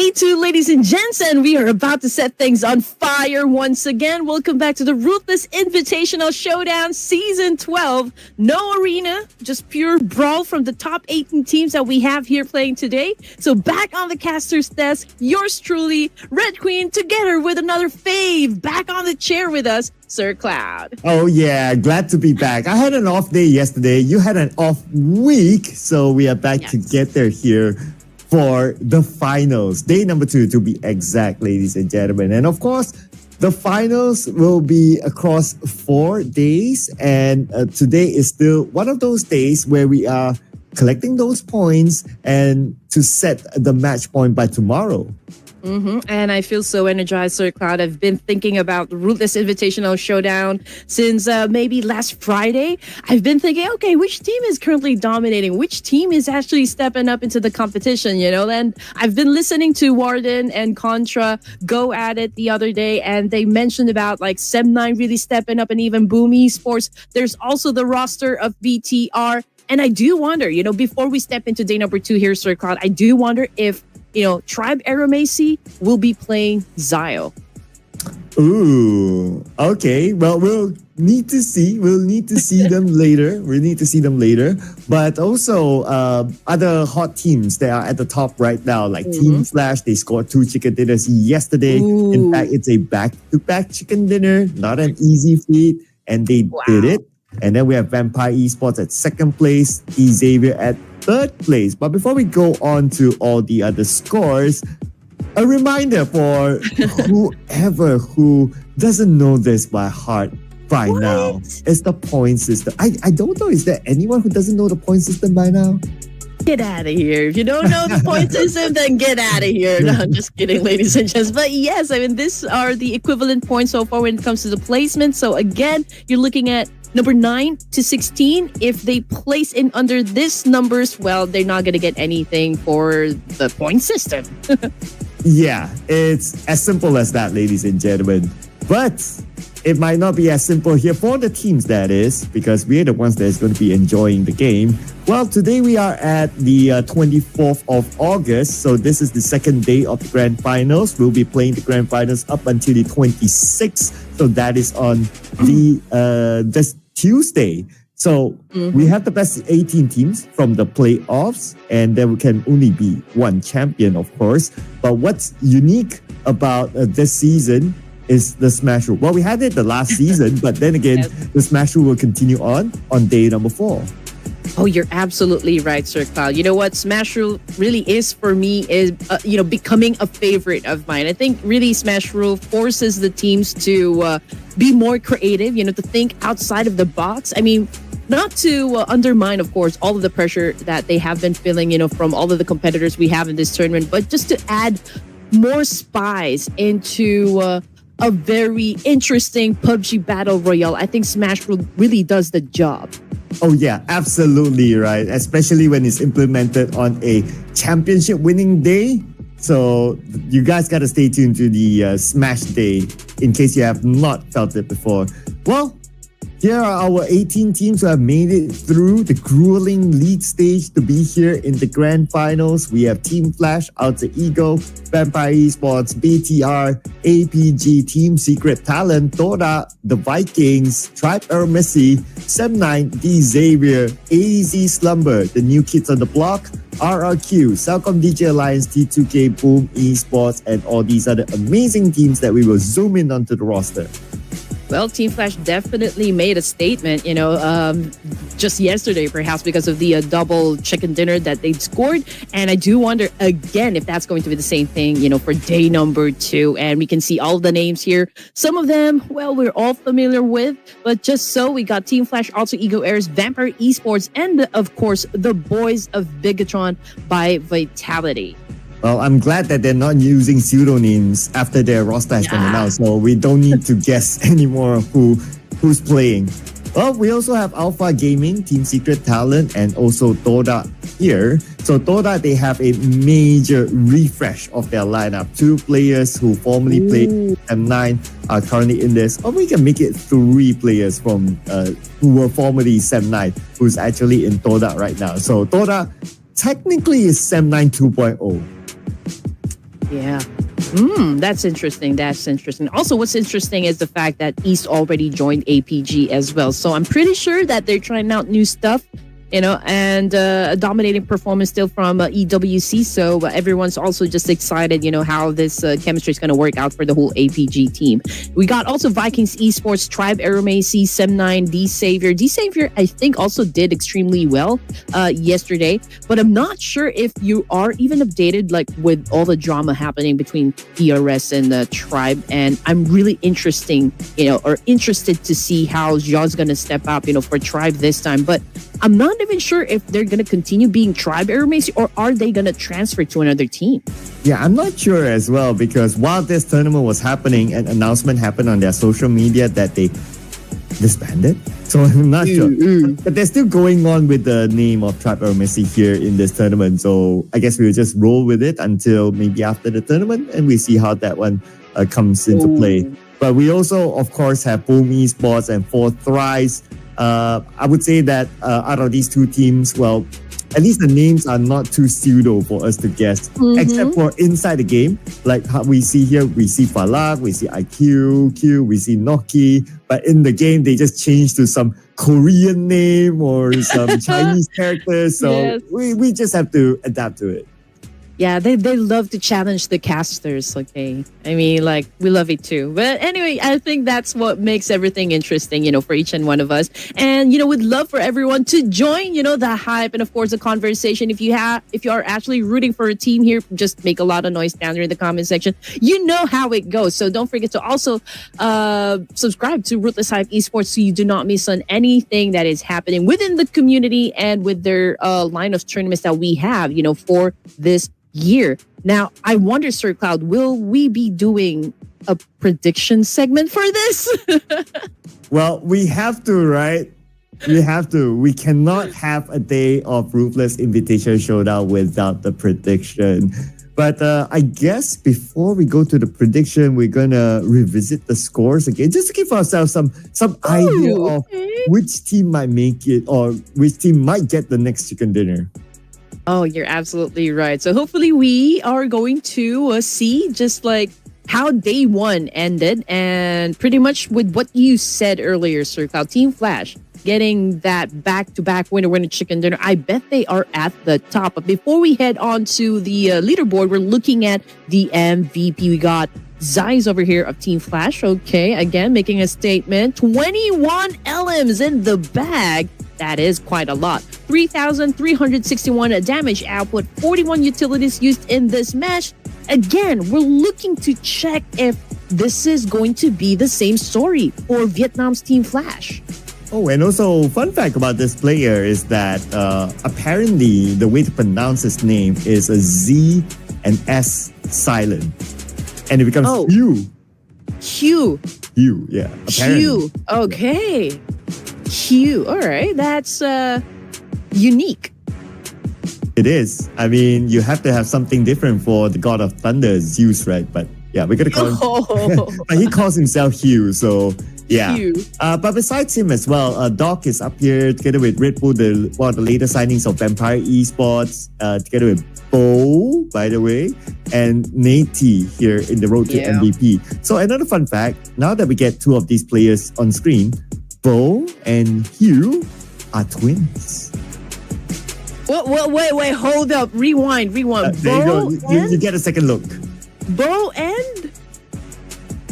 Day 2, ladies and gents, and we are about to set things on fire once again. Welcome back to the Ruthless Invitational Showdown Season 12. No arena, just pure brawl from the top 18 teams that we have here playing today. So back on the caster's desk, yours truly, Red Queen, together with another fave, back on the chair with us, Sir Cloud. Oh yeah, glad to be back. I had an off day yesterday. You had an off week, so we are back together here for the finals. Day number 2 to be exact, ladies and gentlemen. And of course, the finals will be across 4 days. And today is still one of those days where we are collecting those points and to set the match point by tomorrow. And I feel so energized, Sir Cloud. I've been thinking about the Ruthless Invitational Showdown since maybe last Friday. I've been thinking, okay, which team is currently dominating? Which team is actually stepping up into the competition, you know? And I've been listening to Warden and Contra go at it the other day, and they mentioned about like Sem9 really stepping up and even Boom Esports. There's also the roster of BTR. And I do wonder, you know, before we step into day number 2 here, Sir Cloud, I do wonder if Tribe Aeromacy will be playing Zio. Ooh, okay. Well, we'll need to see. We'll need to see them later. But also, other hot teams that are at the top right now, like Team Flash, they scored 2 chicken dinners yesterday. Ooh. In fact, it's a back-to-back chicken dinner, not an easy feat, and they did it. And then we have Vampire Esports at 2nd place, Xavier at 3rd place. But before we go on to all the other scores, a reminder for whoever who doesn't know this by heart by now, is the point system. I don't know, is there anyone who doesn't know the point system by now? Get out of here. If you don't know the point system, then get out of here. No, I'm just kidding, ladies and gents. But yes, I mean, these are the equivalent points so far when it comes to the placement. So again, you're looking at number 9 to 16. If they place in under this numbers, well, they're not going to get anything for the point system. Yeah, it's as simple as that, ladies and gentlemen. But it might not be as simple here for the teams, that is, because we're the ones that's going to be enjoying the game. Well, today we are at the 24th of August, so this is the 2nd day of the Grand Finals. We'll be playing the Grand Finals up until the 26th, so that is on the this Tuesday. So we have the best 18 teams from the playoffs, and there can only be one champion, of course. But what's unique about this season is the Smash Rule. Well, we had it the last season, but then again, the Smash Rule will continue on day number 4. Oh, you're absolutely right, Sir Cloud. You know what Smash Rule really is for me is, becoming a favorite of mine. I think really Smash Rule forces the teams to be more creative, to think outside of the box. I mean, not to undermine, of course, all of the pressure that they have been feeling, from all of the competitors we have in this tournament, but just to add more spies into a very interesting PUBG Battle Royale. I think Smash Rule really does the job. Oh yeah, absolutely right. Especially when it's implemented on a championship winning day. So you guys got to stay tuned to the Smash Day in case you have not felt it before. Well, here are our 18 teams who have made it through the grueling league stage to be here in the Grand Finals. We have Team Flash, Alter Ego, Vampire Esports, BTR, APG, Team Secret Talent, Dora, The Vikings, Tribe Aeromacy, Sem9, Xavier, AZ Slumber, the new kids on the block, RRQ, Cellcom DJ Alliance, T2K, Boom Esports, and all these other amazing teams that we will zoom in onto the roster. Well, Team Flash definitely made a statement, just yesterday, perhaps because of the double chicken dinner that they scored. And I do wonder, again, if that's going to be the same thing, for day number 2. And we can see all the names here. Some of them, well, we're all familiar with. But just so, we got Team Flash, Alter Ego Airs, Vampire Esports, and, of course, the boys of Bigatron by Vitality. Well, I'm glad that they're not using pseudonyms after their roster has been announced, so we don't need to guess anymore who's playing. Well, we also have Alpha Gaming, Team Secret Talent, and also Toda here. So Toda, they have a major refresh of their lineup. 2 players who formerly played M9 are currently in this. Or we can make it 3 players from who were formerly Sem9, who's actually in Toda right now. So Toda technically is Sem9 2.0. Yeah. That's interesting. That's interesting. Also, what's interesting is the fact that East already joined APG as well. So I'm pretty sure that they're trying out new stuff, and a dominating performance still from EWC. So everyone's also just excited, how this chemistry is going to work out for the whole APG team. We got also Vikings Esports, Tribe, Aeromacy, Sem9, D-Savior. D-Savior, I think, also did extremely well yesterday. But I'm not sure if you are even updated, like, with all the drama happening between DRS and the Tribe. And I'm really interested to see how Zha's going to step up, for Tribe this time. But I'm not even sure if they're going to continue being Tribe Aeromacy or are they going to transfer to another team. Yeah, I'm not sure as well, because while this tournament was happening, an announcement happened on their social media that they disbanded. So I'm not sure. But they're still going on with the name of Tribe Aeromacy here in this tournament. So I guess we'll just roll with it until maybe after the tournament, and we see how that one comes into play. But we also, of course, have Boom Esports and Fourth Thrice. I would say that out of these two teams, well, at least the names are not too pseudo for us to guess, except for inside the game. Like how we see here, we see Falak, we see IQ, we see Noki. But in the game, they just changed to some Korean name or some Chinese characters. So we just have to adapt to it. Yeah, they love to challenge the casters, okay? I mean, like, we love it too. But anyway, I think that's what makes everything interesting, for each and one of us. And, we'd love for everyone to join, the hype and, of course, the conversation. If you are actually rooting for a team here, just make a lot of noise down there in the comment section. You know how it goes. So don't forget to also subscribe to Ruthless Hype Esports so you do not miss on anything that is happening within the community and with their line of tournaments that we have, for this year. Now, I wonder, Sir Cloud, will we be doing a prediction segment for this? Well, we have to, right? We have to. We cannot have a day of Ruthless Invitation Showdown without the prediction. But I guess before we go to the prediction, we're gonna revisit the scores again, just to give ourselves some idea of which team might make it or which team might get the next chicken dinner. Oh, you're absolutely right. So hopefully we are going to see just like how day one ended, and pretty much with what you said earlier, Sir Cloud, Team Flash getting that back-to-back winner chicken dinner. I bet they are at the top. But before we head on to the leaderboard, we're looking at the MVP. We got Zeiss over here of Team Flash. Okay, again, making a statement. 21 LMs in the bag. That is quite a lot. 3,361 damage output, 41 utilities used in this match. Again, we're looking to check if this is going to be the same story for Vietnam's Team Flash. Oh, and also, fun fact about this player is that apparently the way to pronounce his name is a Z and S silent. And it becomes Hugh. Hugh. Hugh, yeah. Apparently. Hugh. Okay. Hugh. All right. That's unique. It is. I mean, you have to have something different for the god of thunder, Zeus, right? But yeah, we're going to call him. But he calls himself Hugh, so yeah. Hugh. But besides him as well, Doc is up here together with Red Bull, one of the latest signings of Vampire Esports, together with Bo, by the way, and Nati here in the road to MVP. So another fun fact, now that we get two of these players on screen, Bo and Hugh are twins. Wait, hold up. Rewind. There you go. You get a second look. Bo and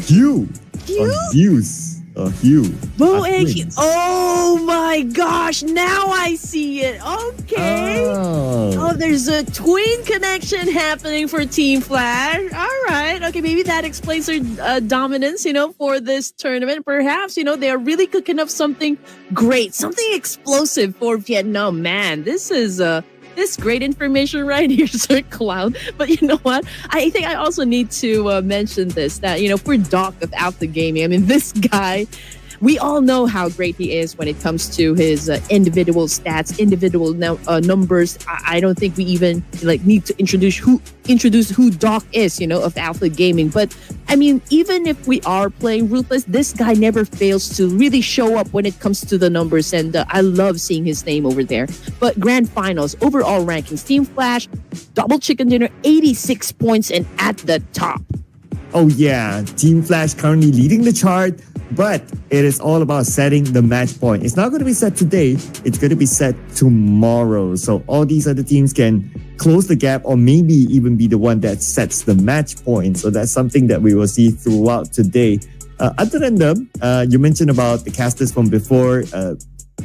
Hugh. Hugh? Or Zeus. Or Hugh. Bo and Hugh. Oh my gosh. Now I see it. Okay. Oh, there's a twin connection happening for Team Flash. All right. Okay, maybe that explains their dominance, for this tournament. Perhaps, they are really cooking up something great, something explosive for Vietnam. Man, this is this great information right here, Sir Cloud. But you know what? I think I also need to mention this, that, for Doc of Out the Gaming, I mean, this guy, we all know how great he is when it comes to his individual stats, individual numbers. I don't think we even like need to introduce who Doc is, of Alpha Gaming. But I mean, even if we are playing Ruthless, this guy never fails to really show up when it comes to the numbers, and I love seeing his name over there. But grand finals, overall rankings, Team Flash, double chicken dinner, 86 points and at the top. Oh yeah, Team Flash currently leading the chart, but it is all about setting the match point. It's not going to be set today, it's going to be set tomorrow. So all these other teams can close the gap or maybe even be the one that sets the match point. So that's something that we will see throughout today. Other than them, you mentioned about the casters from before,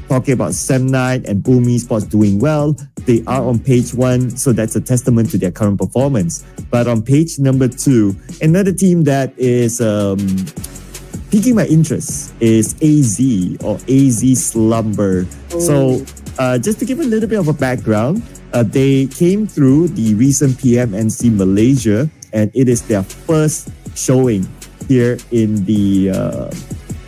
talking about Sam Knight and Boom Esports doing well. They are on page 1, so that's a testament to their current performance. But on page number 2, another team that is piquing my interest is AZ or AZ Slumber. Oh. So just to give a little bit of a background, they came through the recent PMNC Malaysia, and it is their first showing here in the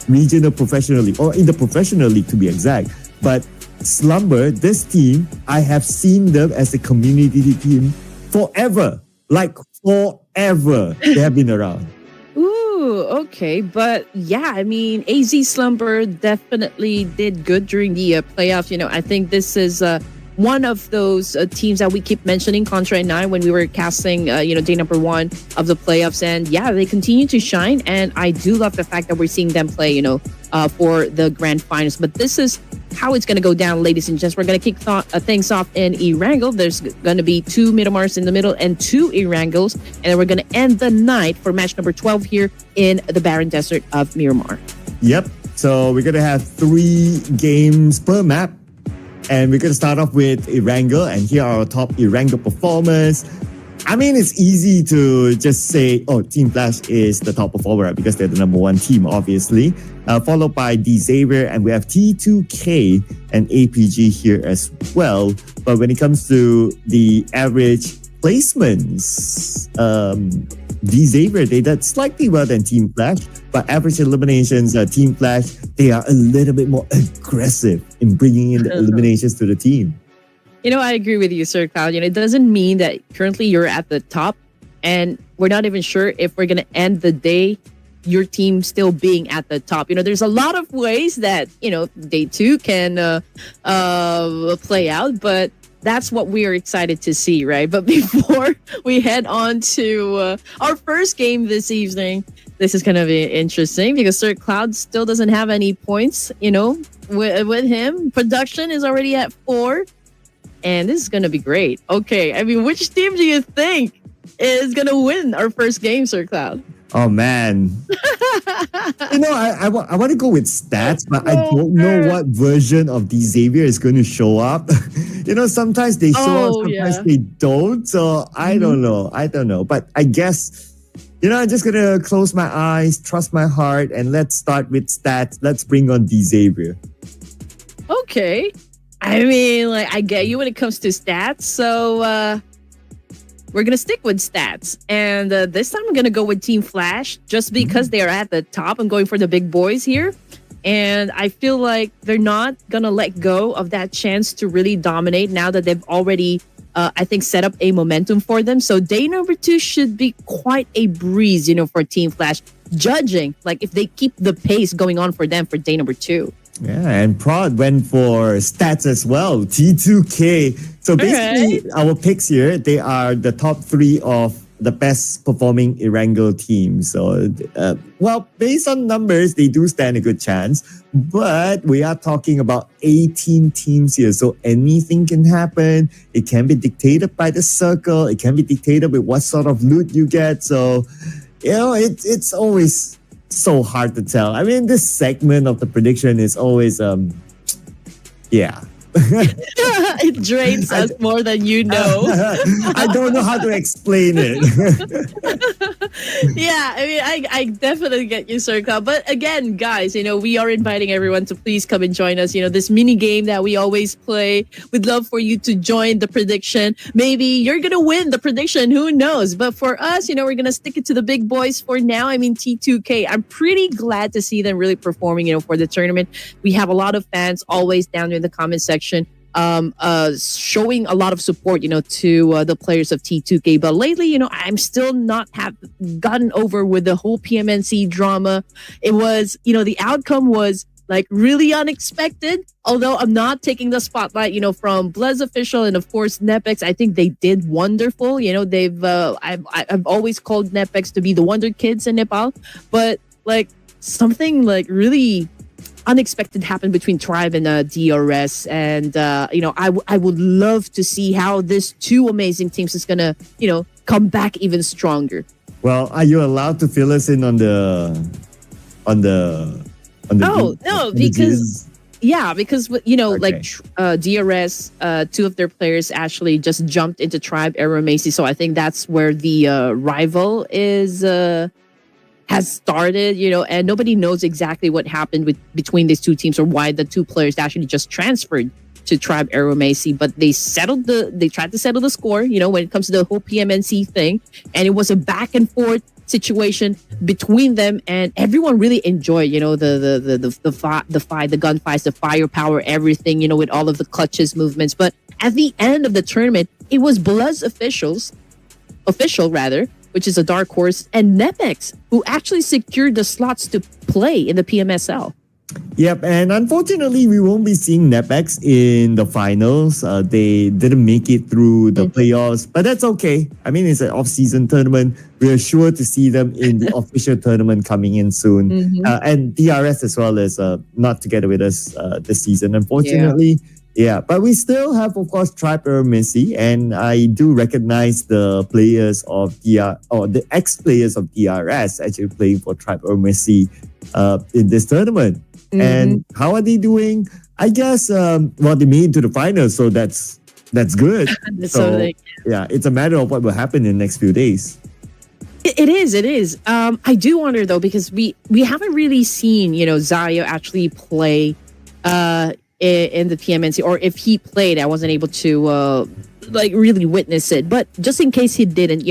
regional professional league, or in the professional league to be exact. But Slumber, this team, I have seen them as a community team forever. Like forever. They have been around. Ooh, okay. But yeah, I mean, AZ Slumber definitely did good during the playoffs. I think this is one of those teams that we keep mentioning, Contra and I, when we were casting, day number 1 of the playoffs. And yeah, they continue to shine. And I do love the fact that we're seeing them play, for the grand finals. But this is how it's going to go down, ladies and gents. We're going to kick things off in Erangel. There's going to be 2 Middlemars in the middle and 2 Erangels. And then we're going to end the night for match number 12 here in the barren desert of Miramar. Yep. So we're going to have 3 games per map. And we're going to start off with Erangel, and here are our top Erangel performers. I mean, it's easy to just say, oh, Team Flash is the top performer, right? Because they're the number 1 team, obviously. Followed by D Xavier, and we have T2K and APG here as well. But when it comes to the average placements, D Xavier, they did slightly well than Team Flash, but average eliminations, Team Flash, they are a little bit more aggressive in bringing in the eliminations to the team. I agree with you, Sir Cloud. It doesn't mean that currently you're at the top, and we're not even sure if we're going to end the day your team still being at the top. There's a lot of ways that, day 2 can play out, but that's what we are excited to see, right? But before we head on to our first game this evening, this is going to be interesting because Sir Cloud still doesn't have any points, with him. Production is already at 4. And this is going to be great. Okay, I mean, which team do you think is going to win our first game, Sir Cloud? Oh, man. I want to go with stats, but I don't know what version of D Xavier is going to show up. Sometimes they show up, sometimes they don't. So I don't know. But I guess, I'm just going to close my eyes, trust my heart, and let's start with stats. Let's bring on D Xavier. Okay. I mean, I get you when it comes to stats. So we're going to stick with stats. And this time I'm going to go with Team Flash just because they are at the top. I'm going for the big boys here. And I feel like they're not going to let go of that chance to really dominate now that they've already, I think, set up a momentum for them. So day number 2 should be quite a breeze, for Team Flash, judging if they keep the pace going on for them for day number 2. Yeah, and Prod went for stats as well. T2K. So basically, our picks here, they are the top 3 of the best performing Erangel teams. So, based on numbers, they do stand a good chance. But we are talking about 18 teams here. So anything can happen. It can be dictated by the circle. It can be dictated with what sort of loot you get. So, it's always so hard to tell. I mean, this segment of the prediction is always, It drains us more than you know. I don't know how to explain it. Yeah, I mean, I definitely get you, Sir Cloud. But again, guys, we are inviting everyone to please come and join us. This mini game that we always play. We'd love for you to join the prediction. Maybe you're going to win the prediction. Who knows? But for us, we're going to stick it to the big boys for now. I mean, T2K, I'm pretty glad to see them really performing, for the tournament. We have a lot of fans always down there in the comment section. Showing a lot of support, to the players of T2K. But lately, I'm still not have gotten over with the whole PMNC drama. It was, the outcome was like really unexpected. Although I'm not taking the spotlight, from Blez Official and of course Nepex. I think they did wonderful. I've always called Nepex to be the wonder kids in Nepal, but like something like really unexpected happened between Tribe and DRS, and I would love to see how this two amazing teams is gonna come back even stronger. Well, are you allowed to fill us in on the Oh no, because Okay. like DRS, two of their players actually just jumped into Tribe Aero Macy, so I think that's where the rival is has started, and nobody knows exactly what happened between these two teams or why the two players actually just transferred to Tribe Aero Macy. But they tried to settle the score, when it comes to the whole PMNC thing, and it was a back and forth situation between them, and everyone really enjoyed, the fight, the gunfights, the firepower, everything, with all of the clutches movements. But at the end of the tournament, it was Bluz official, which is a dark horse, and Nepex, who actually secured the slots to play in the PMSL. Yep, and unfortunately, we won't be seeing Nepex in the finals. They didn't make it through the playoffs, but that's okay. I mean, it's an off-season tournament. We are sure to see them in the official tournament coming in soon. And DRS as well is not together with us this season, unfortunately. Yeah, but we still have, of course, Tribe Aero Macy, and I do recognize the players of the ex-players of DRS actually playing for Tribe Aero Macy in this tournament. And how are they doing? I guess, they made it to the finals, so that's good. Yeah, it's a matter of what will happen in the next few days. It is. I do wonder though, because we haven't really seen, Zayo actually play in the PMNC, or if he played, I wasn't able to really witness it. But just in case he didn't,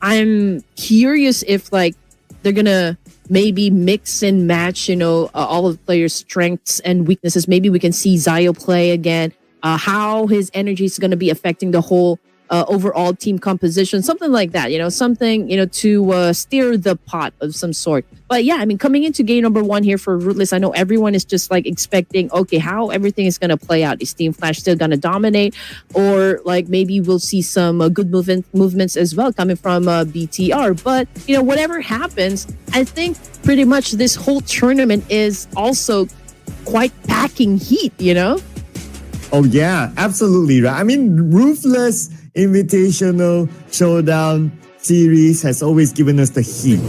I'm curious if they're gonna maybe mix and match, all of the players' strengths and weaknesses. Maybe we can see Zayo play again. How his energy is gonna be affecting the whole overall team composition, something like that, something, to steer the pot of some sort. But yeah, I mean, coming into game number 1 here for Ruthless, I know everyone is just expecting, okay, how everything is going to play out. Is Team Flash still going to dominate? Or maybe we'll see some good movements as well coming from BTR. But, whatever happens, I think pretty much this whole tournament is also quite packing heat, Oh yeah, absolutely right. I mean, Ruthless Invitational Showdown series has always given us the heat.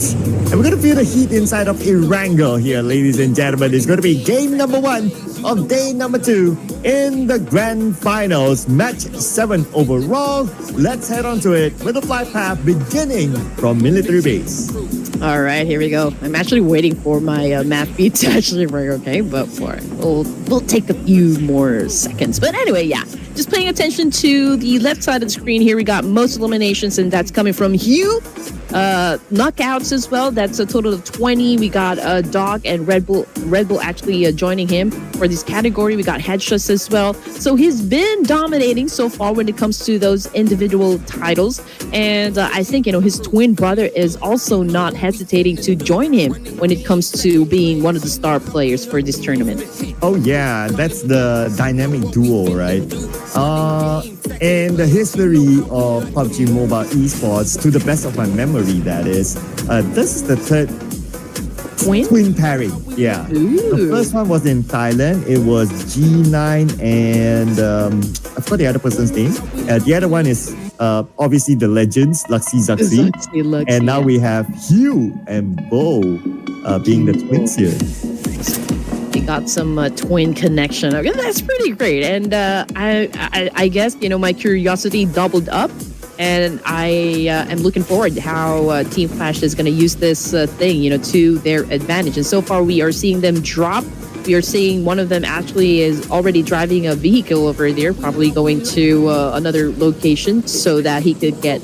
And we're going to feel the heat inside of Erangel here, ladies and gentlemen. It's going to be game number 1 of day number 2 in the grand finals. Match 7 overall. Let's head on to it with the flight path beginning from military base. All right, here we go. I'm actually waiting for my map feed to actually work, okay? But we'll take a few more seconds. But anyway, yeah. Just paying attention to the left side of the screen here, we got most eliminations, and that's coming from Hugh. Knockouts as well. That's a total of 20. We got Dog and Red Bull actually joining him for this category. We got Headshots as well. So he's been dominating so far when it comes to those individual titles. And I think, his twin brother is also not hesitating to join him when it comes to being one of the star players for this tournament. Oh yeah, that's the dynamic duo, right? In the history of PUBG Mobile Esports, to the best of my memory, that is, this is the third twin pairing. Yeah. Ooh. The first one was in Thailand. It was G9 and I forgot the other person's name. The other one is obviously the legends, Luxy Zaxi. And now we have Hugh and Bo being the twins here. We got some twin connection. Okay, that's pretty great. And I guess, my curiosity doubled up And I am looking forward to how Team Flash is going to use this thing, to their advantage. And so far, we are seeing them drop. We are seeing one of them actually is already driving a vehicle over there, probably going to another location so that he could get,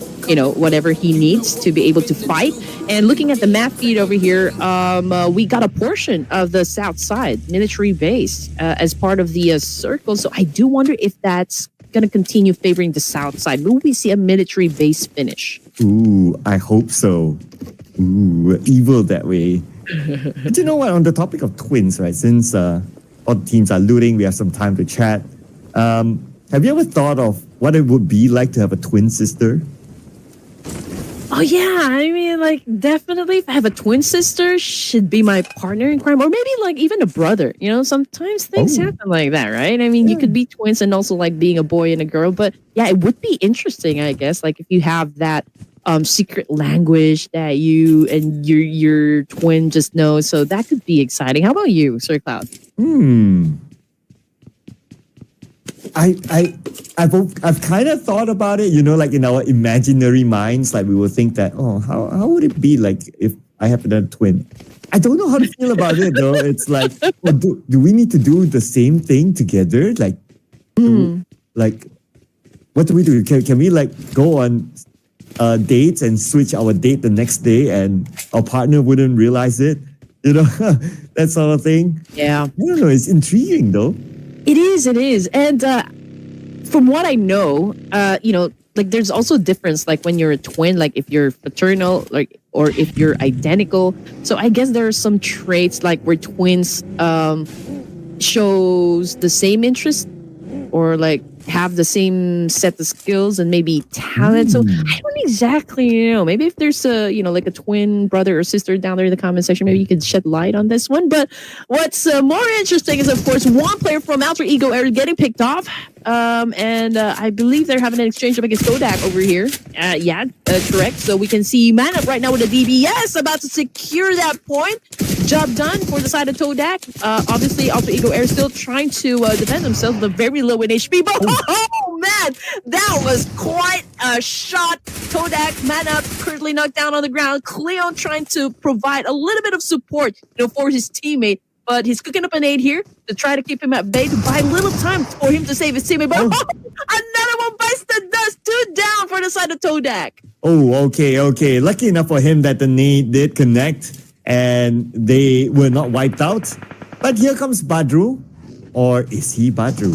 whatever he needs to be able to fight. And looking at the map feed over here, we got a portion of the south side military base as part of the circle. So I do wonder if that's going to continue favoring the south side. Will we see a military base finish? Ooh, I hope so. Ooh, evil that way. But you know what? On the topic of twins, right? Since all the teams are looting, we have some time to chat. Have you ever thought of what it would be like to have a twin sister? Oh yeah, I mean, like definitely, if I have a twin sister, should be my partner in crime, or maybe like even a brother. Sometimes things happen like that, right? I mean, you could be twins and also like being a boy and a girl, but yeah, it would be interesting, I guess. Like if you have that secret language that you and your twin just know, so that could be exciting. How about you, Sir Cloud? I've kind of thought about it, like in our imaginary minds, like we will think that, how would it be like if I have another twin? I don't know how to feel about it though. It's like, do we need to do the same thing together? Like, what do we do? Can we like go on dates and switch our date the next day and our partner wouldn't realize it? That sort of thing. Yeah. I don't know. It's intriguing though. It is. And from what I know, like there's also a difference, like when you're a twin, like if you're fraternal, like, or if you're identical. So I guess there are some traits like where twins shows the same interest or like have the same set of skills and maybe talent. So I don't exactly know. Maybe if there's a, like a twin brother or sister down there in the comment section, maybe you could shed light on this one. But what's more interesting is, of course, one player from Alter Ego Air getting picked off. And I believe they're having an exchange up against Kodak over here. Correct. So we can see Man Up right now with a DBS about to secure that point. Job done for the side of Todak. Obviously, Alter Ego Air still trying to defend themselves, but very low in HP. But oh man, that was quite a shot. Todak, Man Up, currently knocked down on the ground. Cleon trying to provide a little bit of support, for his teammate. But he's cooking up an aid here to try to keep him at bay, to buy little time for him to save his teammate. But another one bites the dust. 2 down for the side of Todak. Oh, okay. Lucky enough for him that the nade did connect and they were not wiped out. But here comes Badru. Or is he Badru?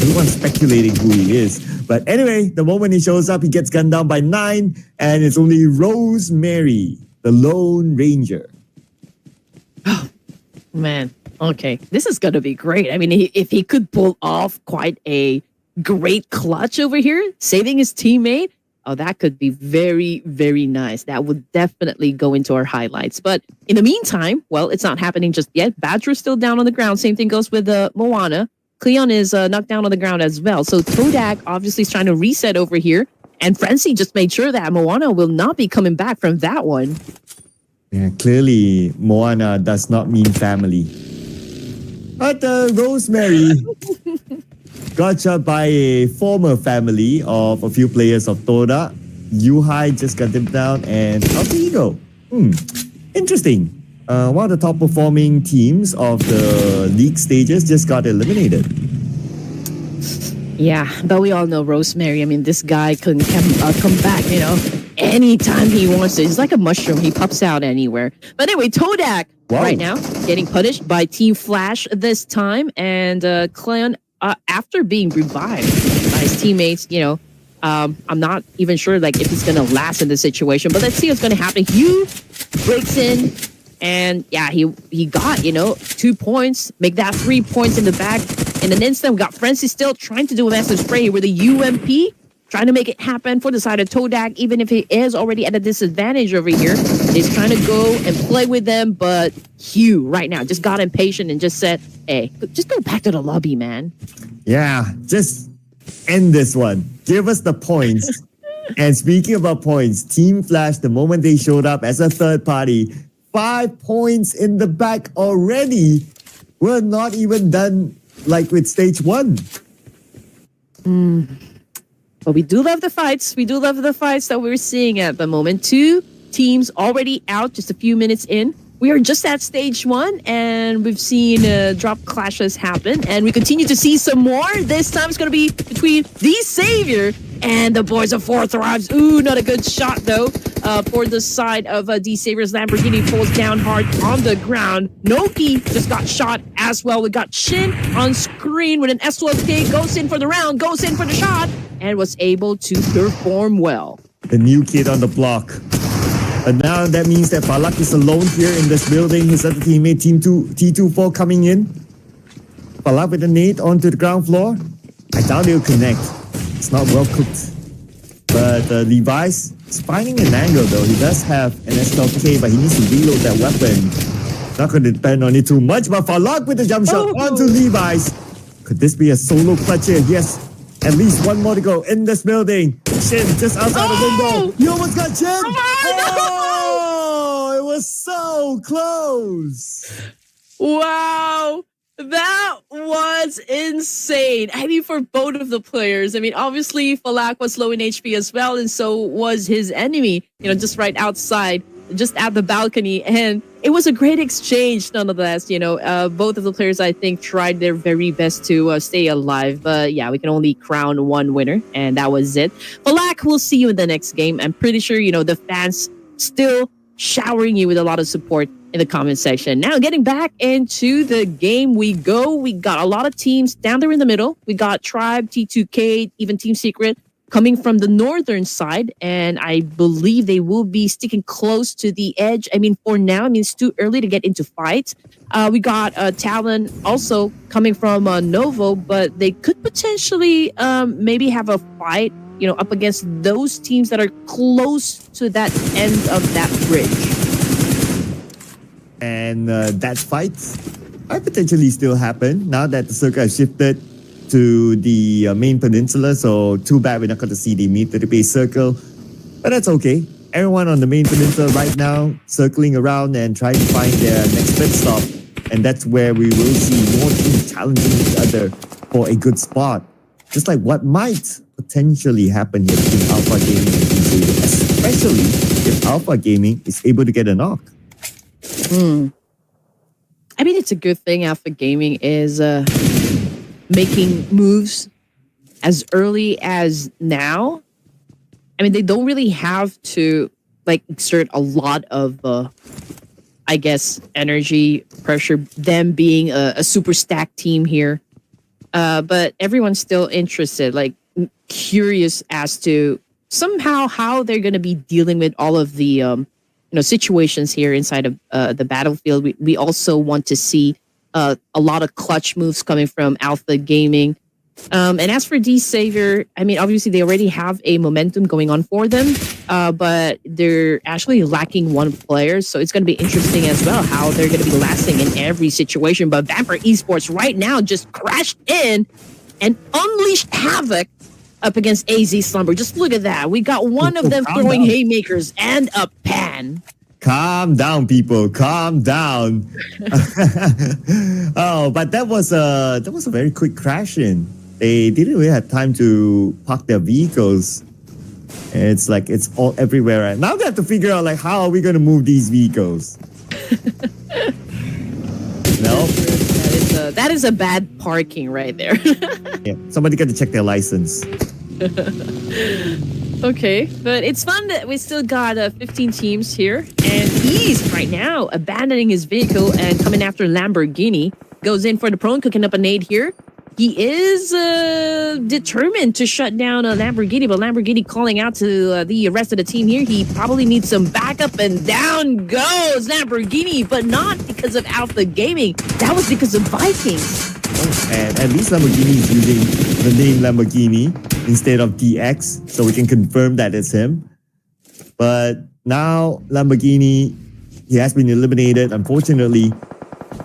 Everyone's speculating who he is. But anyway, the moment he shows up, he gets gunned down by 9. And it's only Rosemary, the Lone Ranger. Man, okay. This is going to be great. I mean, if he could pull off quite a great clutch over here, saving his teammate, that could be very, very nice. That would definitely go into our highlights. But in the meantime, well, it's not happening just yet. Badger's still down on the ground. Same thing goes with Moana. Cleon is knocked down on the ground as well. So Todak obviously is trying to reset over here. And Frenzy just made sure that Moana will not be coming back from that one. Yeah, clearly Moana does not mean family. But Rosemary got shot by a former family of a few players of Toda. Yuhai just got them down and Alter Ego. Interesting. One of the top performing teams of the league stages just got eliminated. Yeah, but we all know Rosemary. I mean, this guy can come back, anytime he wants to. It's like a mushroom. He pops out anywhere. But anyway, Todak right now getting punished by Team Flash this time. And Cleon, after being revived by his teammates, I'm not even sure like if he's going to last in this situation. But let's see what's going to happen. Hugh breaks in. And yeah, he got, 2 points, make that 3 points in the back. In an instant, we got Francis still trying to do a massive spray here with a UMP, trying to make it happen for the side of Todak, even if he is already at a disadvantage over here. He's trying to go and play with them, but Hugh right now just got impatient and just said, hey, just go back to the lobby, man. Yeah, just end this one. Give us the points. And speaking about points, Team Flash, the moment they showed up as a third party, 5 points in the back already. We're not even done like with stage 1. But we do love the fights. We do love the fights that we're seeing at the moment. Two teams already out just a few minutes in. We are just at stage one, and we've seen drop clashes happen, and we continue to see some more. This time it's going to be between the Savior and the boys of Four Thrives. Ooh, not a good shot, though, for the side of the Savior's. Lamborghini falls down hard on the ground. Noki just got shot as well. We got Shin on screen with an S12K, goes in for the round, goes in for the shot, and was able to perform well. The new kid on the block. But now that means that Falak is alone here in this building. His other teammate, T24, coming in. Falak with a nade onto the ground floor. I doubt he'll connect. It's not well cooked. But Levi's is finding an angle though. He does have an S12K, but he needs to reload that weapon. Not going to depend on it too much, but Falak with the jump shot onto Levi's. Could this be a solo clutch here? Yes. At least one more to go in this building. Shin just outside the window. You almost got Shin. Oh, it was so close. Wow. That was insane. I mean, for both of the players. I mean, obviously, Falak was low in HP as well, and so was his enemy, just right outside, just at the balcony. And it was a great exchange, nonetheless. Both of the players, I think, tried their very best to stay alive. But yeah, we can only crown one winner, and that was it. Falak, we'll see you in the next game. I'm pretty sure, the fans still showering you with a lot of support in the comment section. Now, getting back into the game we go. We got a lot of teams down there in the middle. We got Tribe, T2K, even Team Secret coming from the northern side, and I believe they will be sticking close to the edge. I mean, for now, it's too early to get into fights. We got Talon also coming from Novo, but they could potentially maybe have a fight, up against those teams that are close to that end of that bridge. And that fight might potentially still happen now that the circle has shifted to the main peninsula. So too bad we're not going to see the meet to the base circle. But that's okay. Everyone on the main peninsula right now circling around and trying to find their next pit stop. And that's where we will see more teams challenging each other for a good spot. Just like what might potentially happen here between Alpha Gaming and Team Savior, especially if Alpha Gaming is able to get a knock. I mean, it's a good thing Alpha Gaming is making moves as early as now. I mean, they don't really have to exert a lot of I guess energy, pressure, them being a super stacked team here. But everyone's still interested, curious as to somehow how they're going to be dealing with all of the situations here inside of the battlefield. We also want to see a lot of clutch moves coming from Alpha Gaming. And as for D Savior, I mean, obviously they already have a momentum going on for them, but they're actually lacking one player. So it's going to be interesting as well how they're going to be lasting in every situation. But Vampire Esports right now just crashed in and unleashed havoc up against AZ Slumber. Just look at that. We got one of them throwing haymakers and a pan. Calm down, people. Calm down. Oh, but that was a very quick crash in. They didn't really have time to park their vehicles. It's all everywhere. Right now they have to figure out how are we going to move these vehicles. No, that is a bad parking right there. Yeah, somebody got to check their license. Okay, but it's fun that we still got 15 teams here, and he's right now abandoning his vehicle and coming after Lamborghini. Goes in for the prone, cooking up a nade here. He is determined to shut down Lamborghini, but Lamborghini calling out to the rest of the team here. He probably needs some backup, and down goes Lamborghini, but not because of Alpha Gaming. That was because of Vikings. And at least Lamborghini is using the name Lamborghini instead of DX, so we can confirm that it's him. But now Lamborghini, he has been eliminated, unfortunately.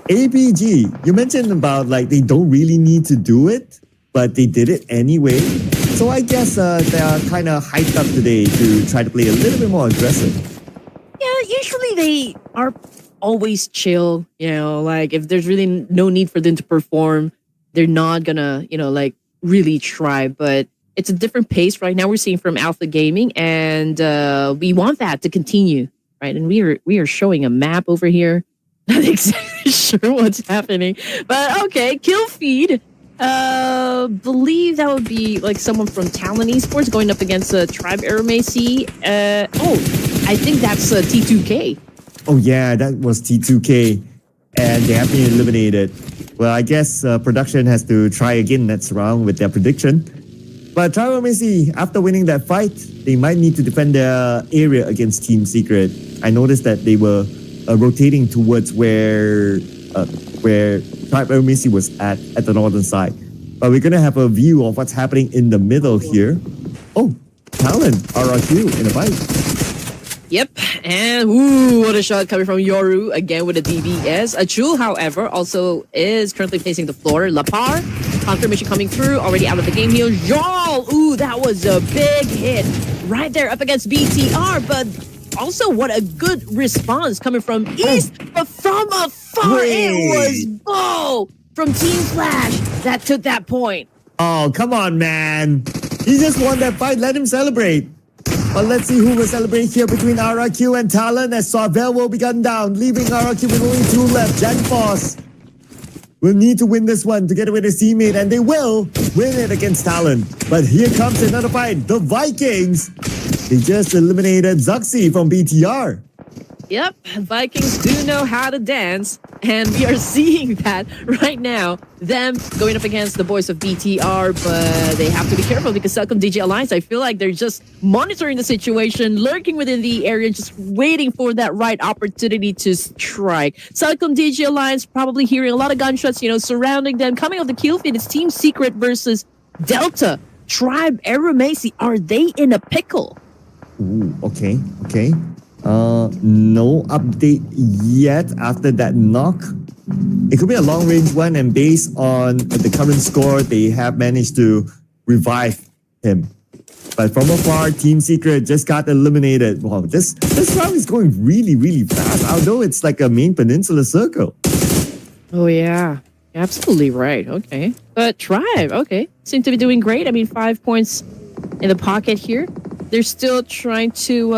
APG, you mentioned about they don't really need to do it, but they did it anyway. So I guess they are kind of hyped up today to try to play a little bit more aggressive. Yeah, usually they are always chill, if there's really no need for them to perform, they're not gonna, really try. But It's a different pace right now we're seeing from Alpha Gaming, and we want that to continue, right? And we are showing a map over here. Not exactly sure what's happening, but okay, kill feed. Believe that would be like someone from Talon Esports going up against Tribe Aeromacy. I think that's T2K. Oh yeah, that was T2K, and they have been eliminated. Well, I guess production has to try again next round with their prediction. But Tribe Aeromacy, after winning that fight, they might need to defend their area against Team Secret. I noticed that they were rotating towards where Tribe Aeromacy was at the northern side. But we're gonna have a view of what's happening in the middle here. Oh, Talon, RRQ in a fight. Yep, and ooh, what a shot coming from Yoru again with a DBS. Achul, however, also is currently facing the floor. Lapar, confirmation coming through, already out of the game here. Jol, ooh, that was a big hit right there up against BTR, but also what a good response coming from East, but from afar it was Bo from Team Flash that took that point. Oh, come on, man. He just won that fight, let him celebrate. But let's see who will celebrate here between RRQ and Talon as Sorvel will be gunned down, leaving RRQ with only 2 left. Jan Force will need to win this one together with his teammate, and they will win it against Talon. But here comes another fight. The Vikings, they just eliminated Zuxi from BTR. Yep, Vikings do know how to dance, and we are seeing that right now. Them going up against the boys of BTR, but they have to be careful because Celcom DJ Alliance, I feel like they're just monitoring the situation, lurking within the area, just waiting for that right opportunity to strike. Celcom DJ Alliance probably hearing a lot of gunshots, surrounding them. Coming off the kill feed, it's Team Secret versus Delta. Tribe Aeromacy, are they in a pickle? Ooh, okay. No update yet after that knock. It could be a long-range one, and based on the current score, they have managed to revive him. But from afar, Team Secret just got eliminated. Wow, this round is going really, really fast, although it's like a main peninsula circle. Oh, yeah. Absolutely right. Okay. But Tribe, okay. Seem to be doing great. I mean, 5 points in the pocket here. They're still trying to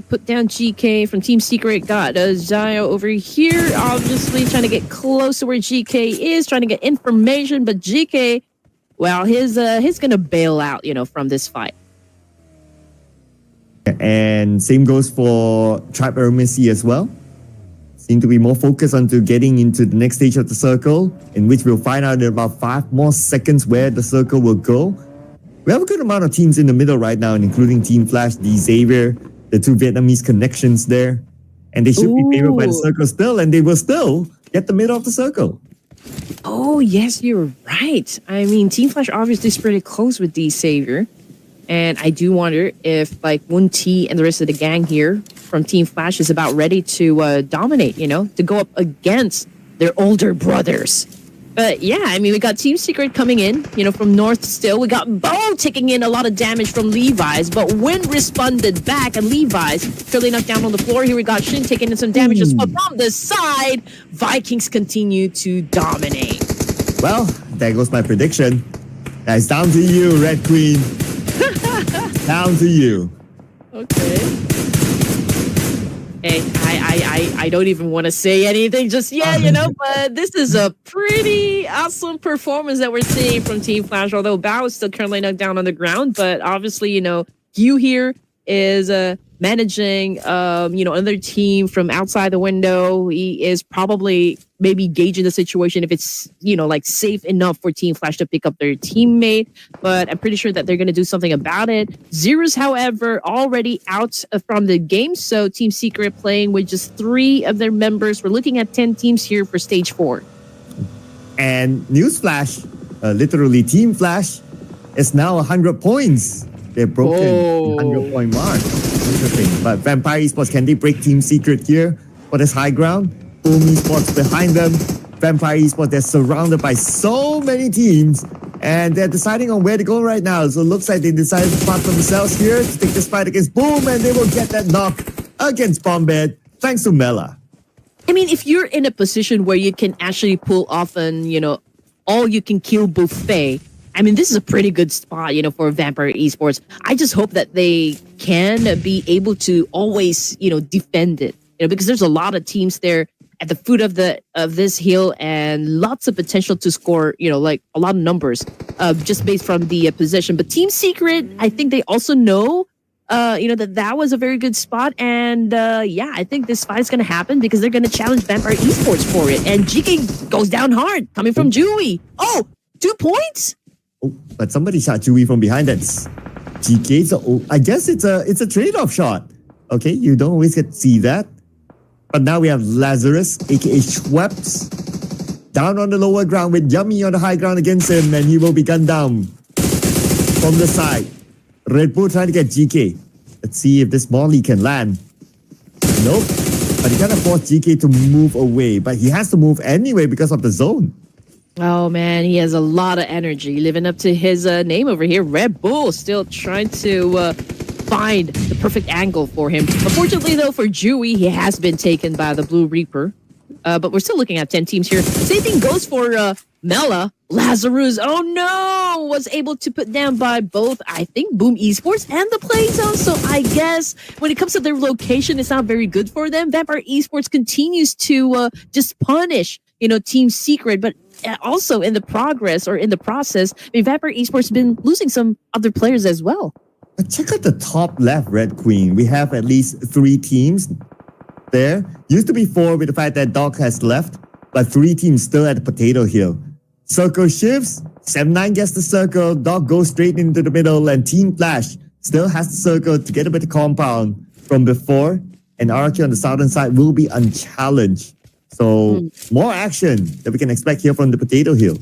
put down GK from Team Secret. Got Zio over here, obviously trying to get close to where GK is, trying to get information. But GK, well, he's gonna bail out, from this fight. And same goes for Tribe Aeromacy as well. Seem to be more focused onto getting into the next stage of the circle, in which we'll find out in about 5 more seconds where the circle will go. We have a good amount of teams in the middle right now, including Team Flash, the Xavier, the 2 Vietnamese connections there. And they should be favored by the circle still, and they will still get the middle of the circle. Oh, yes, you're right. I mean, Team Flash obviously is pretty close with the Xavier. And I do wonder if, like, Woon T and the rest of the gang here from Team Flash is about ready to dominate, to go up against their older brothers. But yeah, I mean, we got Team Secret coming in, from North still. We got Bo taking in a lot of damage from Levi's, but Win responded back, and Levi's fairly knocked down on the floor. Here we got Shin taking in some damage as well from the side. Vikings continue to dominate. Well, there goes my prediction. It's down to you, Red Queen. Down to you. Okay. Hey, I don't even want to say anything just yet, but this is a pretty awesome performance that we're seeing from Team Flash, although Bao is still currently knocked down on the ground. But obviously, Hugh here is managing, another team from outside the window. He is probably maybe gauging the situation if it's, safe enough for Team Flash to pick up their teammate. But I'm pretty sure that they're going to do something about it. Zero's, however, already out from the game. So Team Secret playing with just 3 of their members. We're looking at 10 teams here for stage 4. And Newsflash, literally Team Flash, is now 100 points. They've broken the 100-point mark. Interesting. But Vampire Esports, can they break Team Secret here for this high ground? Boom Esports behind them. Vampire Esports, they're surrounded by so many teams, and they're deciding on where to go right now. So it looks like they decided to fight for themselves here to take this fight against Boom, and they will get that knock against Bombed, thanks to Mela. I mean, if you're in a position where you can actually pull off an, all-you-can-kill buffet, I mean, this is a pretty good spot, for Vampire Esports. I just hope that they can be able to always, defend it, because there's a lot of teams there at the foot of this hill and lots of potential to score, like a lot of numbers, just based from the position. But Team Secret, I think they also know, that was a very good spot. And I think this fight is going to happen because they're going to challenge Vampire Esports for it. And GK goes down hard, coming from Dewey. Oh, 2 points. Oh, but somebody shot Chewy from behind. That's GK. So I guess it's a trade-off shot. Okay, you don't always get to see that. But now we have Lazarus, aka Schweppes, down on the lower ground with Yummy on the high ground against him, and he will be gunned down from the side. Red Bull trying to get GK. Let's see if this Molly can land. Nope. But he kind of forced GK to move away. But he has to move anyway because of the zone. Oh man, he has a lot of energy, living up to his name over here. Red Bull still trying to find the perfect angle for him. Unfortunately, though, for Dewey, he has been taken by the Blue Reaper. But we're still looking at 10 teams here. Same thing goes for Mela. Lazarus, oh no, was able to put down by both, I think, Boom Esports and the Play Zone. So I guess when it comes to their location, it's not very good for them. Vampire Esports continues to just punish, Team Secret, but also in the process, Vampire Esports has been losing some other players as well. But check out the top left, Red Queen. We have at least 3 teams there. Used to be 4 with the fact that Dog has left, but 3 teams still at the Potato Hill. Circle shifts, 7-9 gets the circle, Dog goes straight into the middle, and Team Flash still has the circle together with the compound from before, and RQ on the southern side will be unchallenged. So more action that we can expect here from the Potato Hill.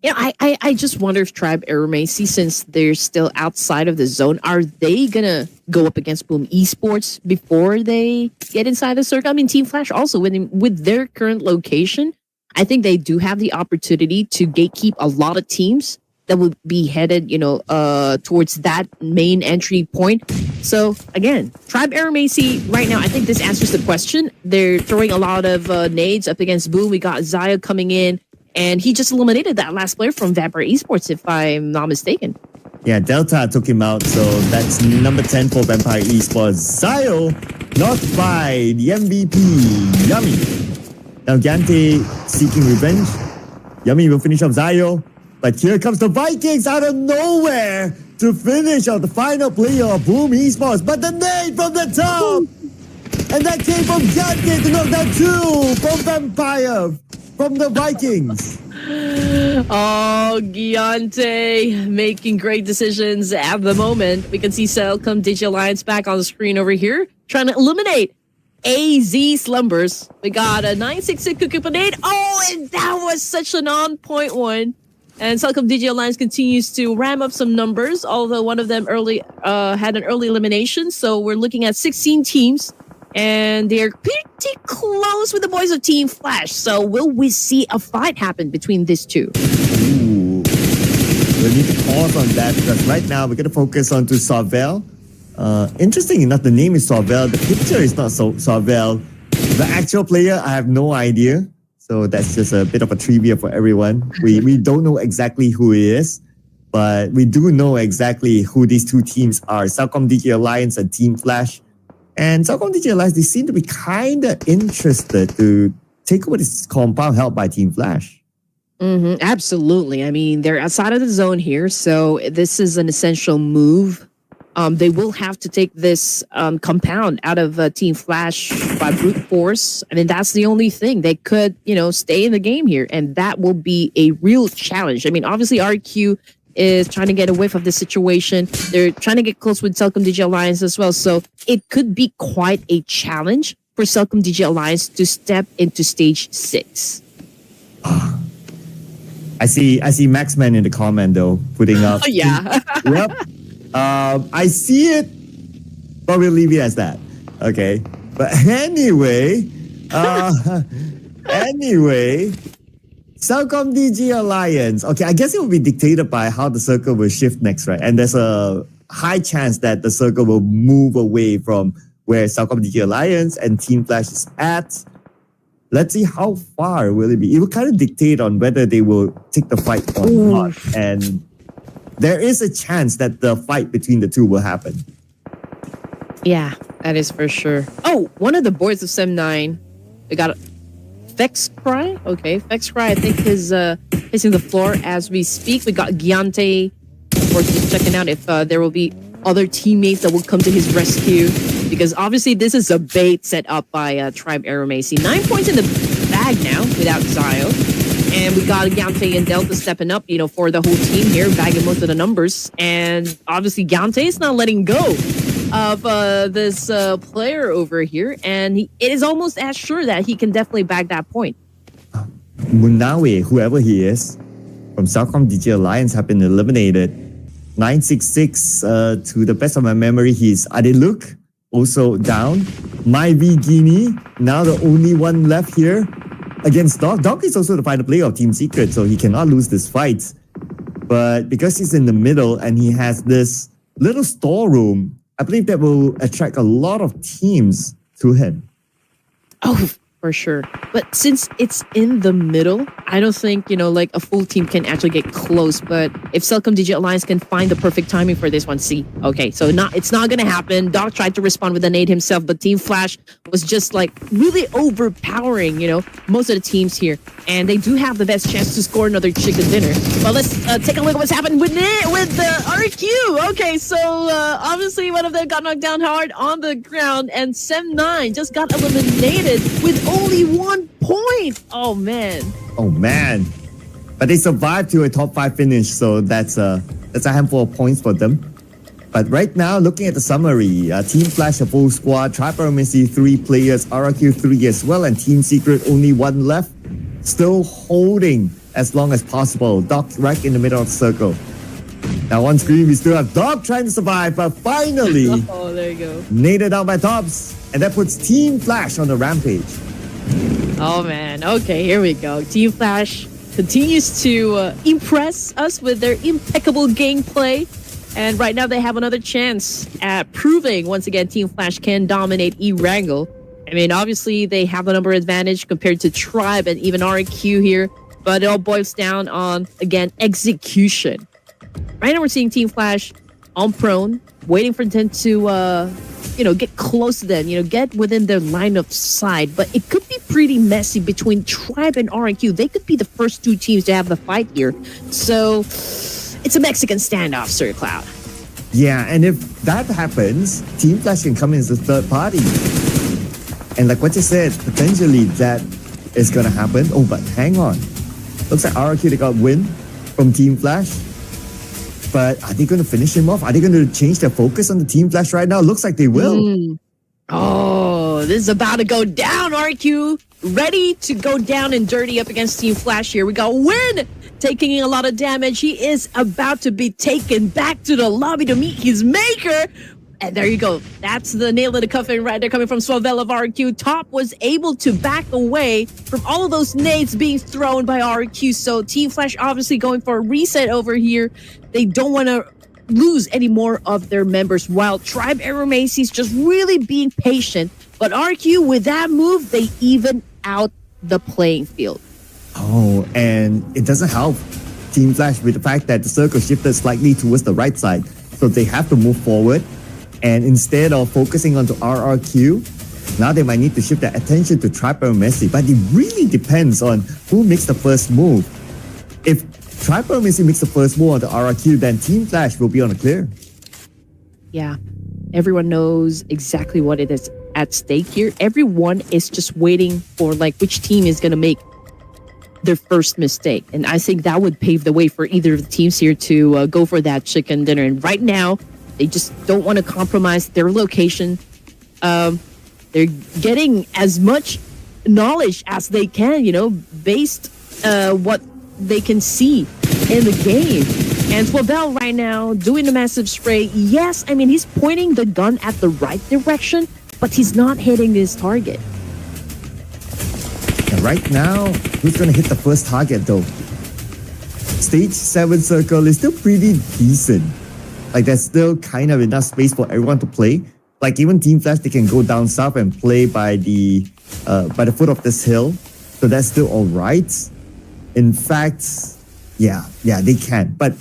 Yeah, I just wonder if Tribe Aeromacy, since they're still outside of the zone, are they gonna go up against Boom Esports before they get inside the circle? I mean, Team Flash also, with their current location, I think they do have the opportunity to gatekeep a lot of teams that will be headed, towards that main entry point. So again, Tribe Aeromacy right now, I think this answers the question. They're throwing a lot of nades up against Boom. We got Zaya coming in, and he just eliminated that last player from Vampire Esports, if I'm not mistaken. Yeah, Delta took him out, so that's number 10 for Vampire Esports. Zayo knocked by the MVP, Yummy. Now Gante seeking revenge. Yummy will finish off Zayo. But here comes the Vikings out of nowhere to finish off the final player of Boom Esports. But the nade from the top! And that came from Gante to knock down 2 from Vampire, from the Vikings. Oh, Giante making great decisions at the moment. We can see Celcom Digi Alliance back on the screen over here, trying to eliminate AZ Slumbers. We got a 966 Cuckoo Panade. Oh, and that was such an on-point one. And Celcom Digi Alliance continues to ram up some numbers, although one of them had an early elimination. So we're looking at 16 teams, and they're pretty close with the boys of Team Flash. So will we see a fight happen between these two? Ooh. We need to pause on that because right now we're going to focus on to Sorvel. Interesting enough, the name is Sorvel. The picture is not Sorvel. The actual player, I have no idea. So that's just a bit of a trivia for everyone. We don't know exactly who he is, but we do know exactly who these 2 teams are. Celcom Digi Alliance and Team Flash. And Celcom Digi Alliance, they seem to be kind of interested to take over this compound held by Team Flash. Absolutely. I mean, they're outside of the zone here, so this is an essential move. They will have to take this compound out of Team Flash by brute force. I mean, that's the only thing. They could, stay in the game here, and that will be a real challenge. I mean, obviously, RQ is trying to get a whiff of the situation. They're trying to get close with Celcom Digi Alliance as well. So it could be quite a challenge for Celcom Digi Alliance to step into stage 6. I see Maxman in the comment, though, putting up. Oh, yeah. Yep. I see it, but we'll leave it as that. Okay. But anyway, Celcom DG Alliance. Okay, I guess it will be dictated by how the circle will shift next, right? And there's a high chance that the circle will move away from where Celcom DG Alliance and Team Flash is at. Let's see how far will it be. It will kind of dictate on whether they will take the fight or not. And there is a chance that the fight between the two will happen. Yeah, that is for sure. Oh, one of the boys of Sem 9, we got Vex Cry. Okay, Vex Cry, I think, is hitting the floor as we speak. We got Giante, of course, just checking out if there will be other teammates that will come to his rescue. Because obviously, this is a bait set up by Tribe Aeromacy. 9 points in the bag now without Zio. And we got Giante and Delta stepping up, for the whole team here, bagging most of the numbers. And obviously, Giante is not letting go of this player over here. And it is almost as sure that he can definitely bag that point. Munawe, whoever he is, from Southcom DG Alliance have been eliminated. 966, to the best of my memory, he's Adeluk, also down. Myvi Guinea, now the only one left here against Doc. Doc is also the final player of Team Secret, so he cannot lose this fight. But because he's in the middle and he has this little storeroom, I believe that will attract a lot of teams to him. Oh, for sure. But since it's in the middle, I don't think, like a full team can actually get close. But if Celcom Digi Alliance can find the perfect timing for this one, see. Okay, so it's not going to happen. Doc tried to respond with a nade himself, but Team Flash was just like really overpowering, most of the teams here. And they do have the best chance to score another chicken dinner. But let's take a look at what's happened with the RQ. Okay, so obviously one of them got knocked down hard on the ground, and Sem9 just got eliminated with only 1 point. Oh man. But they survived to a top 5 finish, so that's a handful of points for them. But right now, looking at the summary, Team Flash a full squad, Tribe Aeromacy 3 players, RRQ 3 as well, and Team Secret only 1 left. Still holding as long as possible. Doc right in the middle of the circle. Now on screen, we still have Doc trying to survive, but finally, oh, there you go. naded out by Tops, and that puts Team Flash on the rampage. Oh man, okay, here we go. Team Flash continues to impress us with their impeccable gameplay. And right now they have another chance at proving, once again, Team Flash can dominate E-Wrangle. I mean, obviously they have the number advantage compared to Tribe and even RQ here. But it all boils down on, again, execution. Right now we're seeing Team Flash on prone, waiting for them to get close to them, get within their line of sight. But it could be pretty messy between Tribe and RQ. They could be the first 2 teams to have the fight here. So it's a Mexican standoff, Sir Cloud. Yeah, and if that happens, Team Flash can come in as a third party. And like what you said, potentially that is going to happen. Oh, but hang on. Looks like RQ, they got win from Team Flash. But are they going to finish him off? Are they going to change their focus on the Team Flash right now? Looks like they will. Oh, this is about to go down, RQ. Ready to go down and dirty up against Team Flash here. We got Win taking a lot of damage. He is about to be taken back to the lobby to meet his maker. And there you go. That's the nail in the coffin right there coming from Swavel of RQ. Top was able to back away from all of those nades being thrown by RQ. So Team Flash obviously going for a reset over here. They don't want to lose any more of their members, while Tribe Aeromacy is just really being patient. But RQ, with that move, they even out the playing field. Oh, and it doesn't help Team Flash with the fact that the circle shifted slightly towards the right side. So they have to move forward. And instead of focusing onto RRQ, now they might need to shift their attention to Tribe Aeromacy. But it really depends on who makes the first move. If Tribe Aeromacy makes the first move on the RRQ, then Team Flash will be on a clear. Yeah, everyone knows exactly what it is at stake here. Everyone is just waiting for which team is going to make their first mistake. And I think that would pave the way for either of the teams here to go for that chicken dinner. And right now, they just don't want to compromise their location. They're getting as much knowledge as they can, based what they can see in the game. And Flavel right now doing the massive spray. Yes, I mean, he's pointing the gun at the right direction, but he's not hitting his target. And right now, who's going to hit the first target though? Stage 7 circle is still pretty decent. There's still kind of enough space for everyone to play. Like even Team Flash, they can go down south and play by the foot of this hill. So that's still all right. In fact, yeah, they can. But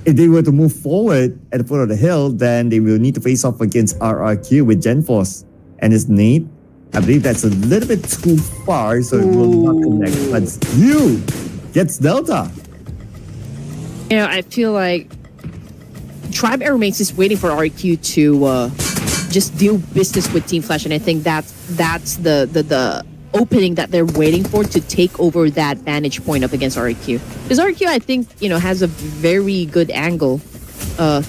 if they were to move forward at the foot of the hill, then they will need to face off against RRQ with GenForce and his Nate. I believe that's a little bit too far, so it will not connect. But you gets Delta. You know, I feel like Tribe Aeromates is waiting for RQ to just do business with Team Flash, and I think that's the opening that they're waiting for to take over that vantage point up against RQ. Because RQ, I think, you know, has a very good angle,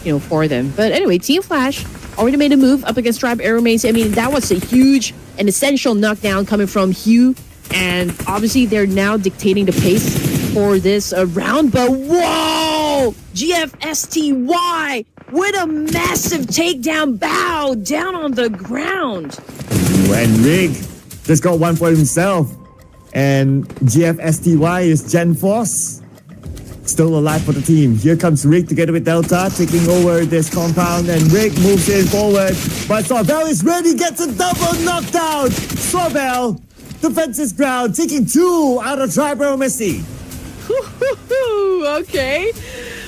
you know, for them. But anyway, Team Flash already made a move up against Tribe Aeromates. I mean, that was a huge and essential knockdown coming from Hugh, and obviously they're now dictating the pace for this round. But whoa, GFSTY with a massive takedown, bow down on the ground. And Rig just got one for himself. And GFSTY is GenForce. Still alive for the team. Here comes Rig together with Delta, taking over this compound, and Rig moves in forward. But Swabel is ready, gets a double knockdown. Swabel defends his ground, taking 2 out of Tribe Aeromates. Okay.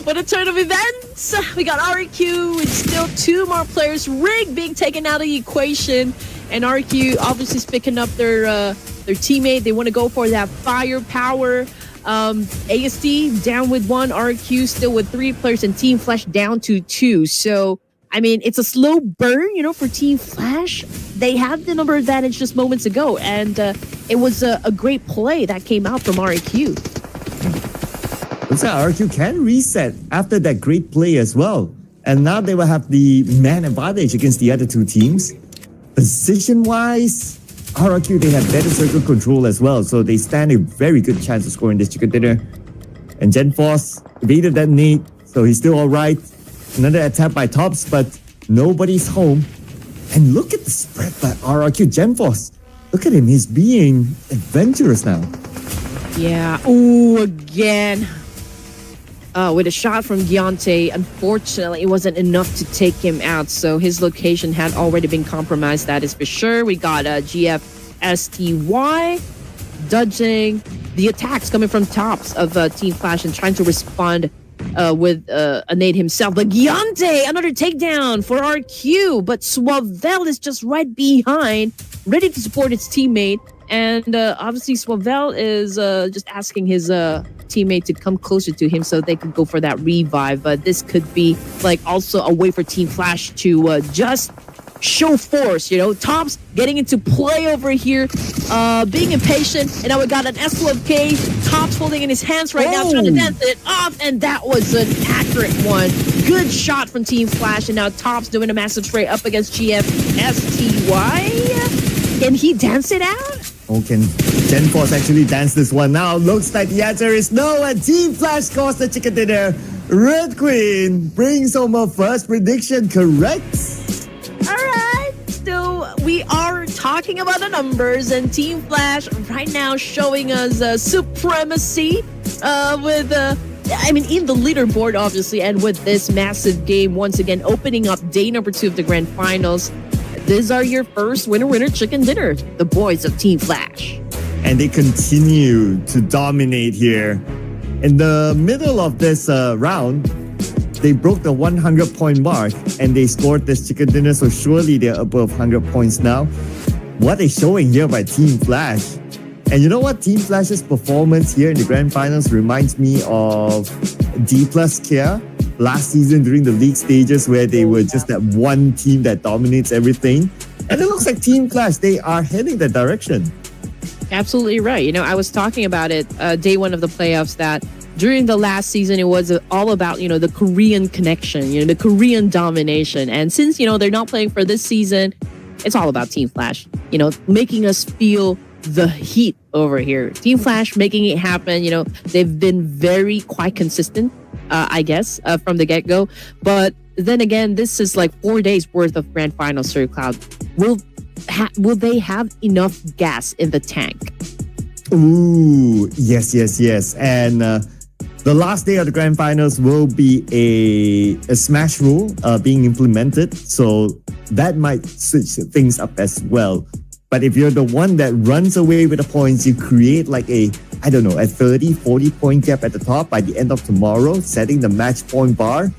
What a turn of events. We got RQ with still 2 more players. Rig being taken out of the equation. And RQ obviously is picking up their teammate. They want to go for that firepower. ASD down with 1. RQ still with 3 players. And Team Flash down to 2. So, I mean, it's a slow burn, you know, for Team Flash. They had the number advantage just moments ago. And it was a great play that came out from RQ. Looks like RQ can reset after that great play as well. And now they will have the man advantage against the other 2 teams. Position-wise, RQ, they have better circle control as well. So they stand a very good chance of scoring this chicken dinner. And GenForce evaded that Nate, so he's still all right. Another attack by Tops, but nobody's home. And look at the spread by RQ. GenForce, look at him. He's being adventurous now. Yeah. Ooh, again. With a shot from Deontay, unfortunately, it wasn't enough to take him out. So his location had already been compromised, that is for sure. We got GFSTY dodging the attacks coming from Tops of Team Flash and trying to respond with a nade himself. But Deontay, another takedown for RQ. But Swabel is just right behind, ready to support its teammate. And obviously, Swabel is just asking his teammate to come closer to him so they could go for that revive. But this could be like also a way for Team Flash to just show force, you know. Tops getting into play over here, being impatient. And now we got an S12K. Tops holding in his hands right now, trying to dance it off. And that was an accurate one. Good shot from Team Flash. And now Tops doing a massive spray up against GFSTY. Can he dance it out? Oh, can GenForce actually dance this one now? Looks like the answer is no, and Team Flash scores the chicken dinner. Red Queen brings home her first prediction correct. All right. So we are talking about the numbers, and Team Flash right now showing us supremacy with I mean, in the leaderboard, obviously, and with this massive game once again opening up day number 2 of the grand finals. These are your first winner chicken dinner, the boys of Team Flash. And they continue to dominate here. In the middle of this round, they broke the 100-point mark and they scored this chicken dinner, so surely they're above 100 points now. What a showing here by Team Flash. And you know what? Team Flash's performance here in the grand finals reminds me of D+ Kia last season during the league stages, where they were just that one team that dominates everything. And it looks like Team Flash, they are heading that direction. Absolutely right. You know, I was talking about it day 1 of the playoffs, that during the last season, it was all about, you know, the Korean connection, you know, the Korean domination. And since, you know, they're not playing for this season, it's all about Team Flash, you know, making us feel the heat over here. Team Flash making it happen. You know, they've been quite consistent, I guess, from the get-go. But then again, this is like 4 days worth of grand finals, Sir Cloud. Will they have enough gas in the tank? Ooh, yes. And the last day of the grand finals will be a smash rule being implemented. So that might switch things up as well. But if you're the one that runs away with the points, you create like a 30, 40 point gap at the top by the end of tomorrow, setting the match point bar,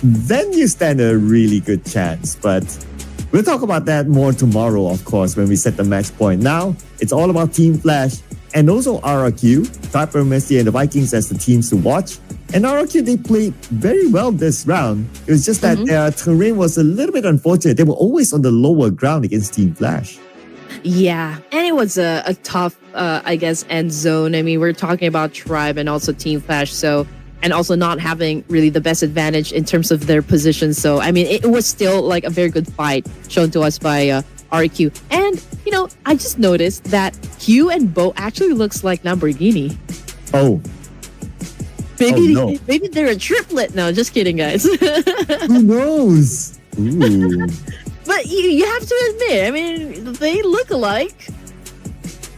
then you stand a really good chance. But we'll talk about that more tomorrow, of course, when we set the match point. Now, it's all about Team Flash and also RRQ, Typer, Messi, and the Vikings as the teams to watch. And RRQ, they played very well this round. It was just that their terrain was a little bit unfortunate. They were always on the lower ground against Team Flash. Yeah, and it was a tough, end zone. I mean, we're talking about Tribe and also Team Flash, and also not having really the best advantage in terms of their position. So, I mean, it was still like a very good fight shown to us by RQ. And, I just noticed that Hugh and Bo actually looks like Lamborghini. Oh. Maybe they're a triplet. No, just kidding, guys. Who knows? Ooh. But you have to admit, I mean, they look alike.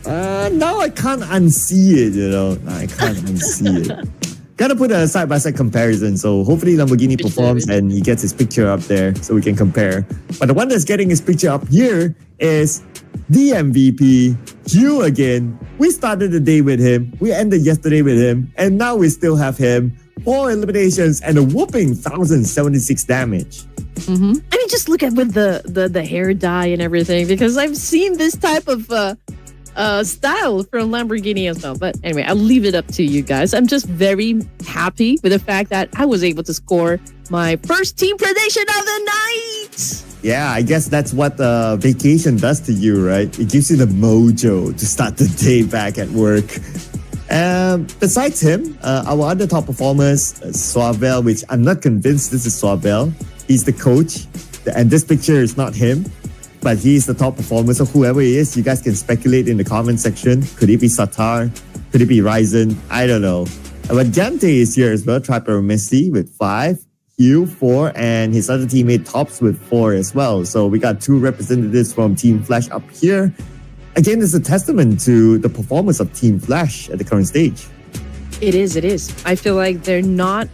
Now I can't unsee it, I can't unsee it. Gotta put a side-by-side comparison. So hopefully Lamborghini performs and he gets his picture up there so we can compare. But the one that's getting his picture up here is the MVP, Hugh again. We started the day with him. We ended yesterday with him. And now we still have him. 4 eliminations and a whooping 1,076 damage. I mean, just look at with the hair dye and everything, because I've seen this type of style from Lamborghini as well. But anyway, I'll leave it up to you guys. I'm just very happy with the fact that I was able to score my first team prediction of the night. Yeah, I guess that's what vacation does to you, right? It gives you the mojo to start the day back at work. Besides him, our other top performers, Suavel, which I'm not convinced this is Suavel. He's the coach, and this picture is not him, but he's the top performer. So whoever he is, you guys can speculate in the comment section. Could it be Satar? Could it be Ryzen? I don't know. But Jante is here as well. Triper Messi with 5, Hugh 4, and his other teammate Tops with 4 as well. So we got 2 representatives from Team Flash up here. Again, it's a testament to the performance of Team Flash at the current stage. It is. I feel like they're not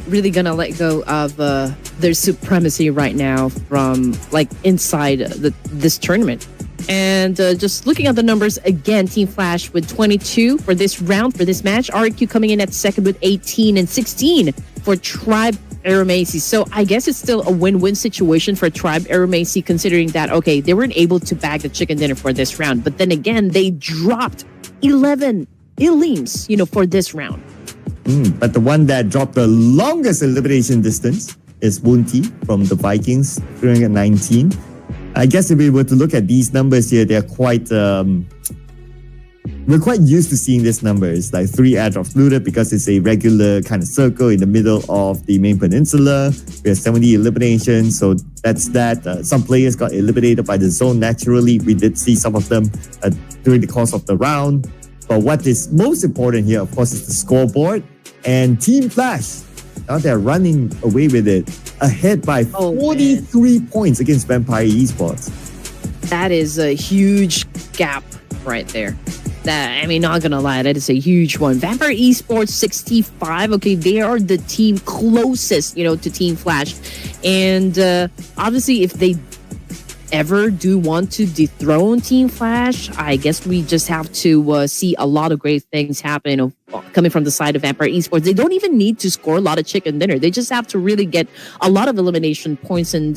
really gonna let go of their supremacy right now from like inside this tournament. And just looking at the numbers again, Team Flash with 22 for this round, for this match. RQ coming in at second with 18 and 16 for Tribe Aeromasi. So I guess it's still a win-win situation for Tribe Aeromasi, considering that, okay, they weren't able to bag the chicken dinner for this round. But then again, they dropped 11 elims, for this round. But the one that dropped the longest elimination distance is Wunti from the Vikings, 319. I guess if we were to look at these numbers here, they're quite... we're quite used to seeing this number. It's like 3 airdrops looted because it's a regular kind of circle in the middle of the main peninsula. We have 70 eliminations, so that's that. Some players got eliminated by the zone naturally. We did see some of them during the course of the round. But what is most important here, of course, is the scoreboard. And Team Flash, now they're running away with it, ahead by 43 points against Vampire Esports. That is a huge gap right there. Not gonna lie, that is a huge one. Vampire Esports 65. Okay, they are the team closest, to Team Flash. And obviously, if they ever do want to dethrone Team Flash, I guess we just have to see a lot of great things happen coming from the side of Vampire Esports. They don't even need to score a lot of chicken dinner. They just have to really get a lot of elimination points and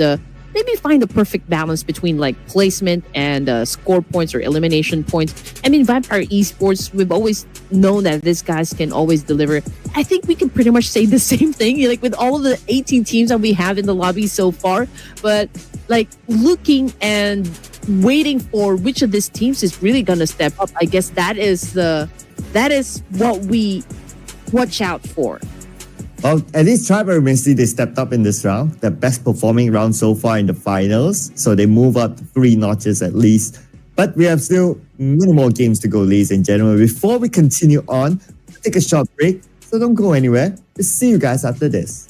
maybe find the perfect balance between like placement and score points or elimination points. I mean, Vampire Esports, we've always known that these guys can always deliver. I think we can pretty much say the same thing, like with all of the 18 teams that we have in the lobby so far. But like looking and waiting for which of these teams is really gonna step up, I guess that is what we watch out for. Well, at least Tribe Aeromasi, they stepped up in this round. The best performing round so far in the finals. So they move up 3 notches at least. But we have still many more games to go, ladies and gentlemen. Before we continue on, we'll take a short break. So don't go anywhere. We'll see you guys after this.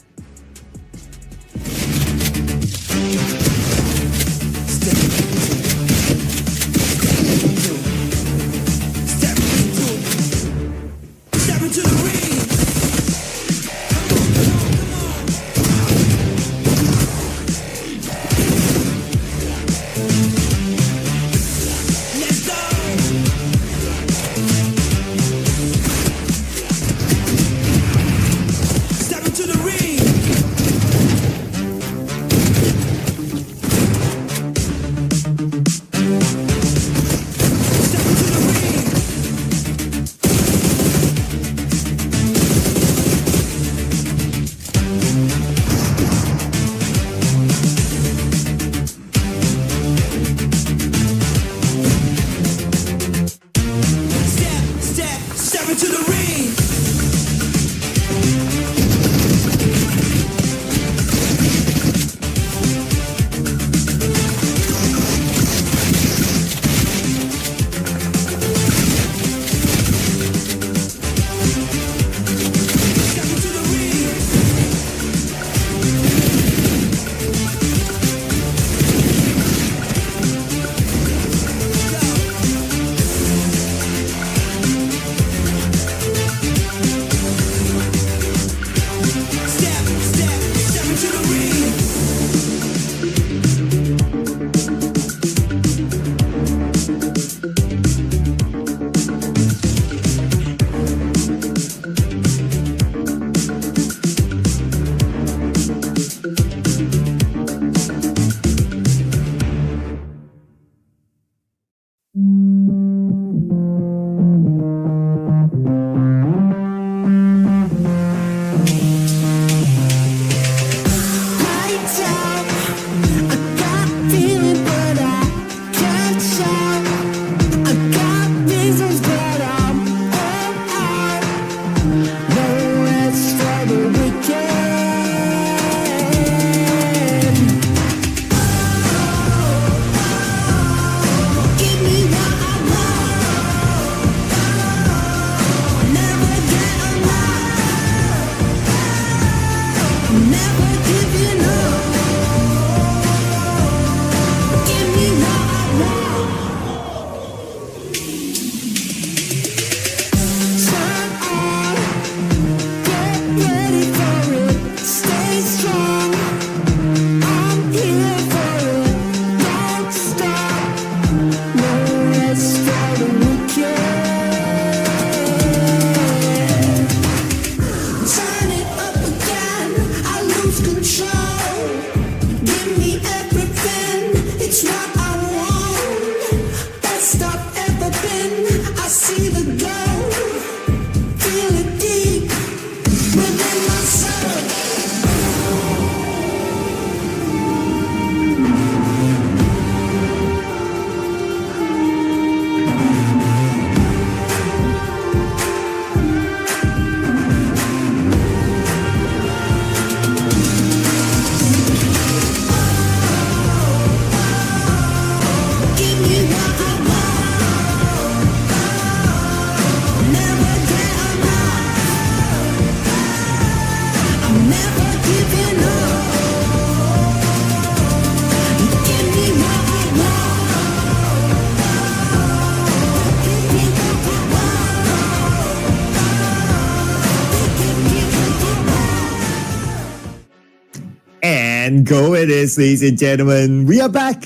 it is, ladies and gentlemen. We are back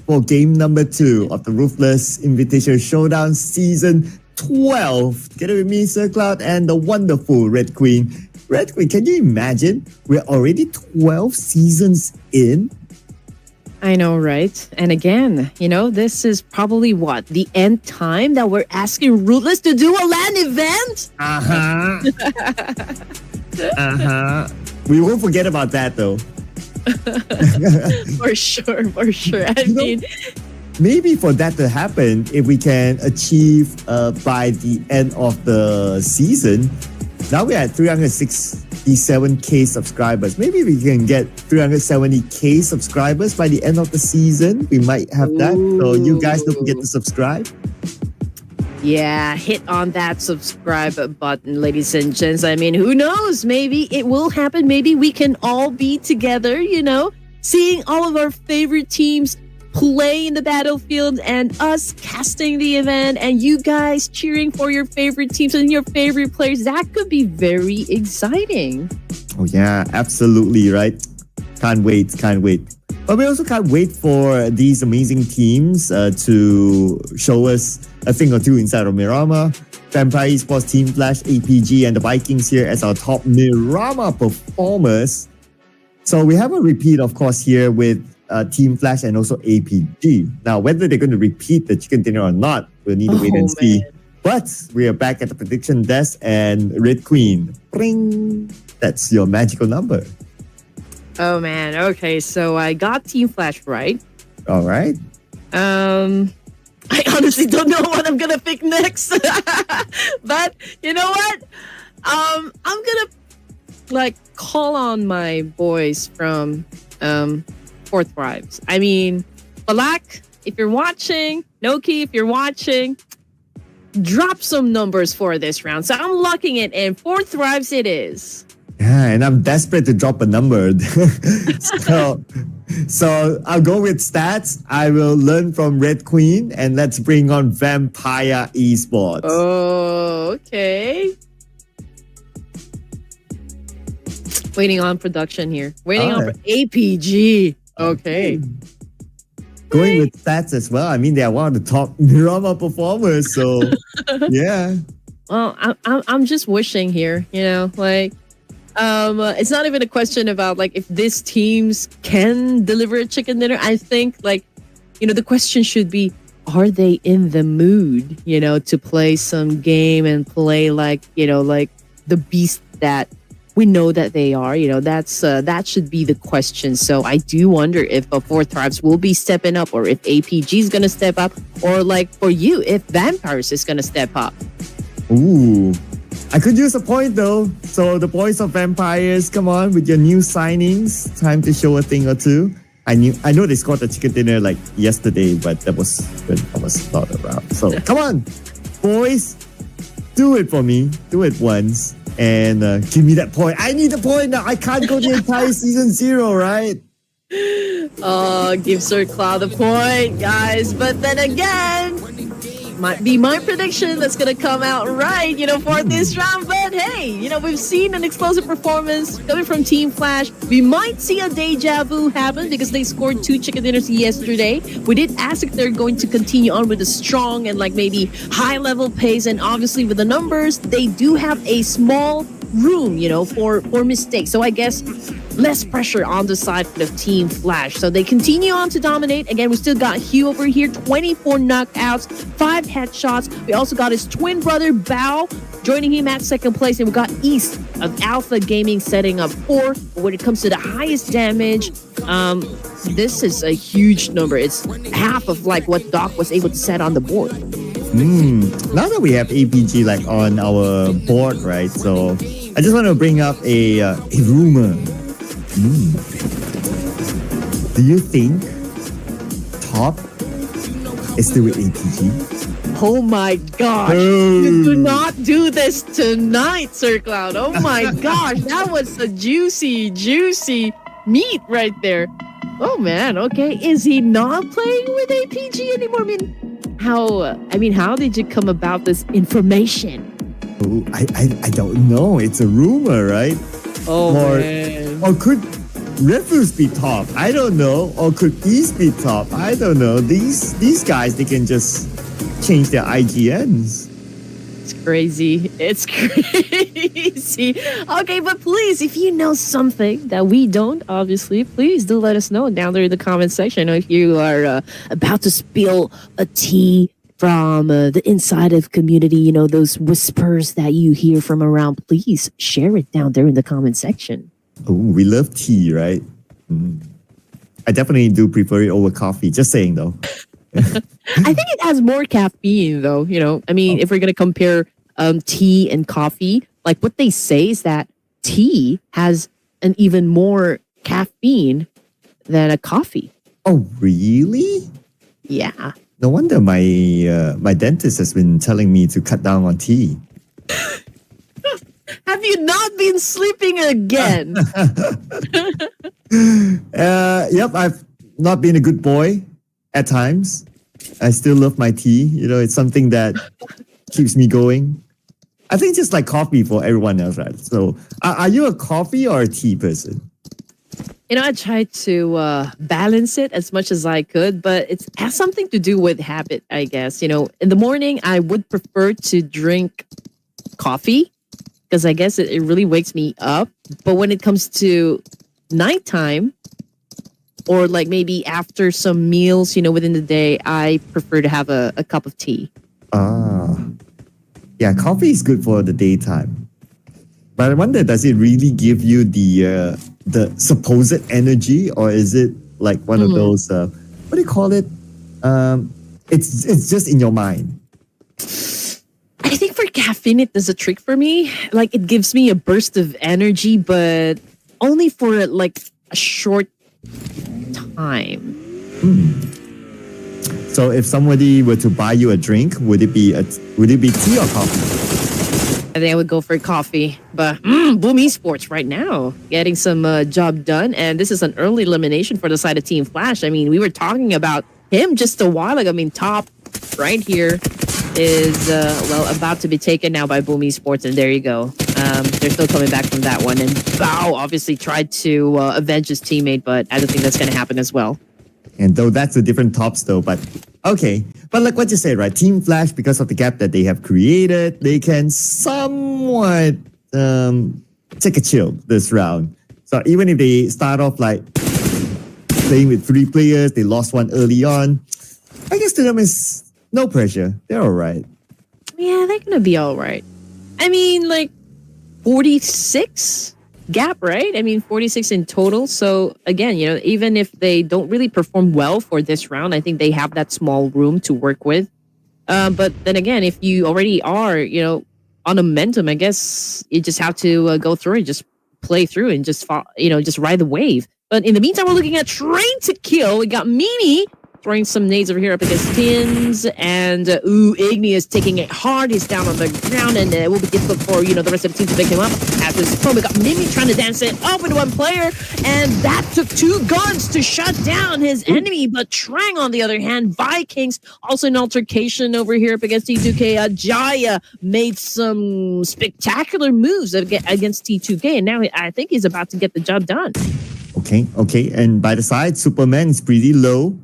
for game number 2 of the Ruthless Invitational Showdown Season 12. Together with me, Sir Cloud, and the wonderful Red Queen. Red Queen, can you imagine? We're already 12 seasons in. I know, right? And again, this is probably what? The end time that we're asking Ruthless to do a LAN event? We won't forget about that though. For sure. I mean, maybe for that to happen, if we can achieve by the end of the season, now we're at 367k subscribers. Maybe we can get 370k subscribers by the end of the season. We might have that. So you guys don't forget to subscribe. Yeah, hit on that subscribe button, ladies and gents. I mean, who knows? Maybe it will happen. Maybe we can all be together, seeing all of our favorite teams play in the battlefield and us casting the event and you guys cheering for your favorite teams and your favorite players. That could be very exciting. Oh yeah, absolutely, right? Can't wait. But we also can't wait for these amazing teams to show us a thing or two inside of Miramar. Vampire Esports, Team Flash, APG, and the Vikings here as our top Miramar performers. So we have a repeat, of course, here with Team Flash and also APG. Now, whether they're going to repeat the chicken dinner or not, we'll need to wait and see. But we are back at the prediction desk, and Red Queen, ring, that's your magical number. Oh man, okay, so I got Team Flash right. All right. I honestly don't know what I'm gonna pick next. But you know what? I'm gonna call on my boys from Fourth Thrives. I mean, Balak, if you're watching, Noki, if you're watching, drop some numbers for this round. So I'm locking it in. Fourth Thrives it is. Yeah, and I'm desperate to drop a number. So I'll go with stats. I will learn from Red Queen, and let's bring on Vampire Esports. Oh, okay. Waiting on production here. Waiting on APG. Okay. Going with stats as well. I mean, they are one of the top Miramar performers. So, yeah. Well, I'm just wishing here, it's not even a question about if this teams can deliver a chicken dinner. I think the question should be, are they in the mood, to play some game and play the beast that we know that they are. That should be the question. So I do wonder if Fourth Thrives will be stepping up, or if APG is gonna step up, or for you, if Vampires is gonna step up. Ooh, I could use a point though. So the boys of Vampires, come on with your new signings. Time to show a thing or two. I know they scored the chicken dinner yesterday, but that was when I was not around. So come on, boys, do it for me. Do it once and give me that point. I need a point now. I can't go the entire season 0, right? Oh, give Sir Cloud a point, guys. But then again, might be my prediction that's gonna come out right, for this round. But hey, we've seen an explosive performance coming from Team Flash. We might see a deja vu happen because they scored 2 chicken dinners yesterday. We did ask if they're going to continue on with a strong and maybe high level pace, and obviously with the numbers, they do have a small room, for mistakes. So I guess less pressure on the side of Team Flash. So they continue on to dominate. Again, we still got Hugh over here, 24 knockouts, 5 headshots. We also got his twin brother, Bao, joining him at second place. And we got East of Alpha Gaming setting up 4. But when it comes to the highest damage, this is a huge number. It's half of what Doc was able to set on the board. Now that we have APG on our board, right? So I just want to bring up a rumor. Do you think top is still with APG? Oh my gosh. You do not do this tonight, Sir Cloud. Oh my gosh. That was a juicy meat right there. Oh man, okay. Is he not playing with APG anymore? How did you come about this information? Oh, I don't know. It's a rumor, right? Oh man. Or could Red Foods be top? I don't know. Or could East be top? I don't know. These guys, they can just change their IGNs. It's crazy. It's crazy. Okay, but please, if you know something that we don't, obviously, please do let us know down there in the comment section. If you are about to spill a tea from the inside of community, you know, those whispers that you hear from around, please share it down there in the comment section. Oh, we love tea, right? I definitely do prefer it over coffee. Just saying, though. I think it has more caffeine, though. You know, I mean, if we're gonna compare tea and coffee, like what they say is that tea has an even more caffeine than a coffee. Oh, really? Yeah. No wonder my dentist has been telling me to cut down on tea. Have you not been sleeping again? Yep, I've not been a good boy at times. I still love my tea. You know, it's something that keeps me going. I think just like coffee for everyone else, right? So, are you a coffee or a tea person? You know, I tried to balance it as much as I could, but it has something to do with habit, I guess. You know, in the morning, I would prefer to drink coffee because I guess it really wakes me up. But when it comes to nighttime or like maybe after some meals, you know, within the day, I prefer to have a cup of tea. Yeah, coffee is good for the daytime. But I wonder, does it really give you the supposed energy, or is it like one of those what do you call it? It's just in your mind. I think for caffeine, it does a trick for me. Like it gives me a burst of energy, but only for like a short time. So if somebody were to buy you a drink, would it be tea or coffee? I think I would go for coffee, but Boom Esports right now getting some job done, and this is an early elimination for the side of Team Flash. I mean, we were talking about him just a while ago. I mean, top right here is about to be taken now by Boom Esports, and there you go. They're still coming back from that one, and Bao obviously tried to avenge his teammate, but I don't think that's going to happen as well. And though that's a different tops though, but okay. But like what you said, right? Team Flash, because of the gap that they have created, they can somewhat take a chill this round. So even if they start off like playing with 3 players, they lost one early on, I guess to them is no pressure. They're all right. Yeah, they're going to be all right. I mean, like 46 gap, right? I mean, 46 in total. So again, you know, even if they don't really perform well for this round, I think they have that small room to work with. But then again, if you already are, you know, on a momentum, I guess you just have to go through and just play through and just, just ride the wave. But in the meantime, we're looking at Train to Kill. We got Mimi throwing some nades over here up against Tins, and Igneous taking it hard. He's down on the ground, and it will be difficult for the rest of the team to pick him up. After this throw, we got Mimi trying to dance it up with one player, and that took 2 guns to shut down his enemy. But Trang, on the other hand, Vikings also an altercation over here up against T2K. Jaya made some spectacular moves against T2K, and now I think he's about to get the job done. Okay. And by the side, Superman is pretty low.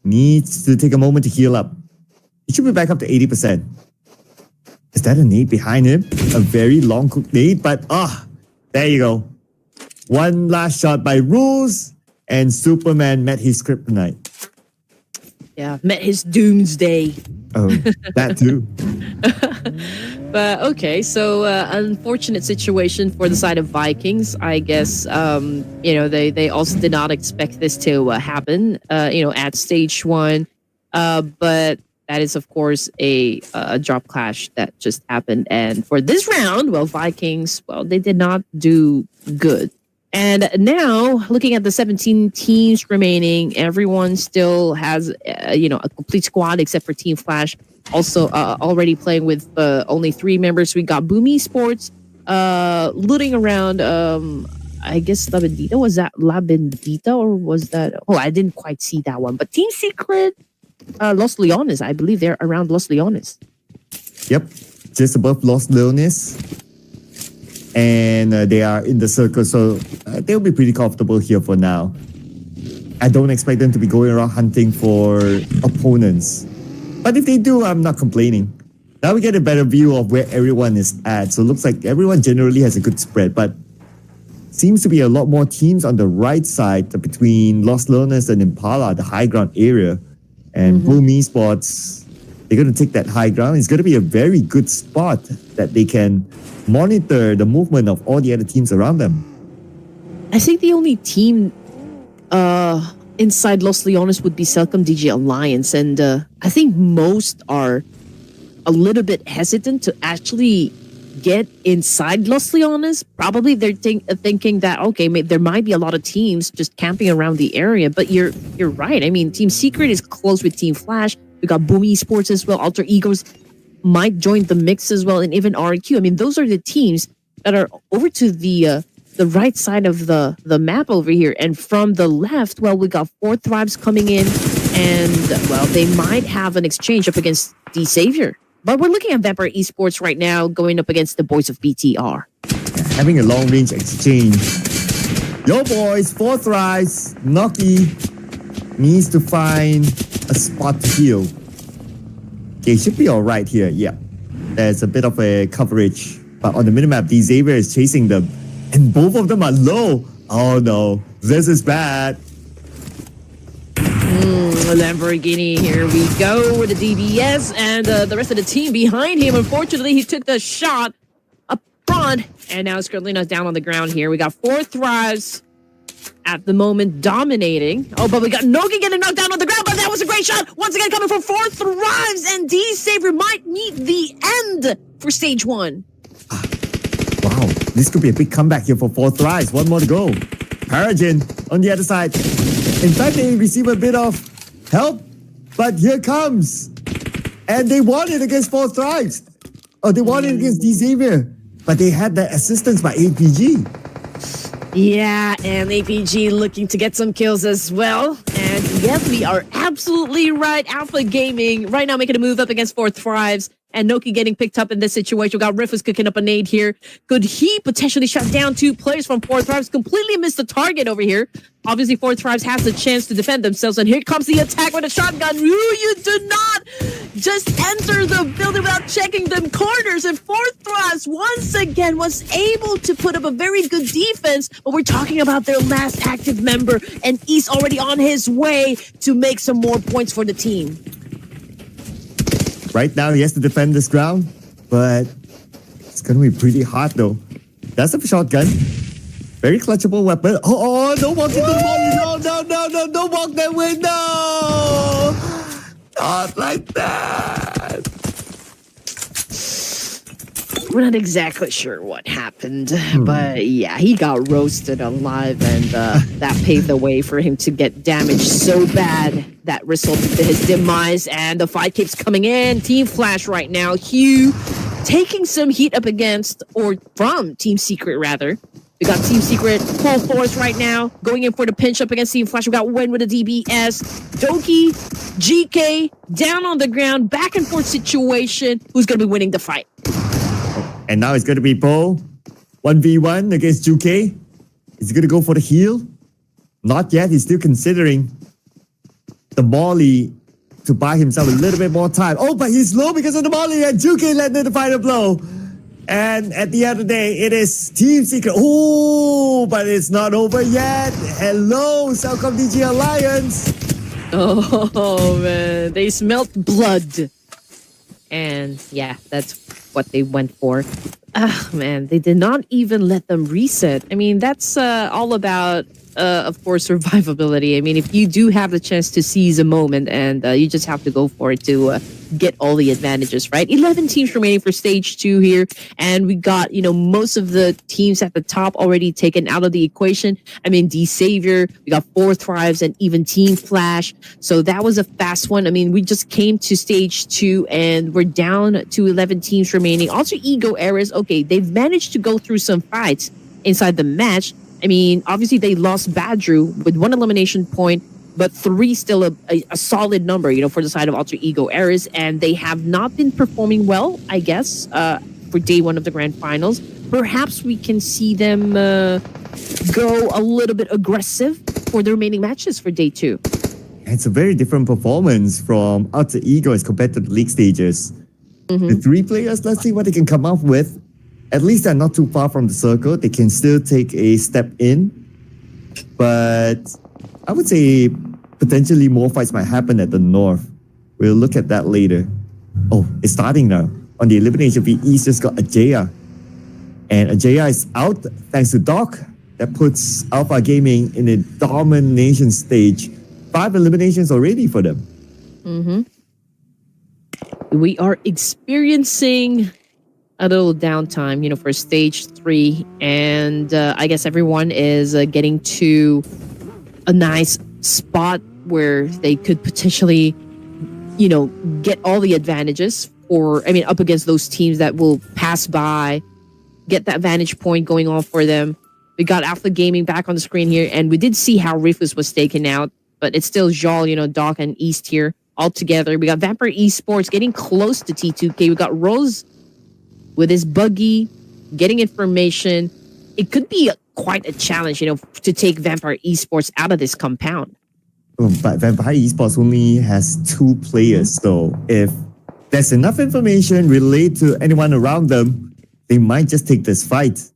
Needs to take a moment to heal up. He should be back up to 80%. Is that a nade behind him? A very long cooked nade, but there you go. One last shot by Rules, and Superman met his kryptonite. Yeah, met his doomsday. Oh, that too. But okay, so unfortunate situation for the side of Vikings. I guess they also did not expect this to happen. At stage 1, but that is of course a drop clash that just happened. And for this round, Vikings, they did not do good. And now, looking at the 17 teams remaining, everyone still has, a complete squad except for Team Flash. Also, already playing with only 3 members. We got Boom Esports looting around. I guess La Bendita. Was that La Bendita or was that? Oh, I didn't quite see that one. But Team Secret, Los Leones. I believe they're around Los Leones. Yep, just above Los Leones. and they are in the circle, so they'll be pretty comfortable here for now. I don't expect them to be going around hunting for opponents, but if they do, I'm not complaining. Now we get a better view of where everyone is at. So it looks like everyone generally has a good spread, but seems to be a lot more teams on the right side between Los Leones and Impala, the high ground area. And Boom Esports, they're going to take that high ground. It's going to be a very good spot that they can monitor the movement of all the other teams around them. I think the only team inside Los Leones would be Celcom DG Alliance, and I think most are a little bit hesitant to actually get inside Los Leones. Probably they're thinking that, okay, there might be a lot of teams just camping around the area, but you're right. I mean, Team Secret is close with Team Flash. We got Boom Esports as well. Alter Egos might join the mix as well, and even RQ. I mean, those are the teams that are over to the right side of the map over here. And from the left, well, we got Four Thrives coming in, and well, they might have an exchange up against D Savior. But we're looking at Vampire Esports right now going up against the boys of BTR. Having a long-range exchange. Yo, boys, Four Thrives, Noki needs to find a spot to heal. Okay, should be all right here. Yeah, there's a bit of a coverage, but on the minimap, D Xavier is chasing them, and both of them are low. Oh no, this is bad. Lamborghini, here we go with the DBS and the rest of the team behind him. Unfortunately, he took the shot up front, and now Skrillina's down on the ground here. We got Four Thrives at the moment dominating. Oh, but we got Nogi getting knocked down on the ground, but that was a great shot. Once again, coming from Four Thrives, and D Savior might meet the end for stage 1. Wow, this could be a big comeback here for Four Thrives. One more to go. Paragin on the other side. In fact, they receive a bit of help, but here comes. And they won it against Four Thrives. Oh, they won it against D Xavier, but they had the assistance by APG. Yeah, and APG looking to get some kills as well. And yes, we are absolutely right. Alpha Gaming right now making a move up against Four Thrives. And Noki getting picked up in this situation. We got Riffus cooking up a nade here. Could he potentially shut down 2 players from Four Thrives? Completely missed the target over here. Obviously, Four Thrives has the chance to defend themselves. And here comes the attack with a shotgun. Ooh, you do not just enter the building without checking them corners. And Four Thrives, once again, was able to put up a very good defense. But we're talking about their last active member. And he's already on his way to make some more points for the team. Right now, he has to defend this ground, but it's going to be pretty hard, though. That's a shotgun. Very clutchable weapon. Oh, don't walk into the wall. No, don't walk that way. No! Not like that. We're not exactly sure what happened, but yeah, he got roasted alive, and that paved the way for him to get damaged so bad that resulted in his demise. And the fight keeps coming in. Team Flash right now, Hugh taking some heat up against, or from Team Secret rather. We got Team Secret full force right now, going in for the pinch up against Team Flash. We got Wen with the DBS, Doki, GK down on the ground, back and forth situation. Who's going to be winning the fight? And now it's going to be Bo, 1v1 against Juke. Is he going to go for the heal? Not yet. He's still considering the Molly to buy himself a little bit more time. Oh, but he's low because of the Molly, and Juke landed the final blow. And at the end of the day, it is Team Secret. Oh, but it's not over yet. Hello, Celcom DG Alliance. Oh, man. They smelt blood. And yeah, that's what they went for. Ah, man, they did not even let them reset. I mean, that's all about, of course, survivability. I mean, if you do have the chance to seize a moment, and you just have to go for it to get all the advantages, right? 11 teams remaining for stage 2 here, and we got, most of the teams at the top already taken out of the equation. I mean, D Savior, we got Four Thrives, and even Team Flash. So that was a fast one. I mean, we just came to stage 2, and we're down to 11 teams remaining. Also, Ego Eras, okay, they've managed to go through some fights inside the match. I mean, obviously they lost Badru with 1 elimination point, but 3 still a solid number, for the side of Alter Ego Eras, and they have not been performing well, I guess, for day 1 of the grand finals. perhaps we can see them go a little bit aggressive for the remaining matches for day 2. It's a very different performance from Alter Ego as compared to the league stages. The 3 players, let's see what they can come up with. At least they're not too far from the circle. They can still take a step in. But I would say potentially more fights might happen at the north. We'll look at that later. Oh, it's starting now. On the elimination feed, East just got Ajaya. And Ajaya is out thanks to Doc. That puts Alpha Gaming in a domination stage. 5 eliminations already for them. We are experiencing a little downtime, for stage 3. And I guess everyone is getting to a nice spot where they could potentially, get all the advantages up against those teams that will pass by, get that vantage point going on for them. We got Alpha Gaming back on the screen here, and we did see how Ruthless was taken out, but it's still Jol, Doc and East here all together. We got Vampire Esports getting close to T2K. We got Rose with his buggy, getting information. It could be quite a challenge, to take Vampire Esports out of this compound. But Vampire Esports only has 2 players, so if there's enough information relayed to anyone around them, they might just take this fight.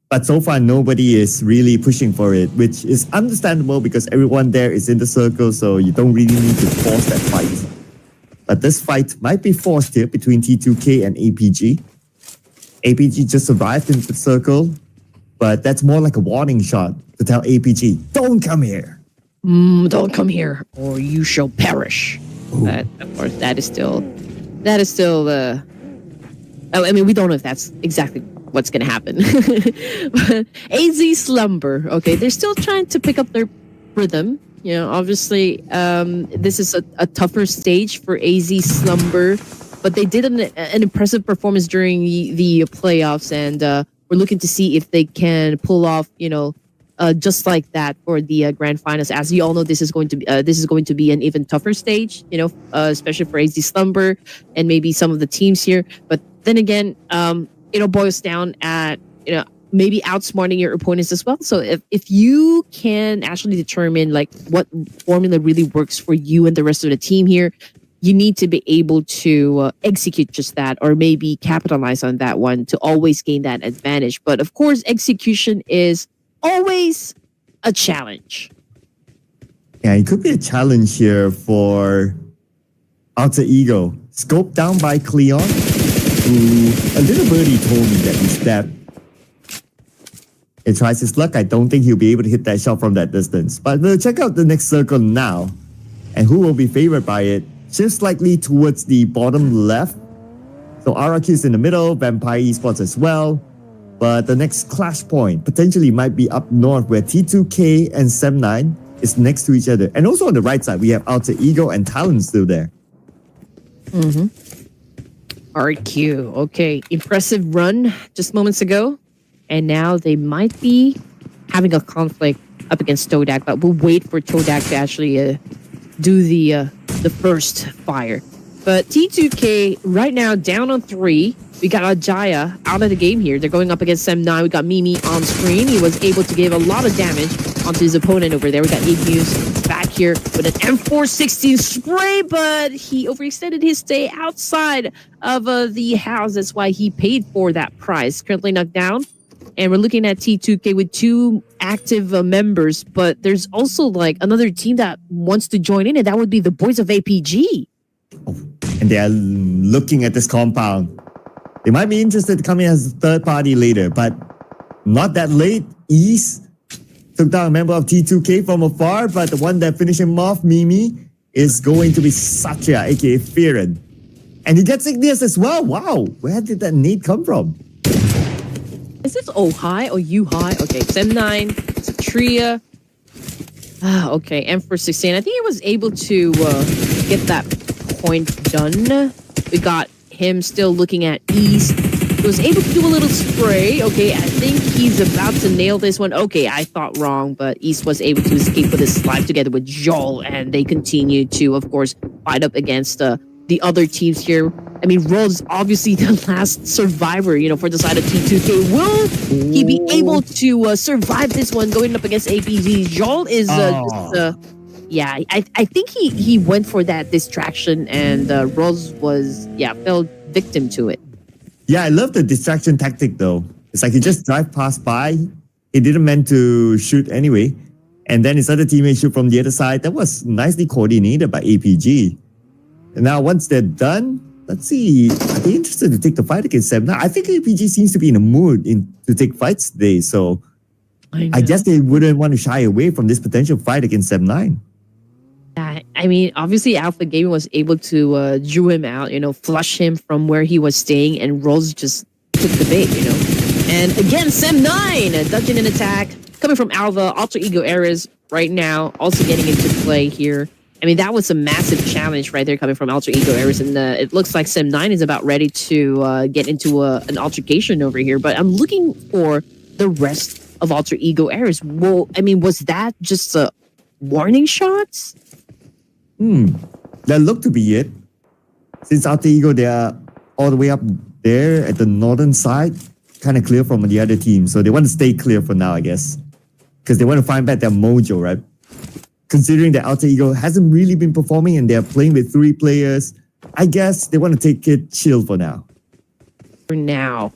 But so far, nobody is really pushing for it, which is understandable because everyone there is in the circle, so you don't really need to force that fight. But this fight might be forced here between T2K and APG. APG just survived into the circle, but that's more like a warning shot to tell APG, don't come here. Don't come here, or you shall perish. Ooh. But of course, that is still we don't know if that's exactly what's going to happen. But AZ Slumber, okay, they're still trying to pick up their rhythm. Obviously, this is a tougher stage for AZ Slumber, but they did an impressive performance during the playoffs, and we're looking to see if they can pull off, just like that for the grand finals. As you all know, this is going to be an even tougher stage, especially for AZ Slumber and maybe some of the teams here. But then again, it boils down at maybe outsmarting your opponents as well. So if you can actually determine like what formula really works for you and the rest of the team here, you need to be able to execute just that, or maybe capitalize on that one to always gain that advantage. But of course, execution is always a challenge. Yeah, it could be a challenge here for Alter Ego. Scoped down by Cleon, who a little birdie told me that he's dead. He tries his luck. I don't think he'll be able to hit that shot from that distance. But we'll check out the next circle now. And who will be favored by it? Shifts slightly towards the bottom left. So RRQ is in the middle, Vampire Esports as well. But the next clash point potentially might be up north, where T2K and Sem9 is next to each other. And also on the right side, we have Alter Ego and Talon still there. RQ, okay. Impressive run just moments ago. And now they might be having a conflict up against Todak, but we'll wait for Todak to actually do the first fire. But T2K right now down on 3. We got Ajaya out of the game here. They're going up against Sem9. We got Mimi on screen. He was able to give a lot of damage onto his opponent over there. We got Abuse back here with an M416 spray, but he overextended his stay outside of the house. That's why he paid for that price. Currently knocked down. And we're looking at T2K with 2 active members, but there's also like another team that wants to join in, and that would be the boys of APG. Oh, and they are looking at this compound. They might be interested to come in as a third party later, but not that late. East took down a member of T2K from afar, but the one that finished him off, Mimi, is going to be Satya, aka Fearon. And he gets Igneous as well. Wow, where did that nade come from? Is this O high or U high? Okay, Sem9, Satria. Okay, M416. I think he was able to get that point done. We got him still looking at East. He was able to do a little spray. Okay, I think he's about to nail this one. Okay, I thought wrong, but East was able to escape with his slide together with Joel, and they continue to, of course, fight up against the other teams here. I mean, Rose obviously the last survivor, for the side of T2K. Will he be able to survive this one going up against APG? Joel is yeah, I think he went for that distraction, and Rose was fell victim to it. Yeah, I love the distraction tactic though. It's like he just drive past by. He didn't meant to shoot anyway, and then his other teammates shoot from the other side. That was nicely coordinated by APG. And now once they're done, let's see. Are they interested to take the fight against them? Now, I think APG seems to be in a mood to take fights today. So I guess they wouldn't want to shy away from this potential fight against Sem9. I mean, obviously Alpha Gaming was able to drew him out, flush him from where he was staying, and Rose just took the bait, And again, Sem9 dodging an attack coming from Alpha. Alter Ego Errors right now also getting into play here. I mean, that was a massive challenge right there coming from Alter Ego Errors, and it looks like Sem9 is about ready to get into an altercation over here. But I'm looking for the rest of Alter Ego Errors. Well, I mean, was that just a warning shots? That looked to be it. Since Alter Ego, they are all the way up there at the northern side, kind of clear from the other team. So they want to stay clear for now, I guess. Because they want to find back their mojo, right? Considering that Alter Ego hasn't really been performing and they're playing with 3 players, I guess they want to take it chill for now. For now.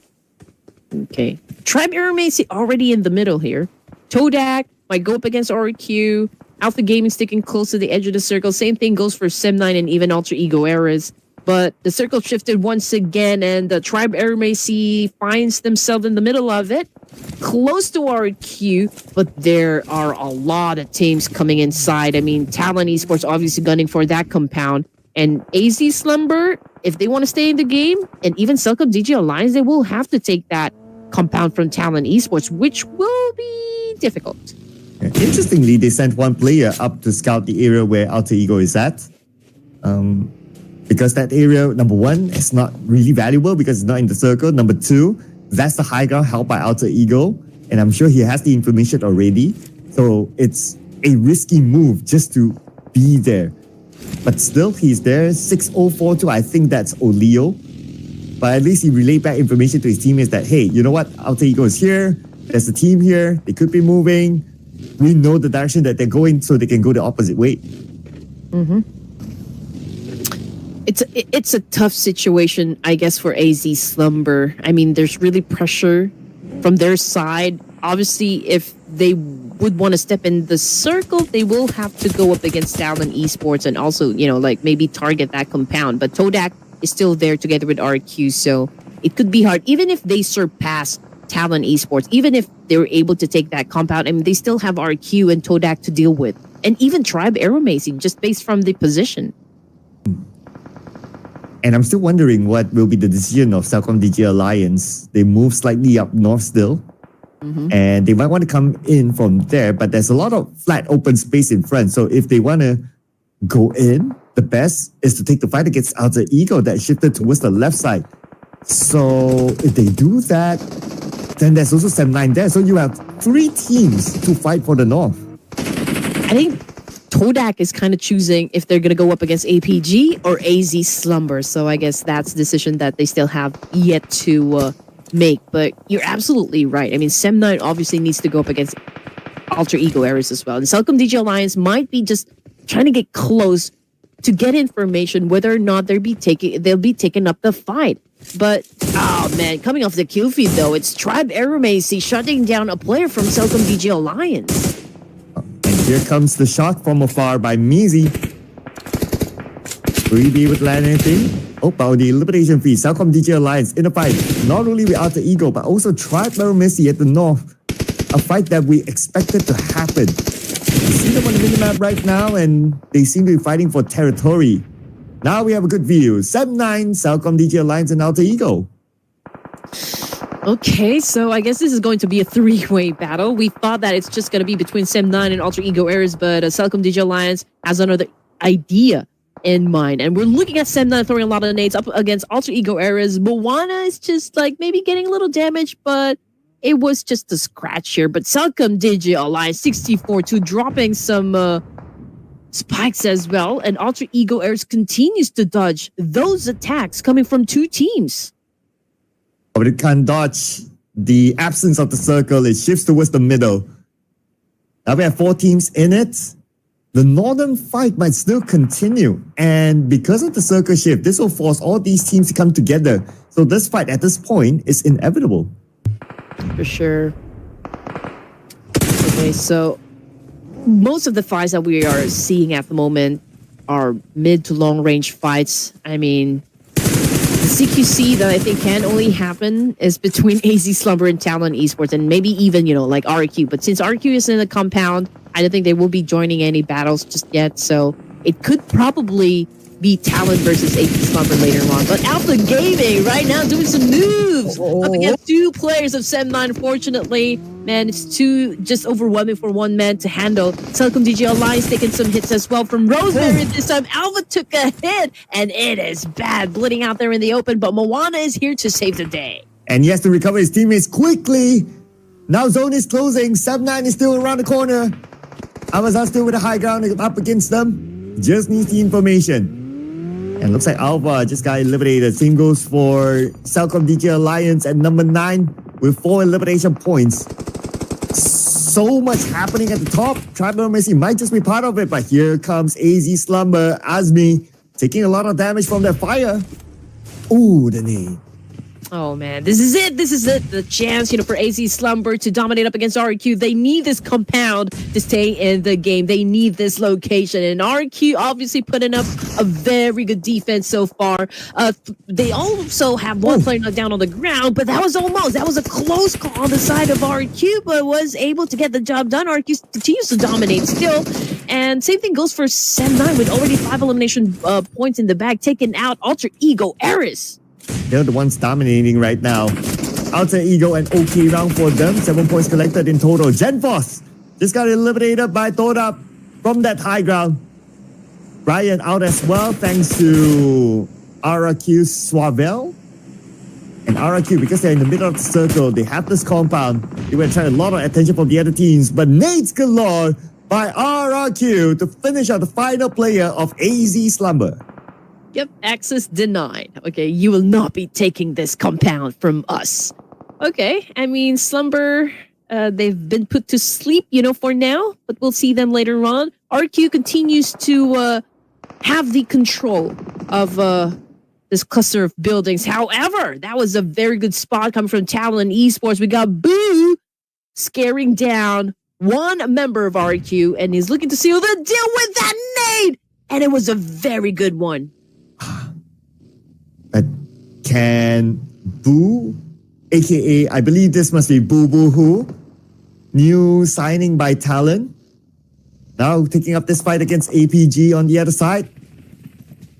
Okay. Tribe Aramasi already in the middle here. Todak might go up against RQ. Alpha Gaming sticking close to the edge of the circle. Same thing goes for Sem9 and even Alter Ego Errors. But the circle shifted once again, and the Tribe RMAC finds themselves in the middle of it, close to RQ, but there are a lot of teams coming inside. I mean, Talon Esports obviously gunning for that compound, and AZ Slumber, if they want to stay in the game, and even Selcom DG Alliance, they will have to take that compound from Talon Esports, which will be difficult. Interestingly, they sent 1 player up to scout the area where Alter Ego is at. Because that area, number 1, is not really valuable because it's not in the circle. Number 2, that's the high ground held by Alter Ego. And I'm sure he has the information already. So it's a risky move just to be there. But still, he's there. 6042, I think that's Oleo. But at least he relayed back information to his teammates that, hey, you know what? Alter Ego is here. There's a team here. They could be moving. We know the direction that they're going so they can go the opposite way. It's a tough situation, I guess, for AZ Slumber. I mean, there's really pressure from their side. Obviously, if they would want to step in the circle, they will have to go up against Talon Esports and also, like maybe target that compound. But Todak is still there together with RQ, so it could be hard. Even if they surpass Talon Esports, even if they were able to take that compound, I mean, they still have RQ and Todak to deal with. And even Tribe Aeromacing, just based from the position. And I'm still wondering what will be the decision of Selcom DG Alliance. They move slightly up north still. And they might want to come in from there, but there's a lot of flat open space in front. So if they want to go in, the best is to take the fight against Alter Ego that shifted towards the left side. So if they do that, then there's also Sem9 there. So you have 3 teams to fight for the north. I think Todak is kind of choosing if they're going to go up against APG or AZ Slumber. So I guess that's a decision that they still have yet to make. But you're absolutely right. I mean, Sem9 obviously needs to go up against Alter Ego Errors as well. And Selcom DG Alliance might be just trying to get close to get information whether or not they'll be taking up the fight. But, oh man, coming off the kill feed though, it's Tribe Aeromacing shutting down a player from Selcom DG Alliance. And here comes the shot from afar by Mizi. Will he be able to land anything? Oh, but the elimination feed, Selcom DG Alliance in a fight, not only with Alter Ego, but also Tribe Aeromacing at the north. A fight that we expected to happen. You see them on the minimap right now, and they seem to be fighting for territory. Now we have a good view. Sem9, Selcom DG Alliance, and Alter Ego. Okay, so I guess this is going to be a 3-way battle. We thought that it's just going to be between Sem9 and Alter Ego Errors, but Selcom DG Alliance has another idea in mind. And we're looking at Sem9 throwing a lot of nades up against Alter Ego Errors. Moana is just like maybe getting a little damage, but it was just a scratch here. But Selcom DG Alliance 64-2 dropping some spikes as well, and Alter Ego Airs continues to dodge those attacks coming from two teams. But it can't dodge the absence of the circle. It shifts towards the middle. Now we have 4 teams in it. The northern fight might still continue. And because of the circle shift, this will force all these teams to come together. So this fight at this point is inevitable. For sure. Okay, so most of the fights that we are seeing at the moment are mid to long range fights. I mean, the CQC that I think can only happen is between AZ Slumber and Talon Esports, and maybe even, like RQ. But since RQ is in the compound, I don't think they will be joining any battles just yet. So it could probably be Talon versus AZ Slumber later on. But Alpha Gaming right now doing some moves up against 2 players of Sem9. Unfortunately, man, it's too just overwhelming for one man to handle. Telecom DJ Alliance taking some hits as well from Rosemary this time. Alpha took a hit, and it is bad, bleeding out there in the open. But Moana is here to save the day. And he has to recover his teammates quickly. Now zone is closing. Sem9 is still around the corner. Amazon still with a high ground up against them. Just needs the information. And looks like Alpha just got eliminated. Same goes for Telecom DJ Alliance at number 9 with 4 elimination points. So much happening at the top. Tribal Messi might just be part of it, but here comes AZ Slumber. Azmi taking a lot of damage from that fire. Ooh, the nade. Oh man, this is it. This is it. The chance, for AZ Slumber to dominate up against RQ. They need this compound to stay in the game. They need this location. And RQ obviously putting up a very good defense so far. They also have one player knocked down on the ground, but that was a close call on the side of RQ, but was able to get the job done. RQ continues to dominate still. And same thing goes for Sem9 with already 5 elimination points in the bag, taking out Alter Ego Eris. They're the ones dominating right now. Alter Ego and OK round for them. 7 points collected in total. Genforce just got eliminated by Toda from that high ground. Brian out as well thanks to RQ Swavel. And RQ, because they're in the middle of the circle, they have this compound. They were trying a lot of attention from the other teams. But nades galore by RQ to finish out the final player of AZ Slumber. Yep, access denied. Okay, you will not be taking this compound from us. Okay, I mean, Slumber, they've been put to sleep, for now, but we'll see them later on. RQ continues to have the control of this cluster of buildings. However, that was a very good spot coming from Talon Esports. We got Boo scaring down one member of RQ, and he's looking to seal the deal with that nade! And it was a very good one. But can Boo, aka I believe this must be Boo Boo Hoo, new signing by Talon, now taking up this fight against APG on the other side.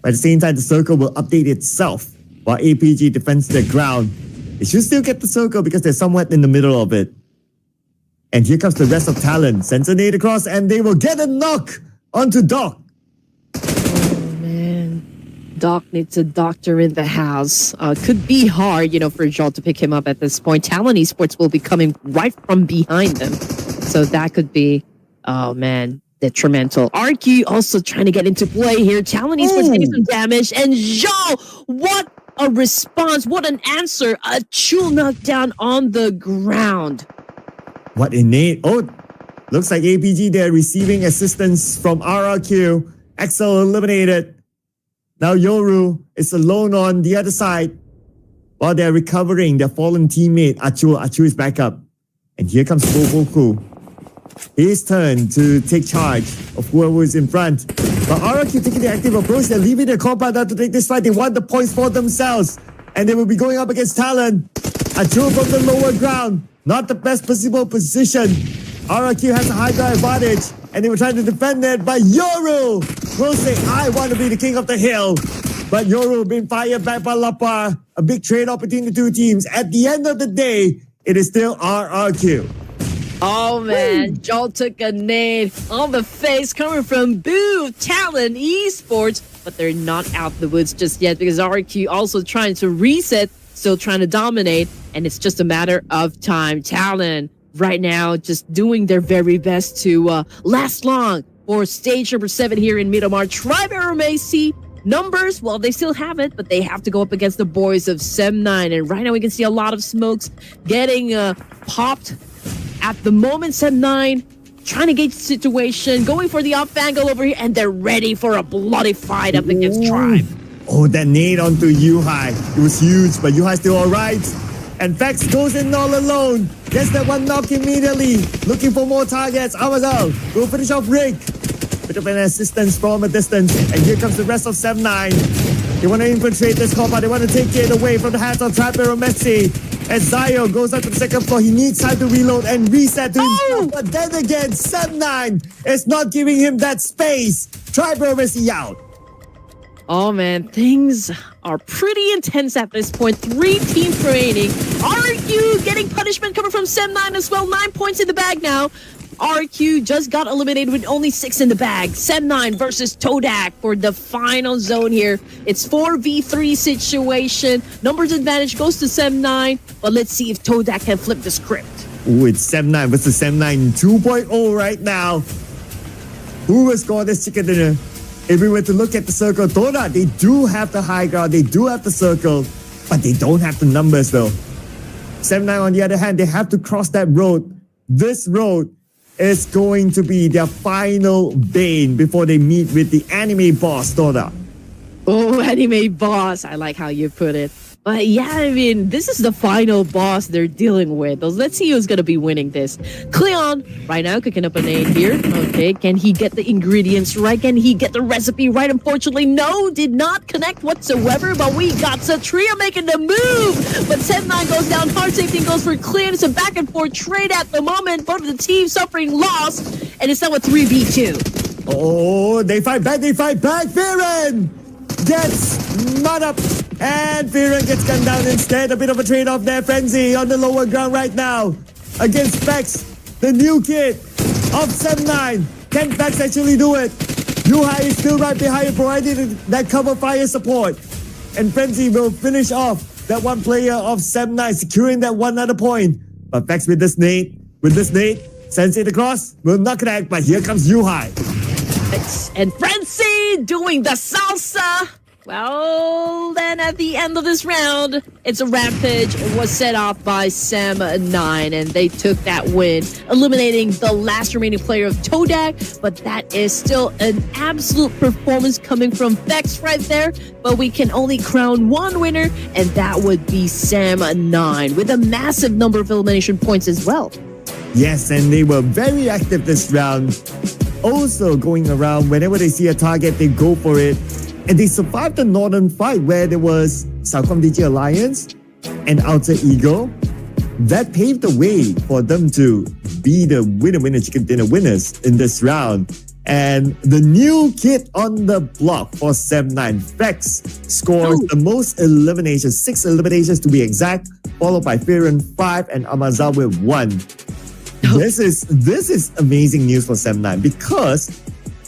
By the same time, the circle will update itself while APG defends their ground. They should still get the circle because they're somewhat in the middle of it. And here comes the rest of Talon. Sends a nade across and they will get a knock onto Doc. Doc needs a doctor in the house. Could be hard, for Joel to pick him up at this point. Talon Esports will be coming right from behind them. So that could be, detrimental. RQ also trying to get into play here. Talon Esports getting some damage. And Joel, what a response. What an answer. A Chul knockdown on the ground. What innate. Oh, looks like APG there receiving assistance from RRQ. Excel eliminated. Now Yoru is alone on the other side while they're recovering their fallen teammate Achu. Achu is back up. And here comes Boboku. His turn to take charge of whoever is in front. But RRQ taking the active approach. They're leaving their compound out to take this fight. They want the points for themselves. And they will be going up against Talon. Achu from the lower ground. Not the best possible position. RRQ has a high ground advantage. And they were trying to defend it, but Yoru will say, I want to be the king of the hill. But Yoru being fired back by Lapar. A big trade-off between the two teams. At the end of the day, it is still RRQ. Oh man, Joel took a nade on the face coming from Boo Talon Esports. But they're not out the woods just yet because RQ also trying to reset, still trying to dominate. And it's just a matter of time. Talon right now just doing their very best to last long for stage number 7 here in Miramar. Tribe Macy numbers, well, they still have it, but they have to go up against the boys of Sem9. And right now we can see a lot of smokes getting popped at the moment. Sem9 trying to gauge the situation, going for the off angle over here, and they're ready for a bloody fight up against Tribe. Oh, that nade onto Yuhai. It was huge, but Yuhai's still alright. And Vex goes in all alone. Gets that one knock immediately. Looking for more targets. Amazal will finish off Rick. Bit of an assistance from a distance. And here comes the rest of Sem9. They want to infiltrate this compound. They want to take it away from the hands of Trapero Messi. As Zayo goes up to the second floor, he needs time to reload and reset to himself. But then again, Sem9 is not giving him that space. Trapero Messi out. Oh man, things are pretty intense at this point. 3 teams remaining. RQ getting punishment coming from Sem9 as well. 9 points in the bag now. RQ just got eliminated with only 6 in the bag. Sem9 versus Todak for the final zone here. It's 4v3 situation. Numbers advantage goes to Sem9, but let's see if Todak can flip the script. Ooh, it's Sem9 versus Sem9 2.0 right now. Who will score this chicken dinner? If we were to look at the circle, Todak, they do have the high ground, they do have the circle, but they don't have the numbers though. Sem9 on the other hand, they have to cross that road. This road is going to be their final bane before they meet with the anime boss, Todak. Oh, anime boss. I like how you put it. But yeah, I mean, this is the final boss they're dealing with. Let's see who's going to be winning this. Cleon, right now, cooking up a name here. Okay, can he get the ingredients right? Can he get the recipe right? Unfortunately, no, did not connect whatsoever. But we got Satria making the move. But Sem9 goes down. Hard safety goes for Cleon. It's a back and forth trade at the moment. Both of the teams suffering loss. And it's now a 3v2. Oh, they fight back, Viren gets mud up. And Viren gets gunned down instead. A bit of a trade-off there. Frenzy on the lower ground right now against Vex, the new kid of Sem9. Can Vex actually do it? Yuhai is still right behind, providing that cover fire support. And Frenzy will finish off that one player of Sem9, securing that one other point. But Vex with this nade, sends it across, will not connect, but here comes Yuhai. And Frenzy doing the salsa. Well, then at the end of this round, it's a rampage. It was set off by Sem9, and they took that win, eliminating the last remaining player of Todak. But that is still an absolute performance coming from Vex right there. But we can only crown one winner, and that would be Sem9, with a massive number of elimination points as well. Yes, and they were very active this round. Also going around, whenever they see a target, they go for it. And they survived the Northern fight where there was Southcom DG Alliance and Outer Eagle. That paved the way for them to be the winner chicken dinner winners in this round. And the new kid on the block for Sem9, Vex, scores the most eliminations, 6 eliminations to be exact, followed by Firen 5 and Amazal with 1. This is amazing news for Sem9 because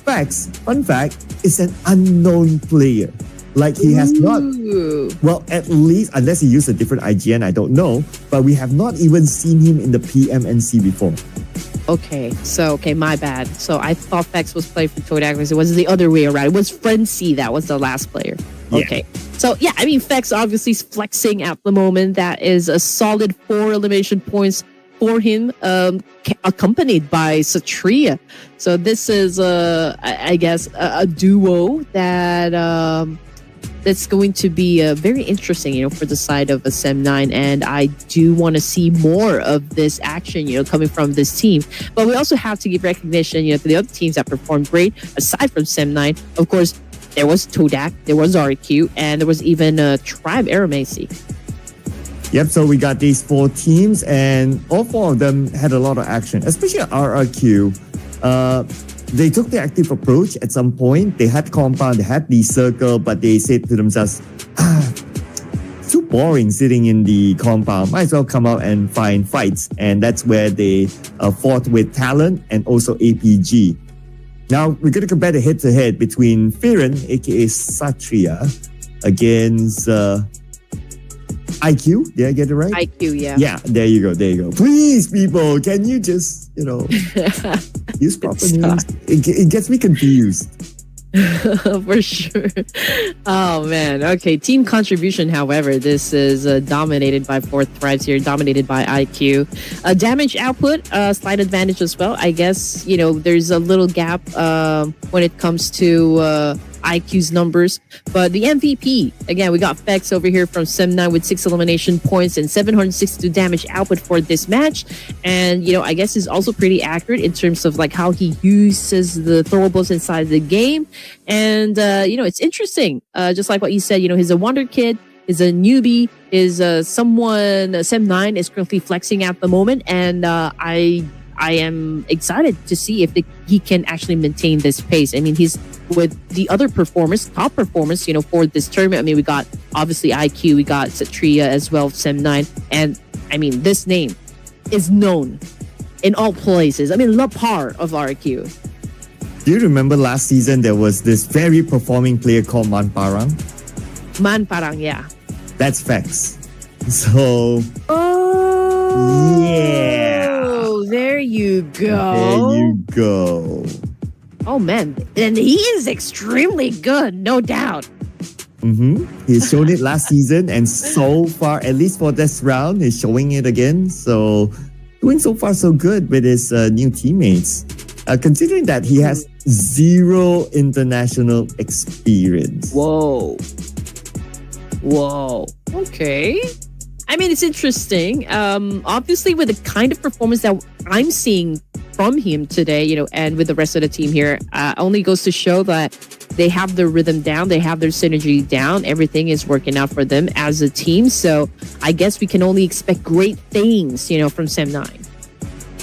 Vex, fun fact, is an unknown player. Like he has not, well, at least, unless he used a different IGN, I don't know, but we have not even seen him in the PMNC before. Okay, my bad. So I thought Vex was playing for Todak. It was the other way around. It was Frenzy that was the last player. Okay. Yeah. So yeah, I mean, Vex obviously is flexing at the moment. That is a solid 4 elimination points for him, accompanied by Satria. So this is, I guess, a duo that that's going to be very interesting, for the side of a Sem9. And I do want to see more of this action, coming from this team. But we also have to give recognition, to the other teams that performed great, aside from Sem9. Of course, there was Todak, there was RQ, and there was even Tribe Aramacy. Yep, so we got these 4 teams, and all 4 of them had a lot of action, especially RRQ. They took the active approach at some point. They had compound, they had the circle, but they said to themselves, too boring sitting in the compound. Might as well come out and find fights. And that's where they fought with Talent and also APG. Now, we're going to compare the head-to-head between Firen, aka Satria, against IQ. Did I get it right? IQ, yeah. Yeah, there you go. Please, people, can you just use proper names. It gets me confused. For sure. Oh man. Okay. Team contribution, however, this is dominated by Fourth Thrives here, dominated by IQ. Damage output, slight advantage as well. I guess, there's a little gap when it comes to IQ's numbers. But the MVP, again, we got Fex over here from Sem9 with 6 elimination points and 762 damage output for this match. And, I guess is also pretty accurate in terms of like how he uses the throwables inside the game. And, it's interesting. Just like what you said, he's a wonder kid. Is a newbie, is someone Sem9 is currently flexing at the moment. And I am excited to see if he can actually maintain this pace. I mean, he's with the other performers, top performers, for this tournament. I mean, we got obviously IQ, we got Satria as well, Sem9. And I mean, this name is known in all places. I mean, La Par of RQ. Do you remember last season there was this very performing player called Man Parang? Man Parang, yeah. That's Fex. So, Oh, there you go. There you go. Oh man, and he is extremely good, no doubt. He's shown it last season, and so far, at least for this round, he's showing it again. So, doing so far so good with his new teammates. Considering that he has 0 international experience. Whoa. Okay. I mean, it's interesting. Obviously, with the kind of performance that I'm seeing from him today, and with the rest of the team here, only goes to show that they have their rhythm down, they have their synergy down, everything is working out for them as a team. So I guess we can only expect great things, from Sem9.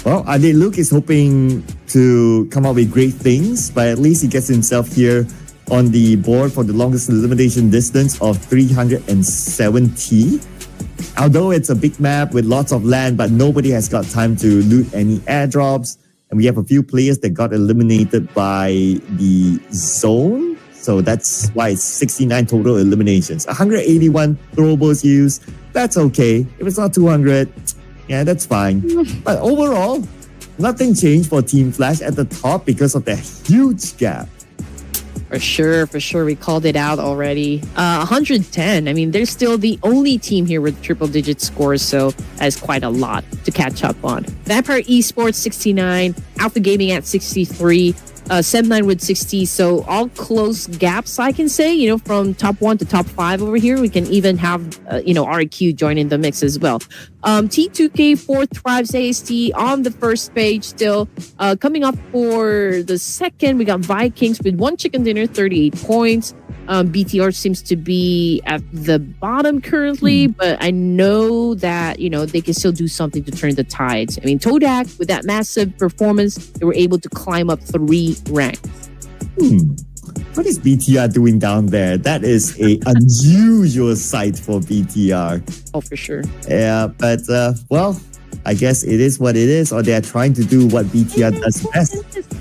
Well, Ade Luke is hoping to come up with great things, but at least he gets himself here on the board for the longest elimination distance of 370. Although it's a big map with lots of land, but nobody has got time to loot any airdrops. And we have a few players that got eliminated by the zone. So that's why it's 69 total eliminations. 181 throwables used. That's okay. If it's not 200, yeah, that's fine. But overall, nothing changed for Team Flash at the top because of the huge gap. For sure. We called it out already. 110. I mean, they're still the only team here with triple-digit scores, so that's quite a lot to catch up on. Vampire Esports, 69. Alpha Gaming at 63. Sem9 with 60. So all close gaps, I can say, from top 1 to top 5 over here. We can even have, RQ join in the mix as well. T2K, Fourth Thrives AST on the first page still. Coming up for the second, we got Vikings with 1 chicken dinner, 38 points. BTR seems to be at the bottom currently, but I know that, they can still do something to turn the tides. I mean, Todak, with that massive performance, they were able to climb up 3 ranks. What is BTR doing down there? That is a unusual sight for BTR. Oh, for sure. Yeah, but, I guess it is what it is, or they are trying to do what BTR does best.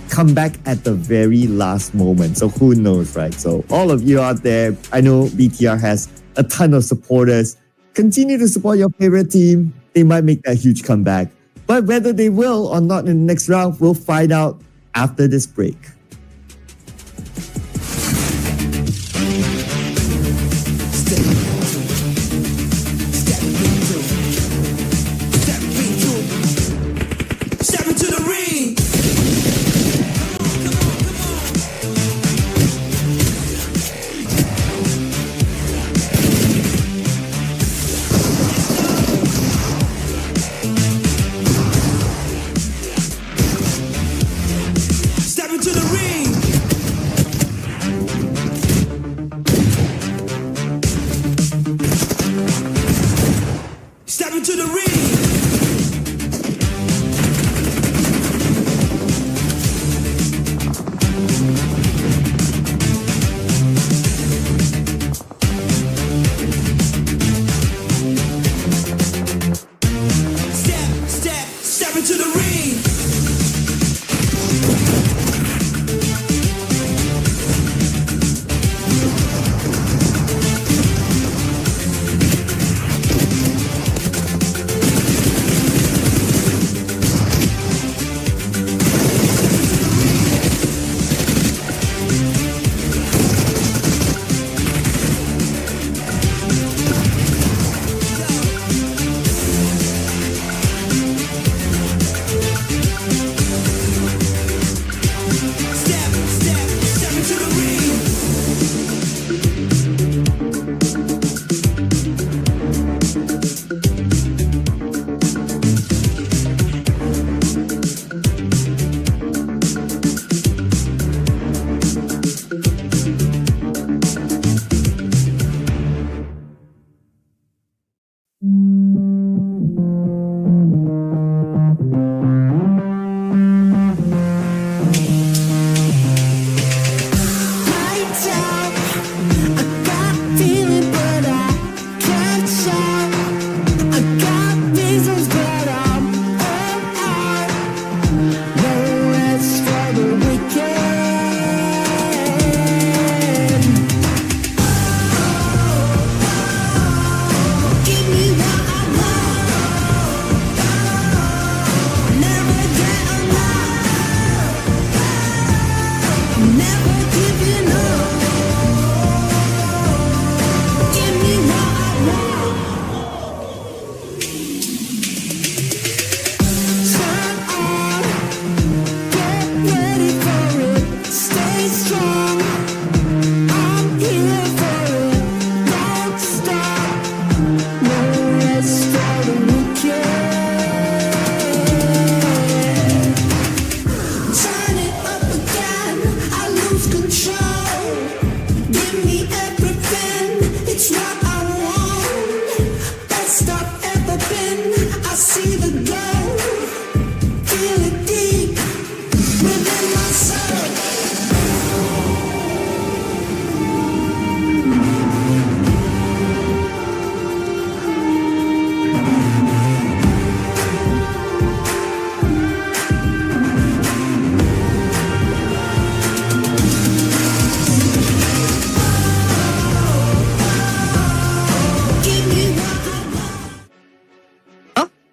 Come back at the very last moment. So who knows, right? So all of you out there, I know BTR has a ton of supporters. Continue to support your favorite team. They might make that huge comeback. But whether they will or not in the next round, we'll find out after this break. Step into the ring.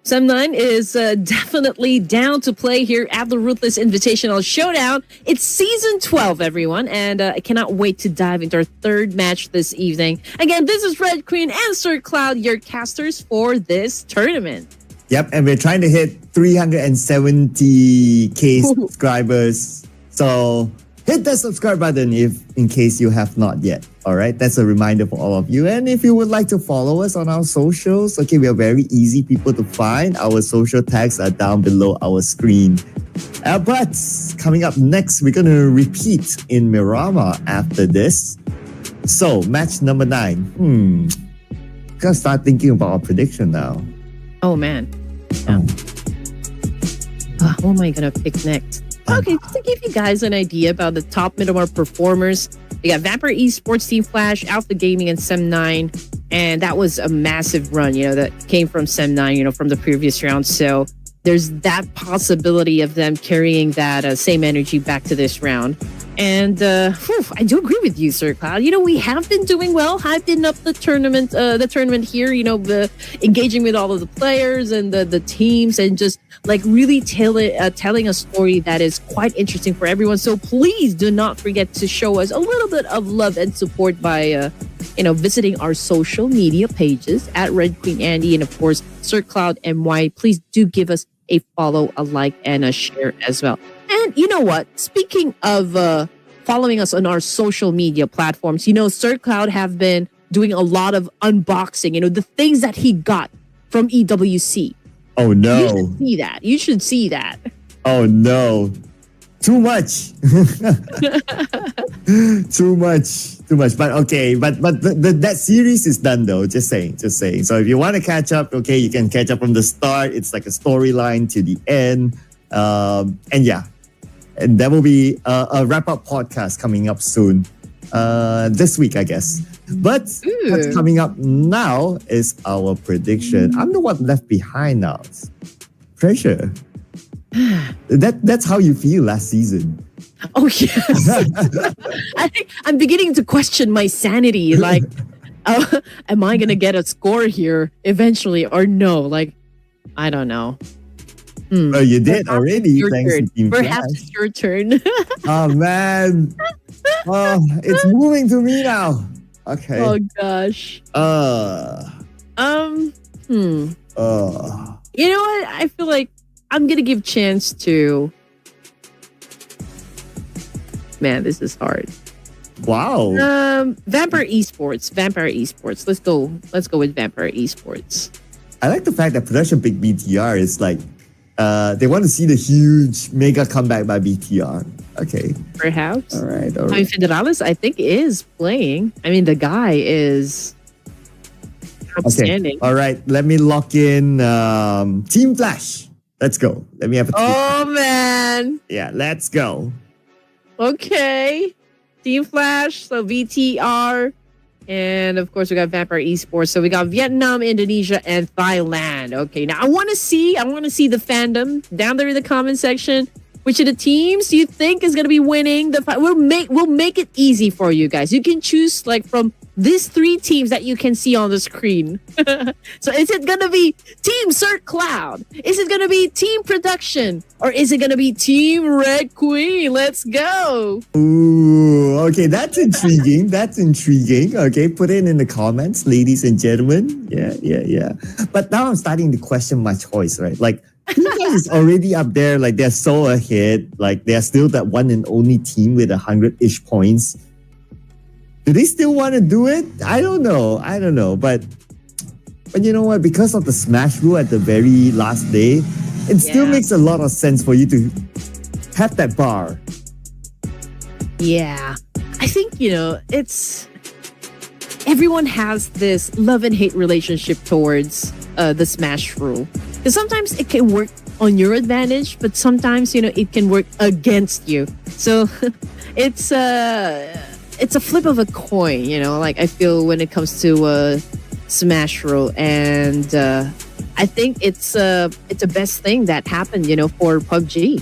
Sem9 is definitely down to play here at the Ruthless Invitational Showdown. It's season 12, everyone, and I cannot wait to dive into our third match this evening. Again, this is Red Queen and Sir Cloud, your casters for this tournament. Yep, and we're trying to hit 370k subscribers. So hit that subscribe button if in case you have not yet. All right, that's a reminder for all of you. And if you would like to follow us on our socials, okay, we are very easy people to find. Our social tags are down below our screen. But coming up next, we're going to repeat in Miramar after this. So, match number 9. Gotta start thinking about our prediction now. Oh, man. Yeah. Who am I going to pick next? Okay, just to give you guys an idea about the top Miramar performers, we got Vampire Esports, Team Flash, Alpha Gaming, and Sem9. And that was a massive run, that came from Sem9, from the previous round. So there's that possibility of them carrying that same energy back to this round. And I do agree with you, Sir Cloud. We have been doing well, hyping up the tournament here, engaging with all of the players and the teams and just really telling a story that is quite interesting for everyone. So please do not forget to show us a little bit of love and support by, visiting our social media pages at Red Queen Andy and, of course, Sir Cloud MY. Please do give us a follow, a like, and a share as well. And you know what? Speaking of following us on our social media platforms, Sir Cloud have been doing a lot of unboxing, the things that he got from EWC. Oh, no. You should see that. Oh, no. Too much. Too much. But okay, but that series is done though. Just saying. So if you want to catch up, okay, you can catch up from the start. It's like a storyline to the end. And yeah. And there will be a wrap-up podcast coming up soon. This week, I guess. But what's coming up now is our prediction. I'm the one left behind now. Pressure. That's how you feel last season. Oh, yes. I think I'm beginning to question my sanity. Like, am I going to get a score here eventually or no? I don't know. Oh, you did Perhaps already. Thanks to Team Perhaps Flash. it's your turn. Oh, man. Oh, it's moving to me now. Okay. Oh, gosh. You know what? I feel like I'm going to give chance to... Man, this is hard. Wow. Vampire Esports. Let's go with Vampire Esports. I like the fact that Production Big BTR is like, they want to see the huge mega comeback by BTR. Okay. Perhaps. All right. Federalis, I think, is playing. I mean, the guy is outstanding. Okay. All right. Let me lock in Team Flash. Let's go. Let me have a Oh, man. Yeah, let's go. Okay. Team Flash, so VTR. And of course, we got Vampire Esports. So we got Vietnam, Indonesia, and Thailand. Okay, now I want to see the fandom down there in the comment section. Which of the teams do you think is going to be winning? We'll make it easy for you guys. You can choose from these 3 teams that you can see on the screen. So is it going to be Team Sir Cloud? Is it going to be Team Production? Or is it going to be Team Red Queen? Let's go. Ooh, okay, that's intriguing. Okay, put it in the comments, ladies and gentlemen. Yeah. But now I'm starting to question my choice, right? You guys is already up there. They're so ahead. They're still that one and only team with 100-ish points. Do they still want to do it? I don't know. But you know what? Because of the smash rule at the very last day, it still makes a lot of sense for you to have that bar. Yeah. I think, it's... Everyone has this love and hate relationship towards the smash rule. Because sometimes it can work on your advantage, but sometimes, it can work against you. So it's a flip of a coin, I feel when it comes to Smash Roll. And I think it's a best thing that happened, for PUBG.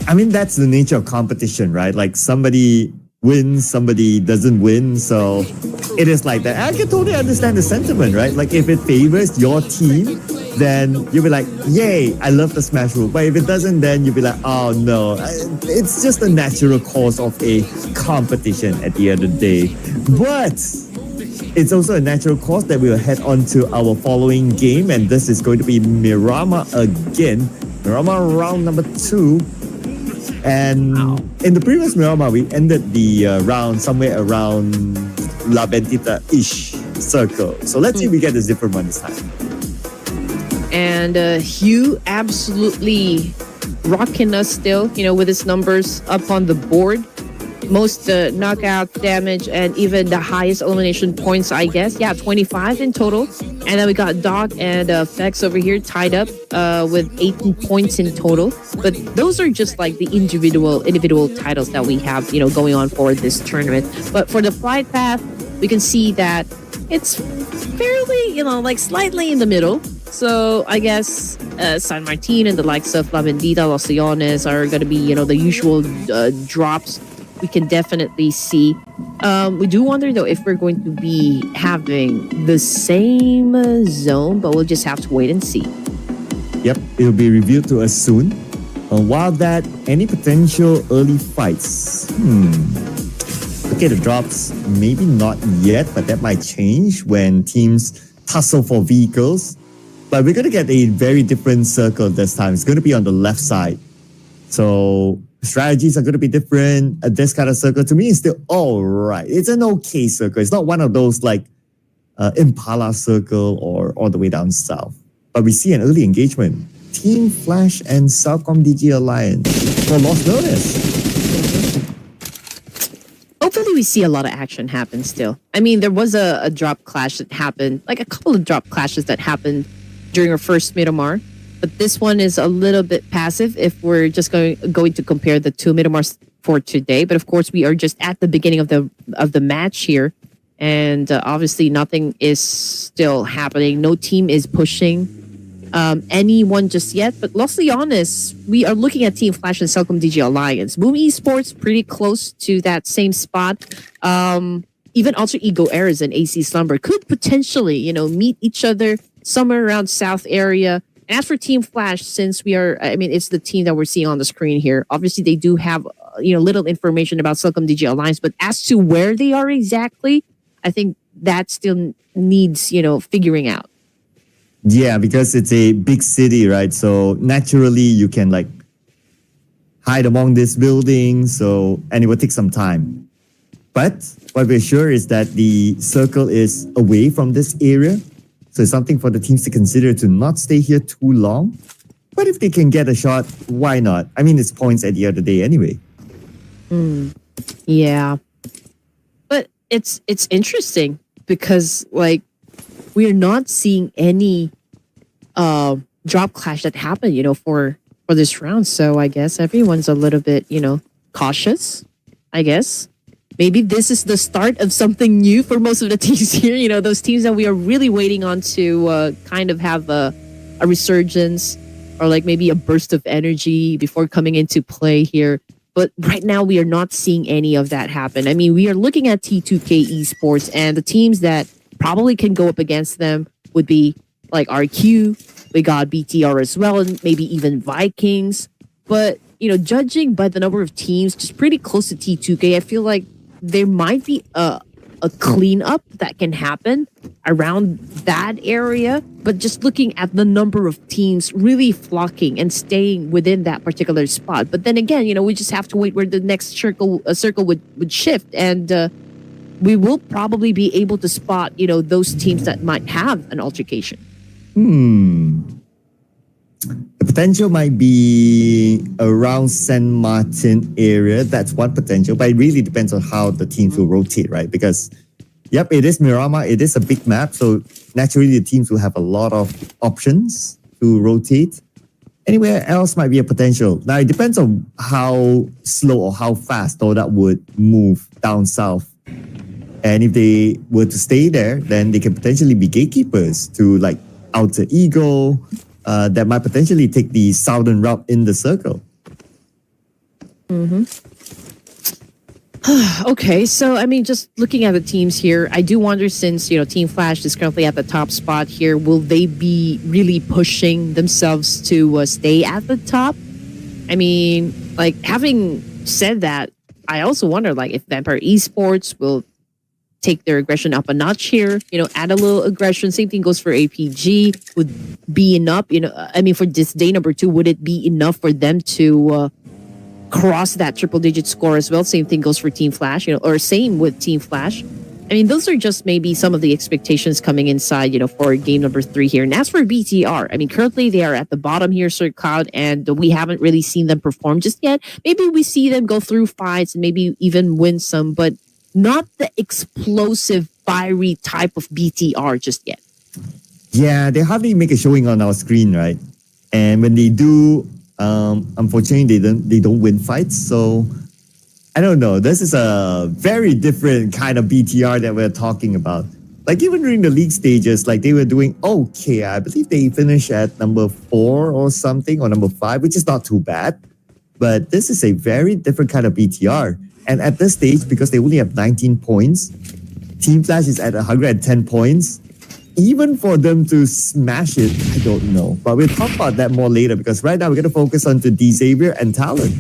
I mean, that's the nature of competition, right? Somebody wins, somebody doesn't win. So it is like that. I can totally understand the sentiment, right? If it favors your team, then you'll be like, yay, I love the smash rule. But if it doesn't, then you'll be like, oh no, it's just a natural course of a competition at the end of the day. But it's also a natural course that we'll head on to our following game, and this is going to be Miramar again. Miramar round number 2. And in the previous Miramar, we ended the round somewhere around La Bendita-ish circle. So let's see if we get this different one this time. And Hugh absolutely rocking us still, with his numbers up on the board. Most knockout damage and even the highest elimination points, I guess. Yeah, 25 in total. And then we got Doc and Fex over here tied up with 18 points in total. But those are just like the individual titles that we have, going on for this tournament. But for the flight path, we can see that it's fairly, like slightly in the middle. So I guess San Martin and the likes of La Bendita, Los Leones are going to be, the usual drops we can definitely see. We do wonder though if we're going to be having the same zone, but we'll just have to wait and see. Yep, it'll be revealed to us soon. While that, any potential early fights? Okay, the drops, maybe not yet, but that might change when teams tussle for vehicles. But we're going to get a very different circle this time. It's going to be on the left side. So strategies are going to be different. This kind of circle, to me, is still all right. It's an okay circle. It's not one of those like Impala circle or all the way down south. But we see an early engagement. Team Flash and Southcom DG Alliance for Los Leones. Hopefully we see a lot of action happen still. I mean, there was a drop clash that happened, like a couple of drop clashes that happened during our first Miramar. But this one is a little bit passive if we're just going to compare the two Miramars for today. But of course, we are just at the beginning of the match here. And obviously, nothing is still happening. No team is pushing anyone just yet. But Los Leones, we are looking at Team Flash and Celcom DG Alliance. Boom Esports, pretty close to that same spot. Even Alter Ego Eras and AC Slumber could potentially, meet each other somewhere around South area. And as for Team Flash, since it's the team that we're seeing on the screen here. Obviously, they do have, little information about Celcom DG Alliance. But as to where they are exactly, I think that still needs, figuring out. Yeah, because it's a big city, right? So naturally, you can like hide among these buildings. And it will take some time. But what we're sure is that the circle is away from this area. So it's something for the teams to consider to not stay here too long. But if they can get a shot, why not? I mean, it's points at the end of the day anyway. Yeah. But it's interesting because like we're not seeing any drop clash that happened, for this round. So I guess everyone's a little bit, cautious, I guess. Maybe this is the start of something new for most of the teams here. Those teams that we are really waiting on to kind of have a resurgence or like maybe a burst of energy before coming into play here. But right now, we are not seeing any of that happen. I mean, we are looking at T2K Esports, and the teams that probably can go up against them would be like RQ. We got BTR as well, and maybe even Vikings. But, judging by the number of teams, just pretty close to T2K, I feel like there might be a cleanup that can happen around that area. But just looking at the number of teams really flocking and staying within that particular spot. But then again, we just have to wait where the next circle would shift. And we will probably be able to spot, those teams that might have an altercation. The potential might be around San Martin area. That's one potential, but it really depends on how the teams will rotate, right? Because, yep, it is Miramar. It is a big map. So naturally, the teams will have a lot of options to rotate. Anywhere else might be a potential. Now, it depends on how slow or how fast all that would move down south. And if they were to stay there, then they can potentially be gatekeepers to like Alter Ego, that might potentially take the southern route in the circle. Okay, so I mean, just looking at the teams here, I do wonder since Team Flash is currently at the top spot here, will they be really pushing themselves to stay at the top? I mean, like having said that, I also wonder like if Vampire Esports will take their aggression up a notch here. Add a little aggression. Same thing goes for APG. Would be enough. I mean, for this day number 2, would it be enough for them to cross that triple-digit score as well? Same thing goes for Team Flash, or same with Team Flash. I mean, those are just maybe some of the expectations coming inside, for game number 3 here. And as for BTR, I mean, currently they are at the bottom here, Sir Cloud, and we haven't really seen them perform just yet. Maybe we see them go through fights and maybe even win some, but not the explosive, fiery type of BTR just yet. Yeah, they hardly make a showing on our screen, right? And when they do, unfortunately, they don't win fights. So I don't know. This is a very different kind of BTR that we're talking about. Like even during the league stages, like they were doing okay. I believe they finished at number 4 or something, or number 5, which is not too bad. But this is a very different kind of BTR. And at this stage, because they only have 19 points, Team Flash is at 110 points. Even for them to smash it, I don't know. But we'll talk about that more later because right now we're going to focus on to D Xavier and Talon.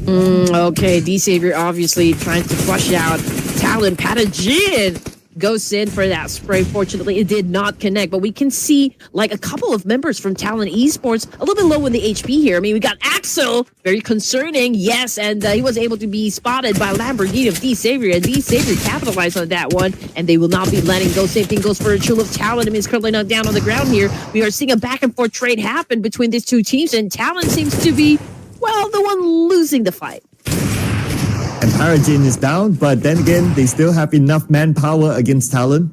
Okay, D Xavier obviously trying to flush out Talon. Pathogen goes in for that spray. Fortunately, it did not connect, but we can see like a couple of members from Talon Esports a little bit low in the HP here. I mean, we got Axel, very concerning, yes, and he was able to be spotted by Lamborghini of D Xavier, and D Xavier capitalized on that one, and they will not be letting go. Same thing goes for Chul of Talon. I mean, it's currently not down on the ground here. We are seeing a back and forth trade happen between these two teams, and Talon seems to be, well, the one losing the fight. And Paragen is down, but then again, they still have enough manpower against Talon.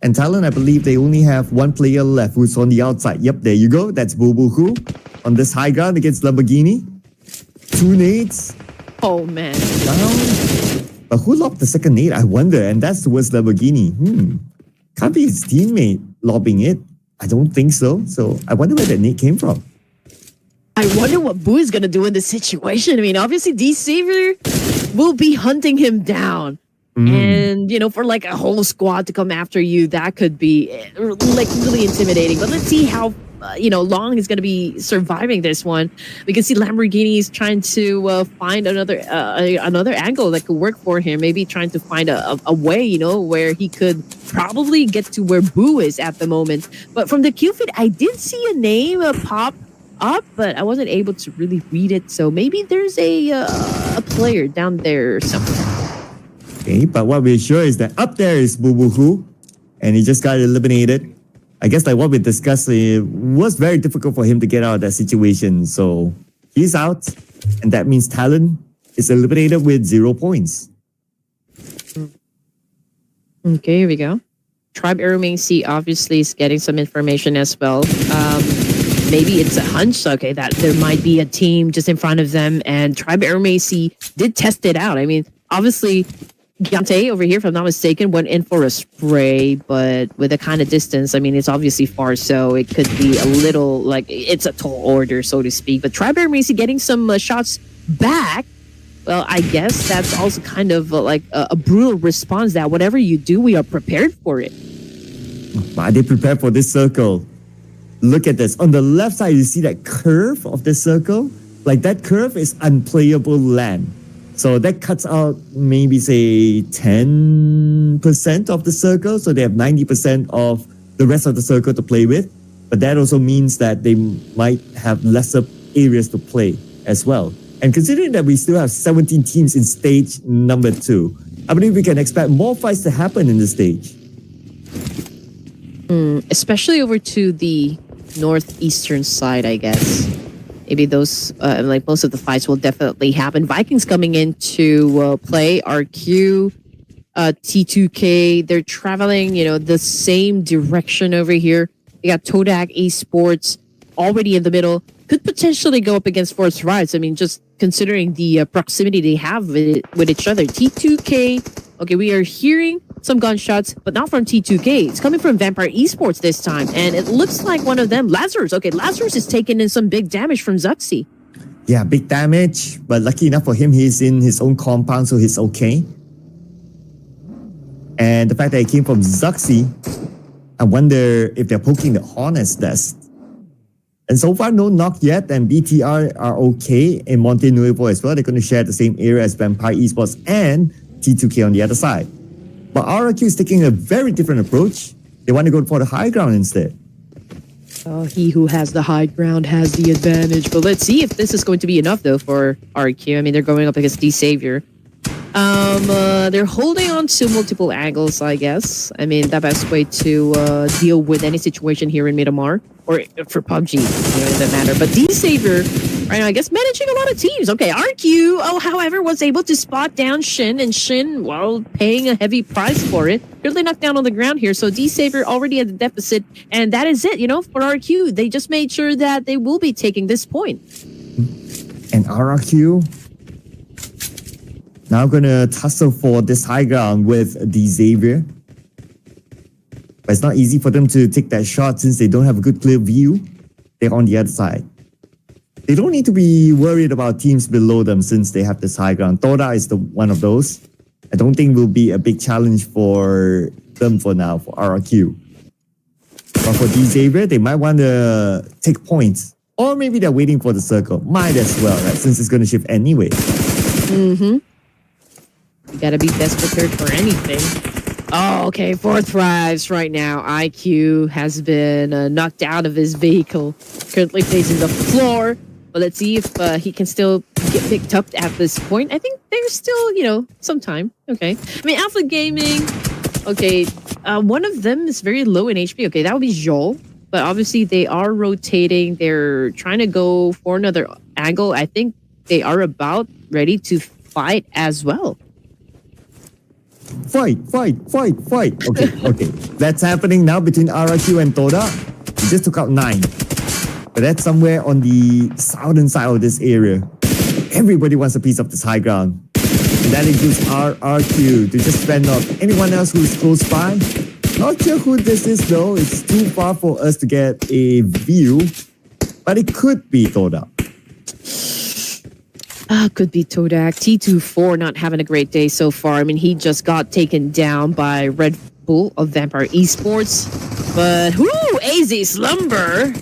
And Talon, I believe they only have one player left who's on the outside. Yep, there you go. That's Bubuhu on this high ground against Lamborghini. 2 nades. Oh, man. Down. But who lobbed the second nade? I wonder. And that's towards Lamborghini. Can't be his teammate lobbing it. I don't think so. So I wonder where that nade came from. I wonder what Boo is going to do in this situation. I mean, obviously, D Xavier will be hunting him down. And, for like a whole squad to come after you, that could be like really intimidating. But let's see how, Long is going to be surviving this one. We can see Lamborghini is trying to find another angle that could work for him. Maybe trying to find a way, where he could probably get to where Boo is at the moment. But from the Q feed, I did see a name pop up, but I wasn't able to really read it. So maybe there's a player down there somewhere. Okay, but what we're sure is that up there is Bubuhu, and he just got eliminated. I guess like what we discussed, it was very difficult for him to get out of that situation. So he's out, and that means Talon is eliminated with 0 points. Okay, here we go. Tribe Aeromacy obviously is getting some information as well. Maybe it's a hunch, okay, that there might be a team just in front of them, and Tribe Aeromacy did test it out. I mean, obviously, Giante over here, if I'm not mistaken, went in for a spray, but with a kind of distance, I mean, it's obviously far, so it could be a little, like, it's a tall order, so to speak. But Tribe Aeromacy getting some shots back. Well, I guess that's also kind of like a brutal response that whatever you do, we are prepared for it. Are they prepared for this circle? Look at this. On the left side, you see that curve of the circle? Like that curve is unplayable land. So that cuts out maybe say 10% of the circle. So they have 90% of the rest of the circle to play with. But that also means that they might have lesser areas to play as well. And considering that we still have 17 teams in stage number 2, I believe we can expect more fights to happen in the stage. Especially over to the northeastern side, I guess. Maybe those, like most of the fights will definitely happen. Vikings coming in to play. RQ, T2K, they're traveling, the same direction over here. We got Todak Esports already in the middle. Could potentially go up against Force Rides. I mean, just considering the proximity they have with each other. T2K, okay, we are hearing some gunshots, but not from T2K. It's coming from Vampire Esports this time, and it looks like one of them, Lazarus. Okay, Lazarus is taking in some big damage from Zuxi. Yeah, big damage, but lucky enough for him, he's in his own compound, so he's okay. And the fact that he came from Zuxi, I wonder if they're poking the Hornet's nest. And so far, no knock yet, and BTR are okay in Monte Nuevo as well. They're going to share the same area as Vampire Esports and T2K on the other side. But RRQ is taking a very different approach. They want to go for the high ground instead. He who has the high ground has the advantage. But let's see if this is going to be enough, though, for RQ. I mean, they're going up against D-Savior. They're holding on to multiple angles, I guess. I mean, the best way to deal with any situation here in Miramar, or for PUBG, you know, in that matter. But D-Savior, right now, I guess, managing a lot of teams. Okay, RQ, however, was able to spot down Shin, and Shin, well, paying a heavy price for it. Really knocked down on the ground here. So D-Savior already at the deficit, and that is it, you know, for RQ. They just made sure that they will be taking this point. And RRQ now gonna tussle for this high ground with D-Savior. But it's not easy for them to take that shot since they don't have a good clear view. They're on the other side. They don't need to be worried about teams below them since they have this high ground. Toda is the one of those. I don't think will be a big challenge for them for now, for RRQ. But for D-Savior, they might want to take points. Or maybe they're waiting for the circle. Might as well, right? Since it's going to shift anyway. Mm-hmm. You gotta be best prepared for anything. Oh, okay. 4 thrives right now. IQ has been knocked out of his vehicle. Currently facing the floor. But let's see if he can still get picked up at this point. I think there's still, you know, some time. Okay. I mean, Alpha Gaming. Okay. One of them is very low in HP. Okay, that would be Joel. But obviously they are rotating. They're trying to go for another angle. I think they are about ready to fight as well. Fight. Okay. That's happening now between RRQ and Toda. He just took out 9. But that's somewhere on the southern side of this area. Everybody wants a piece of this high ground. And that includes RRQ to just fend off anyone else who's close by. Not sure who this is though. It's too far for us to get a view. But it could be Toda. Could be Todak. T24 not having a great day so far. I mean, he just got taken down by Red Bull of Vampire Esports. But, AZ Slumber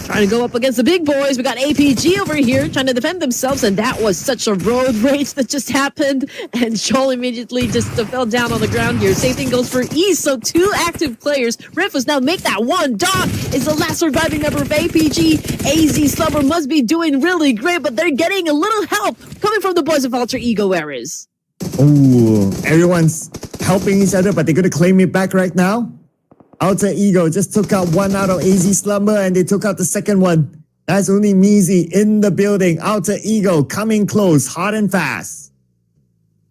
trying to go up against the big boys. We got APG over here trying to defend themselves, and that was such a road rage that just happened. And Joel immediately just fell down on the ground here. Same thing goes for East. So 2 active players. Rifus now make that one. Doc is the last surviving member of APG. AZ Slumber must be doing really great, but they're getting a little help coming from the boys of Alter Ego Eras. Oh, everyone's helping each other, but they're going to claim it back right now. Alter Ego just took out 1 out of AZ Slumber, and they took out the second one. That's only Meezy in the building. Alter Ego coming close, hard and fast.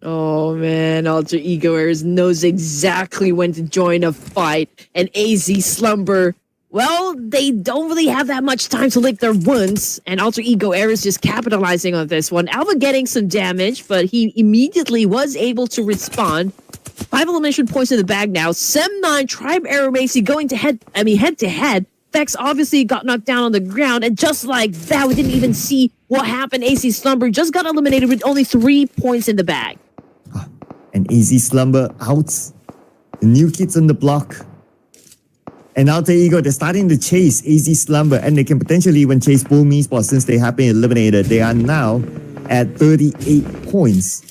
Oh man, Alter Ego Eras knows exactly when to join a fight. And AZ Slumber, well, they don't really have that much time to lick their wounds. And Alter Ego Eras just capitalizing on this one. Alpha getting some damage, but he immediately was able to respond. 5 elimination points in the bag now. Sem9, Tribe Arrow Macy going to head to head. Vex obviously got knocked down on the ground, and just like that, we didn't even see what happened. AZ Slumber just got eliminated with only 3 points in the bag. And AZ Slumber out. The new kids on the block. And Alter Ego, they're starting to chase AZ Slumber, and they can potentially even chase Boom Esports since they have been eliminated. They are now at 38 points.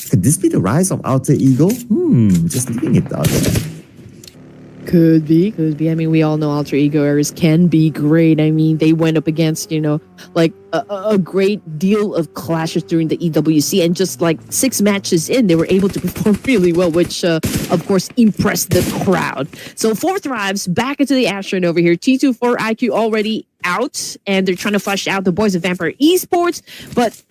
Could this be the rise of Alter Ego? Just leaving it out there. Could be. I mean, we all know Alter Ego Eras can be great. I mean, they went up against, you know, like a great deal of clashes during the EWC, and just like 6 matches in, they were able to perform really well, which of course impressed the crowd. So 4 thrives back into the Astron over here. T24 IQ already out, and they're trying to flush out the boys of Vampire Esports, but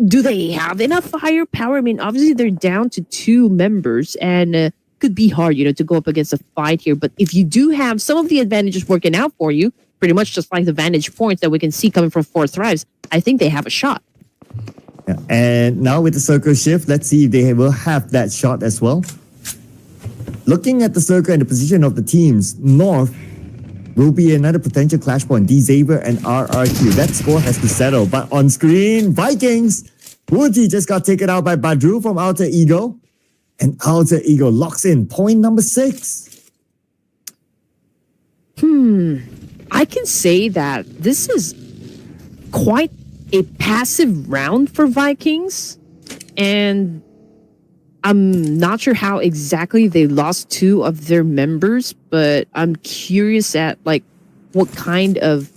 do they have enough firepower? I mean, obviously they're down to 2 members, and could be hard, you know, to go up against a fight here. But if you do have some of the advantages working out for you, pretty much just like the vantage points that we can see coming from 4 thrives, I think they have a shot. Yeah. And now with the circle shift, let's see if they will have that shot as well. Looking at the circle and the position of the teams, North will be another potential clash point. D-Xavier and RRQ. That score has to settle. But on screen, Vikings. Wooty just got taken out by Badru from Alter Ego. And Alter Ego locks in point number 6. I can say that this is quite a passive round for Vikings. And I'm not sure how exactly they lost 2 of their members, but I'm curious at like what kind of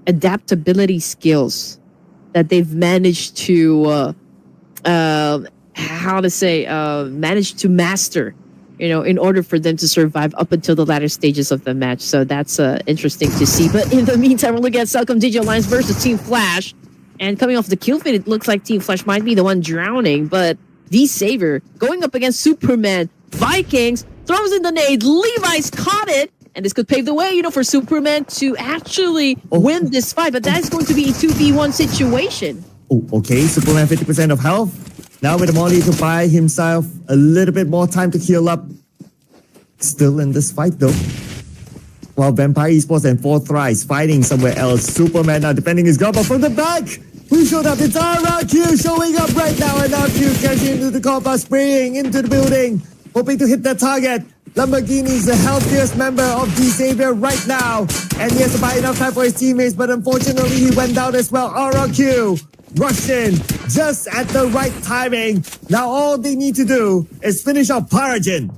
adaptability skills that they've managed to manage to master, in order for them to survive up until the latter stages of the match. So that's interesting to see. But in the meantime, we're looking at Celcom Digital Alliance versus Team Flash. And coming off the kill feed, it looks like Team Flash might be the one drowning, but D-Saver going up against Superman. Vikings throws in the nade. Levi's caught it. And this could pave the way, for Superman to actually win this fight. But that is going to be a 2v1 situation. Oh, okay. Superman 50% of health. Now with the Molly to buy himself a little bit more time to heal up. Still in this fight though. While Vampire Esports and 4thRISE fighting somewhere else. Superman now defending his ground, but from the back, who showed up? It's RRQ showing up right now, and RQ catching into the combat, spraying into the building, hoping to hit that target. Lamborghini's the healthiest member of D-Xavier right now, and he has to buy enough time for his teammates, but unfortunately he went down as well. RRQ rushed in just at the right timing. Now all they need to do is finish off Paragon.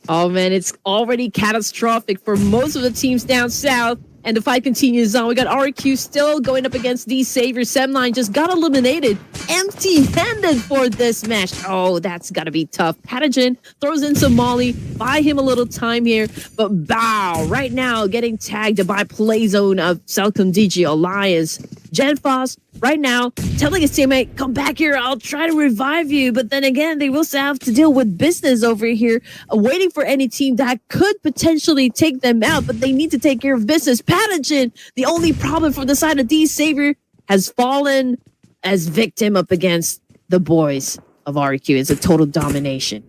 Oh man, it's already catastrophic for most of the teams down south. And the fight continues on. We got RQ still going up against D-Savior. Sem9 just got eliminated empty-handed for this match. Oh, that's got to be tough. Patagon throws in some Molly. Buy him a little time here. But Bow right now getting tagged by Playzone of Celcom DG Alliance. Genfos right now telling his teammate, come back here, I'll try to revive you. But then again, they will still have to deal with business over here, waiting for any team that could potentially take them out, but they need to take care of business. Patagon, the only problem from the side of D-Savior, has fallen as victim up against the boys of RQ. It's a total domination.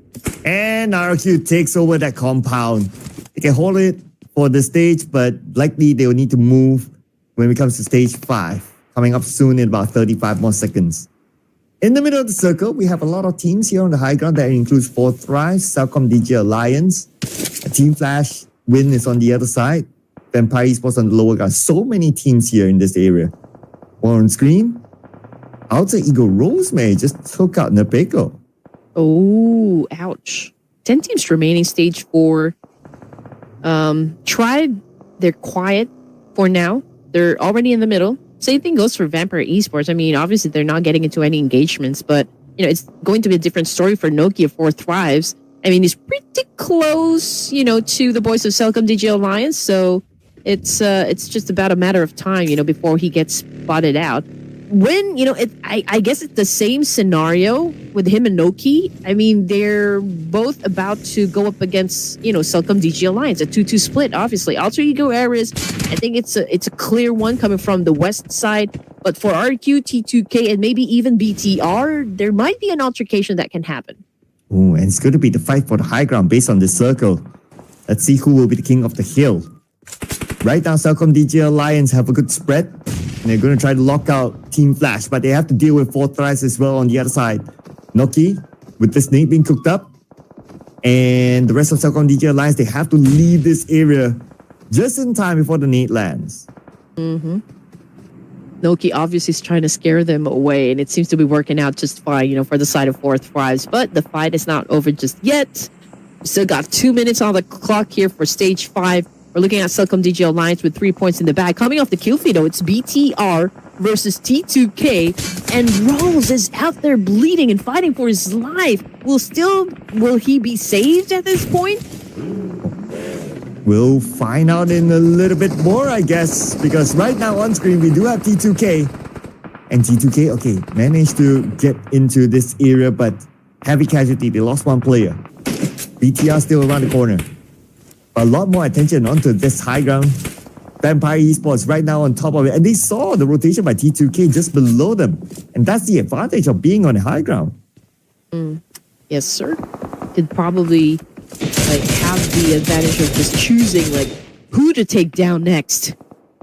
And RQ takes over that compound. They can hold it for the stage, but likely they will need to move when it comes to stage 5. Coming up soon in about 35 more seconds. In the middle of the circle, we have a lot of teams here on the high ground. That includes 4thRISE, Celcom DG Alliance, Team Flash, Win is on the other side, Vampire Esports on the lower ground. So many teams here in this area. More on screen, Alter Ego Rosemary just took out Nepeko. Oh, ouch. 10 teams remaining stage 4. Tribe, they're quiet for now. They're already in the middle. Same thing goes for Vampire Esports. I mean, obviously, they're not getting into any engagements, but, it's going to be a different story for Nokia 4thRISE. I mean, he's pretty close, to the boys of Celcom DG Alliance, so it's just about a matter of time, before he gets spotted out. When, I guess it's the same scenario with him and Noki. I mean, they're both about to go up against, Celcom DG Alliance, a 2-2 split, obviously. Alter Ego Ares, I think it's a clear one coming from the west side. But for RQ, T2K, and maybe even BTR, there might be an altercation that can happen. Oh, and it's going to be the fight for the high ground based on this circle. Let's see who will be the king of the hill. Right now, Celcom DG Alliance have a good spread. And they're going to try to lock out Team Flash, but they have to deal with 4thRISE as well on the other side. Noki, with this nade being cooked up, and the rest of Celcom DG Alliance, they have to leave this area just in time before the nade lands. Noki obviously is trying to scare them away, and it seems to be working out just fine, for the side of 4thRISE. But the fight is not over just yet. We still got 2 minutes on the clock here for stage 5. We're looking at Celcom DG Alliance with 3 points in the bag. Coming off the kill feed, though, it's BTR versus T2K. And Rolls is out there bleeding and fighting for his life. Will he be saved at this point? We'll find out in a little bit more, I guess. Because right now on screen, we do have T2K. And T2K, okay, managed to get into this area, but heavy casualty. They lost one player. BTR still around the corner. A lot more attention onto this high ground. Vampire Esports right now on top of it. And they saw the rotation by T2K just below them. And that's the advantage of being on the high ground. Yes, sir. Could probably have the advantage of just choosing who to take down next.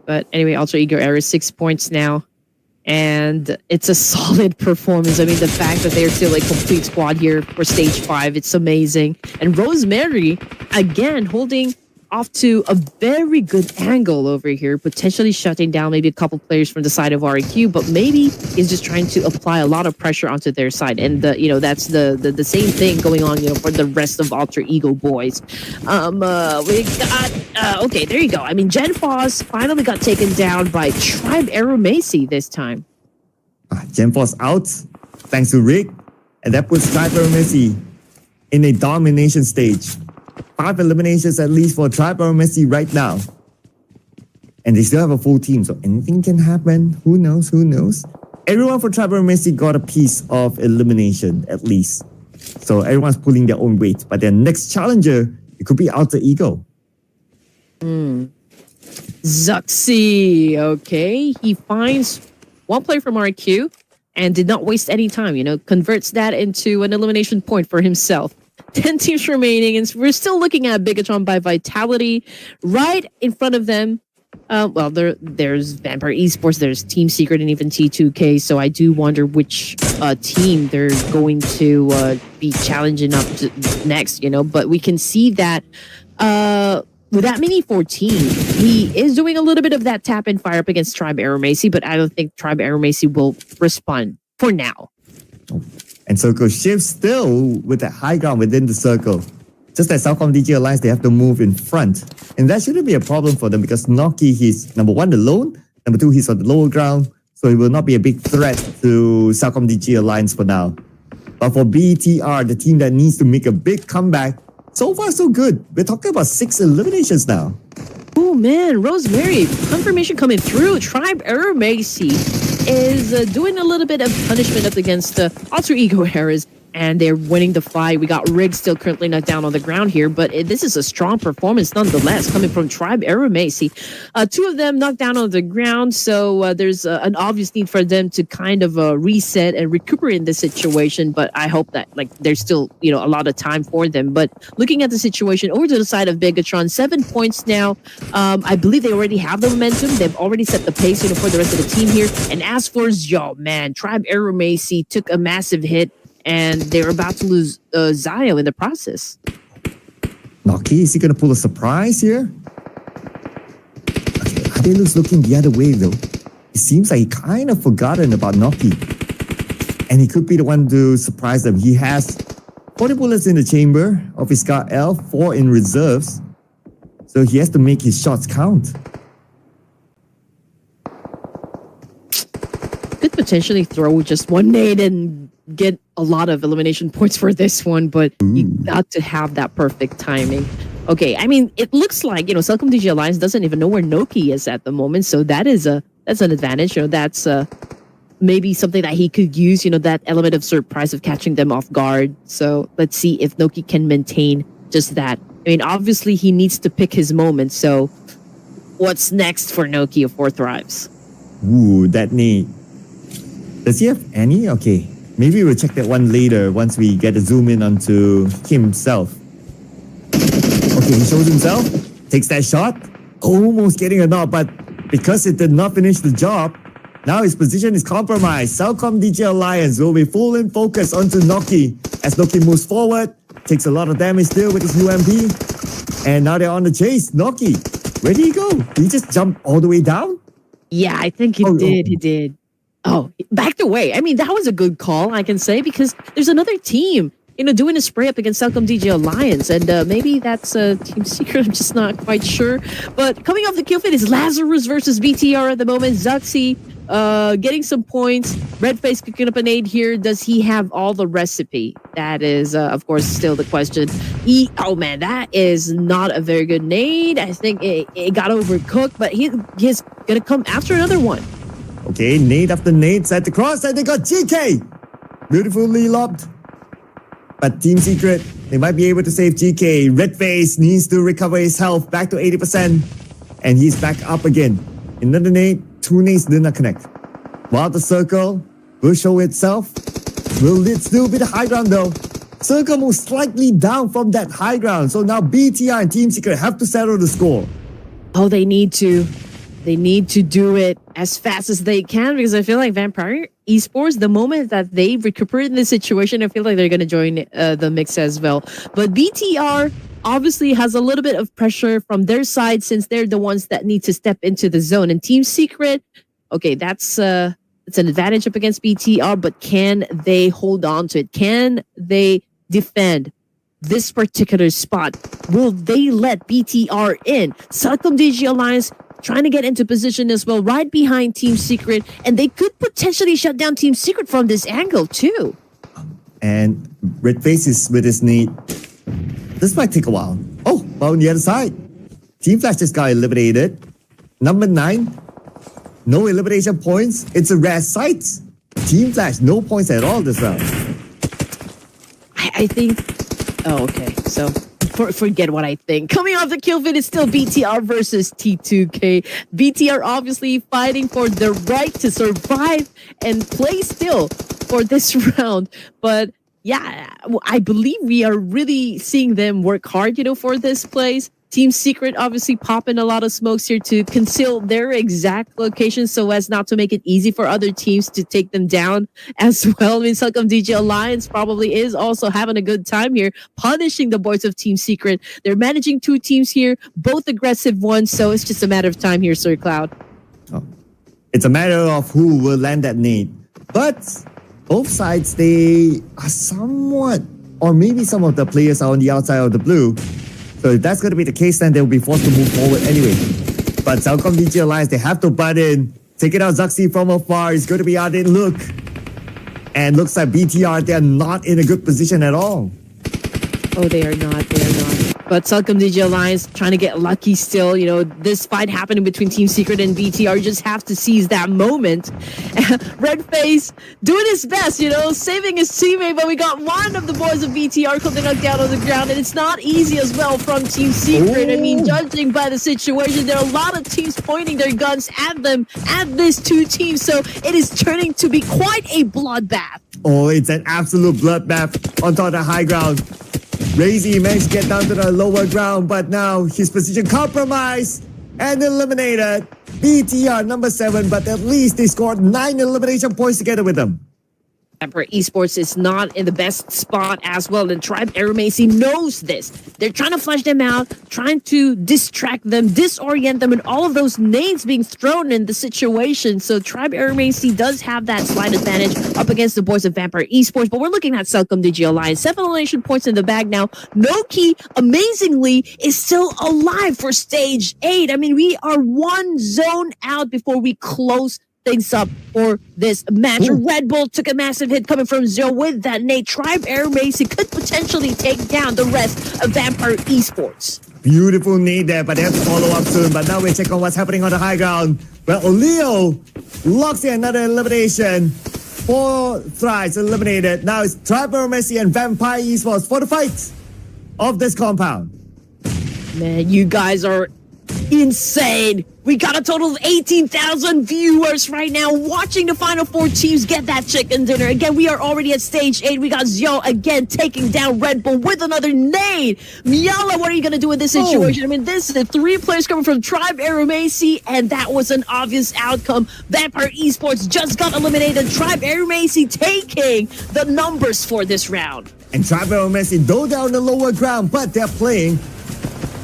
But anyway, Alter Ego Era 6 points now. And it's a solid performance. I mean, the fact that they're still a complete squad here for stage 5, it's amazing. And Rosemary, again, holding off to a very good angle over here, potentially shutting down maybe a couple players from the side of REQ, but maybe is just trying to apply a lot of pressure onto their side. And that's the same thing going on, for the rest of Alter Ego boys. We got okay, there you go. I mean, Gen Foss finally got taken down by Tribe Aeromacey this time. Gen Foss out thanks to Rick, and that puts Tribe Aeromacey in a domination stage. 5 eliminations at least for Tribe Aeromacey right now. And they still have a full team, so anything can happen. Who knows? Who knows? Everyone for Tribe Aeromacey got a piece of elimination at least. So everyone's pulling their own weight. But their next challenger, it could be Alter Ego. Zuxi, okay. He finds one player from RQ and did not waste any time, converts that into an elimination point for himself. 10 teams remaining, and we're still looking at Bigatron by Vitality. Right in front of them, there's Vampire Esports, there's Team Secret, and even T2K. So I do wonder which team they're going to be challenging up to next, But we can see that with that mini 14, he is doing a little bit of that tap and fire up against Tribe Aeromacey, but I don't think Tribe Aeromacey will respond for now. And Circle shifts still with that high ground within the circle. Just like Southcom DG Alliance, they have to move in front. And that shouldn't be a problem for them because Noki, he's number 1, alone. Number 2, he's on the lower ground. So he will not be a big threat to Southcom DG Alliance for now. But for BTR, the team that needs to make a big comeback, so far so good. We're talking about 6 eliminations now. Oh man, Rosemary, confirmation coming through. Tribe Aeromacey is doing a little bit of punishment up against the Alter Ego Eras, and they're winning the fight. We got Riggs still currently not down on the ground here, but this is a strong performance nonetheless coming from Tribe Aeromacey. 2 of them knocked down on the ground, so there's an obvious need for them to kind of reset and recuperate in this situation, but I hope that there's still a lot of time for them. But looking at the situation over to the side of Bigatron, 7 points now. I believe they already have the momentum. They've already set the pace for the rest of the team here. And as for Tribe Aeromacey took a massive hit, and they're about to lose Zio in the process. Noki, is he going to pull a surprise here? Okay, Adelus looking the other way though. It seems like he kind of forgotten about Noki. And he could be the one to surprise them. He has 40 bullets in the chamber of his Scar L, 4 in reserves. So he has to make his shots count. Could potentially throw just one nade and get a lot of elimination points for this one, but you got to have that perfect timing. Okay, I mean, it looks like, Southcom DG Alliance doesn't even know where Noki is at the moment, so that's an advantage. That's maybe something that he could use, that element of surprise of catching them off guard. So let's see if Noki can maintain just that. I mean, obviously he needs to pick his moment, so what's next for Noki of 4 Thrives? Ooh, that nade. Does he have any? Okay. Maybe we'll check that one later once we get a zoom in onto himself. Okay, he shows himself, takes that shot, almost getting a knock, but because it did not finish the job, now his position is compromised. Southcom DG Alliance will be full in focus onto Noki as Noki moves forward, takes a lot of damage still with his UMP, and now they're on the chase. Noki, where did he go? Did he just jump all the way down? Yeah, I think he did. He did. Oh, backed away. I mean, that was a good call, I can say, because there's another team, doing a spray up against Southcom DG Alliance, and maybe that's Team Secret. I'm just not quite sure. But coming off the kill feed is Lazarus versus BTR at the moment. Zuxi getting some points. Redface cooking up a nade here. Does he have all the recipe? That is, of course, still the question. Oh man, that is not a very good nade. I think it got overcooked, but he's gonna come after another one. Okay, nade after nade, side to cross, and they got GK! Beautifully lobbed. But Team Secret, they might be able to save GK. Redface needs to recover his health back to 80%. And he's back up again. Another nade, 2 nades did not connect. While the circle will show itself. Will it still be the high ground though? Circle moves slightly down from that high ground. So now BTR and Team Secret have to settle the score. Oh, they need to. They need to do it as fast as they can because I feel like Vampire Esports, the moment that they recuperate in this situation, I feel like they're going to join the mix as well. But BTR obviously has a little bit of pressure from their side since they're the ones that need to step into the zone. And Team Secret, okay, it's an advantage up against BTR, but can they hold on to it? Can they defend this particular spot? Will they let BTR in? Celcom DG Alliance trying to get into position as well, right behind Team Secret, and they could potentially shut down Team Secret from this angle too. And Red Face is with his nade. This might take a while. Oh, well, on the other side, Team Flash just got eliminated. Number 9, no elimination points. It's a rare sight. Team Flash, no points at all this round. I think... Oh, okay. So... Forget what I think. Coming off the kill feed, it's still BTR versus T2K. BTR obviously fighting for the right to survive and play still for this round. But yeah, I believe we are really seeing them work hard, for this place. Team Secret obviously popping a lot of smokes here to conceal their exact location so as not to make it easy for other teams to take them down as well. I mean, Celcom DG Alliance probably is also having a good time here, punishing the boys of Team Secret. They're managing 2 teams here, both aggressive ones, so it's just a matter of time here, Sir Cloud. Oh. It's a matter of who will land that nade. But both sides, they are somewhat, or maybe some of the players are on the outside of the blue. So if that's going to be the case, then they'll be forced to move forward anyway. But Celcom DG Alliance, they have to butt in. Take it out Zuxi from afar. It's going to be out in look. And looks like BTR, they're not in a good position at all. Oh, they are not. They are not. But Celcom DG Alliance trying to get lucky still. This fight happening between Team Secret and BTR. You just have to seize that moment. Red Face doing his best, saving his teammate. But we got one of the boys of BTR called knocked down on the ground. And it's not easy as well from Team Secret. Ooh. I mean, judging by the situation, there are a lot of teams pointing their guns at them, at these 2 teams. So it is turning to be quite a bloodbath. Oh, it's an absolute bloodbath on top of the high ground. Razy managed to get down to the lower ground, but now his position compromised and eliminated. BTR number 7, but at least they scored 9 elimination points together with them. Vampire Esports is not in the best spot as well, and Tribe Aeromacy knows this. They're trying to flush them out, trying to distract them, disorient them, and all of those nades being thrown in the situation. So Tribe Aeromacy does have that slight advantage up against the boys of Vampire Esports, but we're looking at Celcom DG Alliance. 7 elimination points in the bag now. Noki, amazingly, is still alive for stage 8. I mean, we are 1 zone out before we close things up for this match. Ooh. Red Bull took a massive hit coming from Zero with that nade. Tribe Aeromacy could potentially take down the rest of Vampire Esports. Beautiful nade there, but they have to follow up soon. But now we check on what's happening on the high ground. Well, Oleo locks in another elimination. 4 thrice eliminated. Now it's Tribe Aeromacy and Vampire Esports for the fight of this compound. Man, you guys are insane. We got a total of 18,000 viewers right now watching the final 4 teams get that chicken dinner. Again, we are already at stage 8. We got Zio again taking down Red Bull with another nade. Miala, what are you going to do in this situation? I mean, this is 3 players coming from Tribe Aeromacy, and that was an obvious outcome. Vampire Esports just got eliminated. Tribe Aeromacy taking the numbers for this round. And Tribe Aeromacy, though they're on the lower ground, but they're playing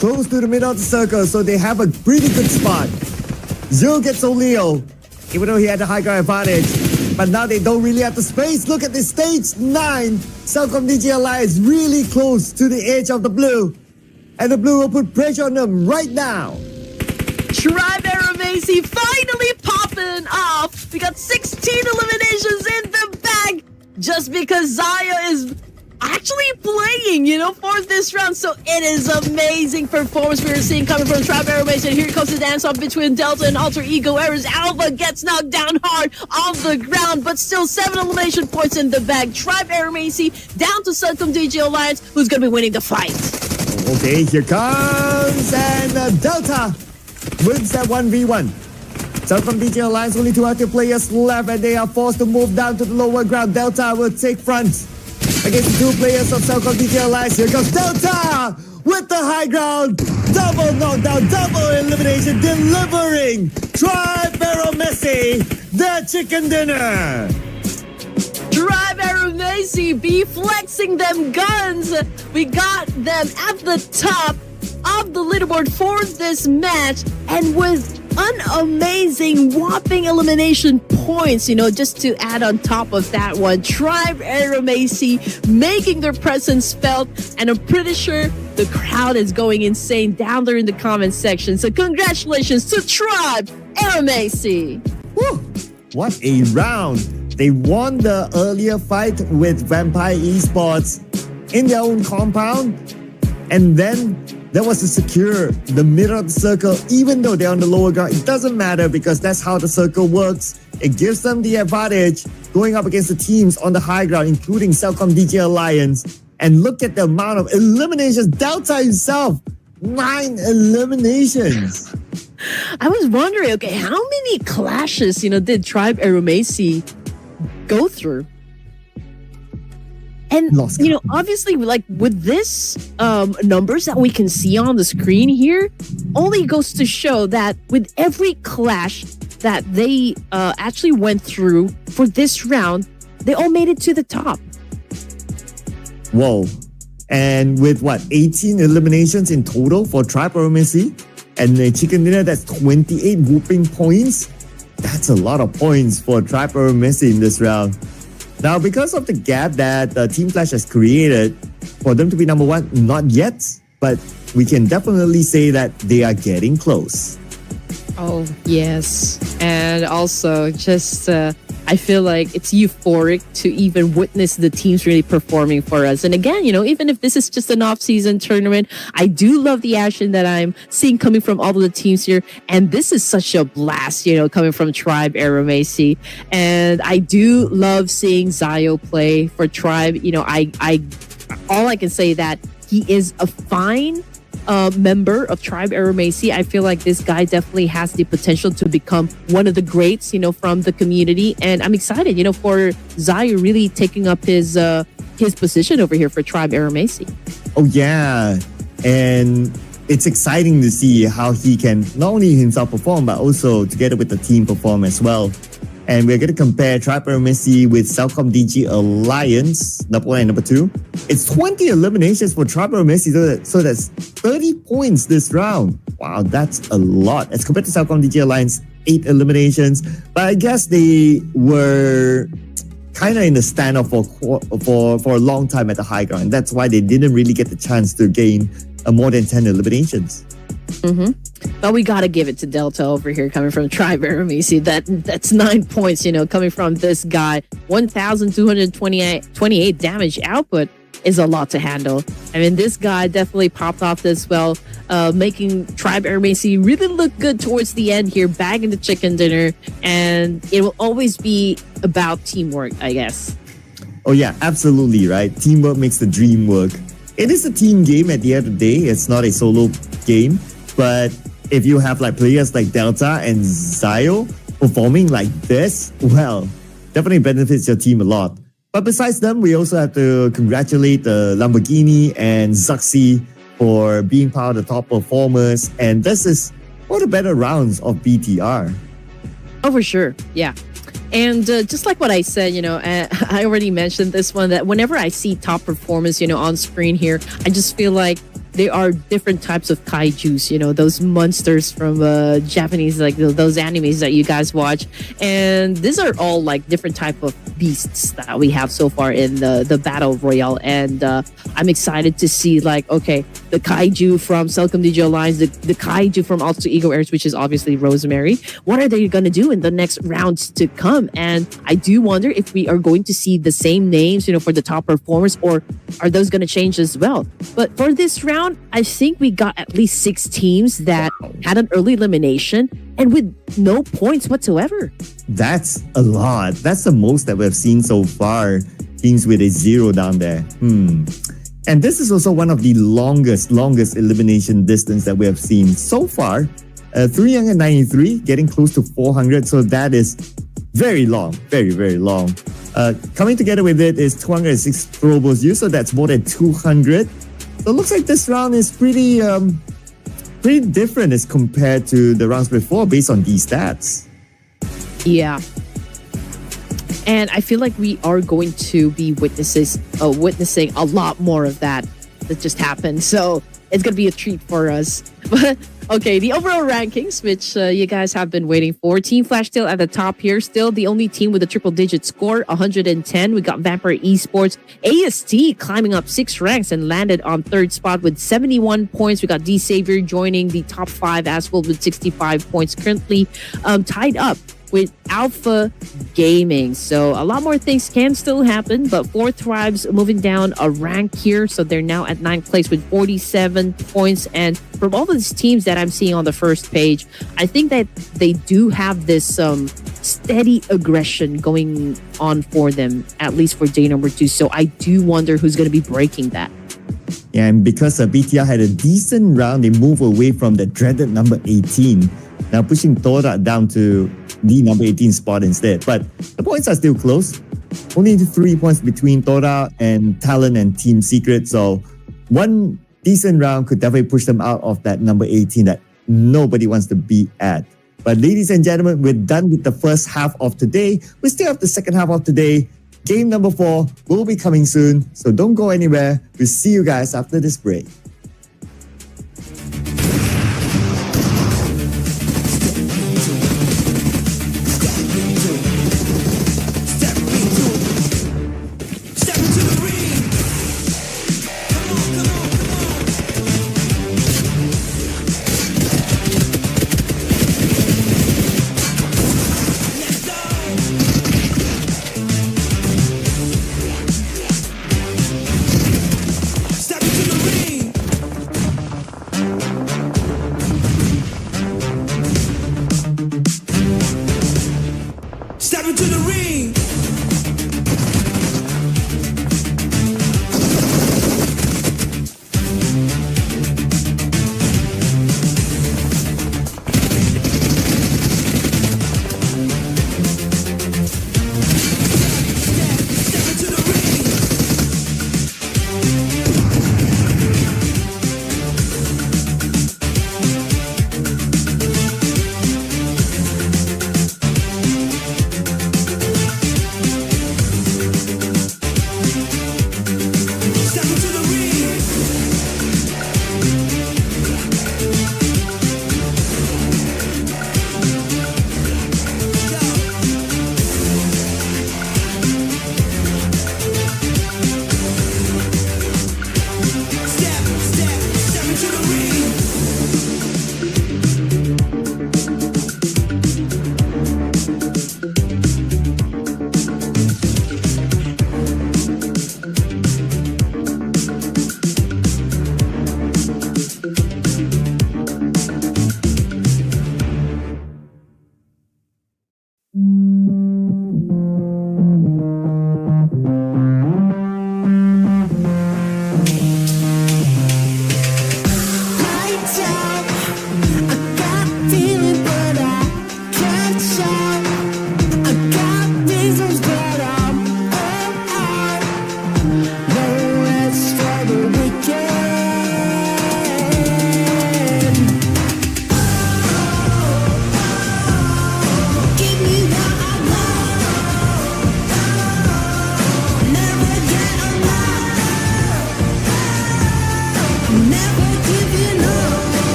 close to the middle of the circle, so they have a pretty good spot. Zero gets Oleo, even though he had the high ground advantage. But now they don't really have the space. Look at this stage 9. Celcom DG Alliance really close to the edge of the blue. And the blue will put pressure on them right now. Tribe Aeromacy finally popping off. We got 16 eliminations in the bag just because Zaya is actually playing, for this round. So it is amazing performance we are seeing coming from Tribe Aeromacy. And here comes the dance off between Delta and Alter Ego Errors. Alpha gets knocked down hard on the ground, but still 7 elimination points in the bag. Tribe Aeromacy down to Celcom DG Alliance, who's going to be winning the fight. Okay, here comes, and Delta wins that 1v1. Celcom DG Alliance, only 2 active players left, and they are forced to move down to the lower ground. Delta will take front against the 2 players of Celcom DG Alliance. Here comes Delta with the high ground. Double Triple knockdown, double elimination, delivering Tribe Messi the chicken dinner. Tribe Messi be flexing them guns. We got them at the top of the leaderboard for this match, and with an amazing whopping elimination points, just to add on top of that one, Tribe Messi making their presence felt, and I'm pretty sure the crowd is going insane down there in the comment section. So congratulations to Tribe Messi. Woo! What a round! They won the earlier fight with Vampire Esports in their own compound, and then that was to secure the middle of the circle. Even though they're on the lower ground, it doesn't matter because that's how the circle works. It gives them the advantage going up against the teams on the high ground, including Cellcom DJ Alliance. And look at the amount of eliminations. Delta himself, 9 eliminations. I was wondering, okay, how many clashes, did Tribe Messi go through? And, obviously, like with this numbers that we can see on the screen here, only goes to show that with every clash that they actually went through for this round, they all made it to the top. Whoa. And with 18 eliminations in total for Tribe Messi and the chicken dinner, that's 28 whooping points. That's a lot of points for Tribe Messi in this round. Now, because of the gap that Team Clash has created, for them to be number one, not yet, but we can definitely say that they are getting close. Oh, yes. And also, just I feel like it's euphoric to even witness the teams really performing for us. And again, even if this is just an off-season tournament, I do love the action that I'm seeing coming from all of the teams here. And this is such a blast, coming from Tribe Messi. And I do love seeing Zayo play for Tribe. All I can say that he is a fine member of Tribe Messi. I feel like this guy definitely has the potential to become one of the greats, from the community. And I'm excited, for Zayu really taking up his position over here for Tribe Messi. Oh, yeah. And it's exciting to see how he can not only himself perform, but also together with the team perform as well. And we're going to compare Tribe Messi with Cellcom DG Alliance, number 1 and number 2. It's 20 eliminations for Tribe Messi, so that's 30 points this round. Wow, that's a lot. As compared to Cellcom DG Alliance, 8 eliminations. But I guess they were kind of in the standoff for a long time at the high ground. That's why they didn't really get the chance to gain more than 10 eliminations. But we gotta give it to Delta over here, coming from Tribe Messi. That's 9 points, coming from this guy. 1,228 damage output is a lot to handle. I mean, this guy definitely popped off as well, making Tribe Messi really look good towards the end here, bagging the chicken dinner. And it will always be about teamwork, I guess. Oh yeah, absolutely, right? Teamwork makes the dream work. It is a team game at the end of the day. It's not a solo game. But if you have players like Delta and Zayo performing like this, well, definitely benefits your team a lot. But besides them, we also have to congratulate Lamborghini and Zuxi for being part of the top performers. And this is one of the better rounds of BTR. Oh, for sure. Yeah. And just like what I said, I already mentioned this one, that whenever I see top performance, on screen here, I just feel like there are different types of kaijus, those monsters from Japanese, like those animes that you guys watch. And these are all different type of beasts that we have so far in the Battle Royale. And I'm excited to see, okay, the kaiju from Cellcom DJ Alliance, the kaiju from Alter Ego Airs, which is obviously Rosemary. What are they going to do in the next rounds to come? And I do wonder if we are going to see the same names, for the top performers, or are those going to change as well? But for this round, I think we got at least 6 teams that had an early elimination and with no points whatsoever. That's a lot. That's the most that we've seen so far. Teams with a 0 down there. And this is also one of the longest elimination distance that we have seen so far. 393, getting close to 400. So that is very long, very, very long. Coming together with it is 206 throwables used. So that's more than 200. So it looks like this round is pretty pretty different as compared to the rounds before based on these stats. Yeah. And I feel like we are going to be witnessing a lot more of that just happened. So it's going to be a treat for us. But okay, the overall rankings, which you guys have been waiting for. Team Flash still at the top here. Still the only team with a triple-digit score, 110. We got Vampire Esports. AST climbing up 6 ranks and landed on 3rd spot with 71 points. We got D-Savior joining the top 5 as well with 65 points. Currently tied up with Alpha Gaming. So a lot more things can still happen, but 4 Tribes moving down a rank here. So they're now at 9th place with 47 points. And from all of these teams that I'm seeing on the first page, I think that they do have this steady aggression going on for them, at least for day number 2. So I do wonder who's going to be breaking that. Yeah, and because BTR had a decent round, they move away from the dreaded number 18. Now pushing Tora down to the number 18 spot instead. But the points are still close. Only 3 points between Tora and Talon and Team Secret. So one decent round could definitely push them out of that number 18 that nobody wants to be at. But ladies and gentlemen, we're done with the first half of today. We still have the second half of today. Game number 4 will be coming soon. So don't go anywhere. We'll see you guys after this break.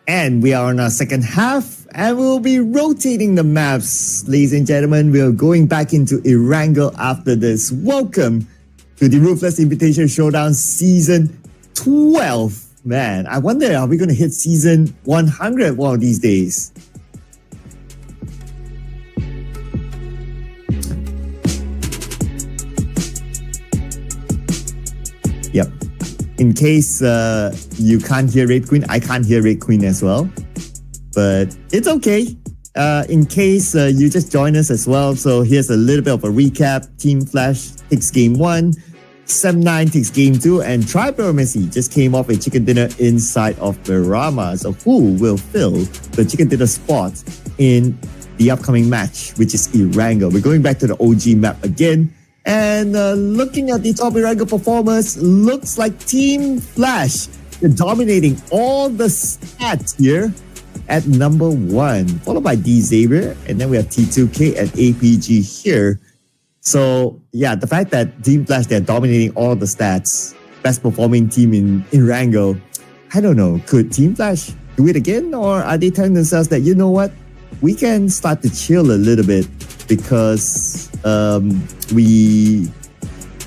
And we are on our second half, and we'll be rotating the maps. Ladies and gentlemen, we are going back into Erangel after this. Welcome to the Ruthless Invitation Showdown Season 12. Man, I wonder, are we going to hit Season 100 one of these days? Yep. In case you can't hear Red Queen, I can't hear Red Queen as well. But it's okay. In case you just join us as well. So here's a little bit of a recap. Team Flash takes game 1. Sem9 takes game 2, and Tribe Messi just came off a chicken dinner inside of Berama. So who will fill the chicken dinner spot in the upcoming match, which is Erangel? We're going back to the OG map again. And looking at the top Erangel performers, looks like Team Flash. They're dominating all the stats here at number 1, followed by D Xavier, and then we have T2K and APG here. So yeah, the fact that Team Flash, they're dominating all the stats, best performing team in Erangel, I don't know, could Team Flash do it again, or are they telling themselves that, you know what, we can start to chill a little bit because we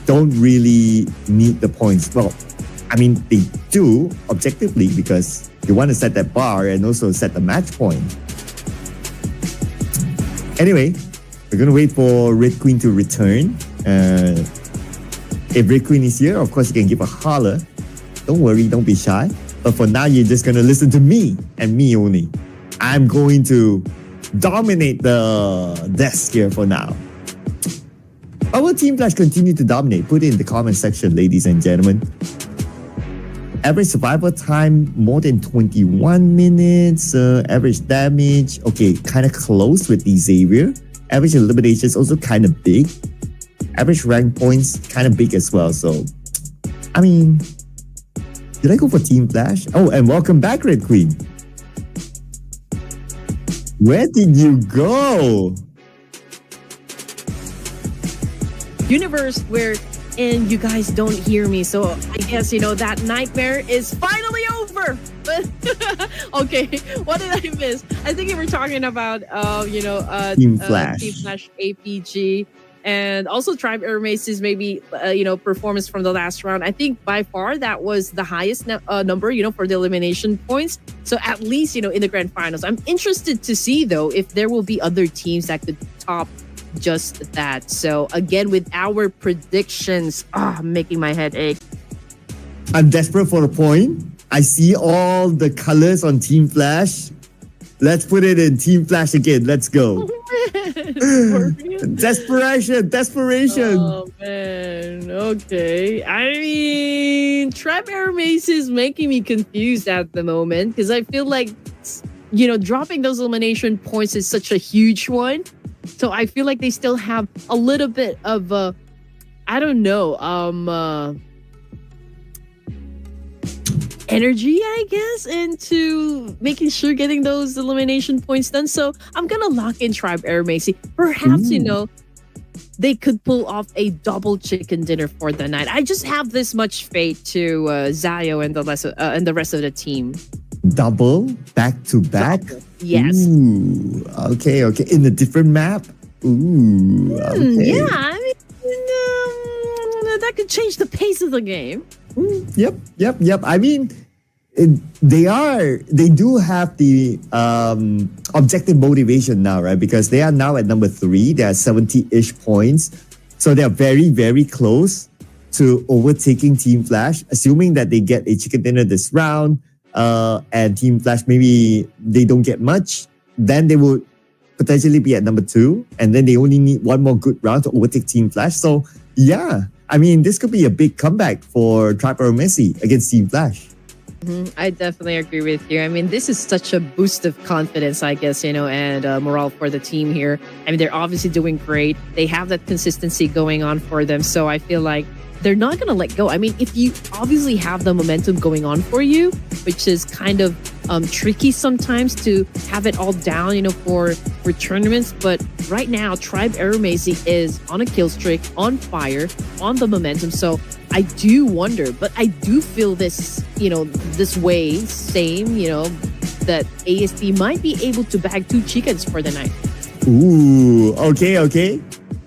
don't really need the points? Well, I mean, they do objectively because you want to set that bar and also set the match point. Anyway, we're going to wait for Red Queen to return. If Red Queen is here, of course, you can give a holler. Don't worry, don't be shy. But for now, you're just going to listen to me and me only. I'm going to dominate the desk here for now. How will Team Flash continue to dominate? Put it in the comment section, ladies and gentlemen. Average survival time, more than 21 minutes. Average damage, okay, kind of close with the Xavier. Average eliminations also kind of big. Average rank points kind of big as well. So, I mean, did I go for Team Flash? Oh, and welcome back, Red Queen. Where did you go? Universe where and you guys don't hear me, so I guess that nightmare is finally over. But okay, what did I miss? I think we were talking about Team Flash, Team Flash, APG, and also Tribe Messi's maybe performance from the last round. I think by far that was the highest number for the elimination points. So at least in the grand finals. I'm interested to see though if there will be other teams that could top just that. So again, with our predictions, making my head ache. I'm desperate for a point. I see all the colors on Team Flash. Let's put it in Team Flash again. Let's go. Desperation. Oh man. Okay. I mean, Tribe Messi is making me confused at the moment because I feel like dropping those elimination points is such a huge one. So I feel like they still have a little bit of energy, I guess, into making sure getting those elimination points done. So I'm gonna lock in Tribe Messi. Perhaps they could pull off a double chicken dinner for the night. I just have this much faith to Zayo and the rest of the team. Double back to back. Yes. Ooh, okay. In a different map. Ooh. Okay. Yeah, I mean, that could change the pace of the game. Yep. I mean, they do have the objective motivation now, right? Because they are now at number 3. They are 70-ish points. So they are very, very close to overtaking Team Flash, assuming that they get a chicken dinner this round. And Team Flash, maybe they don't get much, then they will potentially be at number 2, and then they only need one more good round to overtake Team Flash. So yeah, I mean, this could be a big comeback for Tribe Messi against Team Flash. I definitely agree with you. I mean, this is such a boost of confidence, I guess, and morale for the team here. I mean, they're obviously doing great. They have that consistency going on for them. So I feel like they're not going to let go. I mean, if you obviously have the momentum going on for you, which is kind of tricky sometimes to have it all down, for tournaments. But right now, Tribe Messi is on a kill streak, on fire, on the momentum. So I do wonder, but I do feel this, this way, that ASP might be able to bag 2 chickens for the night. Ooh, okay.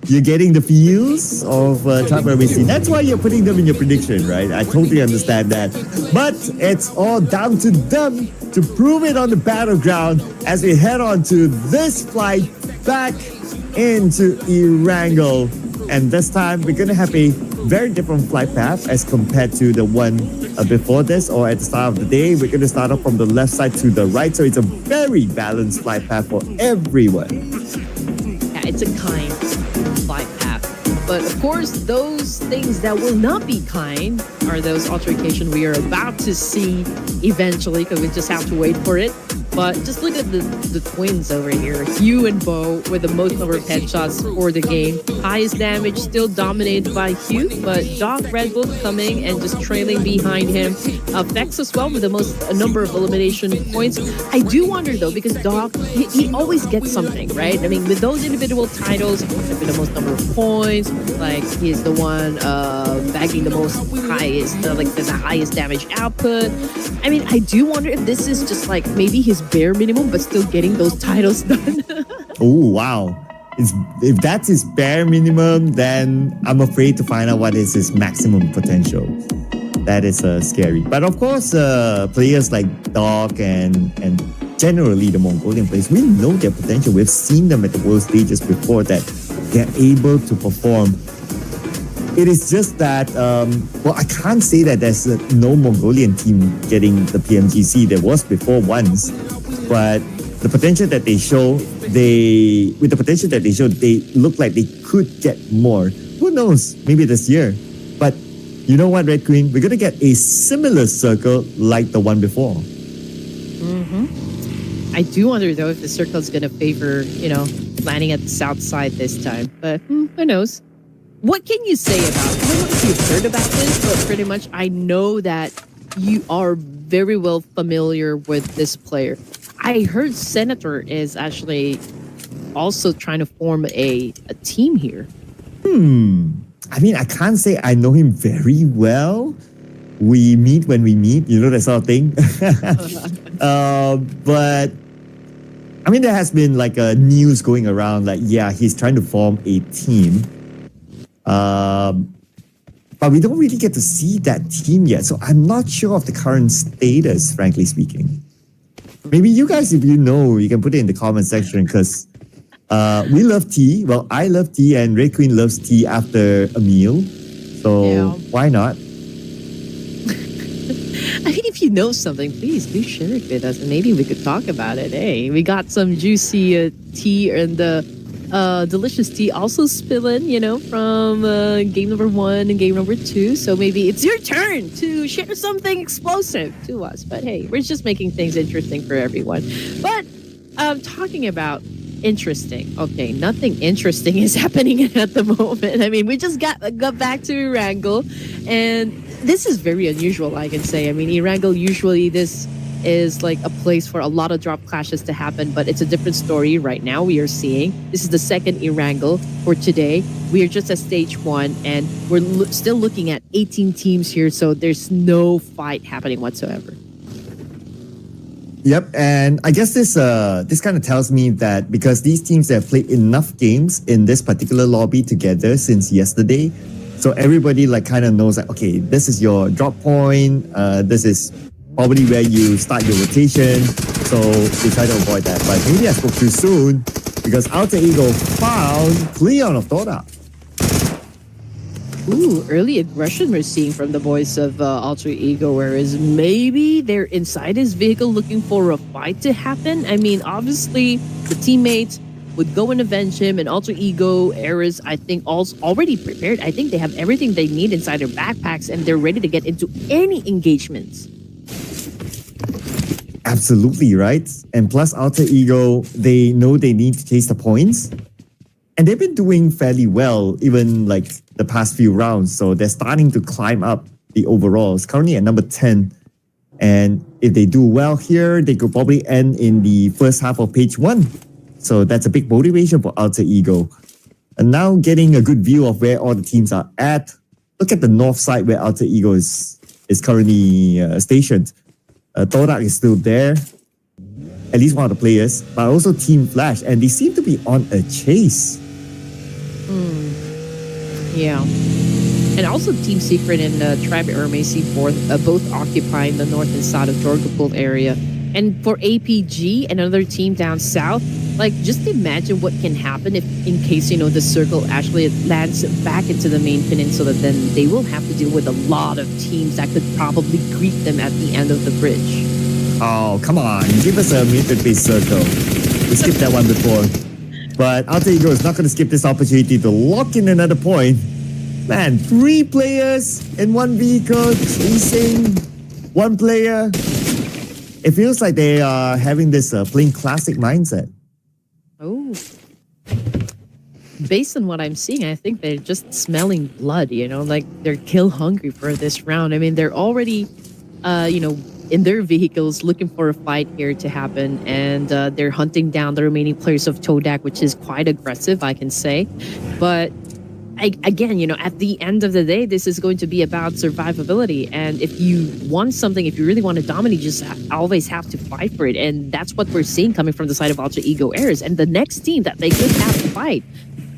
You're getting the feels of Tribe Messi. That's why you're putting them in your prediction, right? I totally understand that. But it's all down to them to prove it on the battleground as we head on to this flight back into Erangel. And this time, we're going to have a very different flight path as compared to the one before this or at the start of the day. We're going to start off from the left side to the right. So it's a very balanced flight path for everyone. Yeah, it's a kind flight path. But of course, those things that will not be kind are those altercations we are about to see eventually, because we just have to wait for it. But just look at the twins over here. Hugh and Bo with the most number of headshots for the game. Highest damage still dominated by Hugh, but Doc Red Bull coming and just trailing behind him. Vex as well with the most number of elimination points. I do wonder though, because Doc, he always gets something, right? I mean, with those individual titles, with the most number of points, like he's the one bagging the most highest, the highest damage output. I mean, I do wonder if this is just like maybe his bare minimum, but still getting those titles done. Oh, wow. If that's his bare minimum, then I'm afraid to find out what is his maximum potential. That is scary. But of course, players like Doc and generally the Mongolian players, we know their potential. We've seen them at the world stages before that they're able to perform. It is just that, well, I can't say that there's no Mongolian team getting the PMGC. There was before once, but the potential that they show, they look like they could get more. Who knows? Maybe this year. But you know what, Red Queen? We're going to get a similar circle like the one before. I do wonder, though, if the circle is going to favor, landing at the south side this time. But who knows? What can you say about it? I don't know if you've heard about this, but pretty much I know that you are very well familiar with this player. I heard Senator is actually also trying to form a team here. I mean, I can't say I know him very well. We meet when we meet, that sort of thing. But I mean, there has been like a news going around like, yeah, he's trying to form a team. But we don't really get to see that team yet. So I'm not sure of the current status, frankly speaking. Maybe you guys, if you know, you can put it in the comment section because we love tea. Well, I love tea and Red Queen loves tea after a meal. So why not? I mean, if you know something, please do share it with us and maybe we could talk about it. Hey, we got some juicy tea and delicious tea also spilling, from game number 1 and game number 2. So maybe it's your turn to share something explosive to us. But hey, we're just making things interesting for everyone. But talking about interesting. Okay, nothing interesting is happening at the moment. I mean, we just got back to Erangel, and this is very unusual, I can say. I mean, Erangel, usually this is like a place for a lot of drop clashes to happen, but it's a different story right now. We are seeing this is the second Erangel for today. We are just at stage 1, and we're still looking at 18 teams here, so there's no fight happening whatsoever. Yep, and I guess this kind of tells me that because these teams have played enough games in this particular lobby together since yesterday, so everybody like kind of knows like, okay, this is your drop point. This is probably where you start your rotation. So we try to avoid that. But maybe I spoke too soon because Alter Ego found Cleon of Dota. Ooh, early aggression we're seeing from the boys of Alter Ego, whereas maybe they're inside his vehicle looking for a fight to happen. I mean, obviously, the teammates would go and avenge him, and Alter Ego, Ares, I think, already prepared. I think they have everything they need inside their backpacks, and they're ready to get into any engagements. Absolutely, right? And plus Alter Ego, they know they need to chase the points. And they've been doing fairly well, even like the past few rounds. So they're starting to climb up the overalls. Currently at number 10. And if they do well here, they could probably end in the first half of page 1. So that's a big motivation for Alter Ego. And now getting a good view of where all the teams are at. Look at the north side where Alter Ego is currently stationed. Torak is still there. At least one of the players. But also Team Flash. And they seem to be on a chase. Yeah. And also Team Secret and Tribe Ermacy both occupying the north and south of Jorgapul area. And for APG, another team down south, like just imagine what can happen if in case, the circle actually lands back into the main peninsula, then they will have to deal with a lot of teams that could probably greet them at the end of the bridge. Oh, come on. Give us a mutant-based circle. We skipped that one before. But Alter Ego is not going to skip this opportunity to lock in another point. Man, 3 players in one vehicle chasing one player. It feels like they are having this playing classic mindset. Oh. Based on what I'm seeing, I think they're just smelling blood, you know, like they're kill hungry for this round. I mean, they're already, in their vehicles looking for a fight here to happen, and they're hunting down the remaining players of Todak, which is quite aggressive, I can say. But again, at the end of the day, this is going to be about survivability. And if you want something, if you really want to dominate, you just always have to fight for it. And that's what we're seeing coming from the side of Alter Ego Airs. And the next team that they could have to fight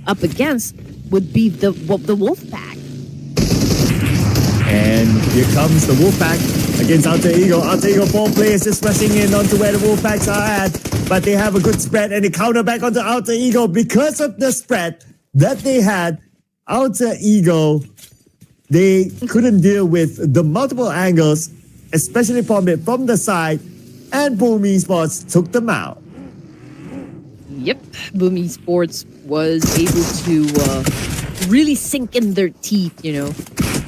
up against would be the Wolfpack. And here comes the Wolfpack against Alter Ego. Alter Ego 4 players just rushing in onto where the Wolfpacks are at. But they have a good spread and they counter back onto Alter Ego because of the spread that they had. Alter Ego, they couldn't deal with the multiple angles, especially from the side, and Boom Esports took them out. Yep, Boom Esports was able to really sink in their teeth,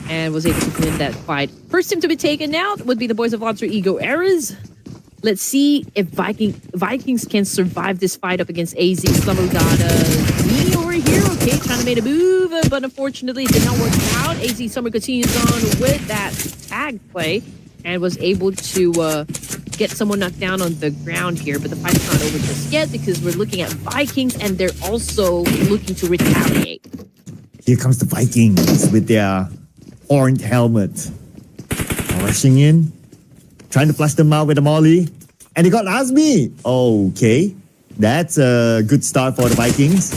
and was able to win that fight. First team to be taken out would be the boys of Alter Ego Eras. Let's see if Vikings can survive this fight up against AZ. Slumber got me over here. Okay, trying to make a move, but unfortunately it did not work out. AZ Summer continues on with that tag play and was able to get someone knocked down on the ground here. But the fight is not over just yet because we're looking at Vikings and they're also looking to retaliate. Here comes the Vikings with their orange helmet. Rushing in. Trying to flush them out with a molly. And he got Azmi. Okay. That's a good start for the Vikings.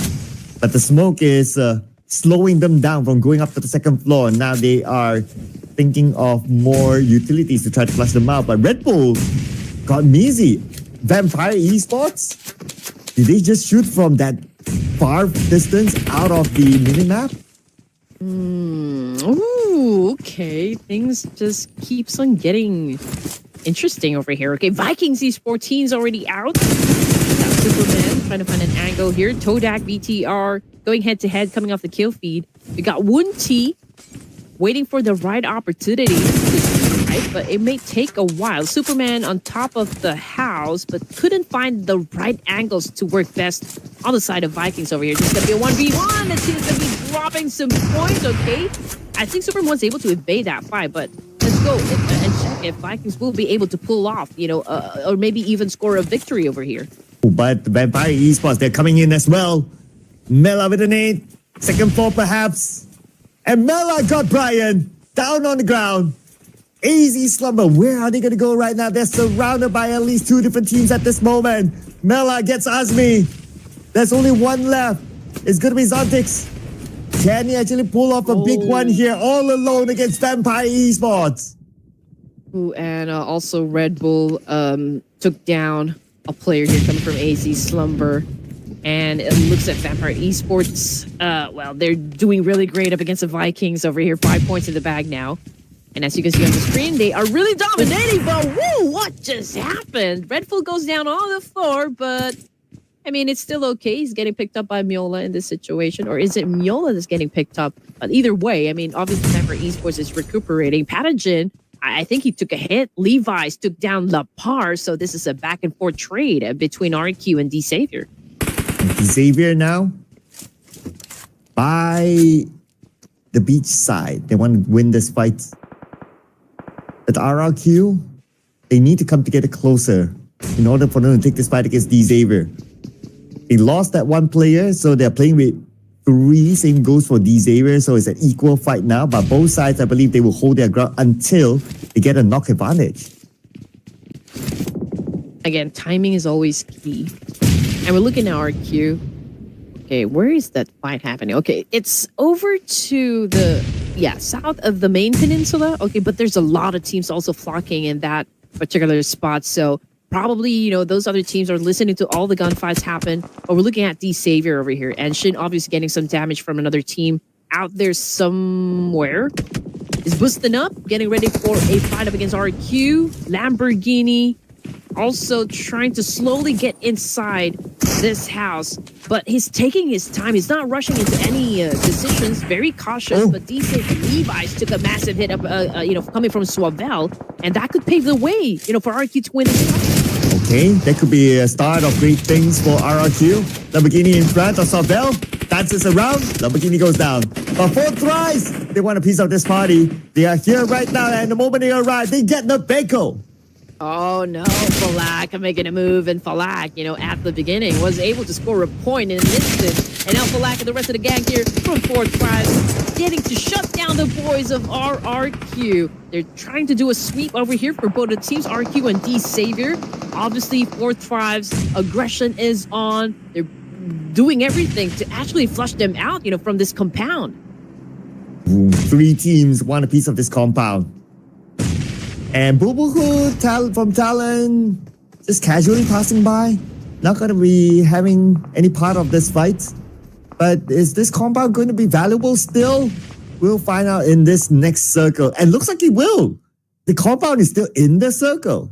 But the smoke is slowing them down from going up to the second floor. Now they are thinking of more utilities to try to flush them out. But Red Bull got Mizi. Vampire Esports? Did they just shoot from that far distance out of the minimap? Ooh, okay. Things just keeps on getting interesting over here. Okay, Vikings Esports is already out. Got Superman trying to find an angle here. Todak, BTR going head to head, coming off the kill feed. We got Wunti waiting for the right opportunity. Right, but it may take a while. Superman on top of the house, but couldn't find the right angles to work best on the side of Vikings over here. Just gonna be a 1v1. Let's see, it's gonna be dropping some points, okay? I think Superman was able to evade that fight, but let's go and check if Vikings will be able to pull off, or maybe even score a victory over here. But the Vampire Esports, they're coming in as well. Mela with an 8. Second floor perhaps. And Mela got Brian down on the ground. AZ Slumber, where are they going to go right now? They're surrounded by at least 2 different teams at this moment. Mela gets Azmi. There's only one left. It's going to be Zontix. Can he actually pull off a big one here all alone against Vampire Esports? Ooh, and also Red Bull took down a player here coming from AZ Slumber. And it looks at Vampire Esports. Well, they're doing really great up against the Vikings over here. 5 points in the bag now. And as you can see on the screen, they are really dominating. But whoa, what just happened? Redful goes down on the floor, but I mean, it's still okay. He's getting picked up by Miola in this situation. Or is it Miola that's getting picked up? But either way, I mean, obviously Vampire Esports is recuperating. Pathogen, I think he took a hit. Levi's took down La Par. So this is a back and forth trade between RQ and D Savior. Xavier now by the beach side. They want to win this fight. But RRQ, they need to come together closer in order for them to take this fight against D Xavier. They lost that one player, so they're playing with 3. Same goes for D Xavier, so it's an equal fight now. But both sides, I believe they will hold their ground until they get a knock advantage. Again, timing is always key. And we're looking at RQ. Okay, where is that fight happening? Okay, it's over to the, south of the main peninsula. Okay, but there's a lot of teams also flocking in that particular spot. So probably, those other teams are listening to all the gunfights happen. But we're looking at D Savior over here. And Shin obviously getting some damage from another team out there somewhere. Is boosting up, getting ready for a fight up against RQ. Lamborghini also trying to slowly get inside this house, but he's taking his time. He's not rushing into any decisions. Very cautious, but decent. Levi's took a massive hit up, coming from Swavel, and that could pave the way, for RQ to win this fight. Okay, that could be a start of great things for RRQ. Lamborghini in front of Swavel. Dances around, Lamborghini goes down. But 4 tries, they want a piece of this party. They are here right now, and the moment they arrive, they get the Beko. Oh no, Falak making a move, and Falak, at the beginning was able to score a point in an instant. And now Falak and the rest of the gang here from 4 tries, getting to shut down the boys of RRQ. They're trying to do a sweep over here for both the teams, RQ and D Savior. Obviously, 4 tries, aggression is on. They're doing everything to actually flush them out, from this compound. 3 teams want a piece of this compound. And Bubuhu from Talon just casually passing by. Not going to be having any part of this fight. But is this compound going to be valuable still? We'll find out in this next circle. And looks like it will. The compound is still in the circle.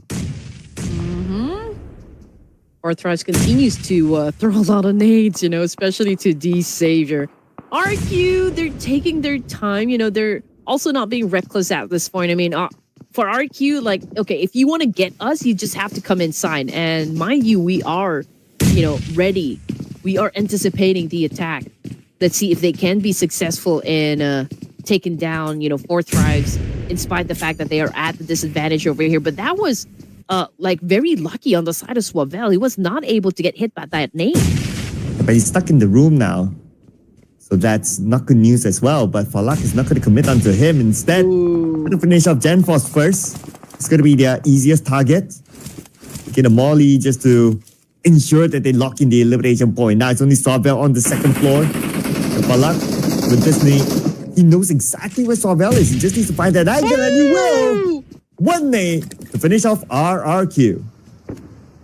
Arthritis continues to throw a lot of nades, especially to D Savior. RQ, they're taking their time. They're also not being reckless at this point. I mean, for RQ, okay, if you want to get us, you just have to come inside. And mind you, we are, ready. We are anticipating the attack. Let's see if they can be successful in taking down, 4 tribes, in spite of the fact that they are at the disadvantage over here. But that was, very lucky on the side of Swavel. He was not able to get hit by that nade. But he's stuck in the room now. So that's not good news as well. But Falak is not going to commit onto him. Instead, going to finish off Genforce first. It's going to be their easiest target. Get a Molly just to ensure that they lock in the elimination point. Now it's only Swavel on the second floor. And Falak, with this nade, he knows exactly where Swavel is. He just needs to find that angle, and he will. 1 nade to finish off RRQ.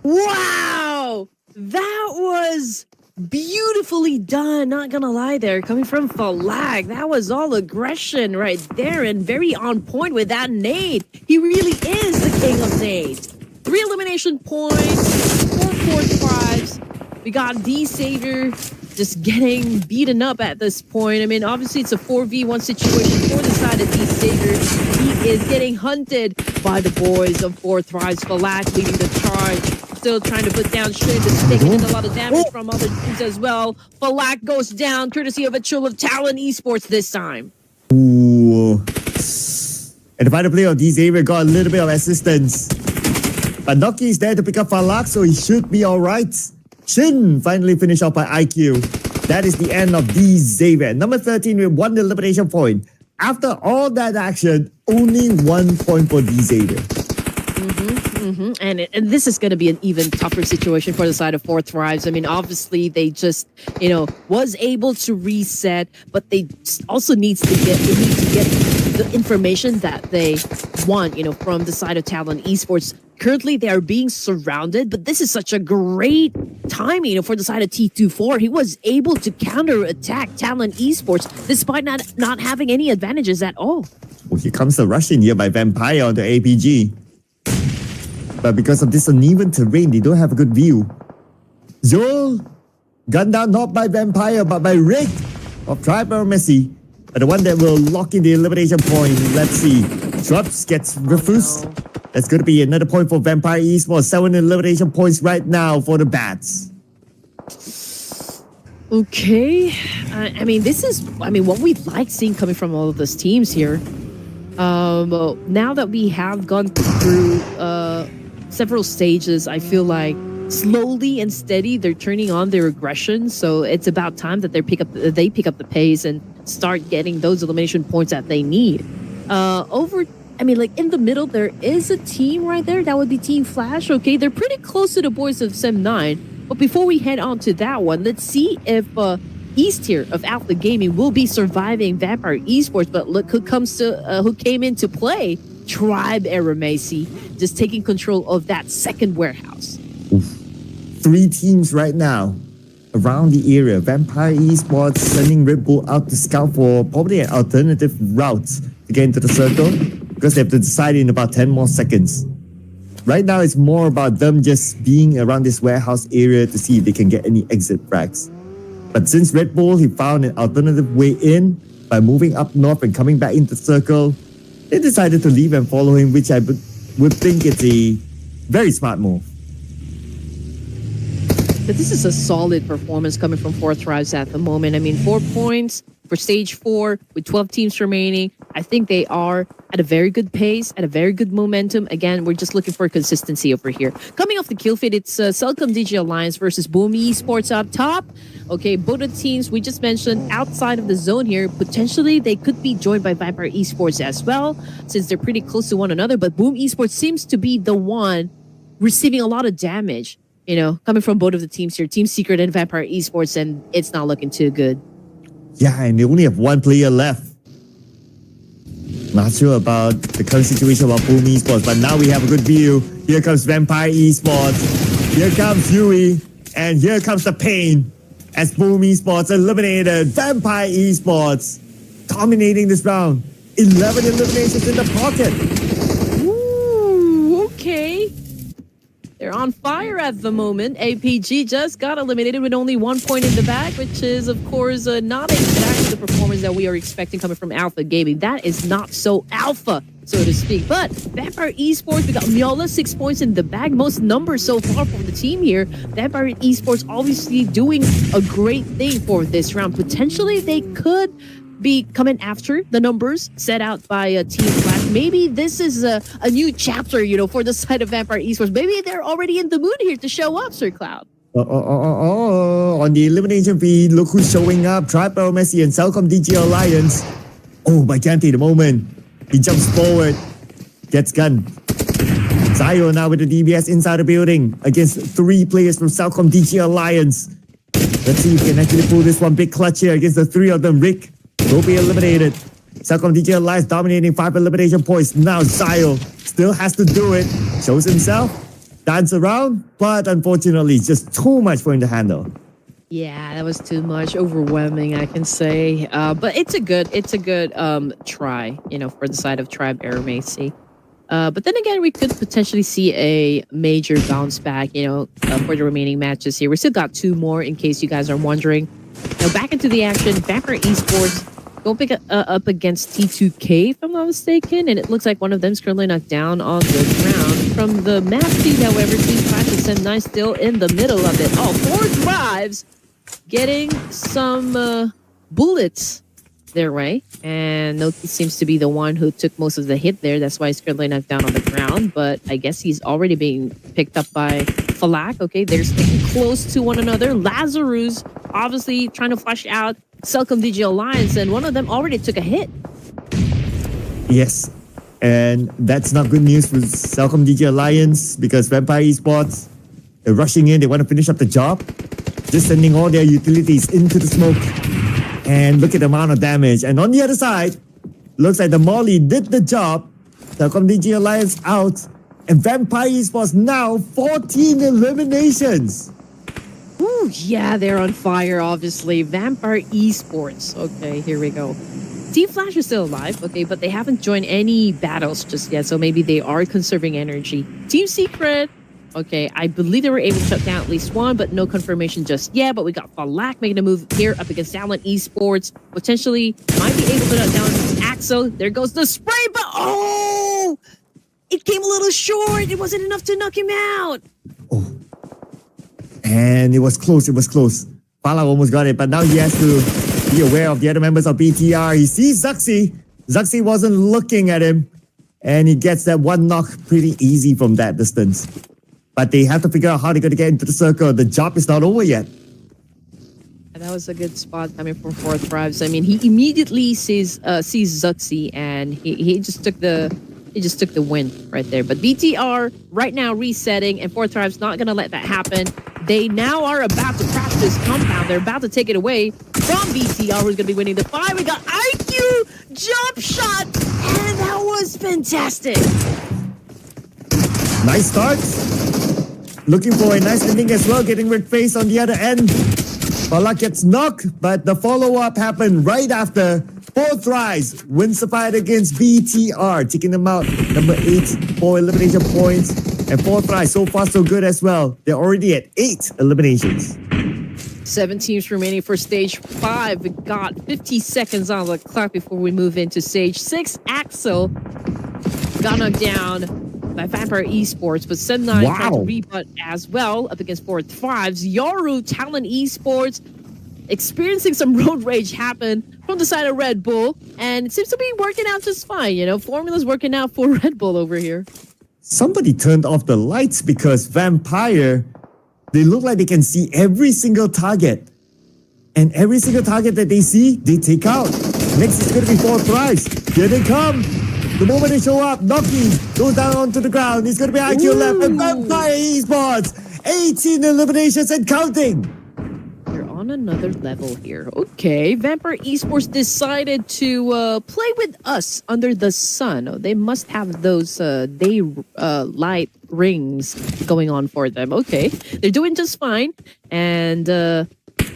Wow! That was beautifully done, not gonna lie there, coming from Falak. That was all aggression right there, and very on point with that nade. He really is the king of nades. 3 elimination points, 4 tries. We got D Savior just getting beaten up at this point. I mean, obviously it's a 4v1 situation for the side of D Savior. He is getting hunted by the boys of 4 tries. Falak leading the charge. Still trying to put down Shin, just taking in a lot of damage from other teams as well. Falak goes down, courtesy of a chill of Talon Esports this time. Ooh. And the final player of D Xavier got a little bit of assistance. But Noki is there to pick up Falak, so he should be alright. Shin finally finished off by IQ. That is the end of D Xavier. Number 13 with 1 elimination point. After all that action, only 1 point for D Xavier. And this is going to be an even tougher situation for the side of 4 Thrives. I mean, obviously, they just, was able to reset, but they also need to get the information that they want, from the side of Talon Esports. Currently, they are being surrounded, but this is such a great timing, for the side of T24. He was able to counter-attack Talon Esports despite not having any advantages at all. Well, here comes the rush in here by Vampire on the APG. But because of this uneven terrain, they don't have a good view. Joel, gunned down not by Vampire, but by Rick of Triber Messi. But the one that will lock in the elimination point. Let's see. Shrubs gets refused. That's going to be another point for Vampire Esports. 7 elimination points right now for the Bats. Okay. I mean, what we like seeing coming from all of those teams here. Now that we have gone through several stages, I feel like slowly and steady they're turning on their aggression. So it's about time that they pick up the pace and start getting those elimination points that they need. In the middle there is a team right there. That would be Team Flash. Okay, they're pretty close to the boys of Sem9. But before we head on to that one, let's see if East tier of Alpha Gaming will be surviving Vampire Esports. But look who came into play. Tribe Eramacy, just taking control of that second warehouse. Oof. 3 teams right now around the area. Vampire Esports sending Red Bull out to scout for probably an alternative route to get into the circle, because they have to decide in about 10 more seconds. Right now, it's more about them just being around this warehouse area to see if they can get any exit frags. But since Red Bull, he found an alternative way in by moving up north and coming back into the circle, they decided to leave and follow him, which I would think it's a very smart move. But this is a solid performance coming from Fourth Rise at the moment. I mean, 4 points for stage 4 with 12 teams remaining. I think they are at a very good pace, at a very good momentum. Again, we're just looking for consistency over here. Coming off the kill feed, it's Celcom DG Alliance versus Boom Esports up top. Okay, both the teams we just mentioned outside of the zone here, potentially they could be joined by Vampire Esports as well, since they're pretty close to one another. But Boom Esports seems to be the one receiving a lot of damage, you know, coming from both of the teams here, Team Secret and Vampire Esports, and it's not looking too good. Yeah, and they only have one player left. Not sure about the current situation about Boom Esports, but now we have a good view. Here comes Vampire Esports. Here comes Yui. And here comes the pain as Boom Esports eliminated Vampire Esports, dominating this round. 11 eliminations in the pocket. Ooh, okay. They're on fire at the moment. APG just got eliminated with only 1 point in the bag, which is, of course, not exactly the performance that we are expecting coming from Alpha Gaming. That is not so alpha, so to speak. But Vampire Esports, we got Miola 6 points in the bag. Most numbers so far from the team here. Vampire Esports obviously doing a great thing for this round. Potentially, they could be coming after the numbers set out by Team Flash. Maybe this is a new chapter, you know, for the side of Vampire Esports. Maybe they're already in the mood here to show up, Sir Cloud. On the elimination feed, look who's showing up. Tripel Messi and Celcom DG Alliance. Oh, by Gante, the moment. He jumps forward. Gets gun. Zayo now with the DBS inside the building against 3 players from Celcom DG Alliance. Let's see if he can actually pull this one big clutch here against the 3 of them. Rick will be eliminated. Celcom DG Alliance dominating 5 elimination points. Now Zayo still has to do it. Shows himself. Dance around. But unfortunately, it's just too much for him to handle. Yeah, that was too much. Overwhelming, I can say. But it's a good try, you know, for the side of Tribe Air Macy. But then again, we could potentially see a major bounce back, you know, for the remaining matches here. We still got 2 more in case you guys are wondering. Now back into the action. Vampire Esports going up against T2K, if I'm not mistaken, and it looks like one of them is currently knocked down on the ground. From the map feed, however, Team Flash and Sem9 still in the middle of it. Oh, 4 drives, getting some bullets their way, and Noki seems to be the one who took most of the hit there. That's why he's currently knocked down on the ground, but I guess he's already being picked up by Falak. Okay, they're sticking close to one another. Lazarus obviously trying to flush out Celcom DG Alliance, and one of them already took a hit. Yes, and that's not good news for Celcom DG Alliance because Vampire Esports, they're rushing in. They want to finish up the job, just sending all their utilities into the smoke. And look at the amount of damage. And on the other side, looks like the Molly did the job. Celcom DG Alliance out. And Vampire Esports now 14 eliminations. Ooh, yeah, they're on fire, obviously. Vampire Esports. Okay, here we go. Team Flash is still alive, okay, but they haven't joined any battles just yet, so maybe they are conserving energy. Team Secret, okay, I believe they were able to shut down at least one, but no confirmation just yet. But we got Falak making a move here up against Talent Esports. Potentially might be able to shut down Axel. There goes the spray, but oh! It came a little short. It wasn't enough to knock him out. Oh. And it was close. Falak almost got it, but now he has to be aware of the other members of BTR. He sees Zuxi. Zuxi wasn't looking at him. And he gets that one knock pretty easy from that distance. But they have to figure out how they're going to get into the circle. The job is not over yet. That was a good spot coming from Fourth Tribes. I mean, he immediately sees Zuxi, and he just took the win right there. But BTR right now resetting, and Fourth Tribes not going to let that happen. They now are about to crash this compound. They're about to take it away from BTR, who's going to be winning the 5. We got IQ jump shot, and that was fantastic. Nice start. Looking for a nice ending as well, getting red face on the other end. Falak gets knocked, but the follow-up happened right after. Fourth Rise wins the fight against BTR, taking them out. Number 8, 4 elimination points. And Forthright, so far so good as well. They're already at 8 eliminations. 7 teams remaining for stage 5. We got 50 seconds on the clock before we move into stage 6. Axel got knocked down by Vampire Esports, but Sem9 tried to rebut as well up against Forthrive's. Yoru Talent Esports experiencing some road rage happen from the side of Red Bull, and it seems to be working out just fine. You know, formula's working out for Red Bull over here. Somebody turned off the lights because Vampire, they look like they can see every single target. And every single target that they see, they take out. Next is going to be Forthrive. Here they come. The moment they show up, Noki goes down onto the ground. It's going to be IQ left and Vampire Esports. 18 eliminations and counting. You're on another level here. Okay, Vampire Esports decided to play with us under the sun. Oh, they must have those day light rings going on for them. Okay, they're doing just fine. And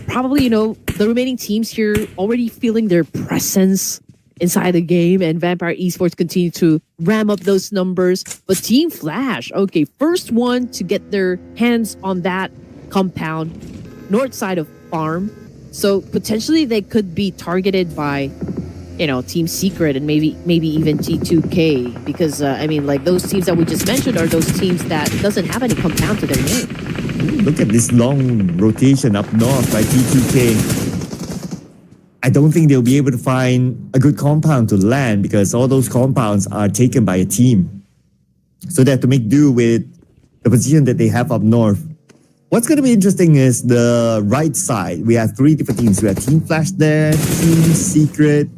probably, you know, the remaining teams here already feeling their presence inside the game, and Vampire Esports continue to ram up those numbers. But Team Flash, okay, first one to get their hands on that compound, north side of farm. So potentially they could be targeted by, you know, Team Secret and maybe even T2K, because I mean, like, those teams that we just mentioned are those teams that doesn't have any compound to their name. Look at this long rotation up north by T2K. I don't think they'll be able to find a good compound to land because all those compounds are taken by a team. So they have to make do with the position that they have up north. What's going to be interesting is the right side. We have 3 different teams. We have Team Flash there, Team Secret,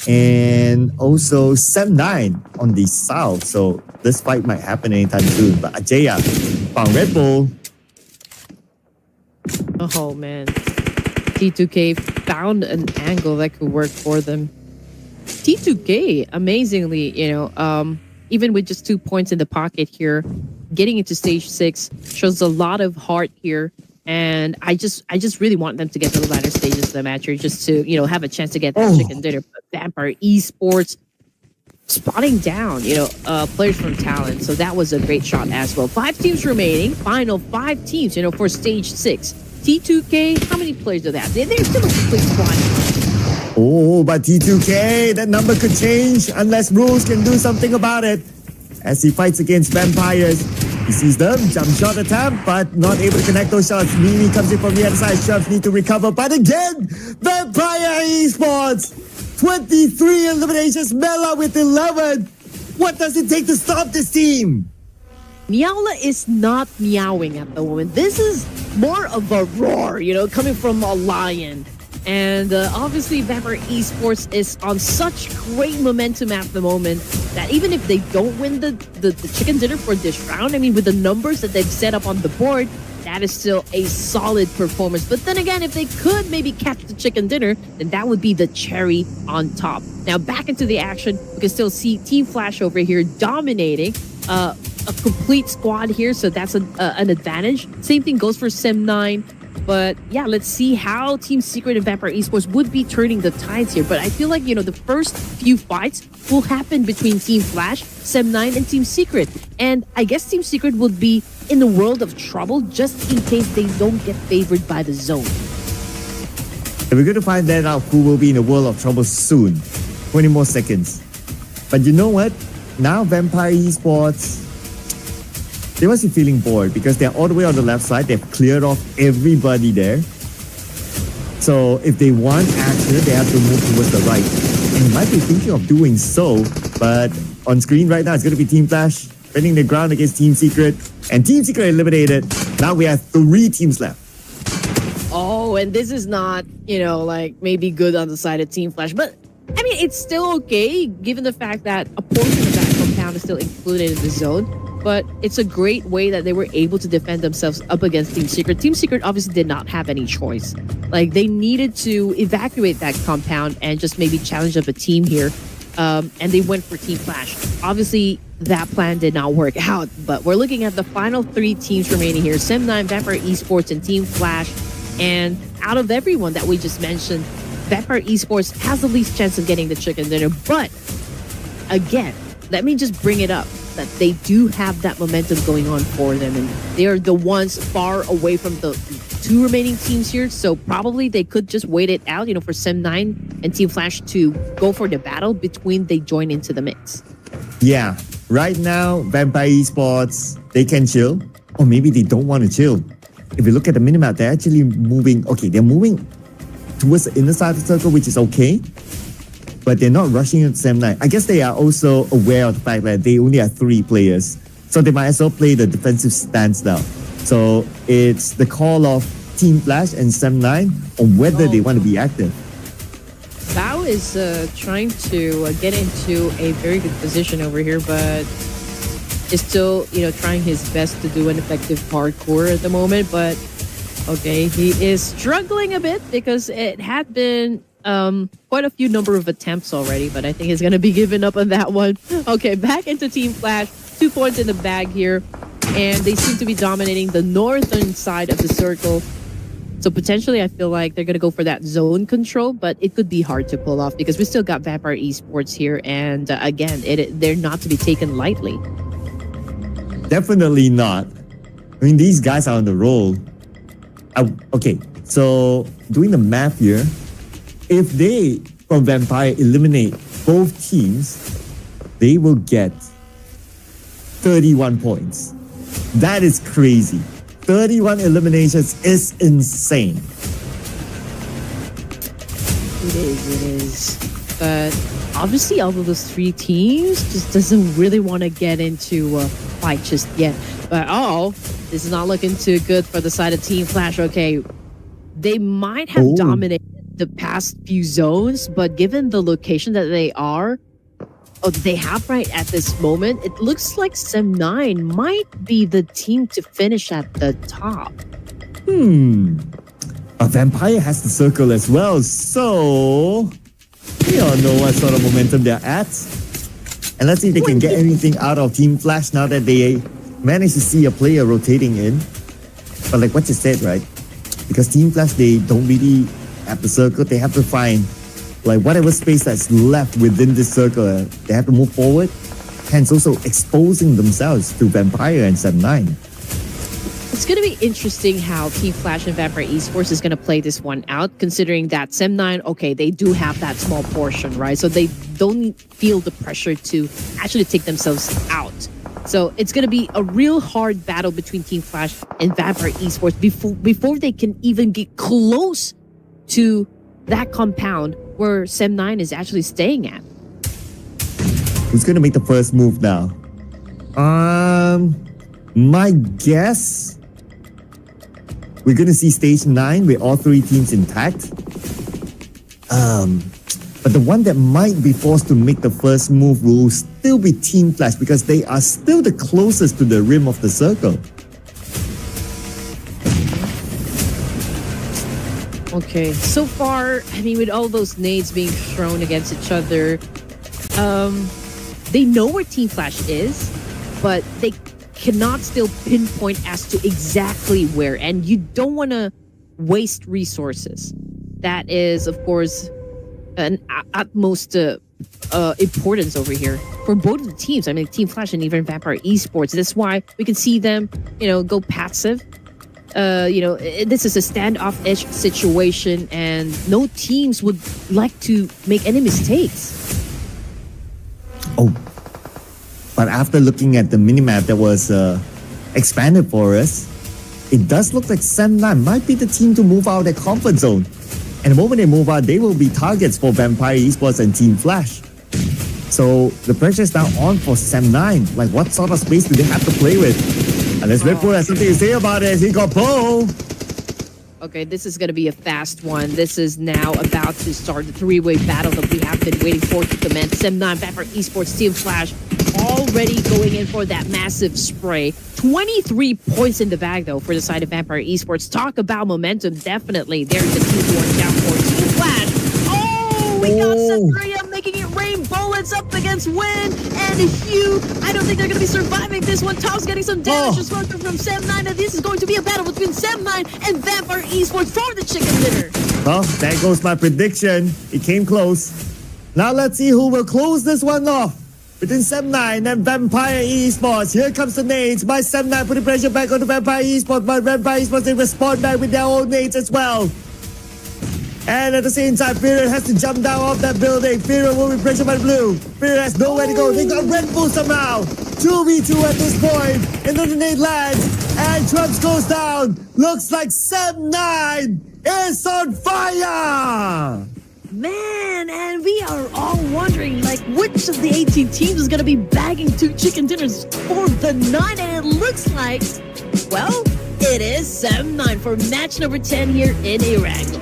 and also Sem9 on the south. So this fight might happen anytime soon. But Ajaya found Red Bull. Oh, man. T2K found an angle that could work for them. T2K, amazingly, you know, even with just 2 points in the pocket here, getting into stage 6 shows a lot of heart here. And I just really want them to get to the latter stages of the match here, just to, you know, have a chance to get that chicken dinner. But Vampire Esports spotting down, you know, players from Talent. So that was a great shot as well. 5 teams remaining, final 5 teams, you know, for stage 6. T2K, how many players do they have? They're still a complete squad. Oh, but T2K, that number could change unless Rules can do something about it. As he fights against Vampires, he sees them, jump shot attempt, but not able to connect those shots. Mimi comes in from the other side, Shoves need to recover, but again, Vampire Esports, 23 eliminations, Mela with 11. What does it take to stop this team? Meowla is not meowing at the moment. This is more of a roar, you know, coming from a lion. And obviously, Vampire Esports is on such great momentum at the moment that even if they don't win the chicken dinner for this round, I mean, with the numbers that they've set up on the board, that is still a solid performance. But then again, if they could maybe catch the chicken dinner, then that would be the cherry on top. Now, back into the action, we can still see Team Flash over here dominating. A complete squad here, so that's an advantage. Same thing goes for Sem9. But yeah, let's see how Team Secret and Vampire Esports would be turning the tides here. But I feel like, you know, the first few fights will happen between Team Flash, Sem9, and Team Secret. And I guess Team Secret would be in the world of trouble just in case they don't get favored by the zone. And we're going to find that out who will be in the world of trouble soon. 20 more seconds. But you know what? Now Vampire Esports, they must be feeling bored because they're all the way on the left side. They've cleared off everybody there. So if they want action, they have to move towards the right. And you might be thinking of doing so, but on screen right now, it's going to be Team Flash defending the ground against Team Secret. And Team Secret eliminated. Now we have 3 teams left. Oh, and this is not, you know, like maybe good on the side of Team Flash, but I mean, it's still okay given the fact that a portion of that compound is still included in the zone. But it's a great way that they were able to defend themselves up against Team Secret. Team Secret obviously did not have any choice. Like, they needed to evacuate that compound and just maybe challenge up a team here. And they went for Team Flash. Obviously, that plan did not work out. But we're looking at the final 3 teams remaining here. Sem9, Vampire Esports, and Team Flash. And out of everyone that we just mentioned, Vampire Esports has the least chance of getting the chicken dinner. But, again, let me just bring it up. that they do have that momentum going on for them, and they are the ones far away from the two remaining teams here. So probably they could just wait it out, for Sem9 and Team Flash to go for the battle between they join into the mix. Yeah, right now, Vampire Esports, they can chill, or maybe they don't want to chill. If you look at the minimap, they're actually moving, they're moving towards the inner side of the circle, which is okay, but they're not rushing into Sem9. I guess they are also aware of the fact that they only have 3 players, so they might as well play the defensive stance now. So it's the call of Team Flash and Sem9 on whether they want to be active. Bao is trying to get into a very good position over here, but is still, trying his best to do an effective parkour at the moment. But okay, he is struggling a bit because it had been quite a few number of attempts already, but I think he's going to be giving up on that one. Okay, back into Team Flash. 2 points in the bag here, and they seem to be dominating the northern side of the circle. So potentially, I feel like they're going to go for that zone control, but it could be hard to pull off because we still got Vampire Esports here. And again, they're not to be taken lightly. Definitely not. I mean, these guys are on the roll. Okay, so doing the math here, if they, from Vampire, eliminate both teams, they will get 31 points. That is crazy. 31 eliminations is insane. It is. But obviously, all of those 3 teams just doesn't really want to get into a fight just yet. But this is not looking too good for the side of Team Flash. Okay, they might have dominated the past few zones, but given the location that they have right at this moment, it looks like Sem9 might be the team to finish at the top. A Vampire has the circle as well, so we all know what sort of momentum they're at. And let's see if they can get anything out of Team Flash now that they managed to see a player rotating in. But like what you said, right? Because Team Flash, they don't really have the circle. They have to find whatever space that's left within this circle, they have to move forward, hence also exposing themselves to Vampire and Sem9. It's going to be interesting how Team Flash and Vampire Esports is going to play this one out, considering that Sem9, they do have that small portion, right? So they don't feel the pressure to actually take themselves out. So it's going to be a real hard battle between Team Flash and Vampire Esports before they can even get close to that compound where Sem9 is actually staying at. Who's going to make the first move now? My guess, we're going to see stage 9 with all 3 teams intact. But the one that might be forced to make the first move will still be Team Flash because they are still the closest to the rim of the circle. Okay, so far, with all those nades being thrown against each other, they know where Team Flash is, but they cannot still pinpoint as to exactly where, and you don't want to waste resources. That is, of course, an utmost importance over here for both of the teams. Team Flash and even Vampire Esports. That's why we can see them, go passive. This is a standoff-ish situation, and no teams would like to make any mistakes. But after looking at the minimap that was expanded for us, it does look like Sem9 might be the team to move out of their comfort zone. And the moment they move out, they will be targets for Vampire Esports and Team Flash. So the pressure is now on for Sem9. What sort of space do they have to play with? Unless Red Bull has something to say about it, he got Bo. Okay, this is going to be a fast one. This is now about to start the 3-way battle that we have been waiting for to commence. Sem9, Vampire Esports, Team Flash already going in for that massive spray. 23 points in the bag, though, for the side of Vampire Esports. Talk about momentum. Definitely, there's the team going down for Team Flash. We got Sakuya making it rain bullets up against Win and Hugh. I don't think they're going to be surviving this one. Tom's getting some damage as well from Sem9, and this is going to be a battle between Sem9 and Vampire Esports for the chicken dinner. Well, there goes my prediction. It came close. Now let's see who will close this one off. between Sem9 and Vampire Esports. Here comes the nades by Sem9 putting pressure back on the Vampire Esports, but Vampire Esports they respond back with their own nades as well. And at the same time, Period has to jump down off that building. Period will be pressured by Blue. Period has nowhere to go. They got Red Bull somehow. 2v2 at this point. Into the nade lands. And Trumps goes down. Looks like Sem9 is on fire. Man, and we are all wondering, like, which of the 18 teams is going to be bagging 2 chicken dinners for the night? And it looks like, well, it is Sem9 for match number 10 here in Erangel.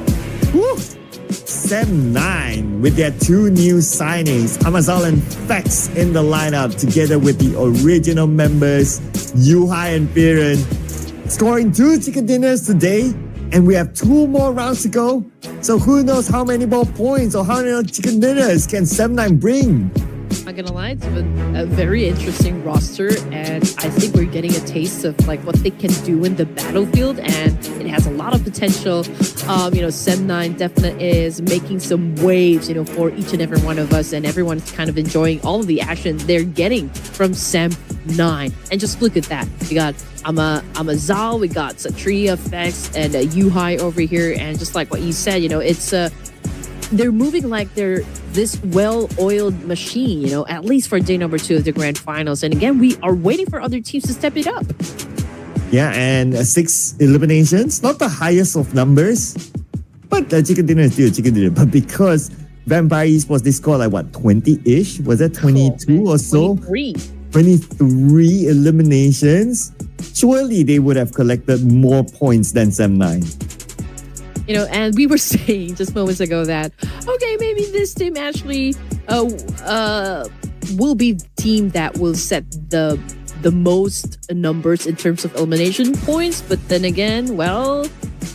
Woo! Sem9 with their 2 new signings, Amazal and Fex in the lineup together with the original members, Yuhai and Piran, scoring 2 chicken dinners today, and we have 2 more rounds to go. So who knows how many more points or how many chicken dinners can Sem9 bring? Not gonna lie, it's a very interesting roster, and I think we're getting a taste of like what they can do in the battlefield, and it has a lot of potential. Sem9 definitely is making some waves, for each and every one of us, and everyone's kind of enjoying all of the action they're getting from Sem9. And just look at that, we got Amazal, we got Satria, Fex, and Yuhai over here, and just like what you said, it's they're moving like they're this well-oiled machine, at least for day number 2 of the grand finals. And again, we are waiting for other teams to step it up. Yeah, and 6 eliminations, not the highest of numbers, but the chicken dinner is still a chicken dinner. But because Vampire Esports, they scored like what, 20-ish? Was that 22 or so? 23 eliminations. Surely they would have collected more points than Sem9. And we were saying just moments ago that, okay, maybe this team actually will be the team that will set the most numbers in terms of elimination points. But then again, well,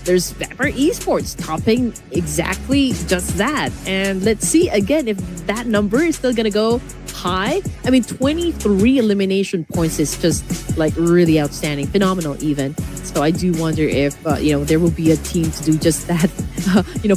there's Vampire Esports topping exactly just that. And let's see again if that number is still going to go high. I mean, 23 elimination points is just like really outstanding, phenomenal even. So I do wonder if, there will be a team to do just that,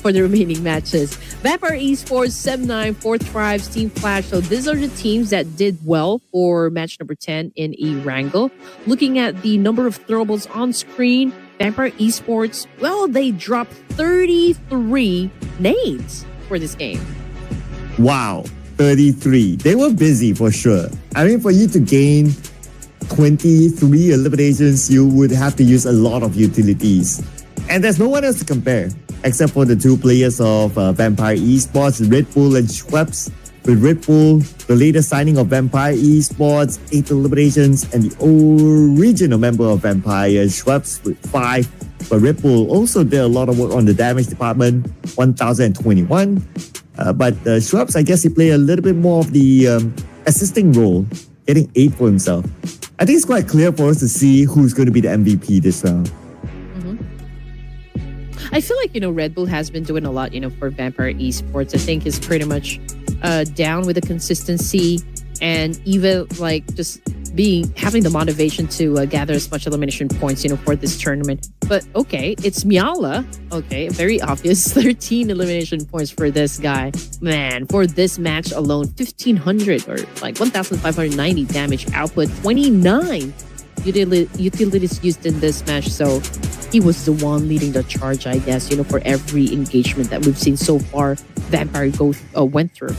for the remaining matches. Vampire Esports, Sem9, 4 Tribes, Team Flash. So these are the teams that did well for match number 10 in Erangel. Looking at the number of throwables on screen, Vampire Esports, well, they dropped 33 nades for this game. Wow, 33. They were busy for sure. I mean, for you to gain 23 eliminations, you would have to use a lot of utilities. And there's no one else to compare, except for the 2 players of Vampire Esports, Red Bull and Schweppes. With Red Bull, the latest signing of Vampire Esports, 8 eliminations, and the original member of Vampire, Schweppes, with 5. But Red Bull also did a lot of work on the damage department, 1,021. But Schweppes, I guess he played a little bit more of the assisting role, getting 8 for himself. I think it's quite clear for us to see who's going to be the MVP this round. I feel like, Red Bull has been doing a lot, for Vampire Esports. I think he's pretty much down with the consistency and even like just having the motivation to gather as much elimination points, for this tournament. But okay, it's Miala. Okay, very obvious. 13 elimination points for this guy. Man, for this match alone, 1,500 or like 1,590 damage output, 29 utilities used in this match. So he was the one leading the charge, I guess, for every engagement that we've seen so far Vampire went through.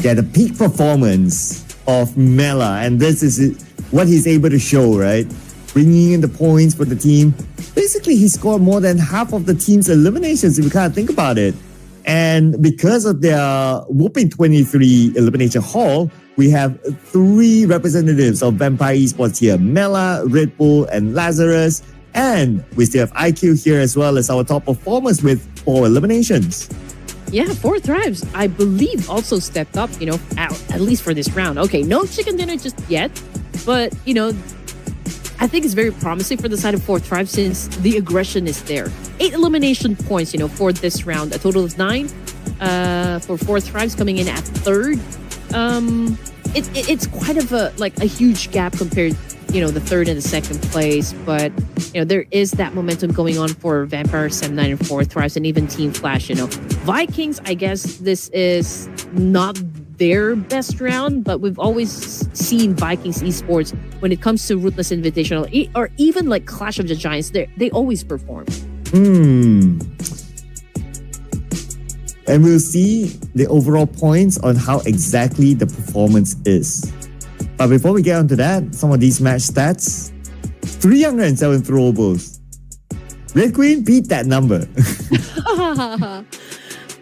Yeah, the peak performance of Mela, and this is what he's able to show, right? Bringing in the points for the team. Basically, he scored more than half of the team's eliminations, if you kind of think about it. And because of their whooping 23 elimination haul, we have 3 representatives of Vampire Esports here. Mela, Red Bull, and Lazarus. And we still have IQ here as well as our top performers with 4 eliminations. Yeah, 4 Thrives, I believe, also stepped up, at least for this round. Okay, no chicken dinner just yet, but, I think it's very promising for the side of 4 Thrives since the aggression is there. 8 elimination points, for this round. A total of 9 for 4 Thrives coming in at 3rd. It's quite of a huge gap compared the 3rd and the 2nd place, but there is that momentum going on for Vampire, Sem9, and 4 Thrives, and even Team Flash. Vikings, I guess this is not their best round, but we've always seen Vikings Esports when it comes to Ruthless Invitational or even like Clash of the Giants, they always perform. And we'll see the overall points on how exactly the performance is. But before we get onto that, some of these match stats. 307 throwables. Red Queen beat that number.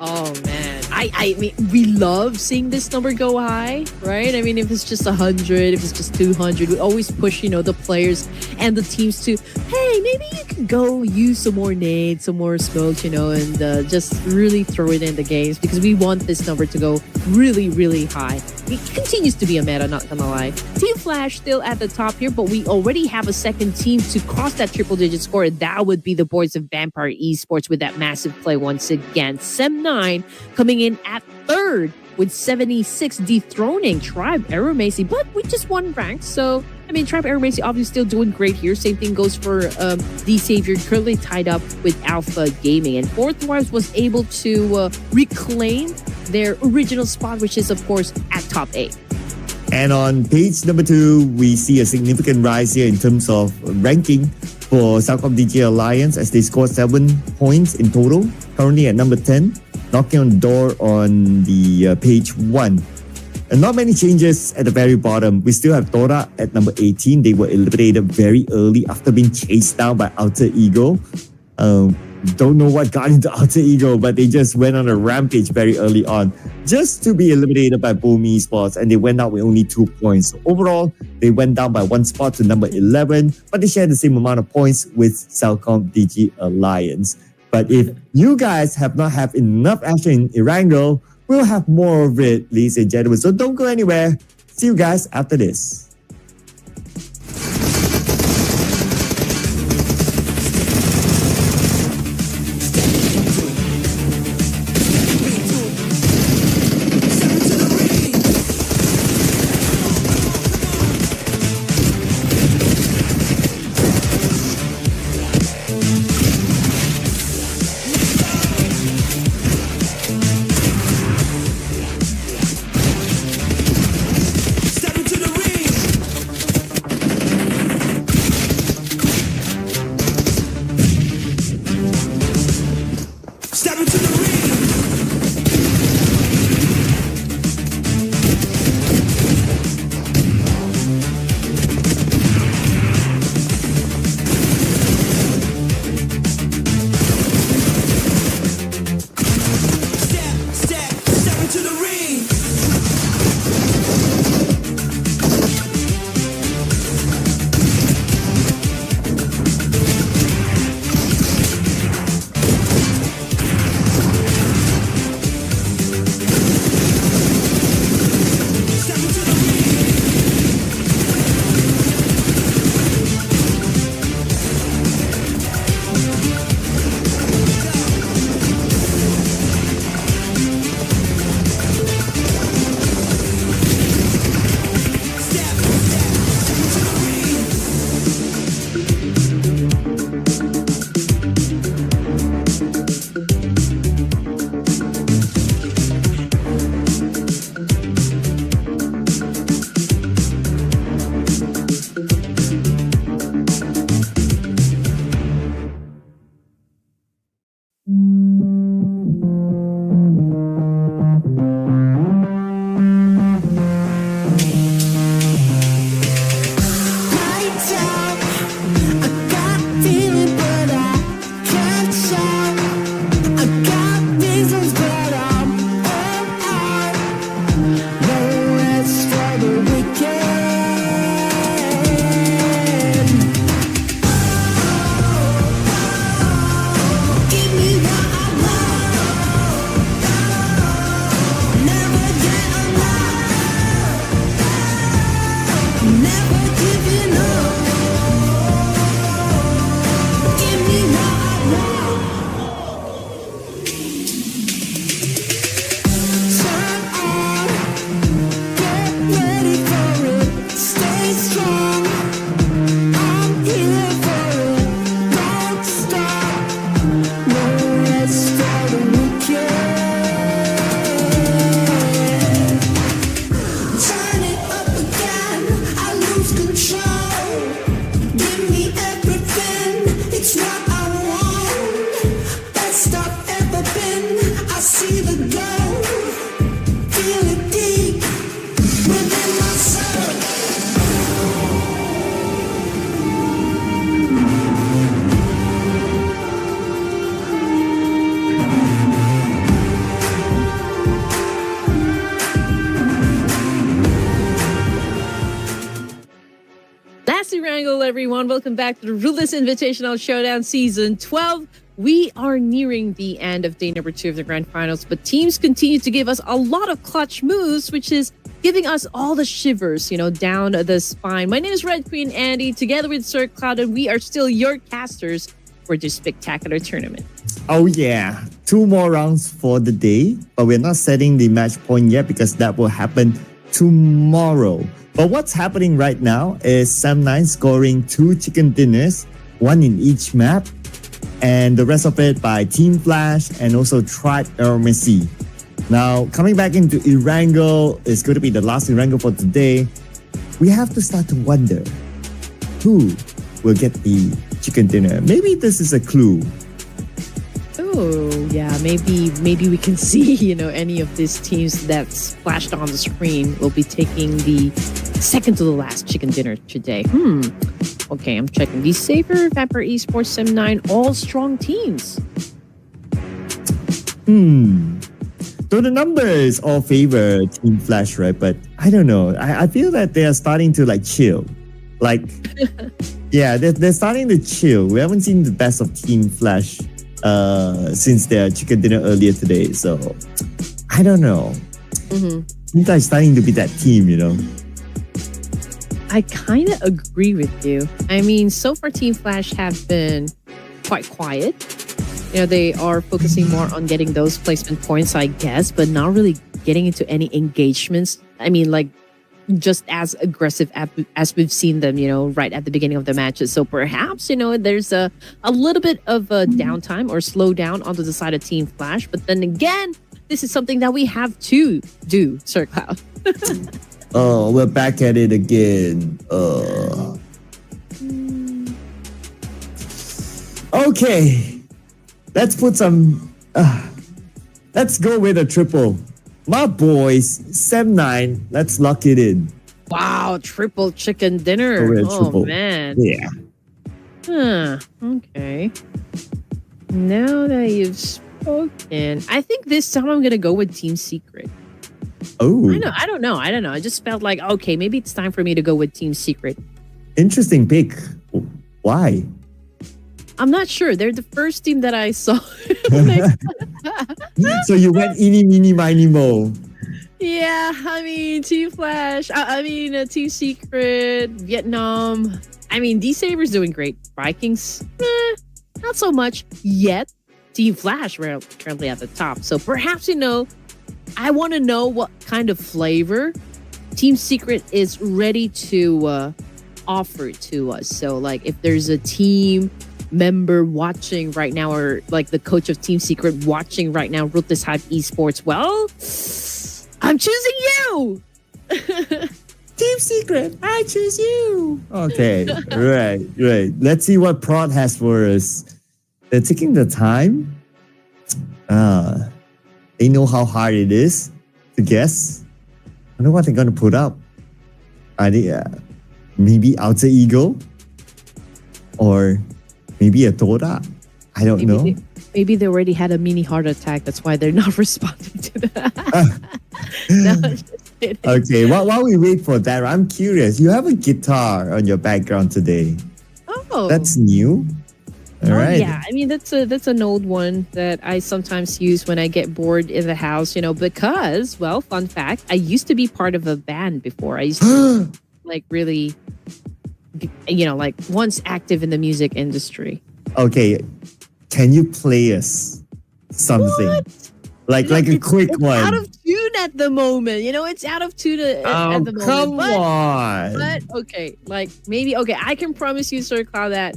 Oh man, I mean, we love seeing this number go high, right? I mean, if it's just 100, if it's just 200, we always push, the players and the teams to, hey, maybe you can go use some more nades, some more smokes, and just really throw it in the games because we want this number to go really, really high. It continues to be a meta, not gonna lie. Team Flash still at the top here, but we already have a second team to cross that triple-digit score. That would be the boys of Vampire Esports with that massive play once again. Sem9 coming in at third with 76, dethroning Tribe Aeromacy, but we just won rank. So, I mean, Tribe Aeromacy obviously still doing great here. Same thing goes for The Savior, currently tied up with Alpha Gaming. And Fourth Wives was able to reclaim their original spot, which is, of course, at top 8. And on page number 2, we see a significant rise here in terms of ranking for Southcom DG Alliance as they scored 7 points in total, currently at number 10, knocking on the door on the page 1. And not many changes at the very bottom. We still have Dora at number 18. They were eliminated very early after being chased down by Alter Ego. Don't know what got into Alter Ego, but they just went on a rampage very early on just to be eliminated by Boom Esports, and they went out with only 2 points. So overall, they went down by 1 spot to number 11, but they share the same amount of points with Cellcom DG Alliance. But if you guys have not had enough action in Erangel, we'll have more of it, ladies and gentlemen. So don't go anywhere. See you guys after this. everyone. Welcome back to the Ruthless Invitational Showdown Season 12. We are nearing the end of day number 2 of the Grand Finals, but teams continue to give us a lot of clutch moves, which is giving us all the shivers, down the spine. My name is Red Queen Andy, together with Sir Cloud, and we are still your casters for this spectacular tournament. Oh yeah, 2 more rounds for the day, but we're not setting the match point yet because that will happen tomorrow. But what's happening right now is Sam9 scoring 2 chicken dinners, 1 in each map, and the rest of it by Team Flash and also Tried Messi. Now, coming back into Erangel, it's going to be the last Erangel for today. We have to start to wonder who will get the chicken dinner. Maybe this is a clue. Oh, yeah, maybe we can see, any of these teams that's flashed on the screen will be taking the second to the last chicken dinner today. Okay, I'm checking. The Saber, Vapor Esports, Sam9, all strong teams. So the numbers all favor Team Flash, right? But I don't know. I feel that they are starting to chill. Yeah, they're starting to chill. We haven't seen the best of Team Flash since their chicken dinner earlier today. So I don't know. Team Flash starting to be that team, I kind of agree with you. I mean, so far Team Flash have been quite quiet. They are focusing more on getting those placement points, I guess, but not really getting into any engagements. I mean, just as aggressive as we've seen them, right at the beginning of the matches. So perhaps, there's a little bit of a downtime or slowdown onto the side of Team Flash. But then again, this is something that we have to do, Sir Cloud. Oh, we're back at it again. Okay. Let's put some... let's go with a triple. My boys, Sam9, let's lock it in. Wow, triple chicken dinner. Triple. Man. Yeah. Okay. Now that you've spoken, I think this time I'm going to go with Team Secret. Oh. I don't know. I just felt like, okay, maybe it's time for me to go with Team Secret. Interesting pick. Why? I'm not sure. They're the first team that I saw. So you went eeny, meeny, miny, mo. Yeah, I mean, Team Flash. Team Secret, Vietnam. I mean, D-Saber's doing great. Vikings, not so much yet. Team Flash, we're currently at the top. So perhaps, I want to know what kind of flavor Team Secret is ready to offer to us. So, if there's a team member watching right now, or the coach of Team Secret watching right now, Ruthless Esports, well, I'm choosing you. Team Secret, I choose you. Okay, right. Let's see what Prod has for us. They're taking the time. They know how hard it is to guess. I know what they're gonna put up. Maybe Alter Ego, or maybe a Dora. I don't know. Maybe they already had a mini heart attack. That's why they're not responding to that. No, just kidding. Okay, while we wait for that, I'm curious. You have a guitar on your background today. Oh, that's new. All right. Yeah, I mean that's an old one that I sometimes use when I get bored in the house. Because, well, fun fact, I used to be part of a band before. I used to really, once active in the music industry. Okay, can you play us something? What? Like a quick one. Out of tune at the moment. It's out of tune at the moment. Come on. But okay, maybe I can promise you, Sir Cloud, that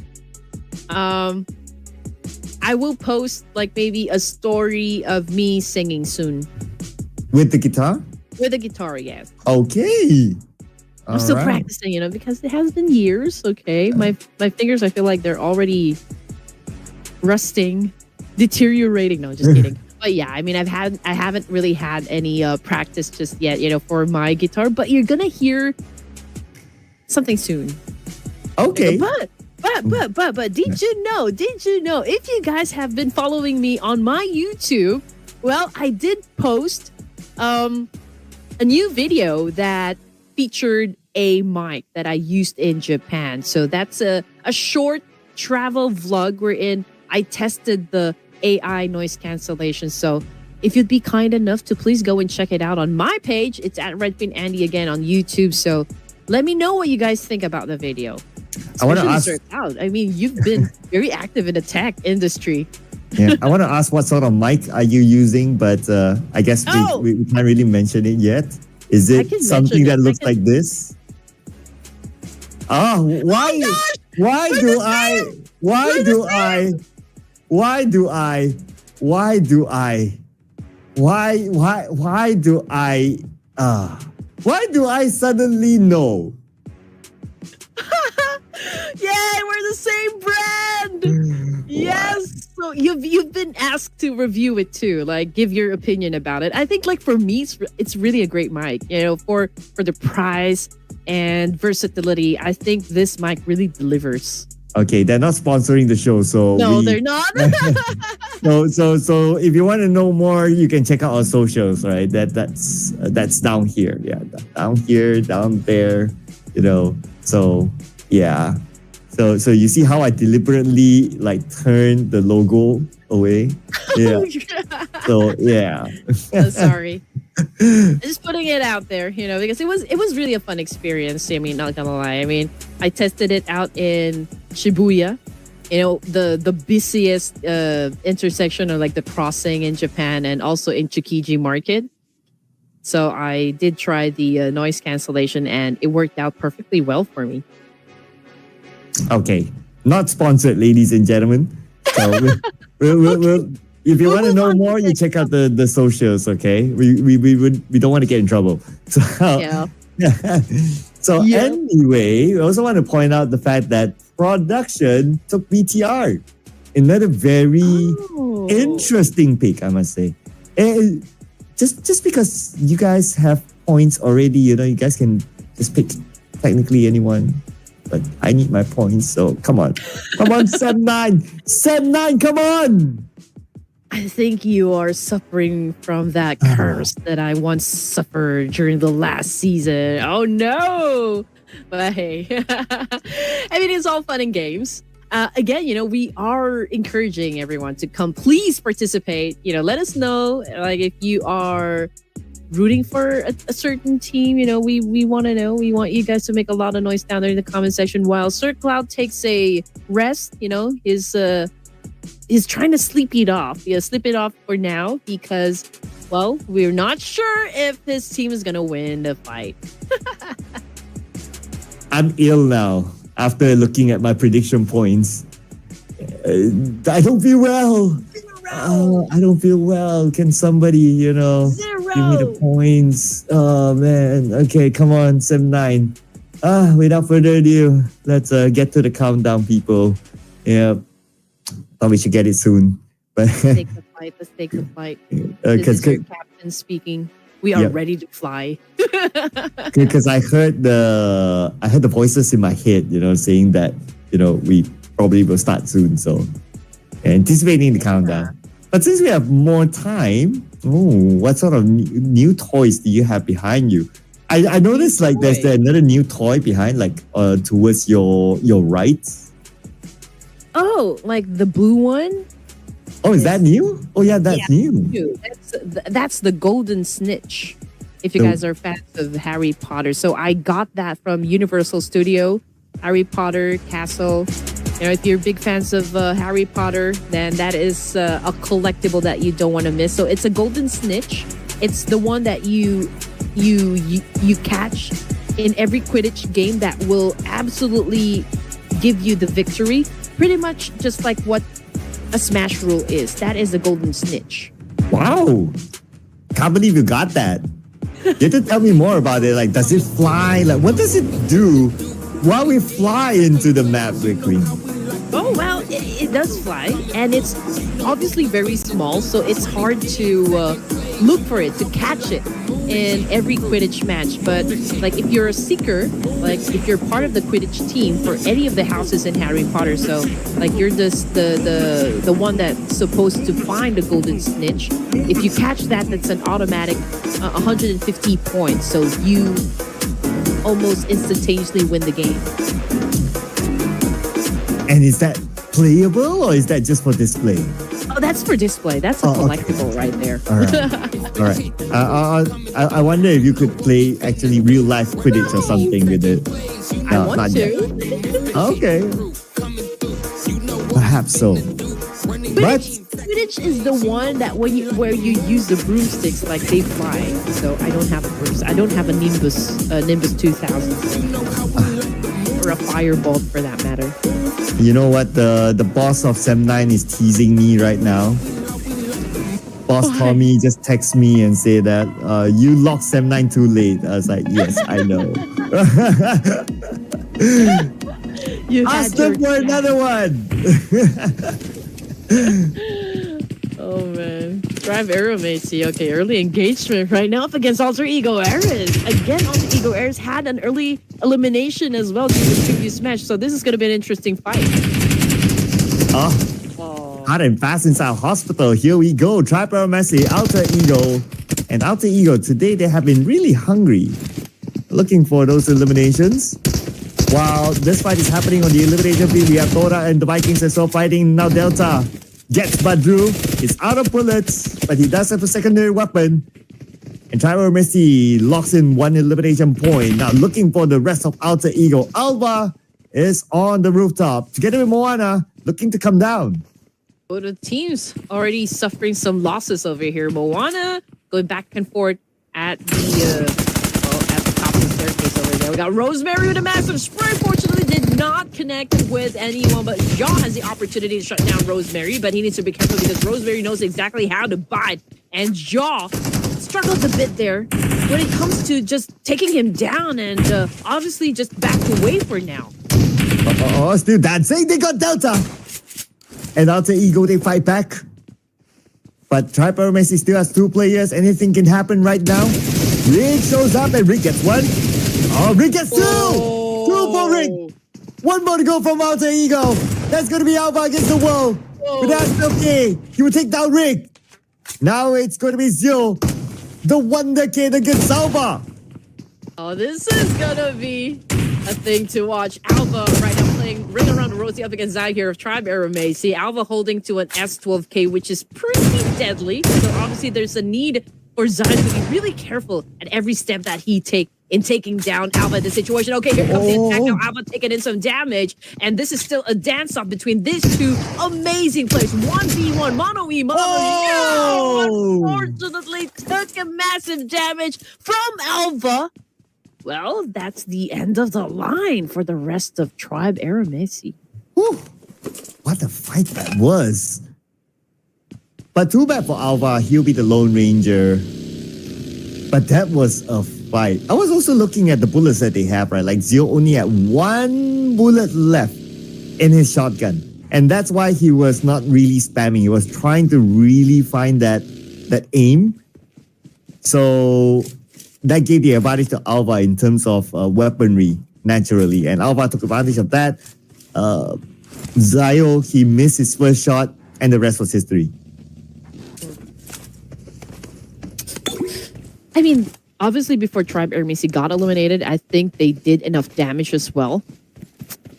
I will post maybe a story of me singing soon. With the guitar? With the guitar, yes. Okay. I'm still practicing, because it has been years. Okay, my fingers, I feel like they're already rusting, deteriorating. No, just kidding. But yeah, I mean, I haven't really had any practice just yet, for my guitar. But you're gonna hear something soon. Okay. But did you know? If you guys have been following me on my YouTube, well, I did post a new video that featured A mic that I used in Japan. So that's a short travel vlog wherein I tested the AI noise cancellation. So if you'd be kind enough to please go and check it out on my page, it's at Redfin Andy again on YouTube. So let me know what you guys think about the video. I want to ask. I mean, you've been very active in the tech industry. Yeah, I want to ask what sort of mic are you using, but I guess we can't really mention it yet. Is it something that looks like this? Oh, why do I suddenly know? Yay, we're the same brand. Yes. So you've been asked to review it too, like give your opinion about it. I think like for me, it's really a great mic. You know, for the price and versatility, I think this mic really delivers. Okay, they're not sponsoring the show, so no, they're not. so if you want to know more, you can check out our socials, right? That's down here, yeah, down here, down there, you know. So yeah, so you see how I deliberately like turned the logo away, yeah. So yeah. Oh, sorry. Just putting it out there, you know, because it was really a fun experience. I mean, not gonna lie. I mean, I tested it out in Shibuya, you know, the busiest intersection or like the crossing in Japan, and also in Tsukiji Market. So I did try the noise cancellation, and it worked out perfectly well for me. Okay, not sponsored, ladies and gentlemen. So we'll if you want to know more, you check out the socials. Okay, we don't want to get in trouble. So yeah. So anyway, we also want to point out the fact that production took BTR. Another very interesting pick, I must say. And just because you guys have points already, you know, you guys can just pick technically anyone. But I need my points, so come on, Seb9, come on. I think you are suffering from that curse that I once suffered during the last season. Oh no! But hey, I mean, it's all fun and games. Again, you know, we are encouraging everyone to come. Please participate. You know, let us know, like, if you are rooting for a certain team. You know, we want to know. We want you guys to make a lot of noise down there in the comment section while Sir Cloud takes a rest. You know, he's trying to sleep it off. Yeah, sleep it off for now because, well, we're not sure if his team is gonna win the fight. I'm ill now after looking at my prediction points. I don't feel well. I don't feel well. Can somebody, you know, give me the points? Oh man. Okay, come on, 7-9. Without further ado, let's get to the countdown, people. Yeah. Thought we should get it soon. But let's take the flight. Let's take the flight. This is your captain speaking. We are ready to fly. Because I heard the voices in my head, you know, saying that, you know, we probably will start soon. So anticipating the countdown. But since we have more time, what sort of new toys do you have behind you? I noticed like there's another new toy behind, like towards your right. Oh, like the blue one? Oh, is that new? Oh yeah, that's new. That's the golden snitch. If you guys are fans of Harry Potter. So I got that from Universal Studio, Harry Potter Castle. You know, if you're big fans of Harry Potter, then that is a collectible that you don't want to miss. So it's a golden snitch. It's the one that you catch in every Quidditch game that will absolutely give you the victory. Pretty much just like what a smash rule is. That is a golden snitch. Wow. Can't believe you got that. You have to tell me more about it. Like, does it fly? Like, what does it do while we fly into the map, quickly? Oh, well, it does fly. And it's obviously very small, so it's hard to look for it, to catch it in every Quidditch match. But like if you're a seeker, like if you're part of the Quidditch team for any of the houses in Harry Potter, so like you're just the one that's supposed to find the golden snitch. If you catch that, that's an automatic 150 points. So almost instantaneously win the game. And is that playable or is that just for display? Oh, that's for display. That's a collectible right there. All right. All right. I wonder if you could play actually real life Quidditch or something with it. I want to. Okay. Perhaps so. But Quidditch is the one that where you use the broomsticks like they fly. So I don't have a broomstick. I don't have a Nimbus 2000 or a Fireball for that matter. You know what? The boss of Sem 9 is teasing me right now. Boss Tommy just text me and say that you locked Sem 9 too late. I was like, yes, I know. Ask them for another one. Oh man. Drive Aeromacy. Okay, early engagement right now up against Alter Ego Ares. Again, Alter Ego Ares had an early elimination as well to the previous match, so this is going to be an interesting fight. Hot and fast inside hospital. Here we go. Tribe Aeromacy, Alter Ego. And Alter Ego, today they have been really hungry. Looking for those eliminations. While this fight is happening on the elimination field, we have Tora and the Vikings as well fighting. Now Delta gets Badru. He's out of bullets, but he does have a secondary weapon. And Tribe Aeromacy locks in one elimination point. Now looking for the rest of Alter Ego. Alva is on the rooftop together with Moana, looking to come down. Oh, the team's already suffering some losses over here. Moana going back and forth at the at the top of the staircase over there. We got Rosemary with a massive spray. Fortunately, did not connect with anyone, but Jaw has the opportunity to shut down Rosemary, but he needs to be careful because Rosemary knows exactly how to bite, and Jaw struggles a bit there when it comes to just taking him down, and obviously just backed away for now. Still dancing. They got Delta. And Alter Ego, they fight back. But Tribe Aeromacy still has two players. Anything can happen right now. Rick shows up and Rick gets one. Oh, Rick gets two! Two for Rick! One more to go from Alter Ego. That's going to be Alva against the wall. But that's okay. He will take down Rick. Now it's going to be Zio. The Wonder Kid against Alva. Oh, this is going to be a thing to watch. Alva right now playing Ring Around Rosie up against Zai here of Tribe Aeromacy. Alva holding to an S12K, which is pretty deadly. So obviously there's a need for Zai to be really careful at every step that he takes in taking down Alva in the situation. Okay, here comes the attack now. Alva taking in some damage. And this is still a dance-off between these two amazing players. 1v1, mono E, mono unfortunately took a massive damage from Alva. Well, that's the end of the line for the rest of Tribe Aeromacy. What a fight that was. But too bad for Alva, he'll be the Lone Ranger. But that was a fight. I was also looking at the bullets that they have, right? Like Zio only had one bullet left in his shotgun. And that's why he was not really spamming. He was trying to really find that aim. So that gave the advantage to Alva in terms of weaponry, naturally. And Alva took advantage of that. Zio, he missed his first shot, and the rest was history. I mean, obviously before Tribe Aeromacy got eliminated, I think they did enough damage as well.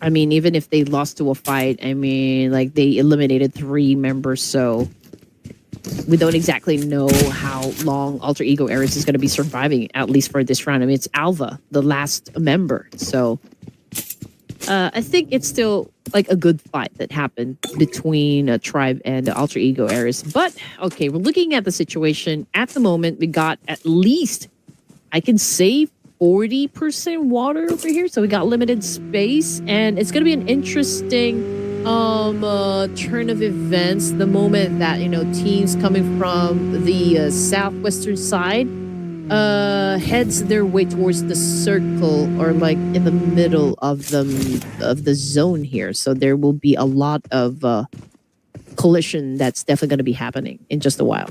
I mean, even if they lost to a fight, I mean, like, they eliminated 3 members, so we don't exactly know how long Alter Ego Ares is going to be surviving, at least for this round. I mean, it's Alva, the last member. So I think it's still like a good fight that happened between Tribe and Alter Ego Ares. But, okay, we're looking at the situation. At the moment, we got at least, I can say, 40% water over here. So we got limited space. And it's going to be an interesting turn of events the moment that, you know, teams coming from the southwestern side heads their way towards the circle, or like in the middle of the zone here. So there will be a lot of collision that's definitely going to be happening in just a while.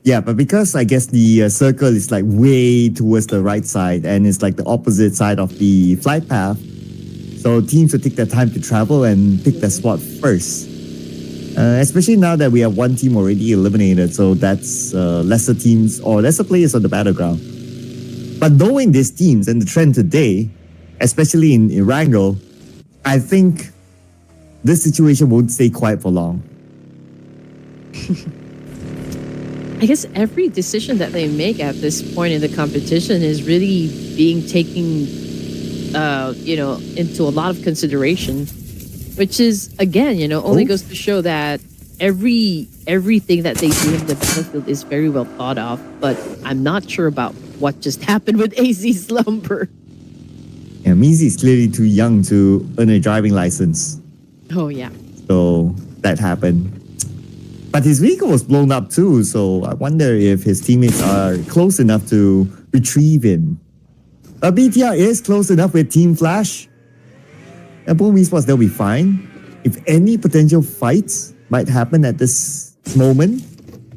Yeah, but because I guess the circle is like way towards the right side and it's like the opposite side of the flight path, so teams will take their time to travel and pick their spot first. Especially now that we have one team already eliminated, so that's lesser teams or lesser players on the battleground. But knowing these teams and the trend today, especially in Erangel, I think this situation won't stay quiet for long. I guess every decision that they make at this point in the competition is really being taken, into a lot of consideration, which is, again, only goes to show that everything that they do in the battlefield is very well thought of. But I'm not sure about what just happened with AZ Slumber. Yeah, Mizi is clearly too young to earn a driving license. Oh, yeah. So that happened. But his vehicle was blown up too, so I wonder if his teammates are close enough to retrieve him. BTR is close enough with Team Flash. And Boom Esports, they'll be fine. If any potential fights might happen at this moment,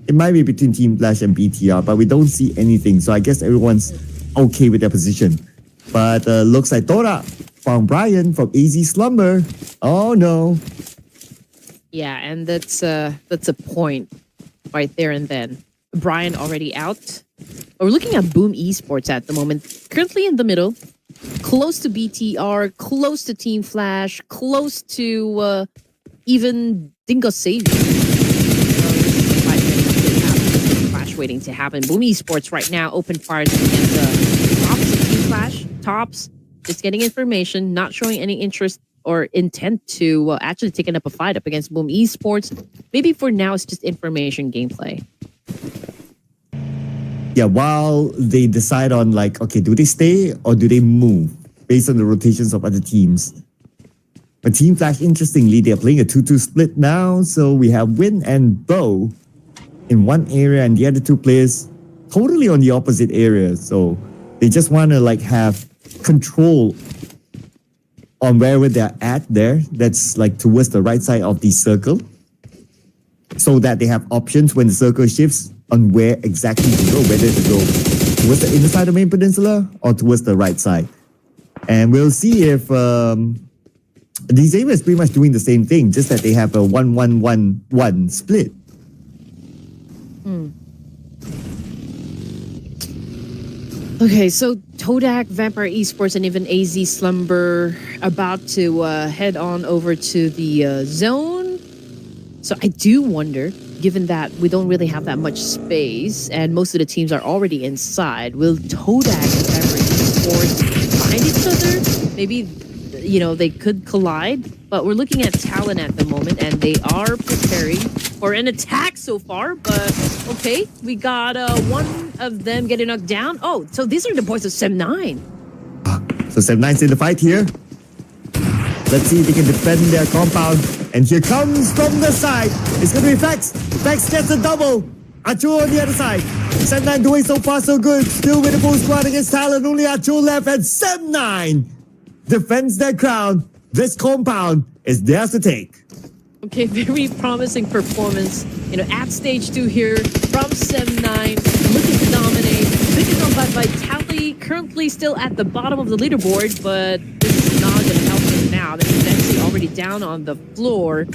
it might be between Team Flash and BTR, but we don't see anything, so I guess everyone's okay with their position. But looks like Tora found Brian from AZ Slumber. Oh no. Yeah, and that's a point right there and then. Brian already out. We're looking at Boom Esports at the moment. Currently in the middle. Close to BTR, close to Team Flash, close to even Dingo Savior. Flash waiting to happen. Boom Esports right now open fires against the Tops of Team Flash. Tops just getting information, not showing any interest or intent to actually taking up a fight up against Boom Esports. Maybe for now it's just information gameplay. Yeah, while they decide on okay, do they stay or do they move based on the rotations of other teams. But Team Flash, interestingly, they're playing a 2-2 split now. So we have Win and Bo in one area and the other two players totally on the opposite area. So they just want to have control on wherever they're at there. That's towards the right side of the circle, so that they have options when the circle shifts on where exactly to go, whether to go towards the inner side of the main peninsula or towards the right side. And we'll see if these areas pretty much doing the same thing, just that they have a 1-1-1-1 split. Okay, so Todak, Vampire Esports, and even AZ Slumber about to head on over to the zone. So I do wonder, given that we don't really have that much space and most of the teams are already inside, will Todak and Vampire Esports find each other? Maybe, they could collide, but we're looking at talent at the moment and they are preparing for an attack so far. But okay, we got one of them getting knocked down. Oh, so these are the boys of Sem9. So Sem9's in the fight here. Let's see if they can defend their compound. And here comes from the side. It's going to be Vex. Vex gets a double. Achul on the other side. Sem9 doing so far so good. Still with the full squad against Talon. Only Achul left. And Sem9 defends their crown. This compound is theirs to take. Okay, very promising performance. At stage 2 here from Sem9, looking to dominate. Victory on by Vitality, currently still at the bottom of the leaderboard, but this is not going to help him now. This is actually already down on the floor.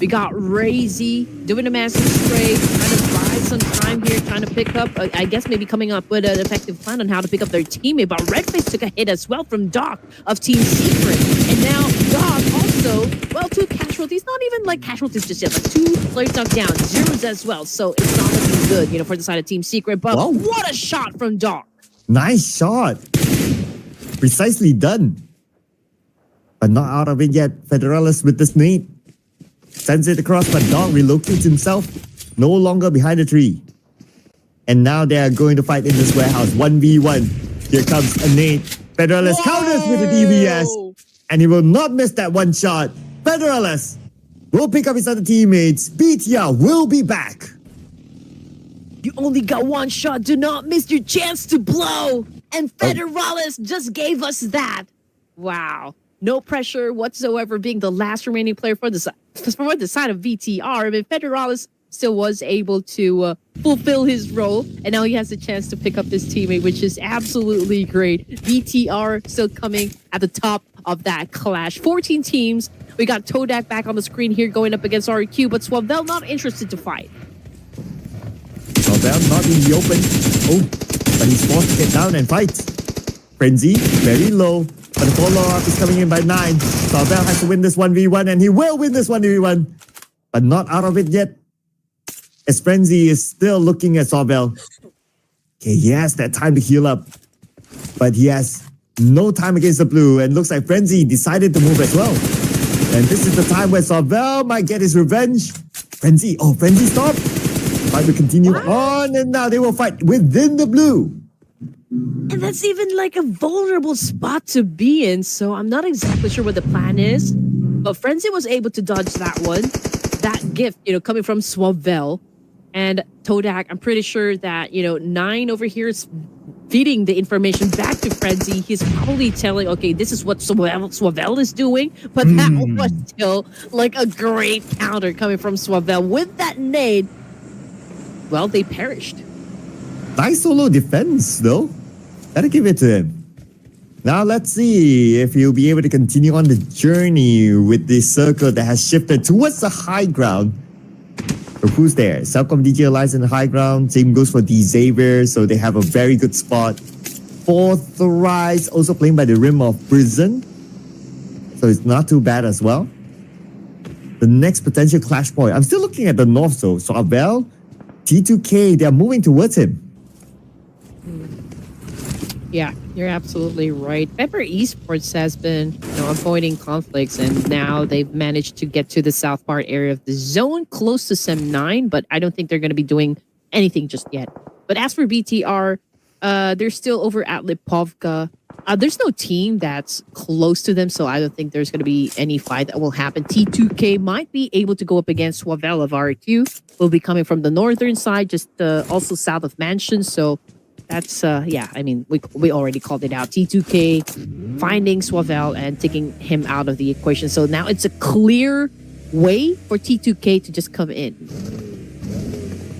We got Razy doing a massive spray, trying to buy some time here, trying to pick up, I guess maybe coming up with an effective plan on how to pick up their teammate. But Redface took a hit as well from Doc of Team Secret. And now Doc also, well, 2 casualties, not even casualties just yet, but 2 players knocked down, zeros as well. So it's not looking good, for the side of Team Secret. But whoa, what a shot from Doc. Nice shot. Precisely done. But not out of it yet. Federalis with this nade. Sends it across, but Dog relocates himself, no longer behind the tree. And now they are going to fight in this warehouse, 1v1. Here comes a nade. Federalis counters with the DVS, and he will not miss that one shot. Federalis will pick up his other teammates. BTR will be back. You only got one shot. Do not miss your chance to blow. And Federalis just gave us that. Wow. No pressure whatsoever, being the last remaining player for the side of VTR. I mean, Federalis still was able to fulfill his role, and now he has a chance to pick up this teammate, which is absolutely great. VTR still coming at the top of that clash. 14 teams. We got Todak back on the screen here going up against RQ, but Swavel not interested to fight. Swavel not in the open. Oh, but he's forced to get down and fight. Frenzy, very low. But the follow-up is coming in by 9. Sorvel has to win this 1v1, and he will win this 1v1. But not out of it yet. As Frenzy is still looking at Sorvel. Okay, he has that time to heal up. But he has no time against the blue, and looks like Frenzy decided to move as well. And this is the time where Sorvel might get his revenge. Frenzy stop. But we continue on, and now they will fight within the blue. And that's even like a vulnerable spot to be in, so I'm not exactly sure what the plan is. But Frenzy was able to dodge that one. That gift, coming from Sorvel. And Todak, I'm pretty sure that, 9 over here is feeding the information back to Frenzy. He's probably telling, okay, this is what Sorvel is doing. But that was still like a great counter coming from Sorvel. With that nade, well, they perished. Nice solo defense, though. Gotta give it to him. Now let's see if he'll be able to continue on the journey with this circle that has shifted towards the high ground. So who's there? Celcom DJ Alliance in the high ground. Same goes for D Xavier, so they have a very good spot. Fourth Rise also playing by the rim of Prison. So it's not too bad as well. The next potential clash point. I'm still looking at the north, so Sorvel, T2K, they're moving towards him. Yeah, you're absolutely right. Pepper Esports has been avoiding conflicts, and now they've managed to get to the south part area of the zone, close to Sem 9, but I don't think they're going to be doing anything just yet. But as for BTR, they're still over at Lipovka. There's no team that's close to them, so I don't think there's going to be any fight that will happen. T2K might be able to go up against Sorvel of RQ. Will be coming from the northern side, just also south of Mansion, so that's, we already called it out. T2K finding Sorvel and taking him out of the equation. So now it's a clear way for T2K to just come in.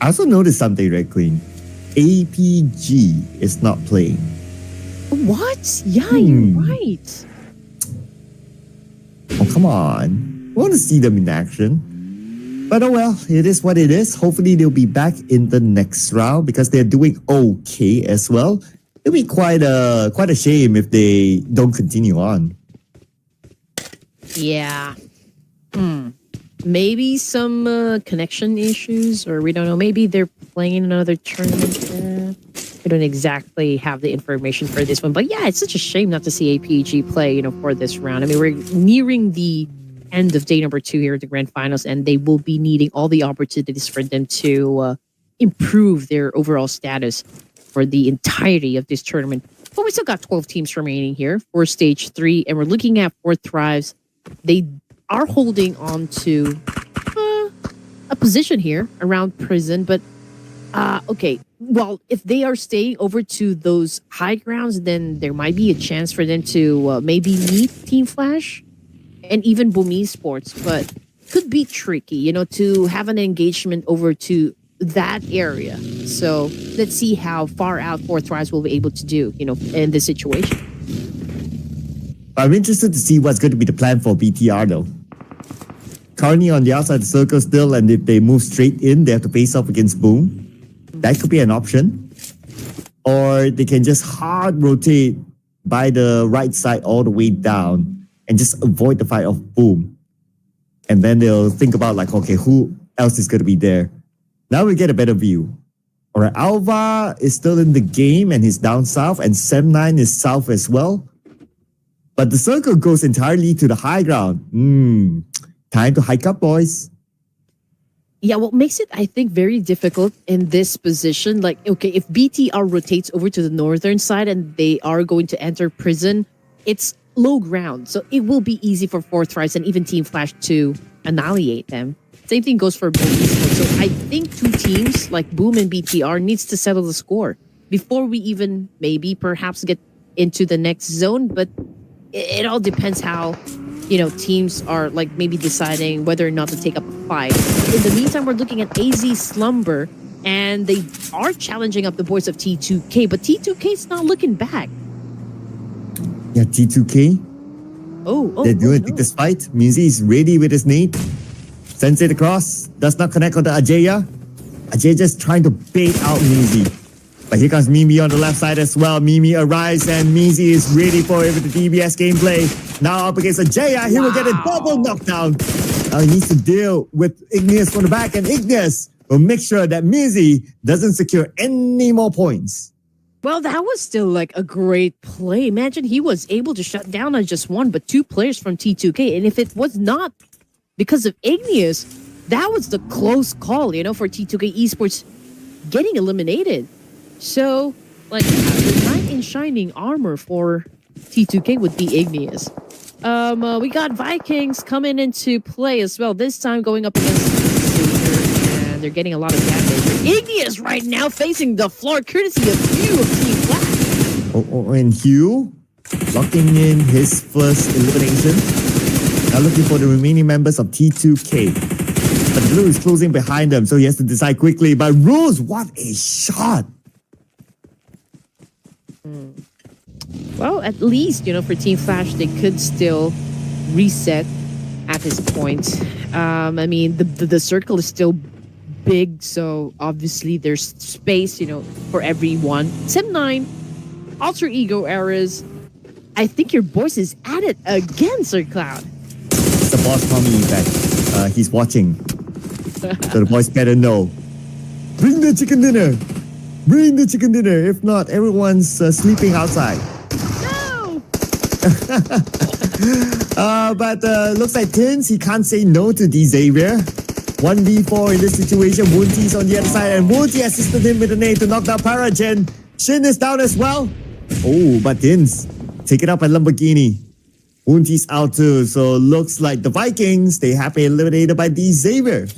I also noticed something, Red Queen. APG is not playing. What? Yeah, you're right. Oh, come on. I want to see them in action. But oh well, it is what it is. Hopefully they'll be back in the next round because they're doing okay as well. It'll be quite a shame if they don't continue on. Yeah. Maybe some connection issues, or we don't know. Maybe they're playing in another tournament. We don't exactly have the information for this one. But yeah, it's such a shame not to see APG play, for this round. I mean, we're nearing the end of day number 2 here at the Grand Finals, and they will be needing all the opportunities for them to improve their overall status for the entirety of this tournament. But we still got 12 teams remaining here for stage 3, and we're looking at Fourth Thrives. They are holding on to a position here around Prison, but okay, well, if they are staying over to those high grounds, then there might be a chance for them to maybe meet Team Flash and even Boom Esports, but could be tricky, to have an engagement over to that area. So let's see how far out Fourth Rise will be able to do, in this situation. I'm interested to see what's going to be the plan for BTR though. Currently on the outside of the circle still, and if they move straight in, they have to face off against Boom. That could be an option. Or they can just hard rotate by the right side all the way down and just avoid the fight of Boom. And then they'll think about like, okay, who else is going to be there? Now we get a better view. All right, Alva is still in the game and he's down south, and Sem 9 is south as well. But the circle goes entirely to the high ground. Time to hike up, boys. Yeah, what makes it, I think, very difficult in this position, like, okay, if BTR rotates over to the northern side and they are going to enter Prison, it's low ground, so it will be easy for Fourth Rise and even Team Flash to annihilate them. Same thing goes for Boom Esports. So I think two teams like Boom and BTR needs to settle the score before we even maybe perhaps get into the next zone. But it all depends how, teams are like maybe deciding whether or not to take up a fight. In the meantime, we're looking at AZ Slumber, and they are challenging up the boys of T2K, but T2K is not looking back. Yeah, T2K. They're doing this fight. Mizi is ready with his nade. Sends it across. Does not connect on the Ajaya. Ajaya just trying to bait out Mizi. But here comes Mimi on the left side as well. Mimi arrives and Mizi is ready for it with the DBS gameplay. Now up against Ajaya. He will get a double knockdown. Now he needs to deal with Igneous from the back, and Igneous will make sure that Mizi doesn't secure any more points. Well, that was still like a great play. Imagine he was able to shut down not just one, but two players from T2K. And if it was not because of Igneous, that was the close call, you know, for T2K Esports getting eliminated. So, like, the knight in shining armor for T2K would be Igneous. We got Vikings coming into play as well. This time going up against Saber, and they're getting a lot of damage. Igneous right now facing the floor, courtesy of Hugh of Team Flash. And Hugh locking in his first elimination. Now looking for the remaining members of T2K. But Blue is closing behind them, so he has to decide quickly. But Rose, what a shot! Well, at least, you know, for Team Flash, they could still reset at this point. I mean, the circle is still big, so obviously there's space, you know, for everyone. Sem9, Alter Ego Eras. I think your voice is at it again, Sir Cloud. It's the boss Tommy effect. He's watching. So the boys better know. Bring the chicken dinner! Bring the chicken dinner! If not, everyone's sleeping outside. No! But looks like Tins, he can't say no to D Xavier. 1v4 in this situation. Wunti's on the other side, and Wunti assisted him with a nade to knock down Paragen. Shin is down as well. Oh, but Tins, take it up at Lamborghini. Wunti's out too, so looks like the Vikings, they have been eliminated by D Xavier.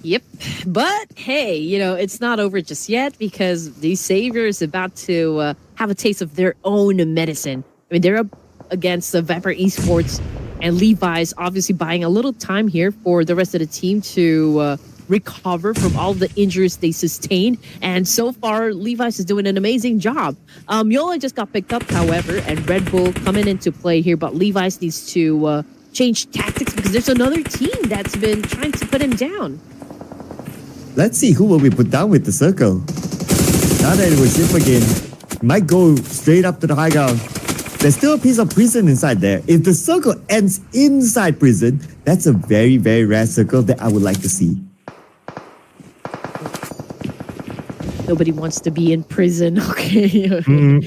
Yep. But hey, you know, it's not over just yet because the Savior is about to have a taste of their own medicine. I mean, they're up against the Vampire Esports, and Levi's obviously buying a little time here for the rest of the team to recover from all the injuries they sustained. And so far, Levi's is doing an amazing job. Yola just got picked up, however, and Red Bull coming into play here, but Levi's needs to change tactics because there's another team that's been trying to put him down. Let's see who will be put down with the circle. Now that it will shift again, might go straight up to the high ground. There's still a piece of prison inside there. If the circle ends inside prison, that's a very, very rare circle that I would like to see. Nobody wants to be in prison, okay?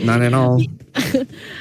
Not at all.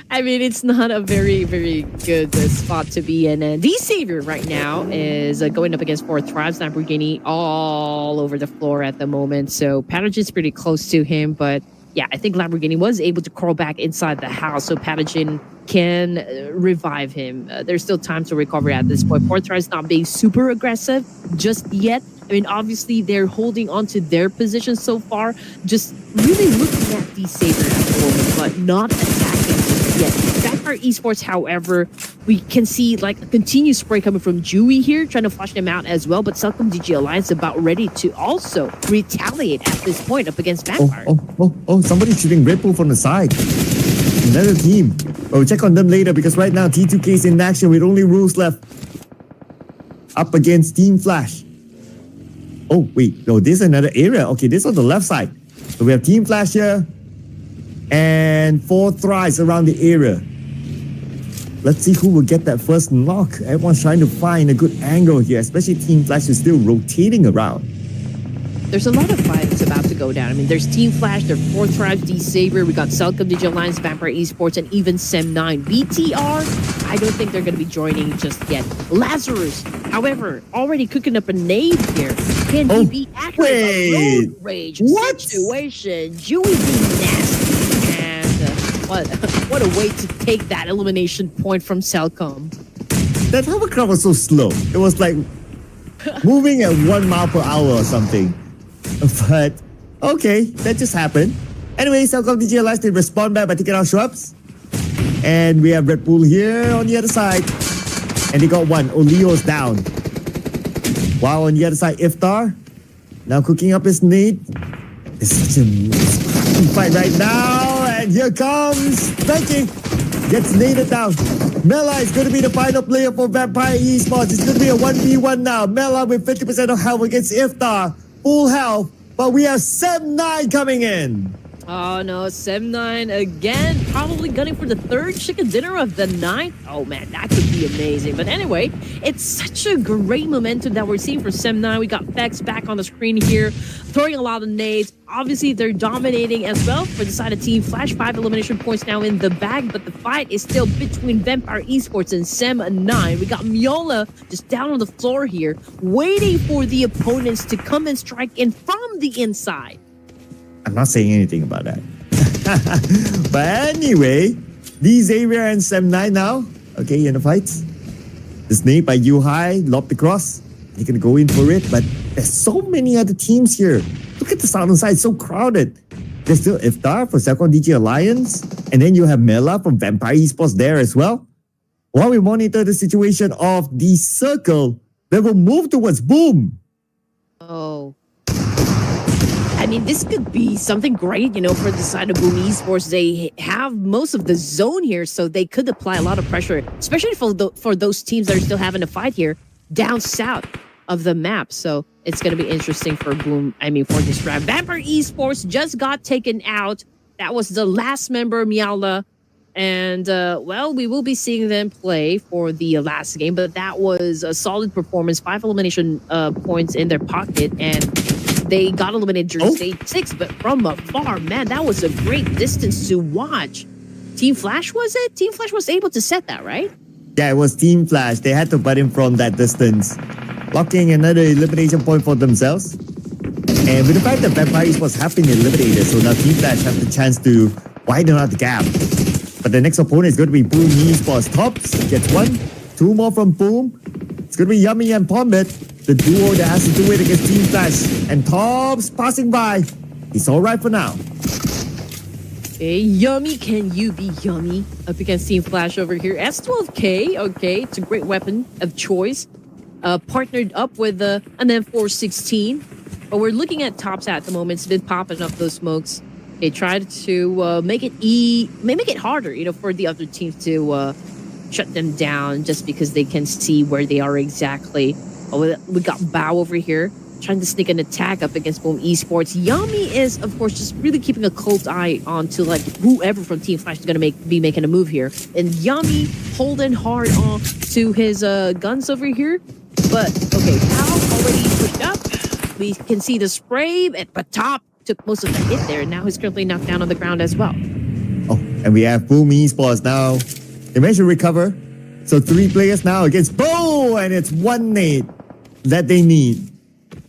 I mean, it's not a very, very good spot to be in. And the Savior right now is going up against 4 Tribes. Lamborghini all over the floor at the moment. So Pathogen's pretty close to him. But yeah, I think Lamborghini was able to crawl back inside the house. So Pathogen can revive him. There's still time to recover at this point. 4 Tribes not being super aggressive just yet. I mean, obviously, they're holding on to their position so far, just really looking at the Saber at the moment, but not attacking yet. Vampire Esports, however, we can see like a continued spray coming from Dewey here, trying to flush them out as well, but Celcom DG Alliance about ready to also retaliate at this point up against Vampire. Oh, somebody's shooting Red Bull from the side. Another team. We'll check on them later because right now T2K is in action with only rules left. Up against Team Flash. Oh, wait. No, this is another area. Okay, this is on the left side. So we have Team Flash here. And 4 Thrives around the area. Let's see who will get that first knock. Everyone's trying to find a good angle here, especially Team Flash is still rotating around. There's a lot of fights about to go down. I mean, there's Team Flash, there's 4 Tribes, D-Saber, we got Celcom Digital Alliance, Vampire Esports, and even Sem9. BTR, I don't think they're going to be joining just yet. Lazarus, however, already cooking up a nade here. Can he be accurate? Wait. Road rage What? situation. Dewey being nasty. And what a way to take that elimination point from Celcom. That hovercraft was so slow. It was like moving at 1 mile per hour or something. But okay, that just happened. Anyway, Celcom DG Alliance did respond back by taking out Shrubs. And we have Red Bull here on the other side. And they got one. Oleo's down. While on the other side, Iftar now cooking up his nade. It's such a fight right now. And here comes Becky. Gets naded down. Mela is going to be the final player for Vampire Esports. It's going to be a 1v1 now. Mela with 50% of health against Iftar. Full health. But we have Sem9 coming in. Oh no, Sem9 again, probably gunning for the third chicken dinner of the night. Oh man, that could be amazing. But anyway, it's such a great momentum that we're seeing for Sem9. We got Vex back on the screen here, throwing a lot of nades. Obviously, they're dominating as well for the side of Team Flash. 5 elimination points now in the bag, but the fight is still between Vampire Esports and Sem9. We got Miola just down on the floor here, waiting for the opponents to come and strike in from the inside. I'm not saying anything about that. But anyway, these Xavier and Sem9 now, okay, in the fight. The snake by Yuhai, lobbed the cross. They're gonna go in for it, but there's so many other teams here. Look at the southern side, so crowded. There's still Iftar for Second DG Alliance, and then you have Mela from Vampire Esports there as well. While we monitor the situation of the circle, they will move towards Boom. Oh. I mean, this could be something great, you know, for the side of Boom Esports. They have most of the zone here, so they could apply a lot of pressure, especially for those teams that are still having to fight here down south of the map. So it's going to be interesting for Boom, for this round. Vampire Esports just got taken out. That was the last member, Miala. And, well, we will be seeing them play for the last game, but that was a solid performance. 5 elimination points in their pocket, and they got eliminated during stage 6, but from afar, man, that was a great distance to watch. Team Flash, was it? Team Flash was able to set that, right? Yeah, it was Team Flash. They had to butt him from that distance, locking another elimination point for themselves. And with the fact that Vampire Esports have been eliminated, so now Team Flash have the chance to widen out the gap. But the next opponent is going to be Boom Esports. Tops gets 1, 2 more from Boom. It's going to be Yummy and Pombit, the duo that has to do it against Team Flash. And Tops passing by. He's all right for now. Hey, Yummy, can you be Yummy up against Team Flash over here? S12K, okay, it's a great weapon of choice. Partnered up with an M416. But we're looking at Tops at the moment. It's been popping up those smokes. They tried to make it harder, you know, for the other teams to shut them down just because they can see where they are exactly. Oh, we got Bao over here trying to sneak an attack up against Boom Esports. Yummy is, of course, just really keeping a close eye on to like whoever from Team Flash is going to be making a move here. And Yummy holding hard on to his guns over here. But, okay, Bao already pushed up. We can see the spray at the top. Took most of the hit there, and now he's currently knocked down on the ground as well. Oh, and we have Boom Esports now. They managed to recover. So 3 players now against Bo, and it's 1 nade that they need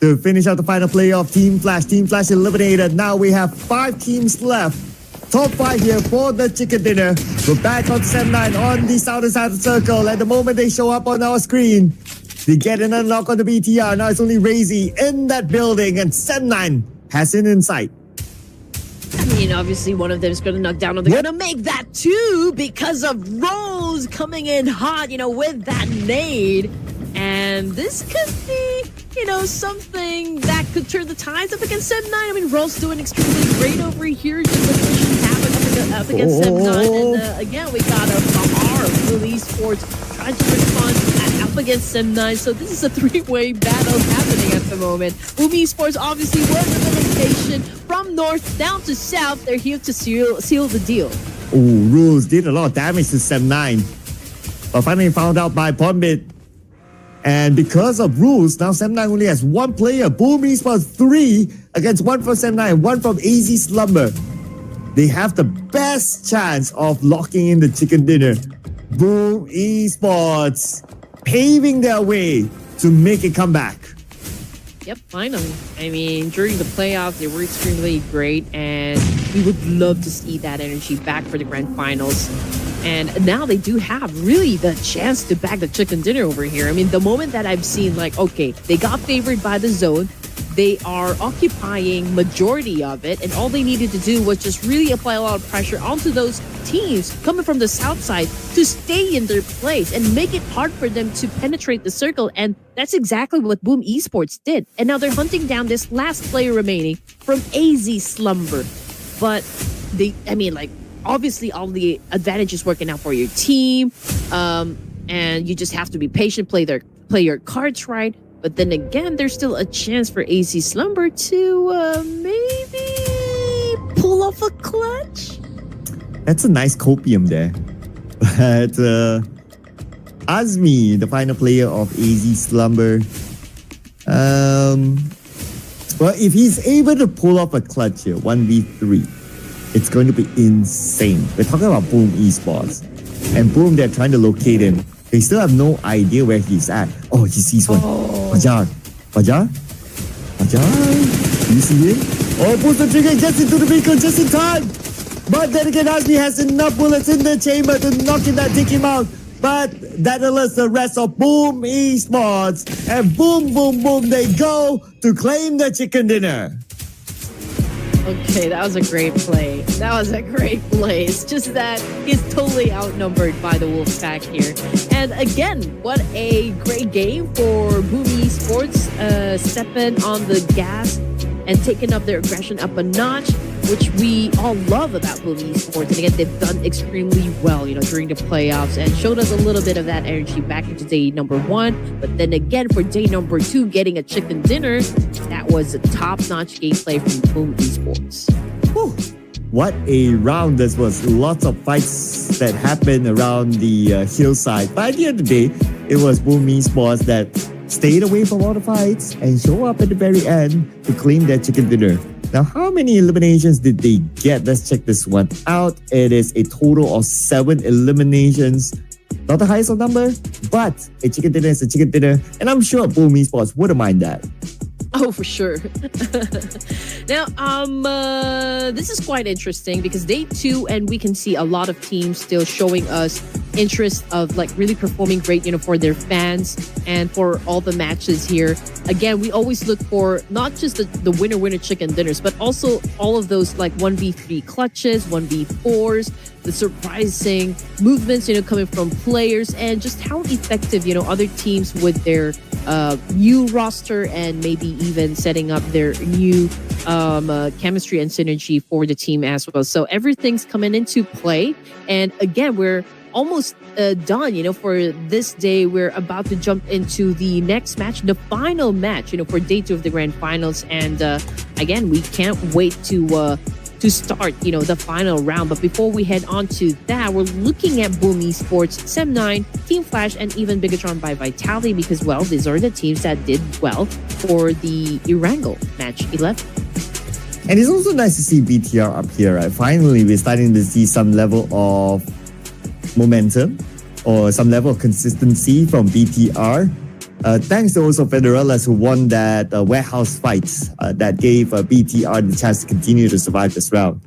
to finish out the final play of Team Flash. Team Flash eliminated. Now we have 5 teams left. Top 5 here for the chicken dinner. We're back on Sem9 on the southern side of the circle. At the moment they show up on our screen, they get an unlock on the BTR. Now it's only Razy in that building, and Sem9 has it in sight. I mean, obviously one of them is going to knock down on the ground. Going to make that 2 because of Rose coming in hot, you know, with that nade. And this could be, you know, something that could turn the tides up against Sem9. I mean, Rose doing extremely great over here. Just the mission happened up against Sem9. And again, we got a Bahar of Blue Esports trying to respond up against Sem9. So this is a 3-way battle happening at the moment. Boom Esports obviously was a limitation from north down to south. They're here to seal the deal. Ooh, Rules did a lot of damage to Sem9. But finally found out by Pombit. And because of Rules, now Sem9 only has 1 player. Boom Esports 3 against 1 from Sem9, 1 from AZ Slumber. They have the best chance of locking in the chicken dinner. Boom Esports paving their way to make a comeback. Yep, finally. I mean, during the playoffs, they were extremely great, and we would love to see that energy back for the grand finals. And now they do have really the chance to bag the chicken dinner over here. I mean, the moment that I've seen, like, okay, they got favored by the zone, they are occupying majority of it, and all they needed to do was just really apply a lot of pressure onto those teams coming from the south side to stay in their place and make it hard for them to penetrate the circle. And that's exactly what Boom Esports did. And now they're hunting down this last player remaining from AZ Slumber. But they, I mean, like, obviously all the advantages working out for your team, and you just have to be patient, play your cards right. But then again, there's still a chance for AC Slumber to maybe pull off a clutch. That's a nice copium there. But Azmi, the final player of AZ Slumber, well, if he's able to pull off a clutch here, 1v3, it's going to be insane. We're talking about Boom Esports. And Boom, they're trying to locate him. They still have no idea where he's at. Oh, he sees one. Fajar. Fajar? Do you see him? Oh, pulls the trigger, gets into the vehicle just in time. But then again, Azmi has enough bullets in the chamber to knock him out, take him out. But that alerts the rest of Boom Esports. And boom, boom, boom, they go to claim the chicken dinner. Okay, that was a great play. It's just that he's totally outnumbered by the Wolfpack here. And again, what a great game for Boom Esports, stepping on the gas and taking up their aggression up a notch, which we all love about Boom Esports. And again, they've done extremely well, during the playoffs and showed us a little bit of that energy back into day number 1. But then again, for day number 2, getting a chicken dinner, that was a top-notch gameplay from Boom Esports. Whew. What a round this was. Lots of fights that happened around the hillside. But at the end of the day, it was Boom Esports that stayed away from all the fights and show up at the very end to claim their chicken dinner. Now, how many eliminations did they get? Let's check this one out. It is a total of 7 eliminations. Not the highest of number, but a chicken dinner is a chicken dinner. And I'm sure Boom Esports wouldn't mind that. Oh, for sure. Now, this is quite interesting because day 2, and we can see a lot of teams still showing us interest of really performing great, for their fans and for all the matches here. Again, we always look for not just the winner chicken dinners, but also all of those 1v3 clutches, 1v4s, the surprising movements, coming from players, and just how effective, other teams with their new roster and maybe even setting up their new chemistry and synergy for the team as well. So everything's coming into play. And again, we're almost done, for this day. We're about to jump into the next match, the final match, for day 2 of the grand finals. And again, we can't wait to start, the final round. But before we head on to that, we're looking at Boom Esports, Sem9, Team Flash, and even Bigatron by Vitality because, well, these are the teams that did well for the Erangel match 11. And it's also nice to see BTR up here, right? Finally, we're starting to see some level of momentum or some level of consistency from BTR. Thanks to also Federales who won that warehouse fight that gave BTR the chance to continue to survive this round.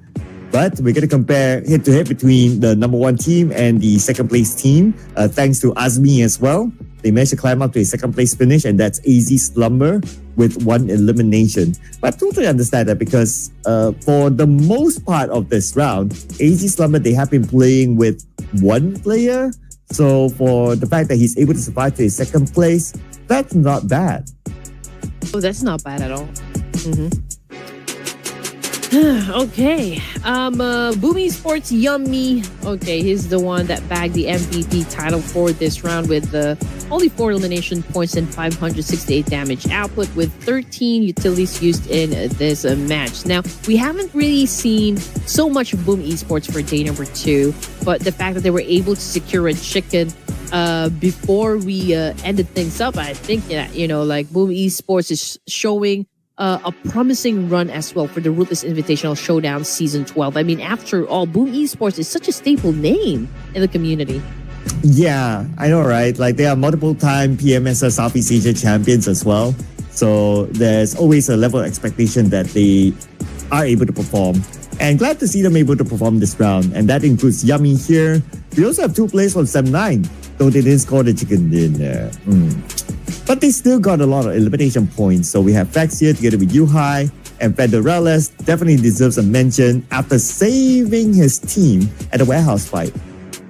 But we're going to compare head-to-head between the number 1 team and the second place team. Thanks to Azmi as well. They managed to climb up to a second place finish, and that's AZ Slumber with 1 elimination. But I totally understand that because for the most part of this round, AZ Slumber, they have been playing with 1 player. So for the fact that he's able to survive to a second place, that's not bad. Oh, that's not bad at all. Okay. Boom Esports Yummy. Okay, he's the one that bagged the MVP title for this round with only 4 elimination points and 568 damage output with 13 utilities used in this match. Now, we haven't really seen so much of Boom Esports for day number 2, but the fact that they were able to secure a chicken before we ended things up, I think that, Boom Esports is showing a promising run as well for the Ruthless Invitational Showdown Season 12. I mean, after all, Boom Esports is such a staple name in the community. Yeah, I know, right? They are multiple-time PMSS Southeast Asia champions as well. So there's always a level of expectation that they are able to perform. And glad to see them able to perform this round. And that includes Yummy here. We also have 2 players from Sem9, though they didn't score the chicken dinner. But they still got a lot of elimination points. So we have Fax here together with Yuhai, and Federales definitely deserves a mention after saving his team at the warehouse fight.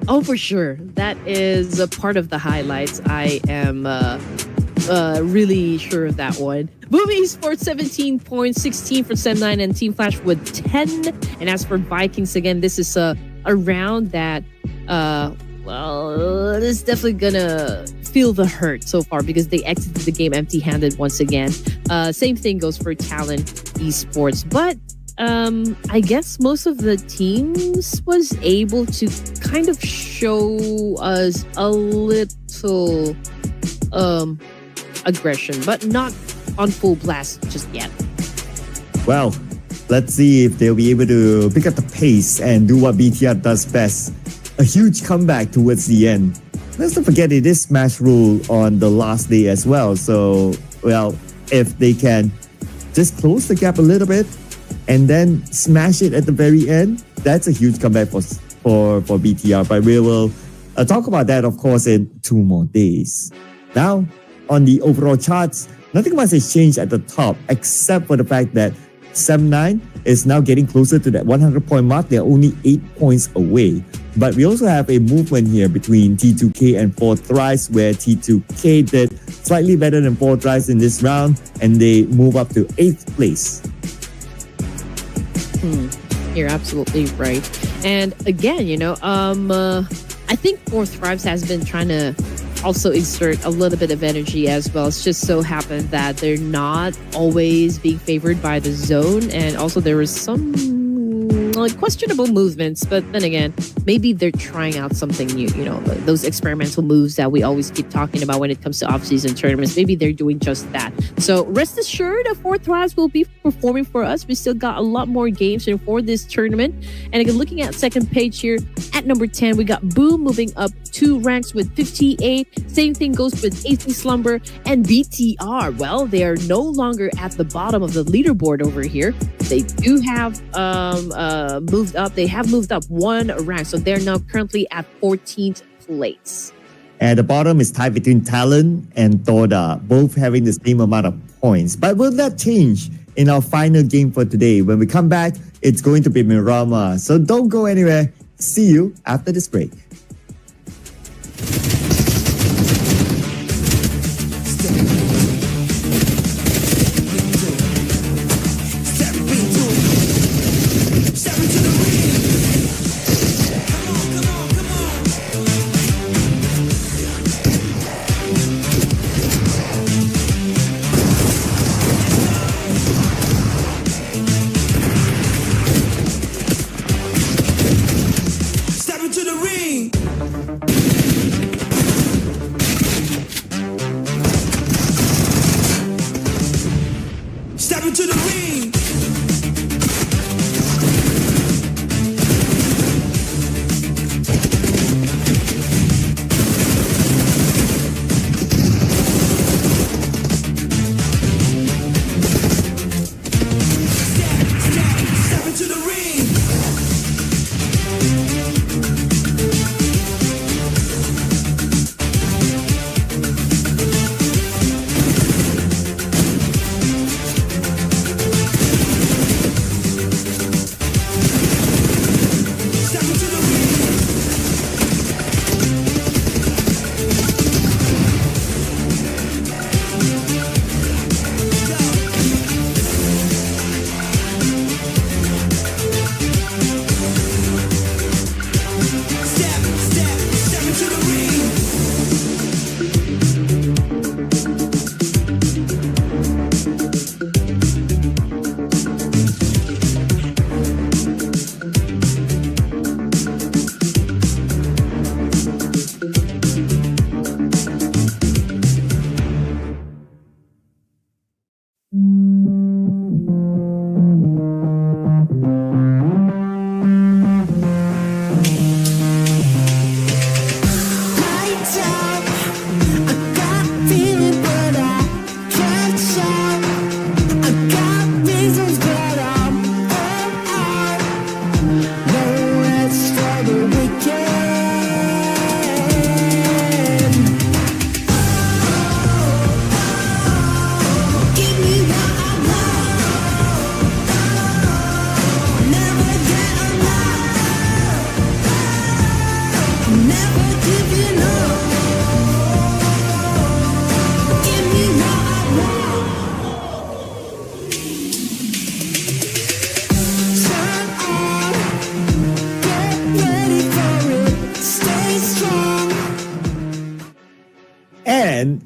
Oh, for sure. That is a part of the highlights. I am really sure of that one. Boom Esports 17 points, 16 for Sem9 and Team Flash with 10. And as for Vikings, again, this is a round that well, it's definitely gonna feel the hurt so far because they exited the game empty-handed once again. Same thing goes for Talon Esports, but I guess most of the teams was able to kind of show us a little aggression, but not on full blast just yet. Well, let's see if they'll be able to pick up the pace and do what BTR does best. A huge comeback towards the end. Let's not forget it is Smash Rule on the last day as well. So, well, if they can just close the gap a little bit and then smash it at the very end, that's a huge comeback for BTR. But we will talk about that, of course, in 2 more days. Now, on the overall charts, nothing much has changed at the top except for the fact that Sem9 is now getting closer to that 100-point mark. They're only 8 points away. But we also have a movement here between T2K and 4Thrice, where T2K did slightly better than 4Thrice in this round, and they move up to 8th place. You're absolutely right. And again, I think 4Thrice has been trying to also exert a little bit of energy as well. It's just so happened that they're not always being favored by the zone, and also there was some questionable movements, but then again, maybe they're trying out something new, those experimental moves that we always keep talking about when it comes to off-season tournaments. Maybe they're doing just that. So rest assured, 4Thrice will be performing for us. We still got a lot more games for this tournament. And again, looking at second page here, at number 10, we got Boom moving up 2 ranks with 58. Same thing goes with AC Slumber and BTR. Well, they are no longer at the bottom of the leaderboard over here. They do have moved up. They have moved up 1 rank, so they're now currently at 14th place. At the bottom is tied between Talon and Toda, both having the same amount of points. But will that change in our final game for today? When we come back, it's going to be Mirama. So don't go anywhere. See you after this break. Step into the ring.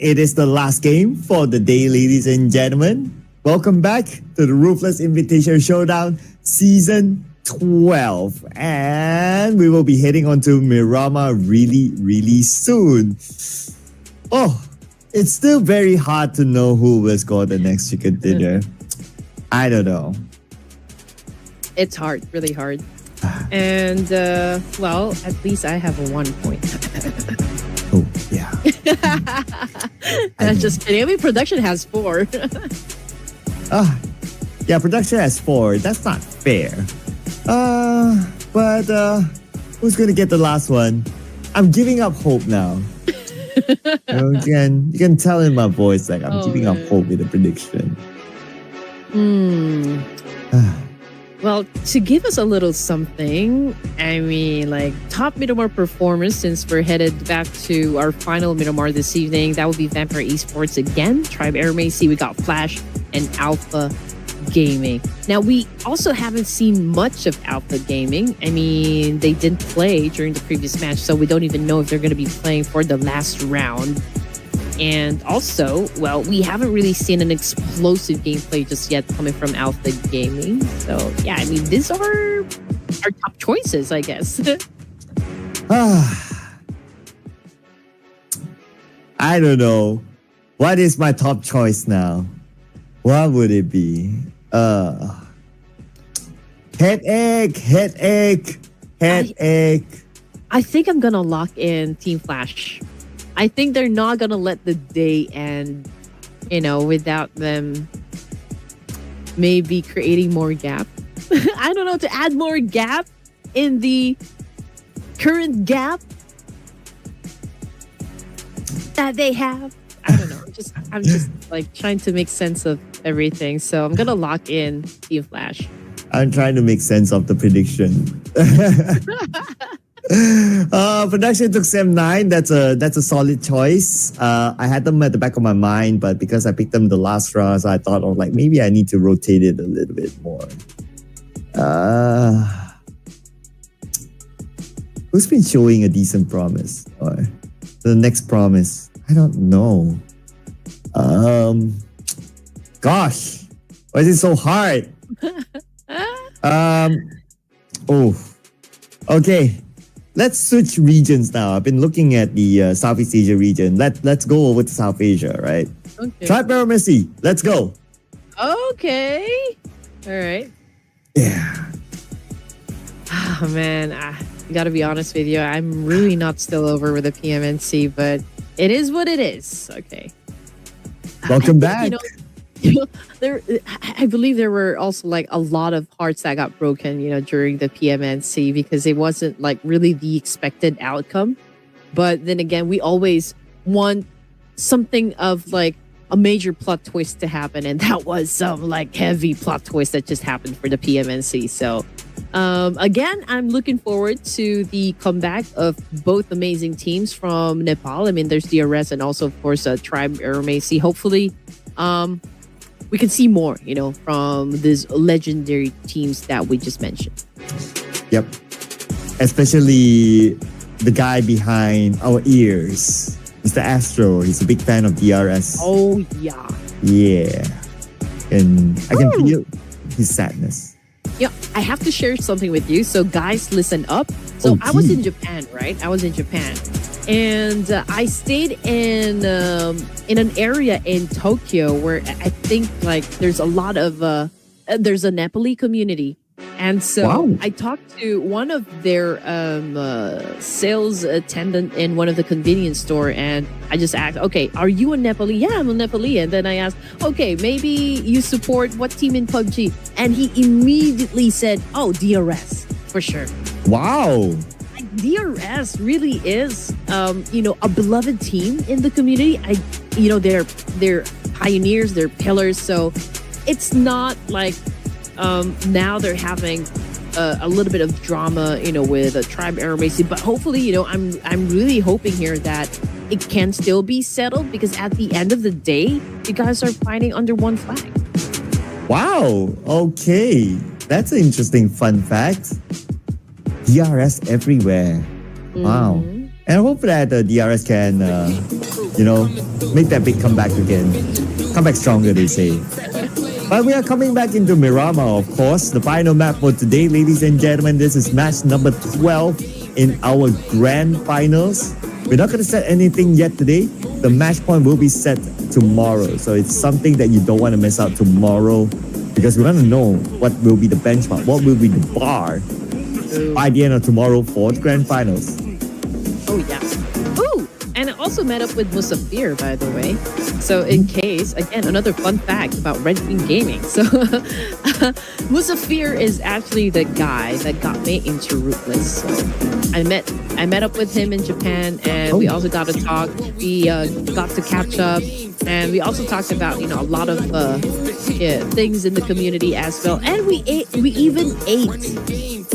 it is the last game for the day, ladies and gentlemen. Welcome back to the Ruthless Invitation Showdown Season 12. And we will be heading on to Miramar really soon. Oh, it's still very hard to know who will score the next chicken dinner. I don't know. It's hard, really hard. And, well, at least I have a 1 point. Oh, yeah. Just kidding. I mean, production has 4. Yeah, production has 4. That's not fair. But who's gonna get the last one? I'm giving up hope now. You can tell in my voice like I'm giving up hope with the prediction. Well, to give us a little something, I mean, like top Miramar performers, since we're headed back to our final Miramar this evening, that will be Vampire Esports again, Tribe Air Macy, we got Flash, and Alpha Gaming. Now, we also haven't seen much of Alpha Gaming. I mean, they didn't play during the previous match, so we don't even know if they're going to be playing for the last round. And also, well, we haven't really seen an explosive gameplay just yet coming from Alpha Gaming. So, yeah, I mean, these are our top choices, I guess. I don't know. What is my top choice now? What would it be? Headache. I think I'm gonna lock in Team Flash. I think they're not gonna let the day end, without them maybe creating more gap. I don't know, to add more gap in the current gap that they have. I don't know. I'm just like trying to make sense of everything. So I'm gonna lock in Team Flash. I'm trying to make sense of the prediction. Production took Sem9. That's a solid choice. I had them at the back of my mind, but because I picked them the last round, so I thought, like, maybe I need to rotate it a little bit more. Who's been showing a decent promise? Or the next promise? I don't know. Gosh, why is it so hard? Okay. Let's switch regions now. I've been looking at the Southeast Asia region. Let's go over to South Asia, right? Okay. Tribe Messi. Let's go. Okay. All right. Yeah. Oh, man. I got to be honest with you. I'm really not still over with the PMNC, but it is what it is. Okay. Welcome back. I believe there were also like a lot of hearts that got broken, during the PMNC, because it wasn't like really the expected outcome. But then again, we always want something of like a major plot twist to happen, and that was some like heavy plot twist that just happened for the PMNC. So again, I'm looking forward to the comeback of both amazing teams from Nepal. I mean, there's DRS and also, of course, Tribe Macy. Hopefully, we can see more, from these legendary teams that we just mentioned. Yep. Especially the guy behind our ears, Mr. Astro. He's a big fan of DRS. Oh, yeah. Yeah. And I can feel his sadness. Yeah, I have to share something with you. So guys, listen up. So I was in Japan, right? I was in Japan. And I stayed in an area in Tokyo where I think like there's a lot of there's a Nepali community, and so I talked to one of their sales attendant in one of the convenience store, and I just asked, "Okay, are you a Nepali?" "Yeah, I'm a Nepali." And then I asked, "Okay, maybe you support what team in PUBG?" And he immediately said, "Oh, DRS for sure." Wow. DRS really is, a beloved team in the community. They're pioneers, they're pillars. So it's not like now they're having a little bit of drama, with a Tribe Macy. But hopefully, I'm really hoping here that it can still be settled, because at the end of the day, you guys are fighting under one flag. Wow. Okay. That's an interesting fun fact. DRS everywhere. Wow. And I hope that the DRS can you know, make that big comeback again. Come back stronger, they say. But we are coming back into Miramar, of course. The final map for today, ladies and gentlemen. This is match number 12 in our grand finals. We're not going to set anything yet today. The match point will be set tomorrow. So it's something that you don't want to miss out tomorrow, because we want to know what will be the benchmark, what will be the bar by the end of tomorrow for the grand finals. Oh, yeah. Ooh, and I also met up with Musafir, by the way. So in case, again, another fun fact about Red Queen Gaming. So Musafir is actually the guy that got me into Ruthless. So I met up with him in Japan, and we also got to talk. We got to catch up, and we also talked about, you know, a lot of things in the community as well. And we even ate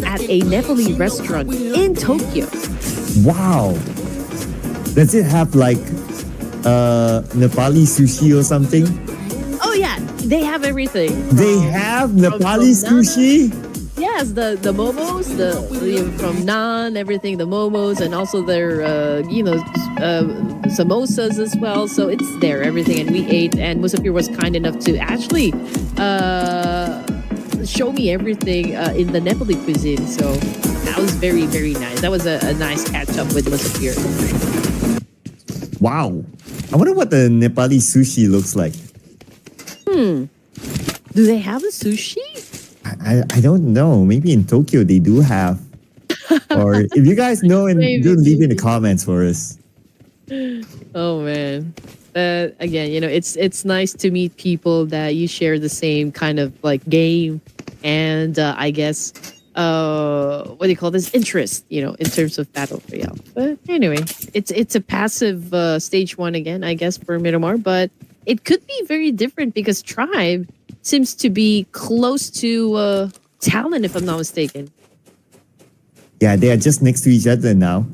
at a Nepali restaurant in Tokyo. Wow. Does it have like Nepali sushi or something? Oh yeah, they have everything. They have Nepali sushi? Yes, the momos, from naan, everything, the momos, and also their samosas as well. So it's there, everything, and we ate. And Musafir was kind enough to actually show me everything in the Nepali cuisine. So that was very, very nice. That was a nice catch up with Musafir. Wow. I wonder what the Nepali sushi looks like. Do they have a sushi? I don't know. Maybe in Tokyo they do have. Or if you guys know, and do leave in the comments for us. Oh man. Again, you know, it's nice to meet people that you share the same kind of like game and I guess what do you call this, interest, you know, in terms of Battle Royale. But anyway, it's a passive stage 1 again, I guess, for Miramar, but it could be very different because Tribe seems to be close to Talon, if I'm not mistaken. Yeah, they are just next to each other now.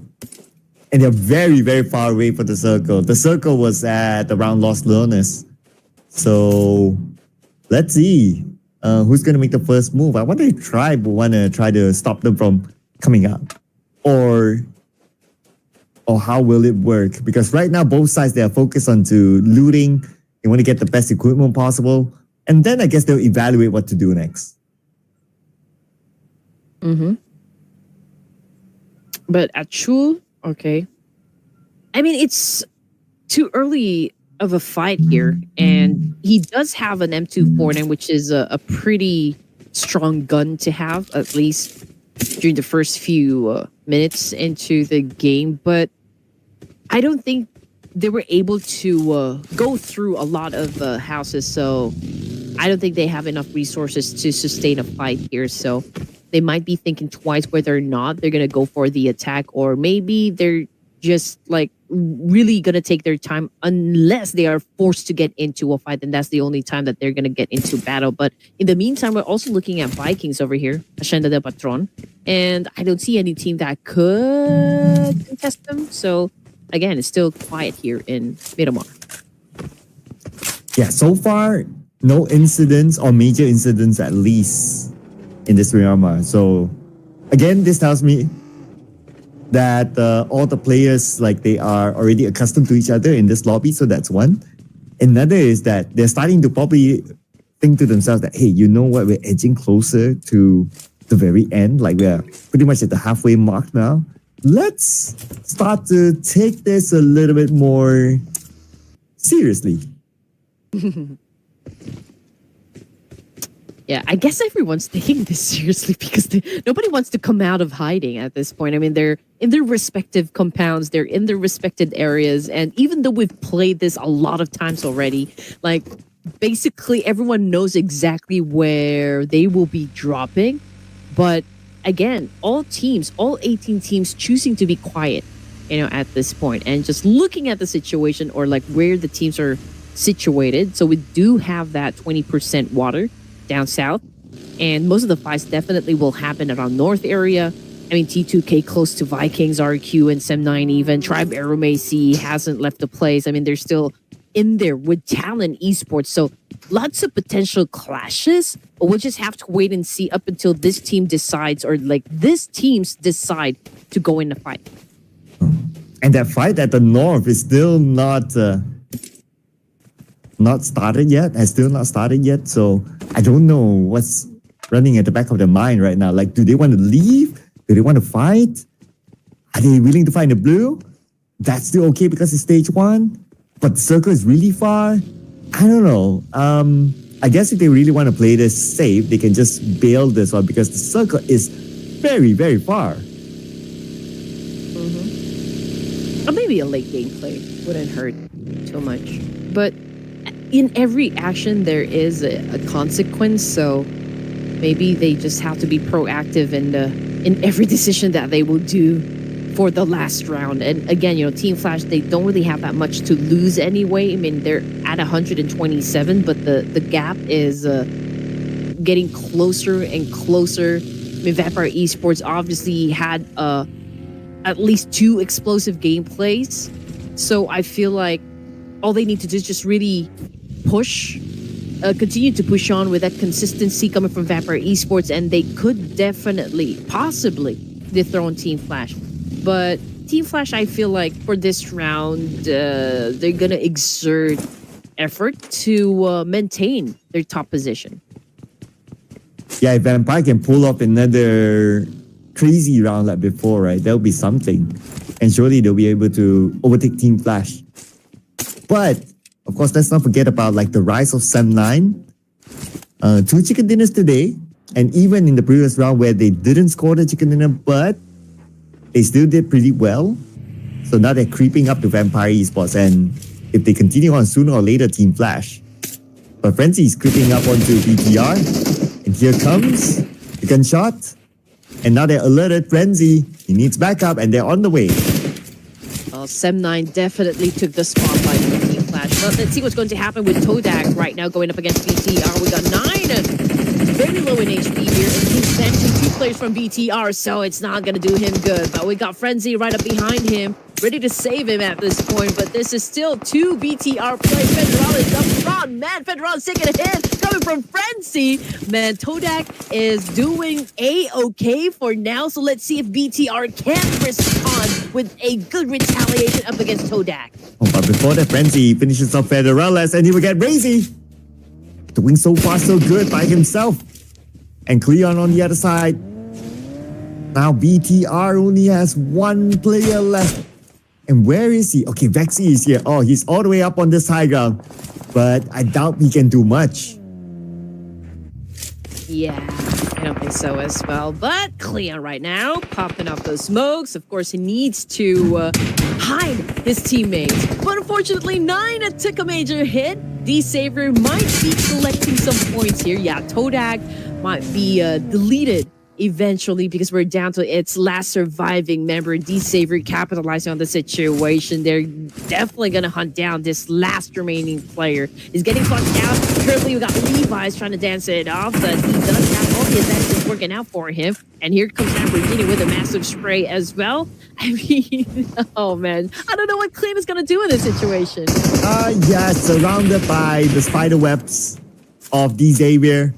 And they're very, very far away from the circle. The circle was at around Los Leones. So let's see who's going to make the first move. I wonder if Tribe will want to try to stop them from coming up. Or how will it work? Because right now, both sides, they are focused on to looting. They want to get the best equipment possible. And then I guess they'll evaluate what to do next. But at Chul, okay. I mean, it's too early of a fight here. And he does have an M249, which is a pretty strong gun to have, at least during the first few minutes into the game. But I don't think they were able to go through a lot of houses. So I don't think they have enough resources to sustain a fight here. So they might be thinking twice whether or not they're going to go for the attack, or maybe they're just like really going to take their time unless they are forced to get into a fight. And that's the only time that they're going to get into battle. But in the meantime, we're also looking at Vikings over here, Hacienda del Patron. And I don't see any team that could contest them. So again, it's still quiet here in Miramar. Yeah, so far, no incidents or major incidents at least in this Miramar. So again, this tells me that all the players, like, they are already accustomed to each other in this lobby. So that's one. Another is that they're starting to probably think to themselves that, hey, you know what? We're edging closer to the very end. Like, we're pretty much at the halfway mark now. Let's start to take this a little bit more seriously. Yeah, I guess everyone's taking this seriously because nobody wants to come out of hiding at this point. I mean, they're in their respective compounds, they're in their respected areas. And even though we've played this a lot of times already, like, basically everyone knows exactly where they will be dropping. But again, all 18 teams choosing to be quiet, you know, at this point and just looking at the situation or like where the teams are situated. So we do have that 20% water down south, and most of the fights definitely will happen around north area. I mean, T2K close to Vikings, RQ, and Sem9 even. Tribe Aeromacy hasn't left the place. I mean, they're still in there with Talon Esports. So lots of potential clashes, but we'll just have to wait and see up until this team decides, or like this teams decide to go in the fight. And that fight at the north is still not started yet. Has still not started yet. So I don't know what's running at the back of their mind right now. Like, do they want to leave? Do they want to fight? Are they willing to fight in the blue? That's still okay because it's stage 1. But the circle is really far. I don't know. I guess if they really want to play this safe, they can just bail this one because the circle is very, very far. Or maybe a late game play wouldn't hurt too much. But in every action, there is a consequence. So maybe they just have to be proactive in every decision that they will do for the last round. And again, Team Flash, they don't really have that much to lose anyway. I mean, they're at 127, but the gap is getting closer and closer. I mean, Vampire Esports obviously had at least 2 explosive gameplays. So I feel like all they need to do is just really push, continue to push on with that consistency coming from Vampire Esports, and they could definitely, possibly, dethrone Team Flash. But Team Flash, I feel like for this round, they're going to exert effort to maintain their top position. Yeah, if Vampire can pull off another crazy round like before, right? That'll be something. And surely they'll be able to overtake Team Flash. But, of course, let's not forget about like the rise of Sam9. 2 chicken dinners today. And even in the previous round where they didn't score the chicken dinner, but they still did pretty well. So now they're creeping up to Vampire Esports. And if they continue on, sooner or later, Team Flash. But Frenzy is creeping up onto BTR. And here comes the gunshot. And now they're alerted. Frenzy, he needs backup, and they're on the way. Well, Sem9 definitely took the spotlight from Team Flash. But let's see what's going to happen with Todak right now going up against BTR. We got 9 very low in HP here, and he's benching 2 players from BTR, so it's not going to do him good. But we got Frenzy right up behind him, ready to save him at this point. But this is still 2 BTR players. Federal is up front. Man, Federal is taking a hit coming from Frenzy. Man, Todak is doing A-okay for now. So let's see if BTR can respond with a good retaliation up against Todak. Oh, but before that, Frenzy finishes off Federales, and he will get Razy. Doing so far so good by himself. And Cleon on the other side. Now BTR only has 1 player left. And where is he? Okay, Vexy is here. Oh, he's all the way up on this high ground. But I doubt he can do much. Yeah, I don't think so as well. But Cleon right now, popping off those smokes. Of course, he needs to hide his teammates. But unfortunately, 9 took a major hit. D-Saver might be collecting some points here. Yeah, Todak might be deleted eventually because we're down to its last surviving member. D-Saver capitalizing on the situation. They're definitely going to hunt down this last remaining player. He's getting flushed out. Currently, we got Levi's trying to dance it off, but he does have all the advantages working out for him. And here comes Lamborghini with a massive spray as well. I mean, oh man, I don't know what Clem is going to do in this situation. Yeah, surrounded by the spider webs of D-Xavier.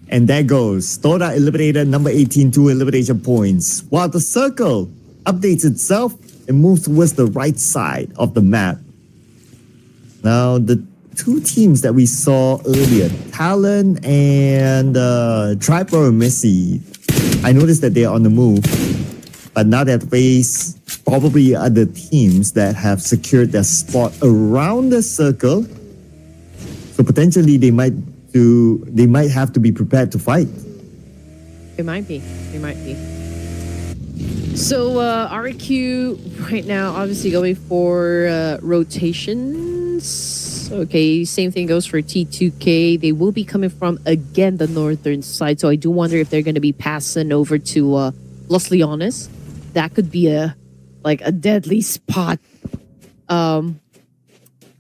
And there goes. Toda eliminated number 18, 2 elimination points. While the circle updates itself and moves towards the right side of the map. Now, the 2 teams that we saw earlier, Talon and Triper and Messi, I noticed that they're on the move. But now they have to face probably other teams that have secured their spot around the circle. So potentially they might have to be prepared to fight. It might be. It might be. So RQ right now obviously going for rotations. Okay, same thing goes for T2K. They will be coming from, again, the northern side. So I do wonder if they're going to be passing over to Los Leones. That could be a deadly spot in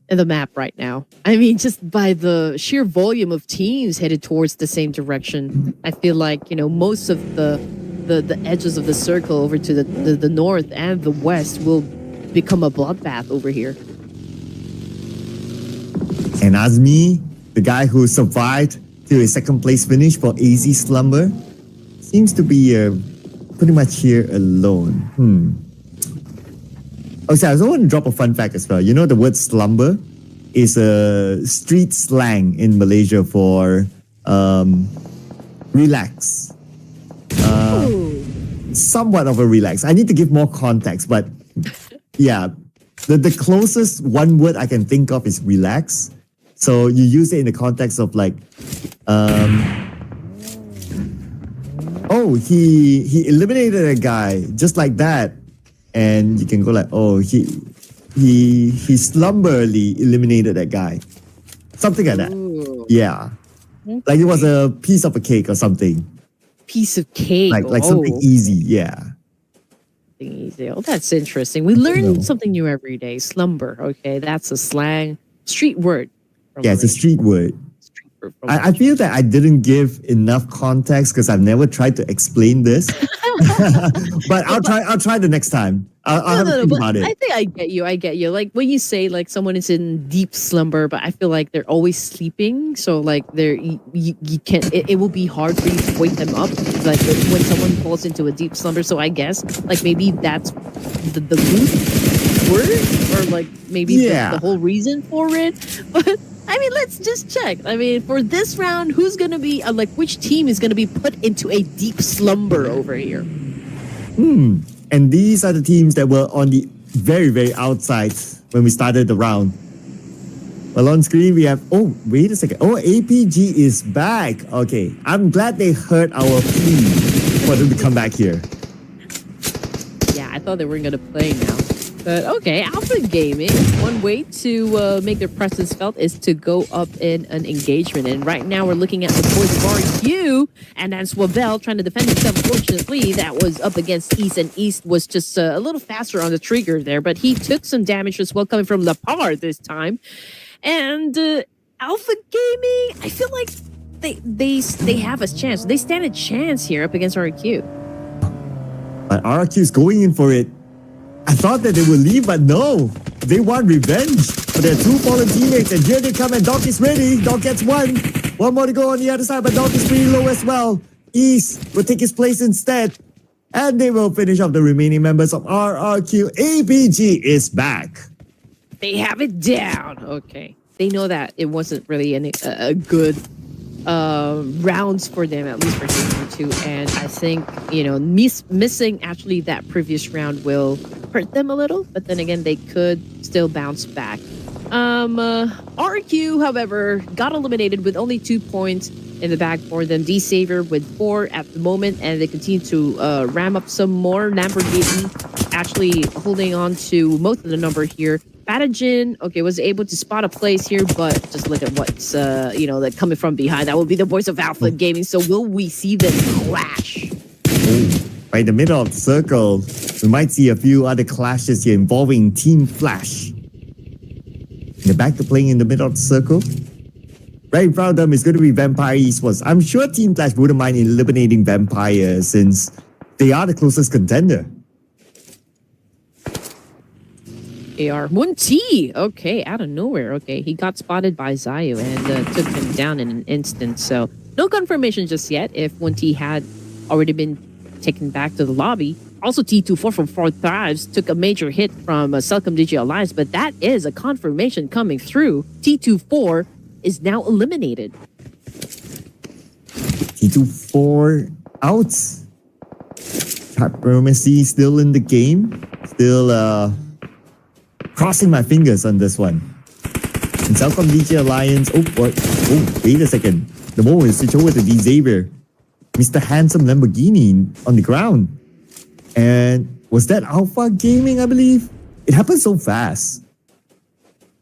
the map right now. I mean, just by the sheer volume of teams headed towards the same direction, I feel like, most of the edges of the circle over to the north and the west will become a bloodbath over here. And Azmi, the guy who survived to a 2nd place finish for AZ Slumber, seems to be pretty much here alone. Oh, so I also want to drop a fun fact as well. You know, the word slumber is a street slang in Malaysia for relax. Somewhat of a relax. I need to give more context, but yeah, the closest one word I can think of is relax. So you use it in the context of like, oh, he eliminated a guy just like that, and you can go like, oh, he slumberly eliminated that guy, something like that. Ooh. Yeah, like it was a piece of a cake or something. Piece of cake. Like something easy. Yeah. Something easy. Oh, that's interesting. We learn something new every day. Slumber. Okay, that's a slang street word. Yeah, it's a street word. I feel that I didn't give enough context because I've never tried to explain this. But I'll try the next time. I'll have a think about it. I think I get you. Like when you say like someone is in deep slumber, but I feel like they're always sleeping. So like you can't. It will be hard for you to wake them up. Like when someone falls into a deep slumber. So I guess like maybe that's the root word, or like maybe the whole reason for it. But I mean, let's just check. I mean, for this round, who's going to be, like, which team is going to be put into a deep slumber over here? And these are the teams that were on the very, very outside when we started the round. Well, on screen, we have, oh, wait a second. Oh, APG is back. Okay, I'm glad they heard our plea for them to come back here. Yeah, I thought they weren't going to play now. But okay, Alpha Gaming, one way to make their presence felt is to go up in an engagement. And right now we're looking at the boys of RQ, and then Swabel trying to defend himself. Unfortunately, that was up against East, and East was just a little faster on the trigger there. But he took some damage as well coming from Lapar this time. And Alpha Gaming, I feel like they have a chance. They stand a chance here up against RQ. But RQ is going in for it. I thought that they would leave, but no. They want revenge for their two fallen teammates. And here they come, and Doc is ready. Doc gets one. One more to go on the other side, but Doc is pretty low as well. East will take his place instead. And they will finish off the remaining members of RRQ. APG is back. They have it down. Okay. They know that it wasn't really a good rounds for them, at least for Team 2. And I think, you know, missing actually that previous round will hurt them a little, but then again, they could still bounce back. RQ, however, got eliminated with only 2 points in the bag for them. D-Savior with 4 at the moment, and they continue to ram up some more. Lamborghini actually holding on to most of the number here. Pathogen, okay, was able to spot a place here, but just look at what's, you know, like coming from behind. That will be the voice of Alpha Gaming. So will we see them clash? Right in the middle of the circle, we might see a few other clashes here involving Team Flash. They're back to playing in the middle of the circle. Right in front of them is going to be Vampire Esports. I'm sure Team Flash wouldn't mind eliminating Vampire since they are the closest contender. AR. Munti! Okay, out of nowhere. Okay, he got spotted by Zayu and took him down in an instant. So, no confirmation just yet if Munti had already been taken back to the lobby. Also, T24 from 4 Thrives took a major hit from Celcom Digi Alliance, but that is a confirmation coming through. T24 is now eliminated. T24 out. Diplomacy still in the game. Still, crossing my fingers on this one. And Celcom DJ Alliance. Oh, wait a second. The moment will switch over to D-Xavier. Mr. Handsome Lamborghini on the ground. And was that Alpha Gaming, I believe? It happened so fast.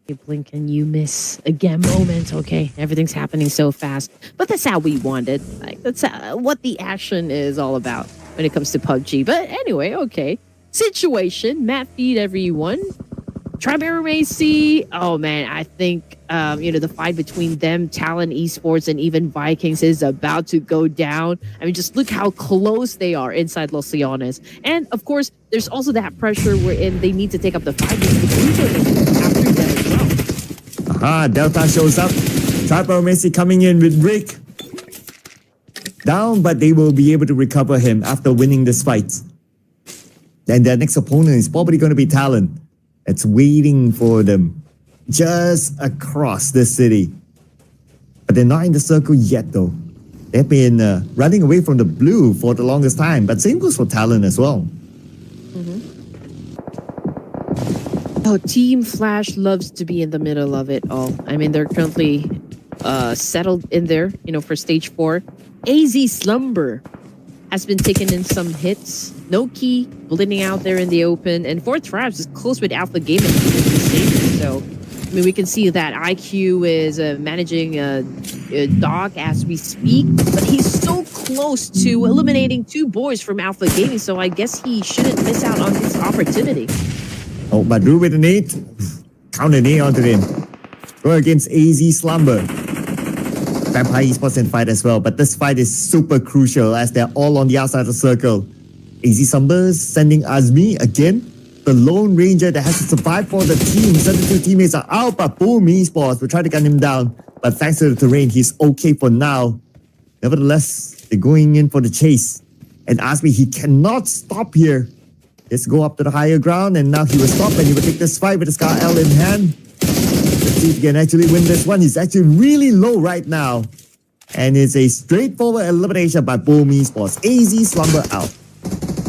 You blink and you miss again moment. Okay, everything's happening so fast. But that's how we want it. Like, that's what the action is all about when it comes to PUBG. But anyway, okay. Situation, map feed everyone. Triberu Macy, oh man, I think, you know, the fight between them, Talon Esports, and even Vikings is about to go down. I mean, just look how close they are inside Los Leones. And of course, there's also that pressure wherein they need to take up the fight because the Blues are after them as well. Delta shows up. Triberu Macy coming in with Rick. Down, but they will be able to recover him after winning this fight. And their next opponent is probably going to be Talon. It's waiting for them just across the city. But they're not in the circle yet though. They've been running away from the blue for the longest time. But same goes for Talon as well. Oh, Team Flash loves to be in the middle of it all. I mean, they're currently settled in there, for stage 4. AZ Slumber has been taking in some hits. No Key bleeding out there in the open. And 4 Traps is close with Alpha Gaming. So, I mean, we can see that IQ is managing Dog as we speak. But he's so close to eliminating 2 boys from Alpha Gaming. So I guess he shouldn't miss out on this opportunity. Oh, but Drew with an 8. Count an 8 onto him. Go against AZ Slumber. Vampire Esports in fight as well, but this fight is super crucial as they're all on the outside of the circle. AZ Slumber sending Azmi again, the lone ranger that has to survive for the team. 72 teammates are out, but Boom Esports will try to gun him down. But thanks to the terrain, he's okay for now. Nevertheless, they're going in for the chase. And Azmi, he cannot stop here. Let's go up to the higher ground, and now he will stop and he will take this fight with the Scar L in hand. Let's see if he can actually win this one. He's actually really low right now. And it's a straightforward elimination by Boom Esports. AZ Slumber out.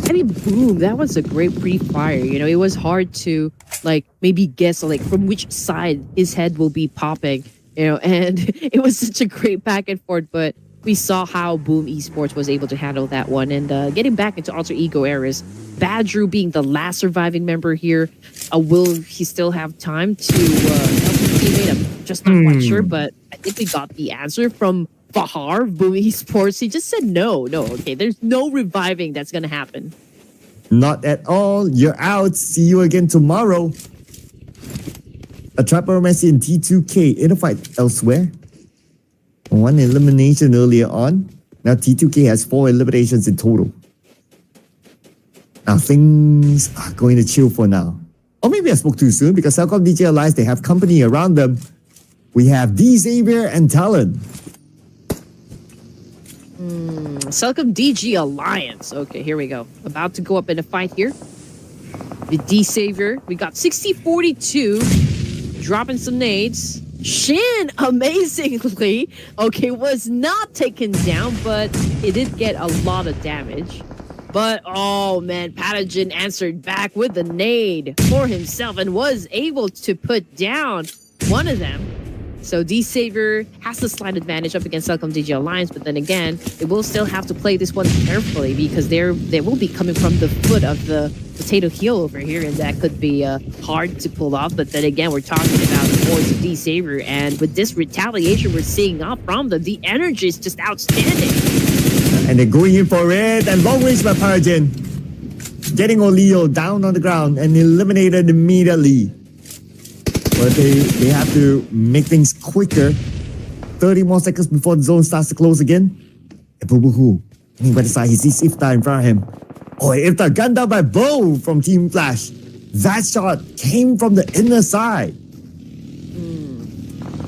I mean, Boom, that was a great pre-fire. It was hard to maybe guess from which side his head will be popping. And it was such a great back and forth, but we saw how Boom Esports was able to handle that one and getting back into alter ego eras. Badru being the last surviving member here. Will he still have time to help his teammate? I'm just not quite sure, but I think we got the answer from Fahar, Boom Esports. He just said no. Okay, there's no reviving that's going to happen. Not at all. You're out. See you again tomorrow. A Trapper Messi and T2K in a fight elsewhere. One elimination earlier on. Now T2K has 4 eliminations in total. Now things are going to chill for now. Or maybe I spoke too soon because Celcom DJ Alliance, they have company around them. We have D Xavier and Talon. Celcom DG Alliance. Okay, here we go. About to go up in a fight here. With D Xavier. We got 60-42. Dropping some nades. Shin, amazingly, was not taken down, but it did get a lot of damage. But, oh man, Pathogen answered back with the nade for himself and was able to put down one of them. So D-Savior has the slight advantage up against Celcom DG Alliance, but then again, they will still have to play this one carefully because they will be coming from the foot of the potato heel over here, and that could be hard to pull off. But then again, we're talking about the boys of D-Savior, and with this retaliation we're seeing up from them, the energy is just outstanding. And they're going in for it, and long range by Paragen. Getting Olio down on the ground and eliminated immediately. But they have to make things quicker. 30 more seconds before the zone starts to close again. And Bubuhu, looking by the side, he sees Iftar in front of him. Oh, Iftar gunned down by Bo from Team Flash. That shot came from the inner side.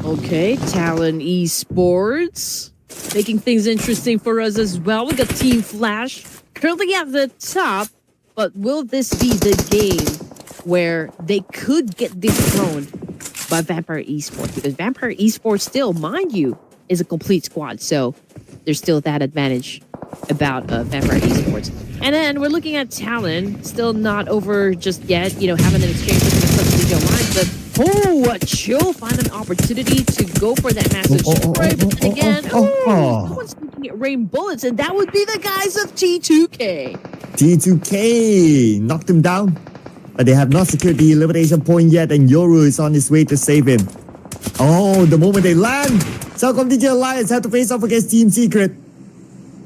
Okay, Talon Esports. Making things interesting for us as well. We got Team Flash currently at the top. But will this be the game where they could get dethroned by Vampire Esports? Because Vampire Esports still, mind you, is a complete squad. So there's still that advantage about Vampire Esports. And then we're looking at Talon, still not over just yet, having an exchange with the Studio Line. But a Chill find an opportunity to go for that massive spray. But then again, no one's looking at rain bullets, and that would be the guys of T2K. T2K knocked him down. But they have not secured the elimination point yet, and Yoru is on his way to save him. Oh, the moment they land, Celcom DJ Alliance have to face off against Team Secret.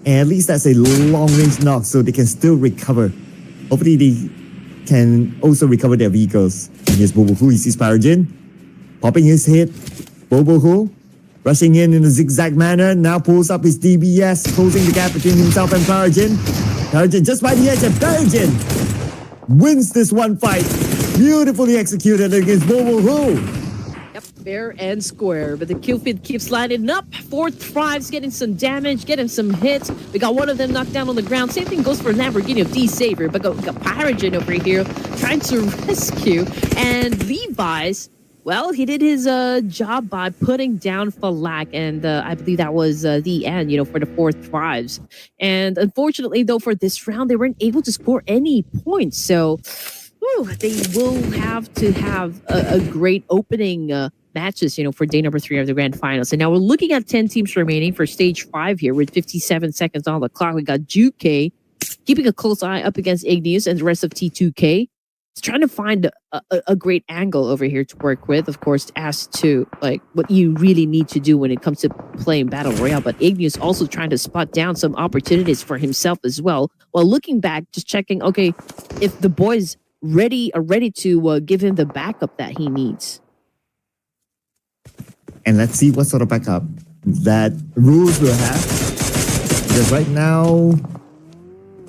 And at least that's a long-range knock, so they can still recover. Hopefully they can also recover their vehicles. And here's Bobohu, he sees Paragen, popping his hit. Bobohu, rushing in a zigzag manner, now pulls up his DBS, closing the gap between himself and Paragen. Paragen just by the edge, and Paragen wins this one fight. Beautifully executed against Bobohu. Yep, fair and square. But the kill feed keeps lining up. Fourth Thrive's getting some damage, getting some hits. We got one of them knocked down on the ground. Same thing goes for Lamborghini of D-Savior. But we got Pyrogen over here trying to rescue. And Levi's, well, he did his job by putting down Falak. And I believe that was the end, for the Fourth Thrives. And unfortunately, though, for this round, they weren't able to score any points. So they will have to have a great opening matches, for day number 3 of the grand finals. And now we're looking at 10 teams remaining for stage 5 here with 57 seconds on the clock. We got Juke keeping a close eye up against Igneous and the rest of T2K. It's trying to find a great angle over here to work with, of course, as to what you really need to do when it comes to playing Battle Royale. But Igneous also trying to spot down some opportunities for himself as well. While looking back, just checking, okay, if the boys are ready to give him the backup that he needs. And let's see what sort of backup that Rules will have. Because right now,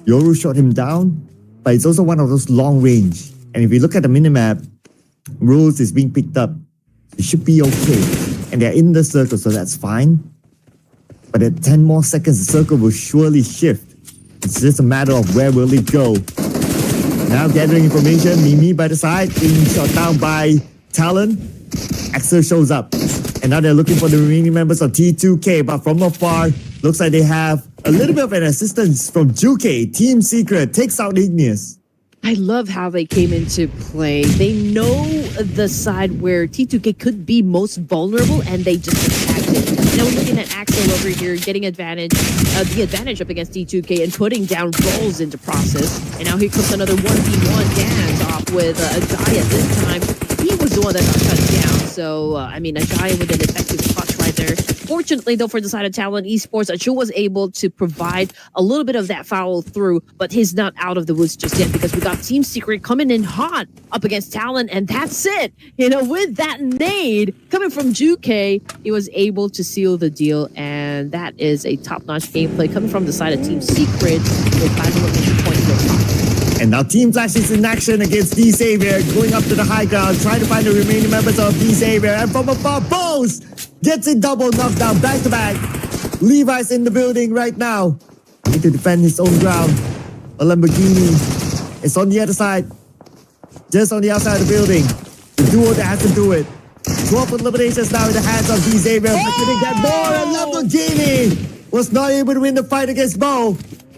Yoru shot him down, but it's also one of those long range. And if you look at the minimap, Rules is being picked up. It should be okay. And they're in the circle, so that's fine. But at 10 more seconds, the circle will surely shift. It's just a matter of where will it go. Now gathering information, Mimi by the side, being shot down by Talon. Axel shows up. And now they're looking for the remaining members of T2K, but from afar, looks like they have a little bit of an assistance from Juke. Team Secret takes out Igneous. I love how they came into play. They know the side where T2K could be most vulnerable, and they just attacked it. Now we're looking at Axel over here getting the advantage up against T2K and putting down rolls into process. And now here comes another 1v1 dance off with Ajaya. This time, he was the one that got shut down. So, Ajaya with an effective clutch right there. Fortunately, though, for the side of Talon Esports, Achu was able to provide a little bit of that follow through, but he's not out of the woods just yet because we got Team Secret coming in hot up against Talon, and that's it. With that nade coming from Juke, he was able to seal the deal, and that is a top-notch gameplay coming from the side of Team Secret with 5 elimination points to the top. And now Team Flash is in action against D-Savior, going up to the high ground, trying to find the remaining members of D-Savior. And from afar, Bose gets it double knockdown back to back. Levi's in the building right now. Need to defend his own ground. A Lamborghini is on the other side. Just on the outside of the building. The duo that has to do it. 12 eliminations now in the hands of D-Savior. But getting that more, and Lamborghini was not able to win the fight against Bo.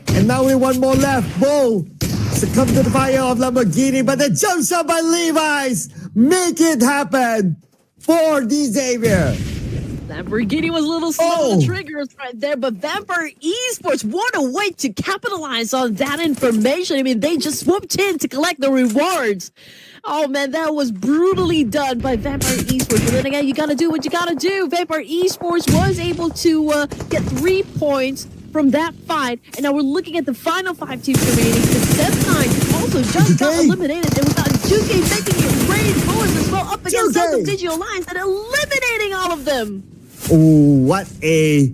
And now we want more left. Bo succumbed to the fire of Lamborghini, but the jump shot by Levi's make it happen for D-Savior. Lamborghini was a little slow on the triggers right there, but Vampire Esports, what a way to capitalize on that information. They just swooped in to collect the rewards. Oh man, that was brutally done by Vampire Esports. But then again, you gotta do what you gotta do. Vampire Esports was able to get 3 points from that fight, and now we're looking at the final 5 teams remaining. The Step9 also just got eliminated, and we got Juke making it rain bullets as well up against the Digital Alliance and eliminating all of them. Oh, what a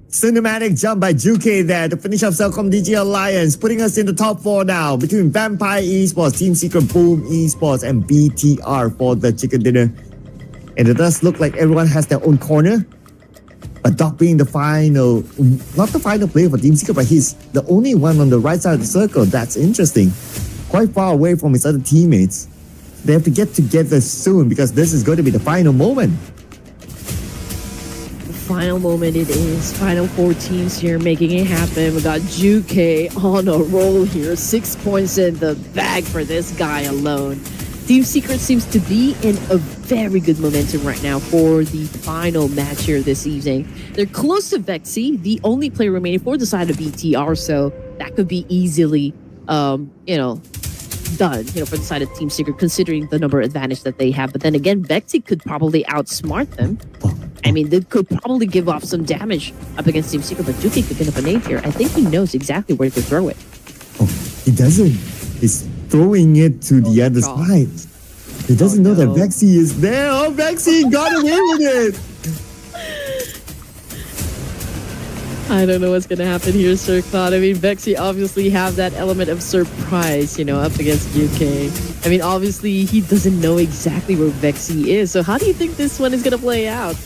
cinematic jump by Juke there to finish off Celcom DG Alliance, putting us in the top 4 now between Vampire Esports, Team Secret, Boom Esports, and BTR for the chicken dinner. And it does look like everyone has their own corner. But Doc being the final, not the final player for Team Secret, but he's the only one on the right side of the circle. That's interesting. Quite far away from his other teammates. They have to get together soon because this is going to be the final moment. Final moment it is. Final 4 teams here making it happen. We got Juke on a roll here. 6 points in the bag for this guy alone. Team Secret seems to be in a very good momentum right now for the final match here this evening. They're close to Vexy, the only player remaining for the side of BTR, so that could be easily, done, for the side of Team Secret, considering the number advantage that they have. But then again, Vexy could probably outsmart them. They could probably give off some damage up against Team Secret, but Juki could pick up a nade here. I think he knows exactly where to throw it. Oh, he doesn't. He's throwing it to the other side. He doesn't know that Vexy is there. Oh, Vexy got away with it. I don't know what's going to happen here, Sir Cloud. I mean, Vexy obviously have that element of surprise, up against UK. I mean, obviously, he doesn't know exactly where Vexy is. So how do you think this one is going to play out?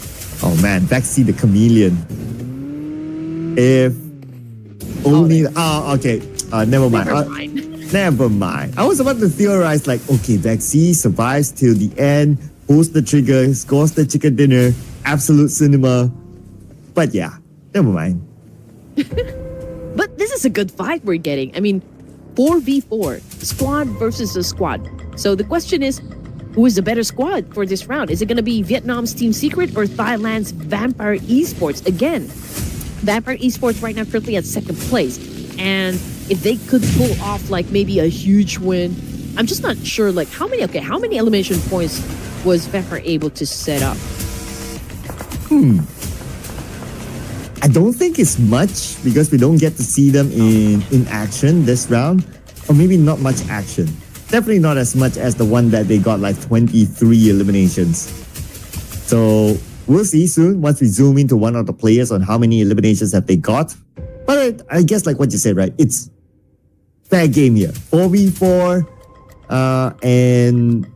Oh man, Vexy the chameleon. If only... okay. Never mind. Never mind. I was about to theorize like, okay, Vexy survives till the end, pulls the trigger, scores the chicken dinner, absolute cinema. But yeah, never mind. But this is a good fight we're getting. I mean, 4v4, squad versus a squad. So the question is, who is the better squad for this round? Is it going to be Vietnam's Team Secret or Thailand's Vampire Esports? Again, Vampire Esports right now currently at second place. And if they could pull off like maybe a huge win, I'm just not sure like how many elimination points was Vampire able to set up? I don't think it's much because we don't get to see them in action this round, or maybe not much action. Definitely not as much as the one that they got like 23 eliminations. So we'll see soon once we zoom into one of the players on how many eliminations that they got. But I guess like what you said, right? It's fair game here. 4v4 and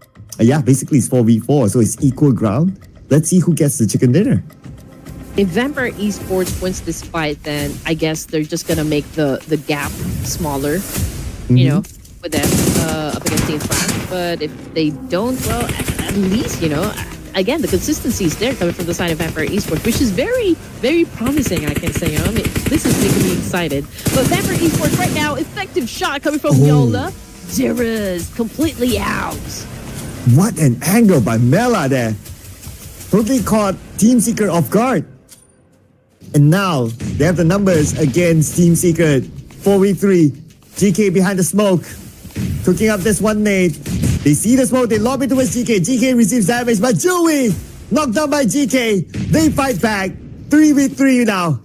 yeah, basically it's 4v4. So it's equal ground. Let's see who gets the chicken dinner. If Vampire Esports wins this fight, then I guess they're just going to make the gap smaller, with them up against Team Flash. But if they don't, well, at least, again, the consistency is there coming from the side of Vampire Esports, which is very, very promising, I can say. I mean, this is making me excited. But Vampire Esports right now, effective shot coming from Yola. Zera's completely out. What an angle by Mela there. Totally caught Team Secret off guard. And now they have the numbers against Team Secret. 4v3. GK behind the smoke. Cooking up this one nade. They see the smoke, they lob it towards GK. GK receives damage, but Joey knocked down by GK. They fight back. 3v3 now.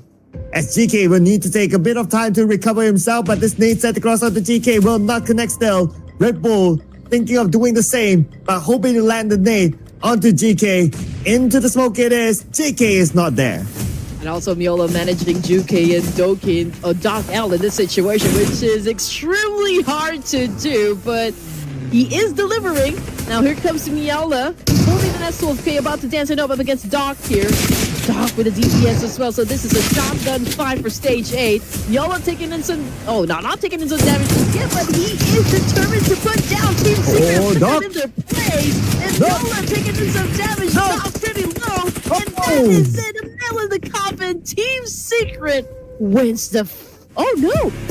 As GK will need to take a bit of time to recover himself, but this nade set across onto GK will not connect still. Red Bull thinking of doing the same, but hoping to land the nade onto GK. Into the smoke it is. GK is not there. And also Miolo managing Juke and Dokin or Doc L in this situation, which is extremely hard to do, but he is delivering. Now here comes Miolo, holding the S12K, about to dance it up against Doc here. Doc with a DPS as well, so this is a shotgun fight for stage 8. Miolo taking in some, not taking in some damage yet, but he is determined to put down Team Secret, put them in their place. And Miolo taking in some damage, Doc pretty low, and that is it. In the coffin, Team Secret wins the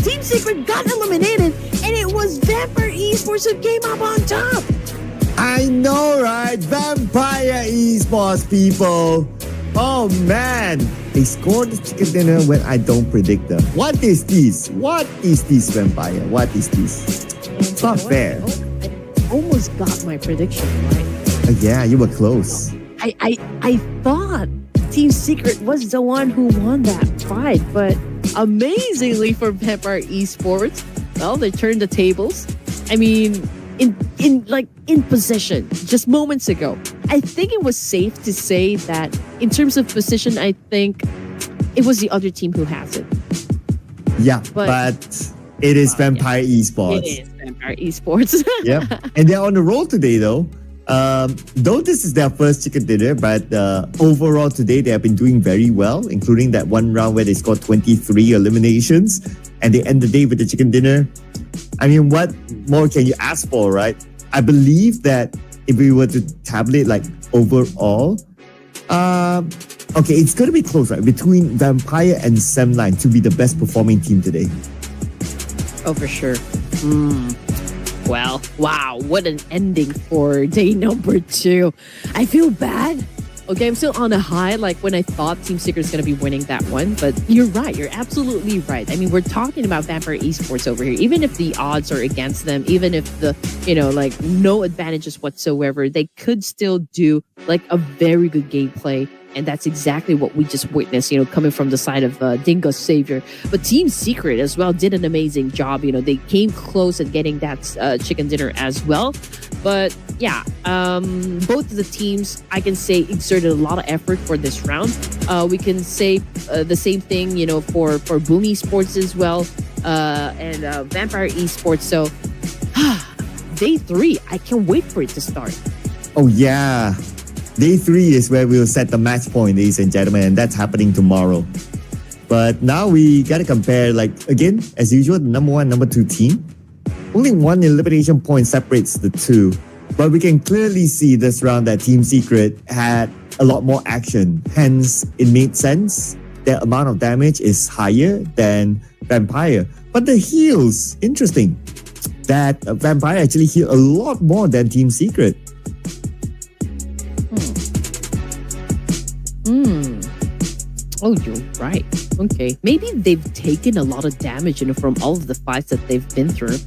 Team Secret got eliminated, and it was Vampire Esports who came up on top. I know, right? Vampire Esports, people. Oh man, they scored the chicken dinner when I don't predict them. What is this? What is this, Vampire? What is this? It's not fair. I almost got my prediction right. Yeah, you were close. I thought Team Secret was the one who won that fight, but amazingly for Vampire Esports, well, they turned the tables. I mean, in possession just moments ago, I think it was safe to say that in terms of position, I think it was the other team who has it. Yeah, but it is Vampire Esports. It is Vampire Esports. Yeah, and they're on the roll today though. Though this is their first chicken dinner, but overall today they have been doing very well, including that one round where they scored 23 eliminations and they end the day with the chicken dinner. I mean, what more can you ask for, right? I believe that if we were to tabulate like overall, okay, it's going to be close, right? Between Vampire and Semline to be the best performing team today. Oh, for sure. Well, wow, what an ending for day number 2. I feel bad. Okay, I'm still on a high, like when I thought Team Secret's going to be winning that one. But you're right. You're absolutely right. I mean, we're talking about Vampire Esports over here. Even if the odds are against them, even if the, no advantages whatsoever, they could still do like a very good gameplay. And that's exactly what we just witnessed, coming from the side of Dingo's Savior. But Team Secret as well did an amazing job. They came close at getting that chicken dinner as well. But yeah, both of the teams, I can say, exerted a lot of effort for this round. We can say the same thing, for Boom Esports as well, and Vampire Esports. So, day 3, I can't wait for it to start. Oh yeah, day 3 is where we'll set the match point, ladies and gentlemen, and that's happening tomorrow. But now we gotta compare, again, as usual, the number 1, number 2 team. Only 1 elimination point separates the two. But we can clearly see this round that Team Secret had a lot more action. Hence, it made sense. Their amount of damage is higher than Vampire. But the heals, interesting. That Vampire actually healed a lot more than Team Secret. Oh, you're right. Okay. Maybe they've taken a lot of damage, from all of the fights that they've been through.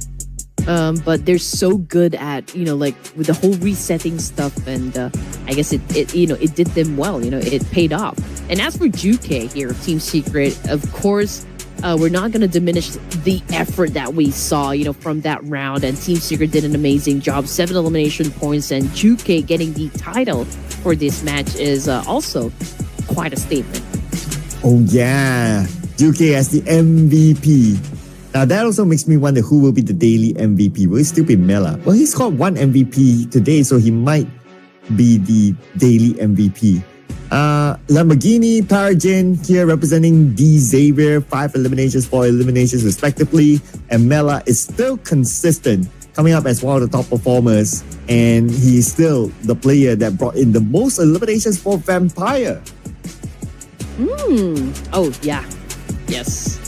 But they're so good at, with the whole resetting stuff, and I guess it did them well. It paid off. And as for Juke here, Team Secret, of course, we're not going to diminish the effort that we saw, from that round. And Team Secret did an amazing job. 7 elimination points, and Juke getting the title for this match is also quite a statement. Oh yeah, Juke as the MVP. Now that also makes me wonder who will be the daily MVP. Will it still be Mela? Well, he scored 1 MVP today, so he might be the daily MVP. Lamborghini, Paragen here representing D Xavier, 5 eliminations, 4 eliminations respectively. And Mela is still consistent, coming up as one of the top performers. And he's still the player that brought in the most eliminations for Vampire. Oh, yeah. Yes.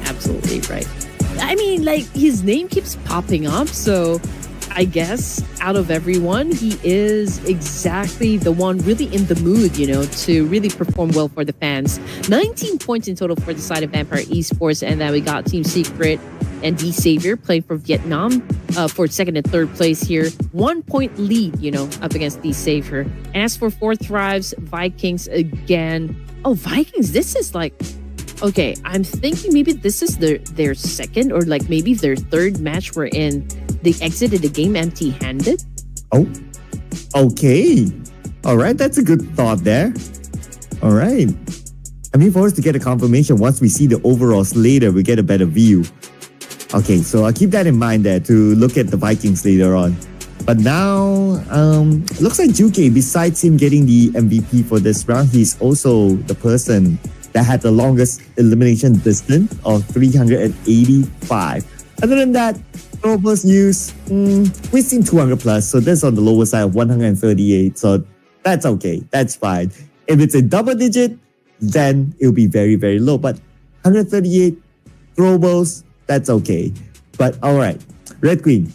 Absolutely right. I mean, his name keeps popping up, so I guess out of everyone, he is exactly the one really in the mood, to really perform well for the fans. 19 points in total for the side of Vampire Esports, and then we got Team Secret and D Xavier playing for Vietnam for 2nd and 3rd place here. 1 point lead, up against D Xavier. And as for 4th Thrives, Vikings again. Oh, Vikings, this is okay, I'm thinking maybe this is their second or maybe their 3rd match we're in. They exited the game empty-handed. Oh, okay. All right, that's a good thought there. All right. I mean, for us to get a confirmation, once we see the overalls later, we get a better view. Okay, so I'll keep that in mind there to look at the Vikings later on. But now, looks like Juke, besides him getting the MVP for this round, he's also the person that had the longest elimination distance of 385. Other than that, Globals news, we've seen 200 plus, so that's on the lower side of 138. So that's okay, that's fine. If it's a double digit, then it'll be very, very low. But 138 Globals, that's okay. But all right, Red Queen,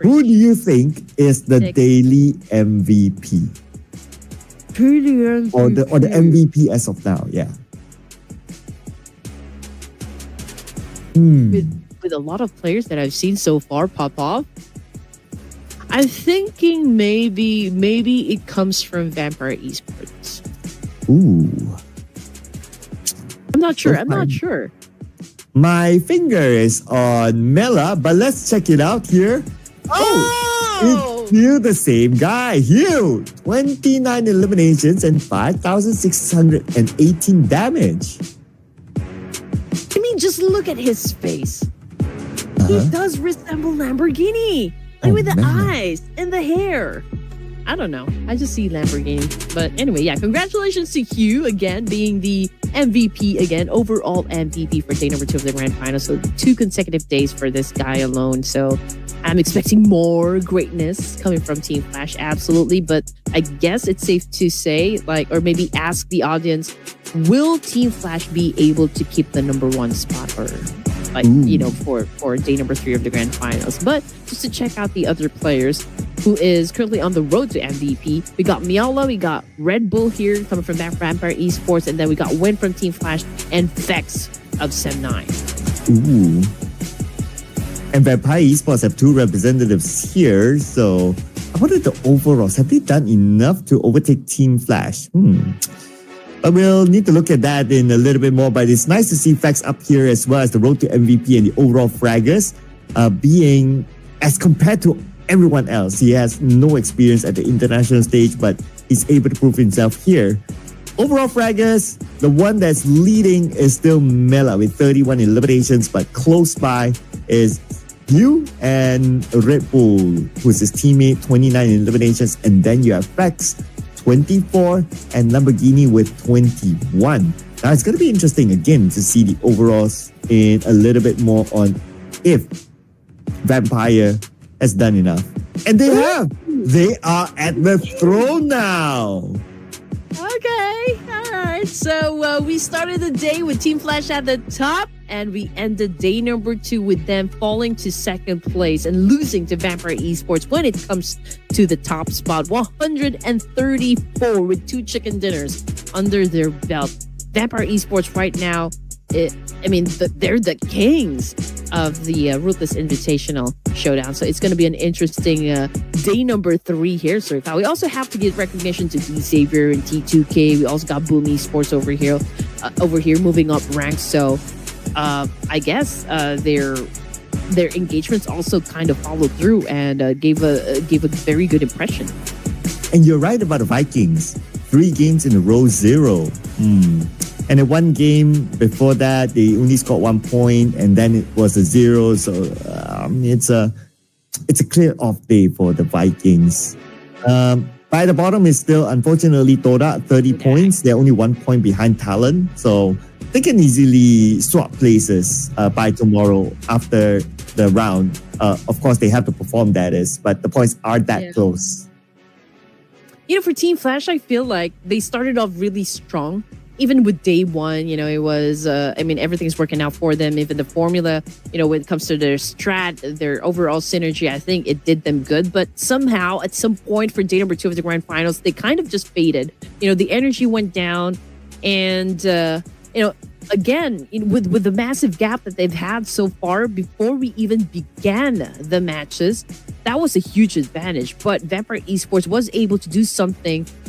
who do you think is the daily MVP? Or the MVP as of now, yeah. With a lot of players that I've seen so far pop off, I'm thinking maybe it comes from Vampire Esports. Ooh. I'm not sure. My finger is on Mela, but let's check it out here. Oh! It's still the same guy. Hugh, 29 eliminations and 5,618 damage. I mean, just look at his face. He does resemble Lamborghini. With the eyes and the hair. I don't know. I just see Lamborghini. But anyway, yeah, congratulations to Hugh again being the MVP again, overall MVP for day number 2 of the Grand Final. So 2 consecutive days for this guy alone. So I'm expecting more greatness coming from Team Flash, absolutely. But I guess it's safe to say, or maybe ask the audience, will Team Flash be able to keep the number 1 spot or for day number 3 of the Grand Finals? But just to check out the other players who is currently on the road to MVP, we got Miala, we got Red Bull here coming from Vampire Esports, and then we got Win from Team Flash and Vex of Sem9. Ooh. And Vampire Esports have 2 representatives here, so I wonder the overalls, have they done enough to overtake Team Flash? But we'll need to look at that in a little bit more. But it's nice to see Vex up here as well as the road to MVP and the overall fraggers being, as compared to everyone else. He has no experience at the international stage, but he's able to prove himself here. Overall fraggers, the one that's leading is still Mela with 31 eliminations, but close by is you and Red Bull, who's his teammate, 29 eliminations, and then you have Fex, 24, and Lamborghini with 21. Now it's going to be interesting again to see the overalls in a little bit more on if Vampire has done enough. And they have! They are at the throne now! Okay, all right. So we started the day with Team Flash at the top, and we ended day number 2 with them falling to second place and losing to Vampire Esports when it comes to the top spot. 134 with 2 chicken dinners under their belt. Vampire Esports right now, they're the kings of the Ruthless Invitational Showdown. So it's going to be an interesting day number 3 here, sir. Now, we also have to give recognition to D Savior and T2K. We also got Boom Esports over here moving up ranks. So I guess their engagements also kind of followed through and gave a very good impression. And you're right about the Vikings. 3 games in a row, 0. And in one game before that, they only scored 1 point, and then it was a 0. So it's a clear off day for the Vikings. By the bottom is still, unfortunately, Toda, 30 points. They're only 1 point behind Talon. So they can easily swap places by tomorrow after the round. Of course, they have to perform, that is, but the points are that close. You know, for Team Flash, I feel like they started off really strong. Even with day 1, you know, it was, everything's working out for them. Even the formula, you know, when it comes to their strat, their overall synergy, I think it did them good. But somehow, at some point for day number 2 of the grand finals, they kind of just faded. You know, the energy went down. And, again, with the massive gap that they've had so far before we even began the matches, that was a huge advantage. But Vampire Esports was able to do something